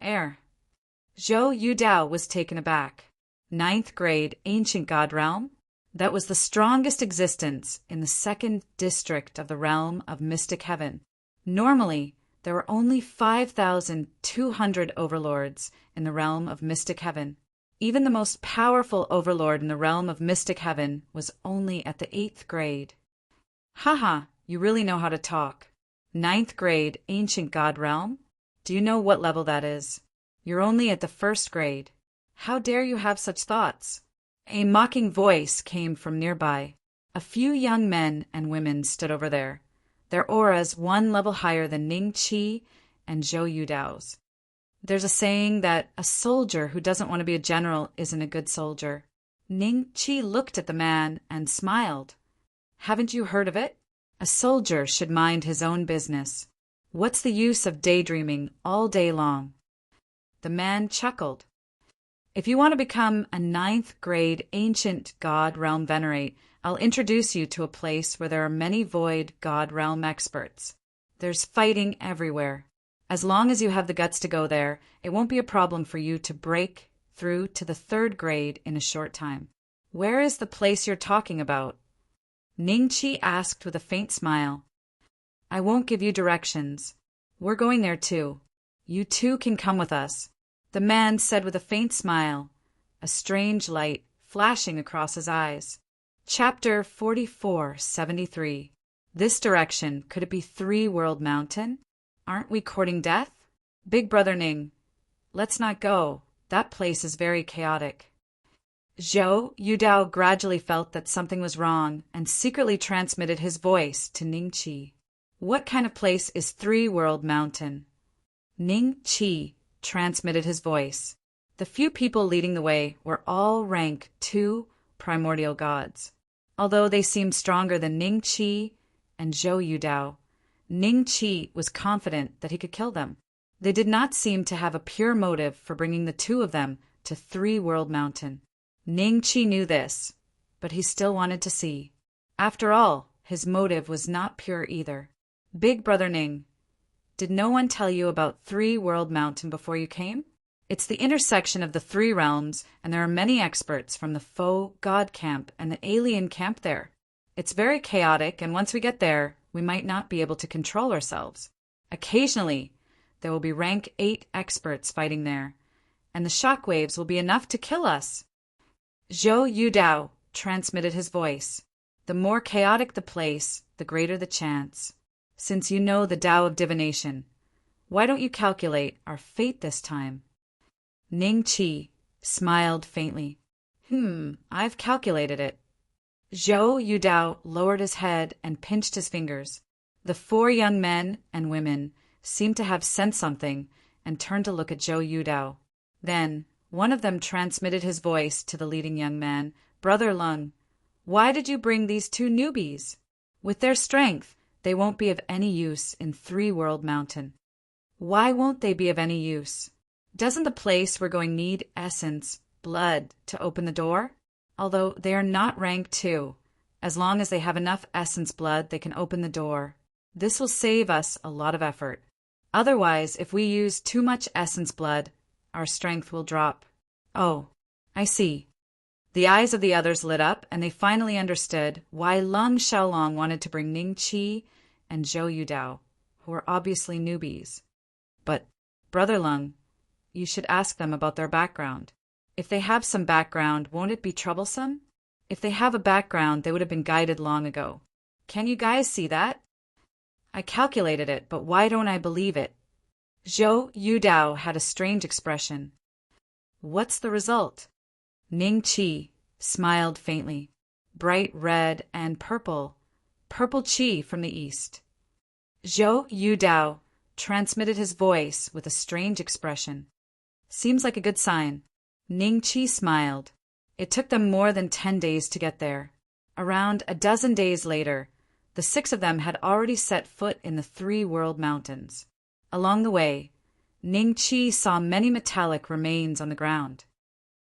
Zhou Yudao was taken aback. 9th grade ancient god realm? That was the strongest existence in the 2nd district of the realm of mystic heaven. Normally, there were only 5,200 overlords in the realm of mystic heaven. Even the most powerful overlord in the realm of mystic heaven was only at the 8th grade. Haha, you really know how to talk. 9th grade ancient god realm? Do you know what level that is? You're only at the 1st grade. How dare you have such thoughts? A mocking voice came from nearby. A few young men and women stood over there, their auras one level higher than Ning Qi and Zhou Yudao's. There's a saying that a soldier who doesn't want to be a general isn't a good soldier. Ning Qi looked at the man and smiled. Haven't you heard of it? A soldier should mind his own business. What's the use of daydreaming all day long? The man chuckled. If you want to become a 9th grade ancient god realm venerate, I'll introduce you to a place where there are many void god realm experts. There's fighting everywhere. As long as you have the guts to go there, it won't be a problem for you to break through to the 3rd grade in a short time. Where is the place you're talking about? Ning Qi asked with a faint smile. I won't give you directions. We're going there too. You too can come with us, the man said with a faint smile, a strange light flashing across his eyes. Chapter 4473. This direction, could it be 3-World Mountain? Aren't we courting death? Big Brother Ning, let's not go. That place is very chaotic. Zhou Yudao gradually felt that something was wrong and secretly transmitted his voice to Ning Qi. What kind of place is 3-World Mountain? Ning Qi transmitted his voice. The few people leading the way were all rank 2 primordial gods. Although they seemed stronger than Ning Qi and Zhou Yudao, Ning Qi was confident that he could kill them. They did not seem to have a pure motive for bringing the 2 of them to 3-World Mountain. Ning Qi knew this, but he still wanted to see. After all, his motive was not pure either. Big Brother Ning, did no one tell you about 3-World Mountain before you came? It's the intersection of the 3 realms, and there are many experts from the faux god camp and the alien camp there. It's very chaotic, and once we get there, we might not be able to control ourselves. Occasionally, there will be rank 8 experts fighting there, and the shockwaves will be enough to kill us. Zhou Yudao transmitted his voice. The more chaotic the place, the greater the chance. Since you know the Tao of divination, why don't you calculate our fate this time? Ning Qi smiled faintly. I've calculated it. Zhou Yudao lowered his head and pinched his fingers. The 4 young men and women seemed to have sensed something and turned to look at Zhou Yudao. Then, one of them transmitted his voice to the leading young man. Brother Lung, why did you bring these 2 newbies? With their strength, they won't be of any use in 3-World Mountain. Why won't they be of any use? Doesn't the place we're going need essence blood to open the door, although they are not rank 2. As long as they have enough essence blood, they can open the door. This will save us a lot of effort. Otherwise, if we use too much essence blood, our strength will drop. Oh, I see. The eyes of the others lit up, and they finally understood why Lung Xiaolong wanted to bring Ning Qi and Zhou Yudao, who were obviously newbies. But, Brother Lung, you should ask them about their background. If they have some background, won't it be troublesome? If they have a background, they would have been guided long ago. Can you guys see that? I calculated it, but why don't I believe it? Zhou Yudao had a strange expression. What's the result? Ning Qi smiled faintly. Bright red and purple. Purple Qi from the east. Zhou Yudao transmitted his voice with a strange expression. Seems like a good sign. Ning Qi smiled. It took them more than 10 days to get there. Around a dozen days later, the 6 of them had already set foot in the 3 world mountains. Along the way, Ning Qi saw many metallic remains on the ground.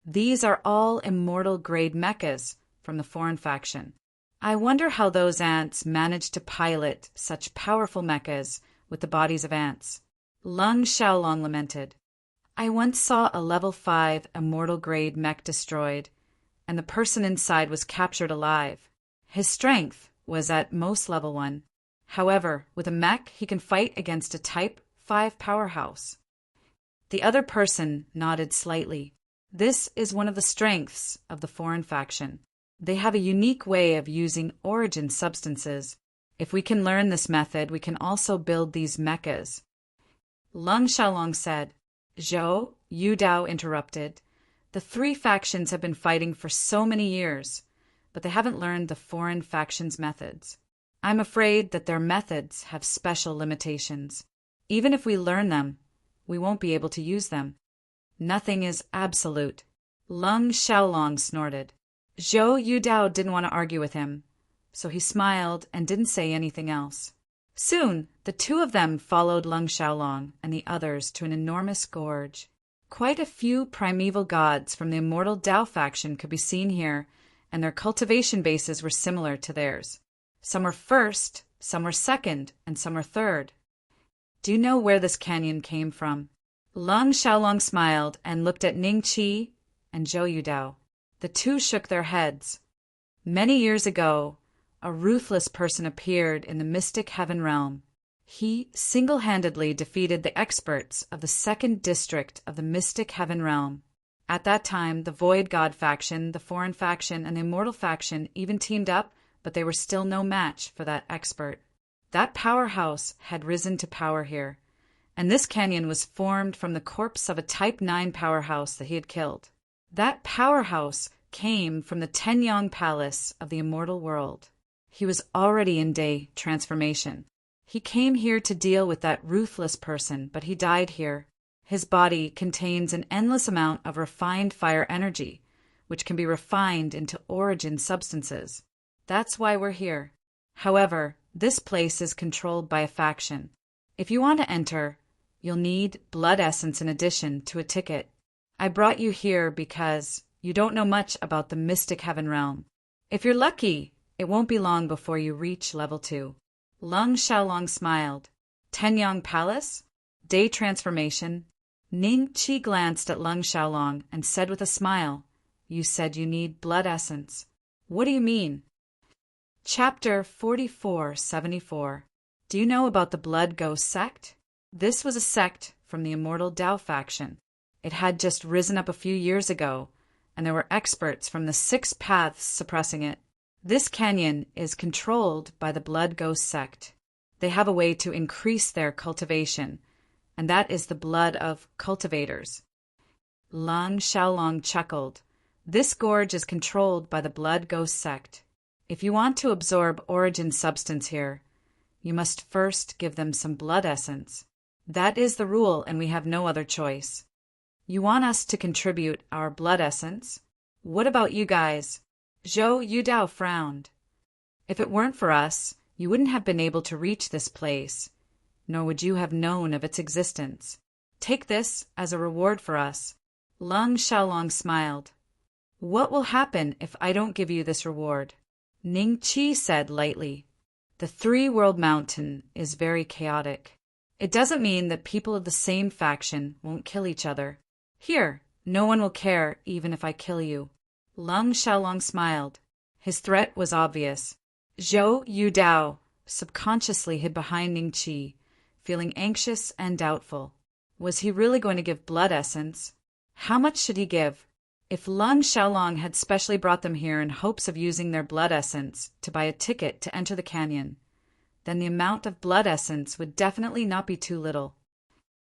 These are all immortal-grade mechas from the foreign faction. I wonder how those ants managed to pilot such powerful mechas with the bodies of ants. Lung Xiaolong lamented. I once saw a level 5 immortal-grade mech destroyed, and the person inside was captured alive. His strength was at most level 1. However, with a mech, he can fight against a Type 5 powerhouse. The other person nodded slightly. This is one of the strengths of the foreign faction. They have a unique way of using origin substances. If we can learn this method, we can also build these mechas. Lung Xiaolong said. Zhou Yudao interrupted. The 3 factions have been fighting for so many years, but they haven't learned the foreign faction's methods. I'm afraid that their methods have special limitations. Even if we learn them, we won't be able to use them. Nothing is absolute. Lung Xiaolong snorted. Zhou Yudao didn't want to argue with him, so he smiled and didn't say anything else. Soon, the 2 of them followed Lung Xiaolong and the others to an enormous gorge. Quite a few primeval gods from the immortal Dao faction could be seen here, and their cultivation bases were similar to theirs. Some were first, some were second, and some were third. Do you know where this canyon came from? Lung Xiaolong smiled and looked at Ning Qi and Zhou Yudao. The 2 shook their heads. Many years ago, a ruthless person appeared in the mystic heaven realm. He single-handedly defeated the experts of the 2nd district of the mystic heaven realm. At that time, the Void God faction, the foreign faction, and the immortal faction even teamed up, but they were still no match for that expert. That powerhouse had risen to power here, and this canyon was formed from the corpse of a Type 9 powerhouse that he had killed. That powerhouse came from the Tenyang Palace of the immortal world. He was already in day transformation. He came here to deal with that ruthless person, but he died here. His body contains an endless amount of refined fire energy, which can be refined into origin substances. That's why we're here. However, this place is controlled by a faction. If you want to enter, you'll need blood essence in addition to a ticket. I brought you here because you don't know much about the mystic heaven realm. If you're lucky, it won't be long before you reach level 2. Lung Xiaolong smiled. Tenyang Palace? Day transformation? Ning Qi glanced at Lung Xiaolong and said with a smile, You said you need blood essence. What do you mean? Chapter 4474. Do you know about the Blood Ghost sect? This was a sect from the immortal Dao faction. It had just risen up a few years ago, and there were experts from the 6 paths suppressing it. This canyon is controlled by the Blood Ghost sect. They have a way to increase their cultivation, and that is the blood of cultivators. Lung Xiaolong chuckled. This gorge is controlled by the Blood Ghost sect. If you want to absorb origin substance here, you must first give them some blood essence. That is the rule, and we have no other choice. You want us to contribute our blood essence? What about you guys? Zhou Yudao frowned. If it weren't for us, you wouldn't have been able to reach this place, nor would you have known of its existence. Take this as a reward for us. Lung Xiaolong smiled. What will happen if I don't give you this reward? Ning Qi said lightly. The three-world mountain is very chaotic. It doesn't mean that people of the same faction won't kill each other. Here, no one will care even if I kill you. Lung Xiaolong smiled. His threat was obvious. Zhou Yudao subconsciously hid behind Ning Qi, feeling anxious and doubtful. Was he really going to give blood essence? How much should he give? If Lung Xiaolong had specially brought them here in hopes of using their blood essence to buy a ticket to enter the canyon, then the amount of blood essence would definitely not be too little.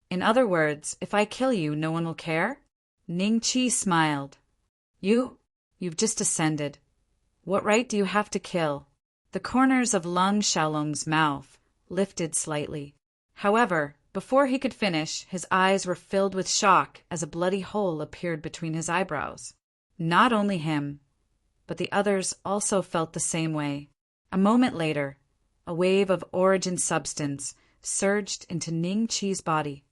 In other words, if I kill you, no one will care? Ning Qi smiled. You've just ascended. What right do you have to kill? The corners of Lung Xiaolong's mouth lifted slightly. However, before he could finish, his eyes were filled with shock as a bloody hole appeared between his eyebrows. Not only him, but the others also felt the same way. A moment later, a wave of origin substance surged into Ning Qi's body.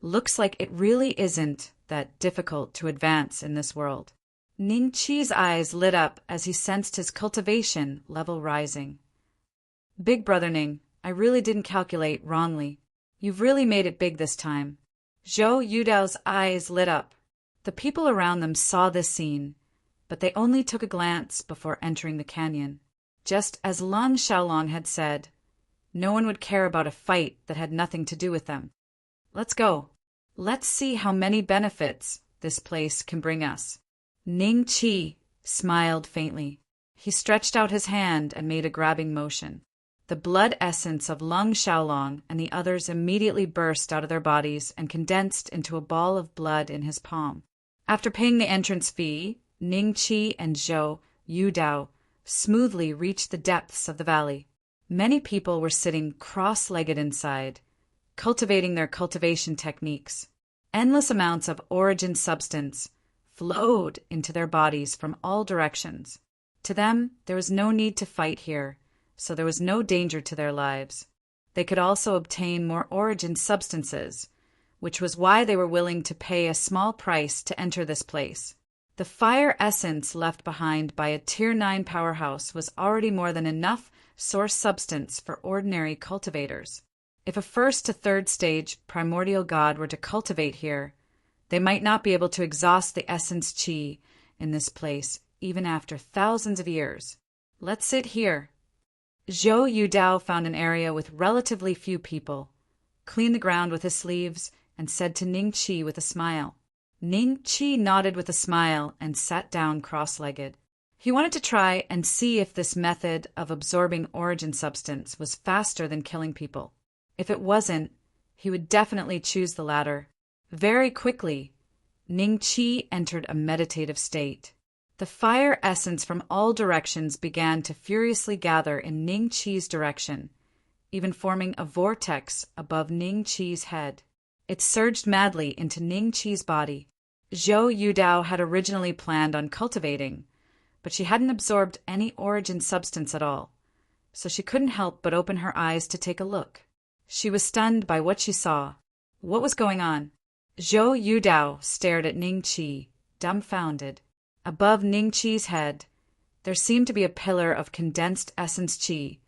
Looks like it really isn't that difficult to advance in this world. Ning Qi's eyes lit up as he sensed his cultivation level rising. Big Brother Ning, I really didn't calculate wrongly. You've really made it big this time. Zhou Yudao's eyes lit up. The people around them saw this scene, but they only took a glance before entering the canyon. Just as Lung Xiaolong had said, no one would care about a fight that had nothing to do with them. Let's go. Let's see how many benefits this place can bring us. Ning Qi smiled faintly. He stretched out his hand and made a grabbing motion. The blood essence of Lung Xiaolong and the others immediately burst out of their bodies and condensed into a ball of blood in his palm. After paying the entrance fee, Ning Qi and Zhou Yudao smoothly reached the depths of the valley. Many people were sitting cross-legged inside, cultivating their cultivation techniques. Endless amounts of origin substance flowed into their bodies from all directions. To them, there was no need to fight here, so there was no danger to their lives. They could also obtain more origin substances, which was why they were willing to pay a small price to enter this place. The fire essence left behind by a Tier 9 powerhouse was already more than enough source substance for ordinary cultivators. If a first to third stage primordial god were to cultivate here, they might not be able to exhaust the essence qi in this place even after thousands of years. Let's sit here. Zhou Yudao found an area with relatively few people, cleaned the ground with his sleeves, and said to Ning Qi with a smile. Ning Qi nodded with a smile and sat down cross-legged. He wanted to try and see if this method of absorbing origin substance was faster than killing people. If it wasn't, he would definitely choose the latter. Very quickly, Ning Qi entered a meditative state. The fire essence from all directions began to furiously gather in Ning Qi's direction, even forming a vortex above Ning Qi's head. It surged madly into Ning Qi's body. Zhou Yudao had originally planned on cultivating, but she hadn't absorbed any origin substance at all, so she couldn't help but open her eyes to take a look. She was stunned by what she saw. What was going on? Zhou Yudao stared at Ning Qi, dumbfounded. Above Ning Qi's head, there seemed to be a pillar of condensed essence qi,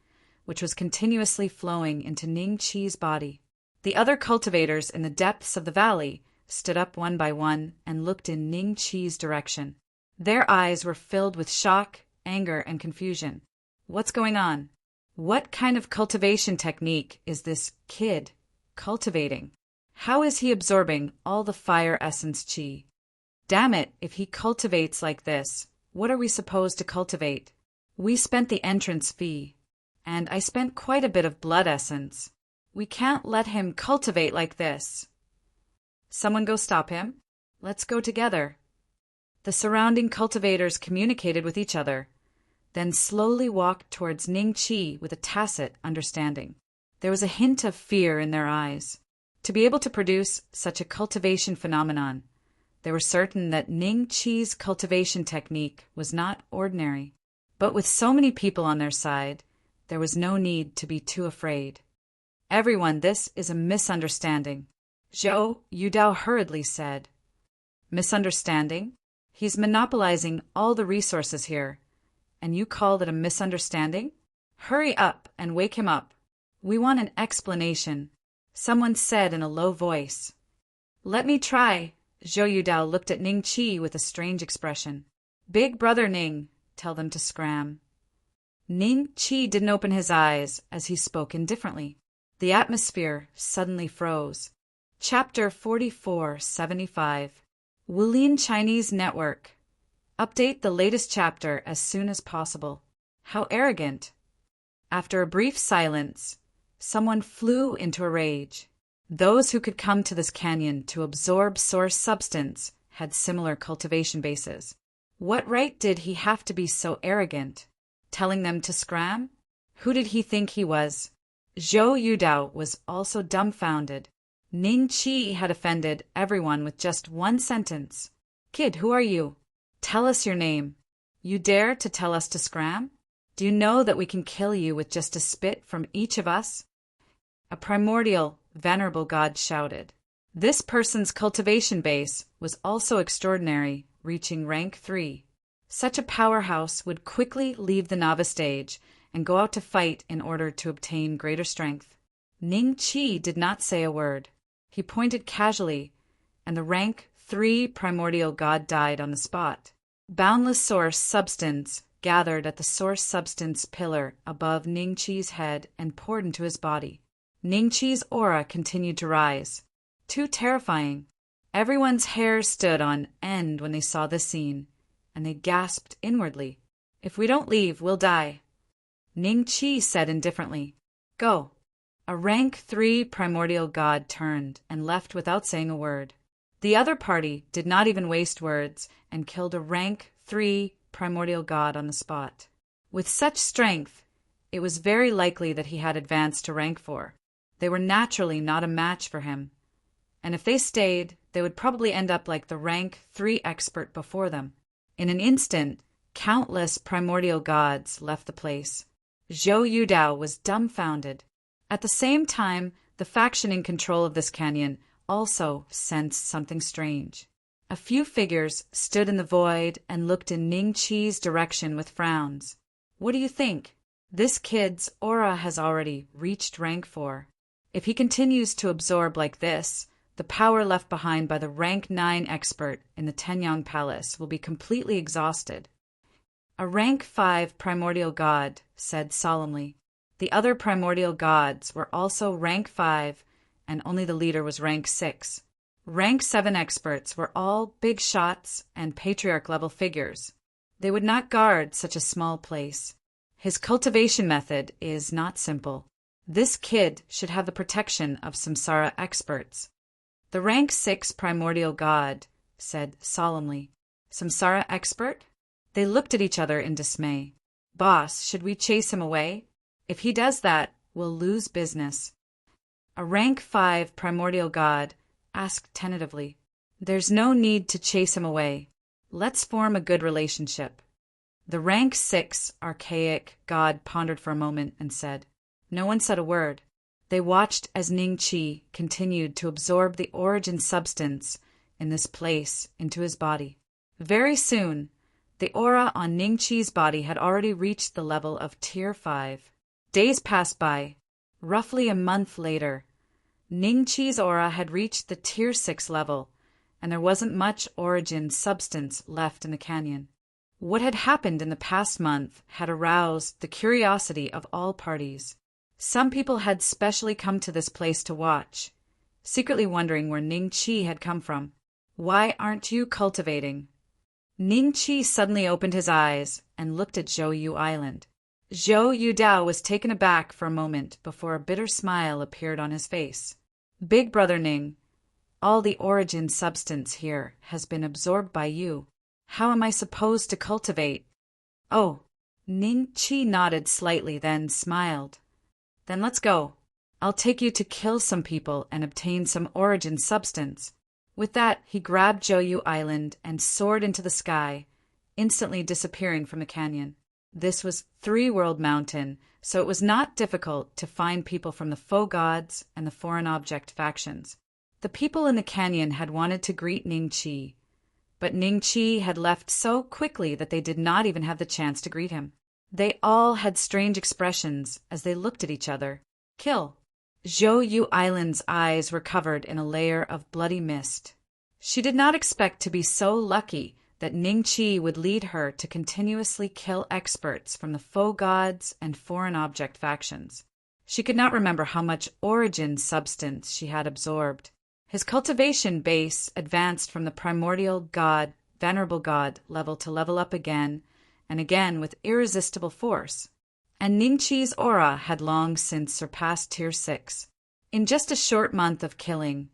which was continuously flowing into Ning Qi's body. The other cultivators in the depths of the valley stood up one by one and looked in Ning Qi's direction. Their eyes were filled with shock, anger, and confusion. What's going on? What kind of cultivation technique is this kid cultivating? How is he absorbing all the fire essence qi? Damn it, if he cultivates like this, what are we supposed to cultivate? We spent the entrance fee, and I spent quite a bit of blood essence. We can't let him cultivate like this. Someone go stop him. Let's go together. The surrounding cultivators communicated with each other, then slowly walked towards Ning Qi with a tacit understanding. There was a hint of fear in their eyes. To be able to produce such a cultivation phenomenon, they were certain that Ning Qi's cultivation technique was not ordinary. But with so many people on their side, there was no need to be too afraid. Everyone, this is a misunderstanding, Zhou Yudao hurriedly said. Misunderstanding? He's monopolizing all the resources here. And you call it a misunderstanding? Hurry up and wake him up. We want an explanation, someone said in a low voice. Let me try. Zhou Yudao looked at Ning Qi with a strange expression. Big brother Ning, tell them to scram. Ning Qi didn't open his eyes as he spoke indifferently. The atmosphere suddenly froze. Chapter 4475. Wulin Chinese Network. Update the latest chapter as soon as possible. How arrogant. After a brief silence, someone flew into a rage. Those who could come to this canyon to absorb source substance had similar cultivation bases. What right did he have to be so arrogant? Telling them to scram? Who did he think he was? Zhou Yudao was also dumbfounded. Ning Qi had offended everyone with just one sentence. Kid, who are you? Tell us your name. You dare to tell us to scram? Do you know that we can kill you with just a spit from each of us? A primordial, venerable god shouted. This person's cultivation base was also extraordinary, reaching rank 3. Such a powerhouse would quickly leave the novice stage and go out to fight in order to obtain greater strength. Ning Qi did not say a word. He pointed casually, and the rank 3 primordial god died on the spot. Boundless source substance gathered at the source substance pillar above Ning Qi's head and poured into his body. Ning Qi's aura continued to rise. Too terrifying. Everyone's hair stood on end when they saw this scene, and they gasped inwardly. If we don't leave, we'll die. Ning Qi said indifferently, Go. A rank 3 primordial god turned and left without saying a word. The other party did not even waste words and killed a rank 3 primordial god on the spot. With such strength, it was very likely that he had advanced to rank 4. They were naturally not a match for him, and if they stayed, they would probably end up like the rank 3 expert before them. In an instant, countless primordial gods left the place. Zhou Yudao was dumbfounded. At the same time, the faction in control of this canyon also sensed something strange. A few figures stood in the void and looked in Ning Qi's direction with frowns. What do you think? This kid's aura has already reached rank 4. If he continues to absorb like this, the power left behind by the rank 9 expert in the Tenyang Palace will be completely exhausted. A rank 5 primordial god said solemnly. The other primordial gods were also rank 5, and only the leader was rank 6. Rank 7 experts were all big shots and patriarch-level figures. They would not guard such a small place. His cultivation method is not simple. This kid should have the protection of samsara experts. The rank 6 primordial god said solemnly, Samsara expert? They looked at each other in dismay. Boss, should we chase him away? If he does that, we'll lose business. A rank 5 primordial god asked tentatively, There's no need to chase him away. Let's form a good relationship. The rank 6 archaic god pondered for a moment and said, No one said a word. They watched as Ning Qi continued to absorb the origin substance in this place into his body. Very soon, the aura on Ning Qi's body had already reached the level of Tier 5. Days passed by. Roughly a month later, Ning Qi's aura had reached the Tier 6 level, and there wasn't much origin substance left in the canyon. What had happened in the past month had aroused the curiosity of all parties. Some people had specially come to this place to watch, secretly wondering where Ning Qi had come from. Why aren't you cultivating? Ning Qi suddenly opened his eyes and looked at Zhou Yu Island. Zhou Yudao was taken aback for a moment before a bitter smile appeared on his face. Big brother Ning, all the origin substance here has been absorbed by you. How am I supposed to cultivate? Oh, Ning Qi nodded slightly, then smiled. Then let's go. I'll take you to kill some people and obtain some origin substance. With that, he grabbed Zhou Yu Island and soared into the sky, instantly disappearing from the canyon. This was 3-World Mountain, so it was not difficult to find people from the faux gods and the foreign object factions. The people in the canyon had wanted to greet Ning Qi, but Ning Chi had left so quickly that they did not even have the chance to greet him. They all had strange expressions as they looked at each other. Kill. Zhou Yu Island's eyes were covered in a layer of bloody mist. She did not expect to be so lucky that Ning Chi would lead her to continuously kill experts from the faux gods and foreign object factions. She could not remember how much origin substance she had absorbed. His cultivation base advanced from the primordial god, venerable god level to level up again and again with irresistible force. And Ning Chi's aura had long since surpassed Tier 6. In just a short month of killing,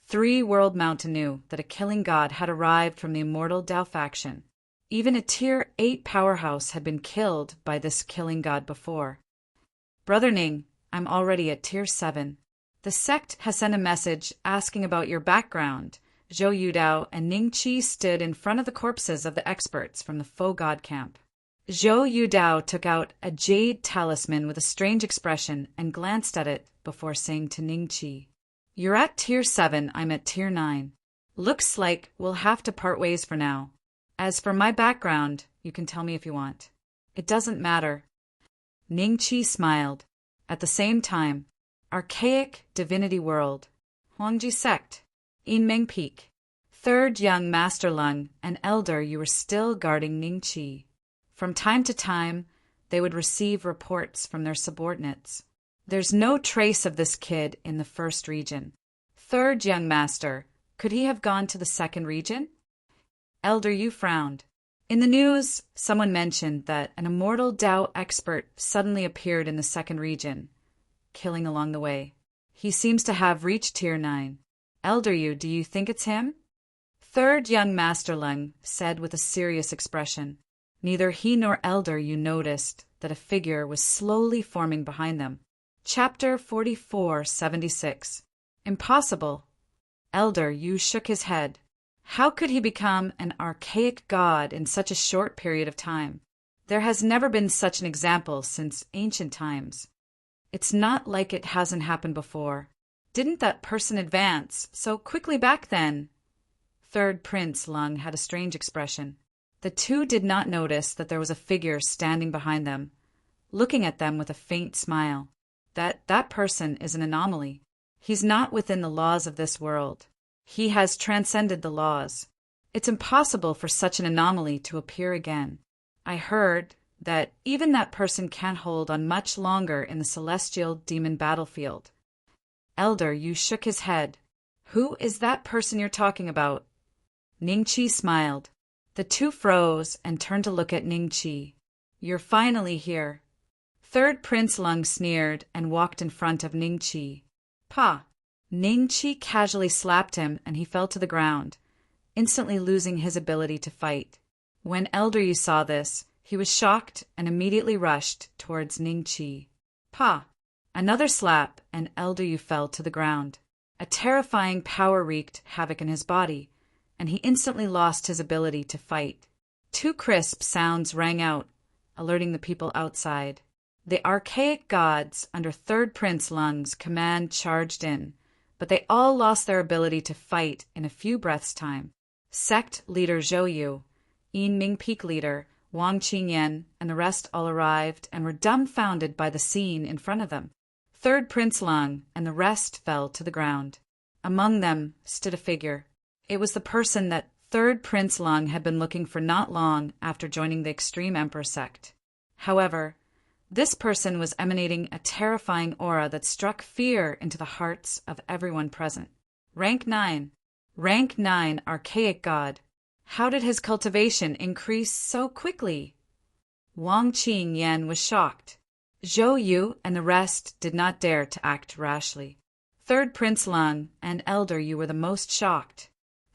3 World Mountain knew that a killing god had arrived from the immortal Dao faction. Even a Tier 8 powerhouse had been killed by this killing god before. Brother Ning, I'm already at Tier 7. The sect has sent a message asking about your background. Zhou Yudao and Ning Chi stood in front of the corpses of the experts from the faux god camp. Zhou Yudao took out a jade talisman with a strange expression and glanced at it before saying to Ning Chi, "You're at Tier 7, I'm at Tier 9. Looks like we'll have to part ways for now. As for my background, you can tell me if you want. It doesn't matter." Ning Chi smiled. At the same time, Archaic Divinity World, Huangji Sect, Yinmeng Peak. 3rd Young Master Lung, an elder, you were still guarding Ning Chi. From time to time, they would receive reports from their subordinates. There's no trace of this kid in the 1st region. 3rd Young Master, could he have gone to the 2nd region? Elder Yu frowned. In the news, someone mentioned that an immortal Dao expert suddenly appeared in the 2nd region, killing along the way. He seems to have reached Tier 9. Elder Yu, do you think it's him? 3rd Young Master Lung said with a serious expression. Neither he nor Elder Yu noticed that a figure was slowly forming behind them. Chapter 4476. Impossible. Elder Yu shook his head. How could he become an archaic god in such a short period of time? There has never been such an example since ancient times. It's not like it hasn't happened before. Didn't that person advance so quickly back then? 3rd Prince Lung had a strange expression. The two did not notice that there was a figure standing behind them, looking at them with a faint smile. That person is an anomaly. He's not within the laws of this world. He has transcended the laws. It's impossible for such an anomaly to appear again. I heard that even that person can't hold on much longer in the celestial demon battlefield. Elder Yu shook his head. Who is that person you're talking about? Ning Chi smiled. The two froze and turned to look at Ning Chi. You're finally here. 3rd Prince Lung sneered and walked in front of Ning Chi. Pa! Ning Chi casually slapped him and he fell to the ground, instantly losing his ability to fight. When Elder Yu saw this, he was shocked and immediately rushed towards Ning Chi. Pa! Another slap and Elder Yu fell to the ground. A terrifying power wreaked havoc in his body, and he instantly lost his ability to fight. 2 crisp sounds rang out, alerting the people outside. The archaic gods under 3rd Prince Lung's command charged in, but they all lost their ability to fight in a few breaths' time. Sect leader Zhou Yu, Yinming Peak leader Wang Qingyan, and the rest all arrived and were dumbfounded by the scene in front of them. 3rd Prince Lung and the rest fell to the ground. Among them stood a figure. It was the person that 3rd Prince Lung had been looking for not long after joining the Extreme Emperor sect. However, this person was emanating a terrifying aura that struck fear into the hearts of everyone present. Rank 9. Rank 9 Archaic God. How did his cultivation increase so quickly? Wang Qingyan was shocked. Zhou Yu and the rest did not dare to act rashly. 3rd Prince Lung and Elder Yu were the most shocked.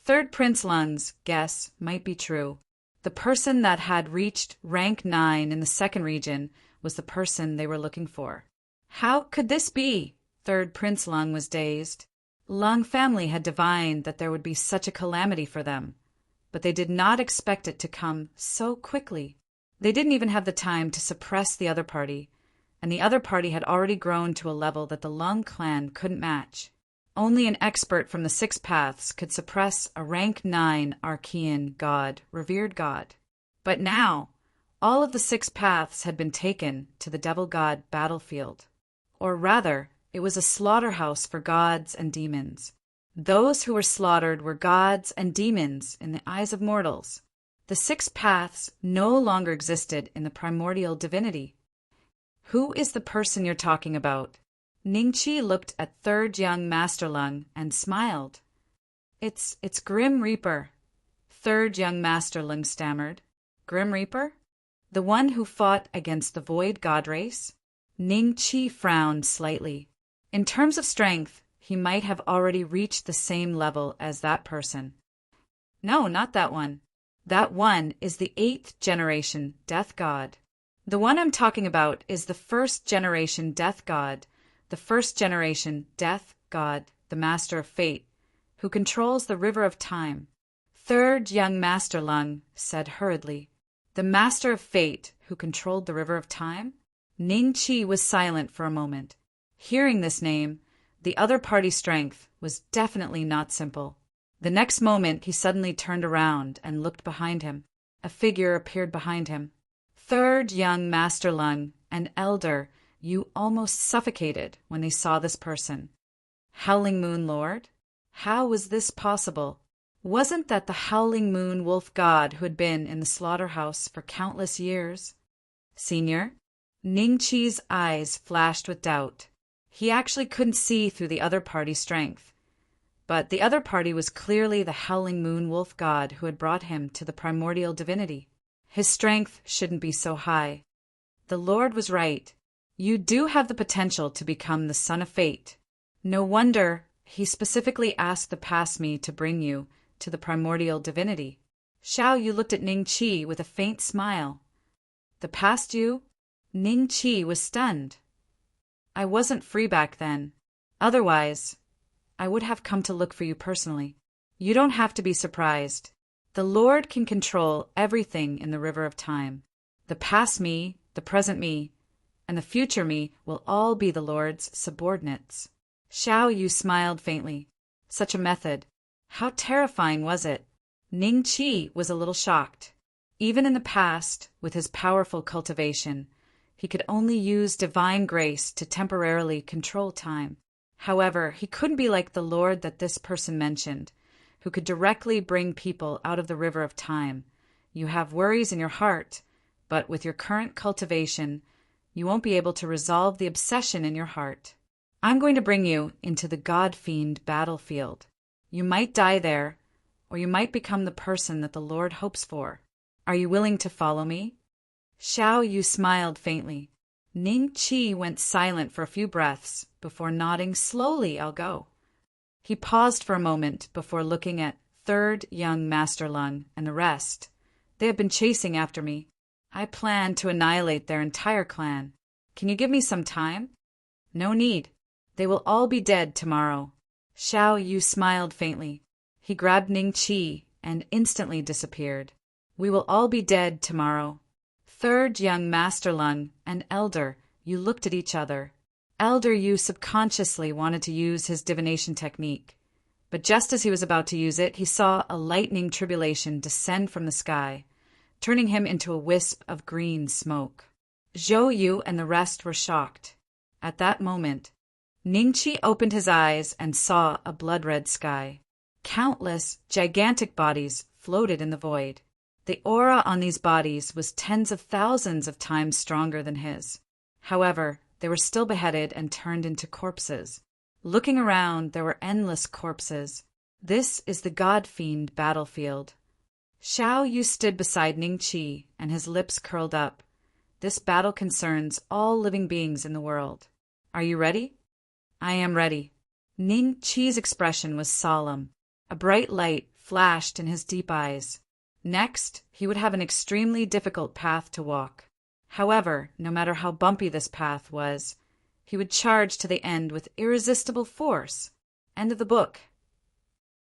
3rd Prince Lung's guess might be true. The person that had reached rank 9 in the 2nd region was the person they were looking for. How could this be? 3rd Prince Lung was dazed. Lung family had divined that there would be such a calamity for them, but they did not expect it to come so quickly. They didn't even have the time to suppress the other party, and the other party had already grown to a level that the Lung clan couldn't match. Only an expert from the Six Paths could suppress a rank 9 Archean god, revered god. But now, all of the Six Paths had been taken to the devil god battlefield. Or rather, it was a slaughterhouse for gods and demons. Those who were slaughtered were gods and demons in the eyes of mortals. The Six Paths no longer existed in the primordial divinity. Who is the person you're talking about? Ningqi looked at third young Master Lung and smiled. It's Grim Reaper. Third young Master Lung stammered. Grim Reaper? The one who fought against the Void God race? Ningqi frowned slightly. In terms of strength, he might have already reached the same level as that person. No, not that one. That one is the 8th generation Death God. The one I'm talking about is the 1st generation Death God, the 1st generation Death God, the Master of Fate, who controls the River of Time. Third young Master Lung said hurriedly, the Master of Fate who controlled the River of Time? Ningqi was silent for a moment. Hearing this name, the other party's strength was definitely not simple. The next moment he suddenly turned around and looked behind him. A figure appeared behind him. Third young Master Lung, an elder, you almost suffocated when they saw this person. Howling Moon Lord? How was this possible? Wasn't that the Howling Moon Wolf God who had been in the slaughterhouse for countless years? Senior? Ningqi's eyes flashed with doubt. He actually couldn't see through the other party's strength. But the other party was clearly the Howling Moon Wolf God who had brought him to the primordial divinity. His strength shouldn't be so high. The Lord was right. You do have the potential to become the Son of Fate. No wonder he specifically asked the past me to bring you to the primordial divinity. Xiao Yu looked at Ningqi with a faint smile. The past you? Ningqi was stunned. I wasn't free back then. Otherwise, I would have come to look for you personally. You don't have to be surprised. The Lord can control everything in the River of Time. The past me, the present me, and the future me will all be the Lord's subordinates. Xiao Yu smiled faintly. Such a method. How terrifying was it? Ningqi was a little shocked. Even in the past, with his powerful cultivation, he could only use divine grace to temporarily control time. However, he couldn't be like the Lord that this person mentioned, who could directly bring people out of the River of Time. You have worries in your heart, but with your current cultivation, you won't be able to resolve the obsession in your heart. I'm going to bring you into the God-fiend battlefield. You might die there, or you might become the person that the Lord hopes for. Are you willing to follow me? Xiao Yu smiled faintly. Ningqi went silent for a few breaths before nodding slowly. I'll go. He paused for a moment before looking at third young Master Lung and the rest. They have been chasing after me. I plan to annihilate their entire clan. Can you give me some time? No need. They will all be dead tomorrow. Xiao Yu smiled faintly. He grabbed Ningqi and instantly disappeared. We will all be dead tomorrow. Third young Master Lung and Elder Yu looked at each other. Elder Yu subconsciously wanted to use his divination technique, but just as he was about to use it, he saw a lightning tribulation descend from the sky, turning him into a wisp of green smoke. Zhou Yu and the rest were shocked. At that moment, Ningqi opened his eyes and saw a blood-red sky. Countless, gigantic bodies floated in the void. The aura on these bodies was tens of thousands of times stronger than his. However, they were still beheaded and turned into corpses. Looking around, there were endless corpses. This is the God-fiend battlefield. Xiao Yu stood beside Ningqi, and his lips curled up. This battle concerns all living beings in the world. Are you ready? I am ready. Ningqi's expression was solemn. A bright light flashed in his deep eyes. Next, he would have an extremely difficult path to walk. However, no matter how bumpy this path was, he would charge to the end with irresistible force. End of the book.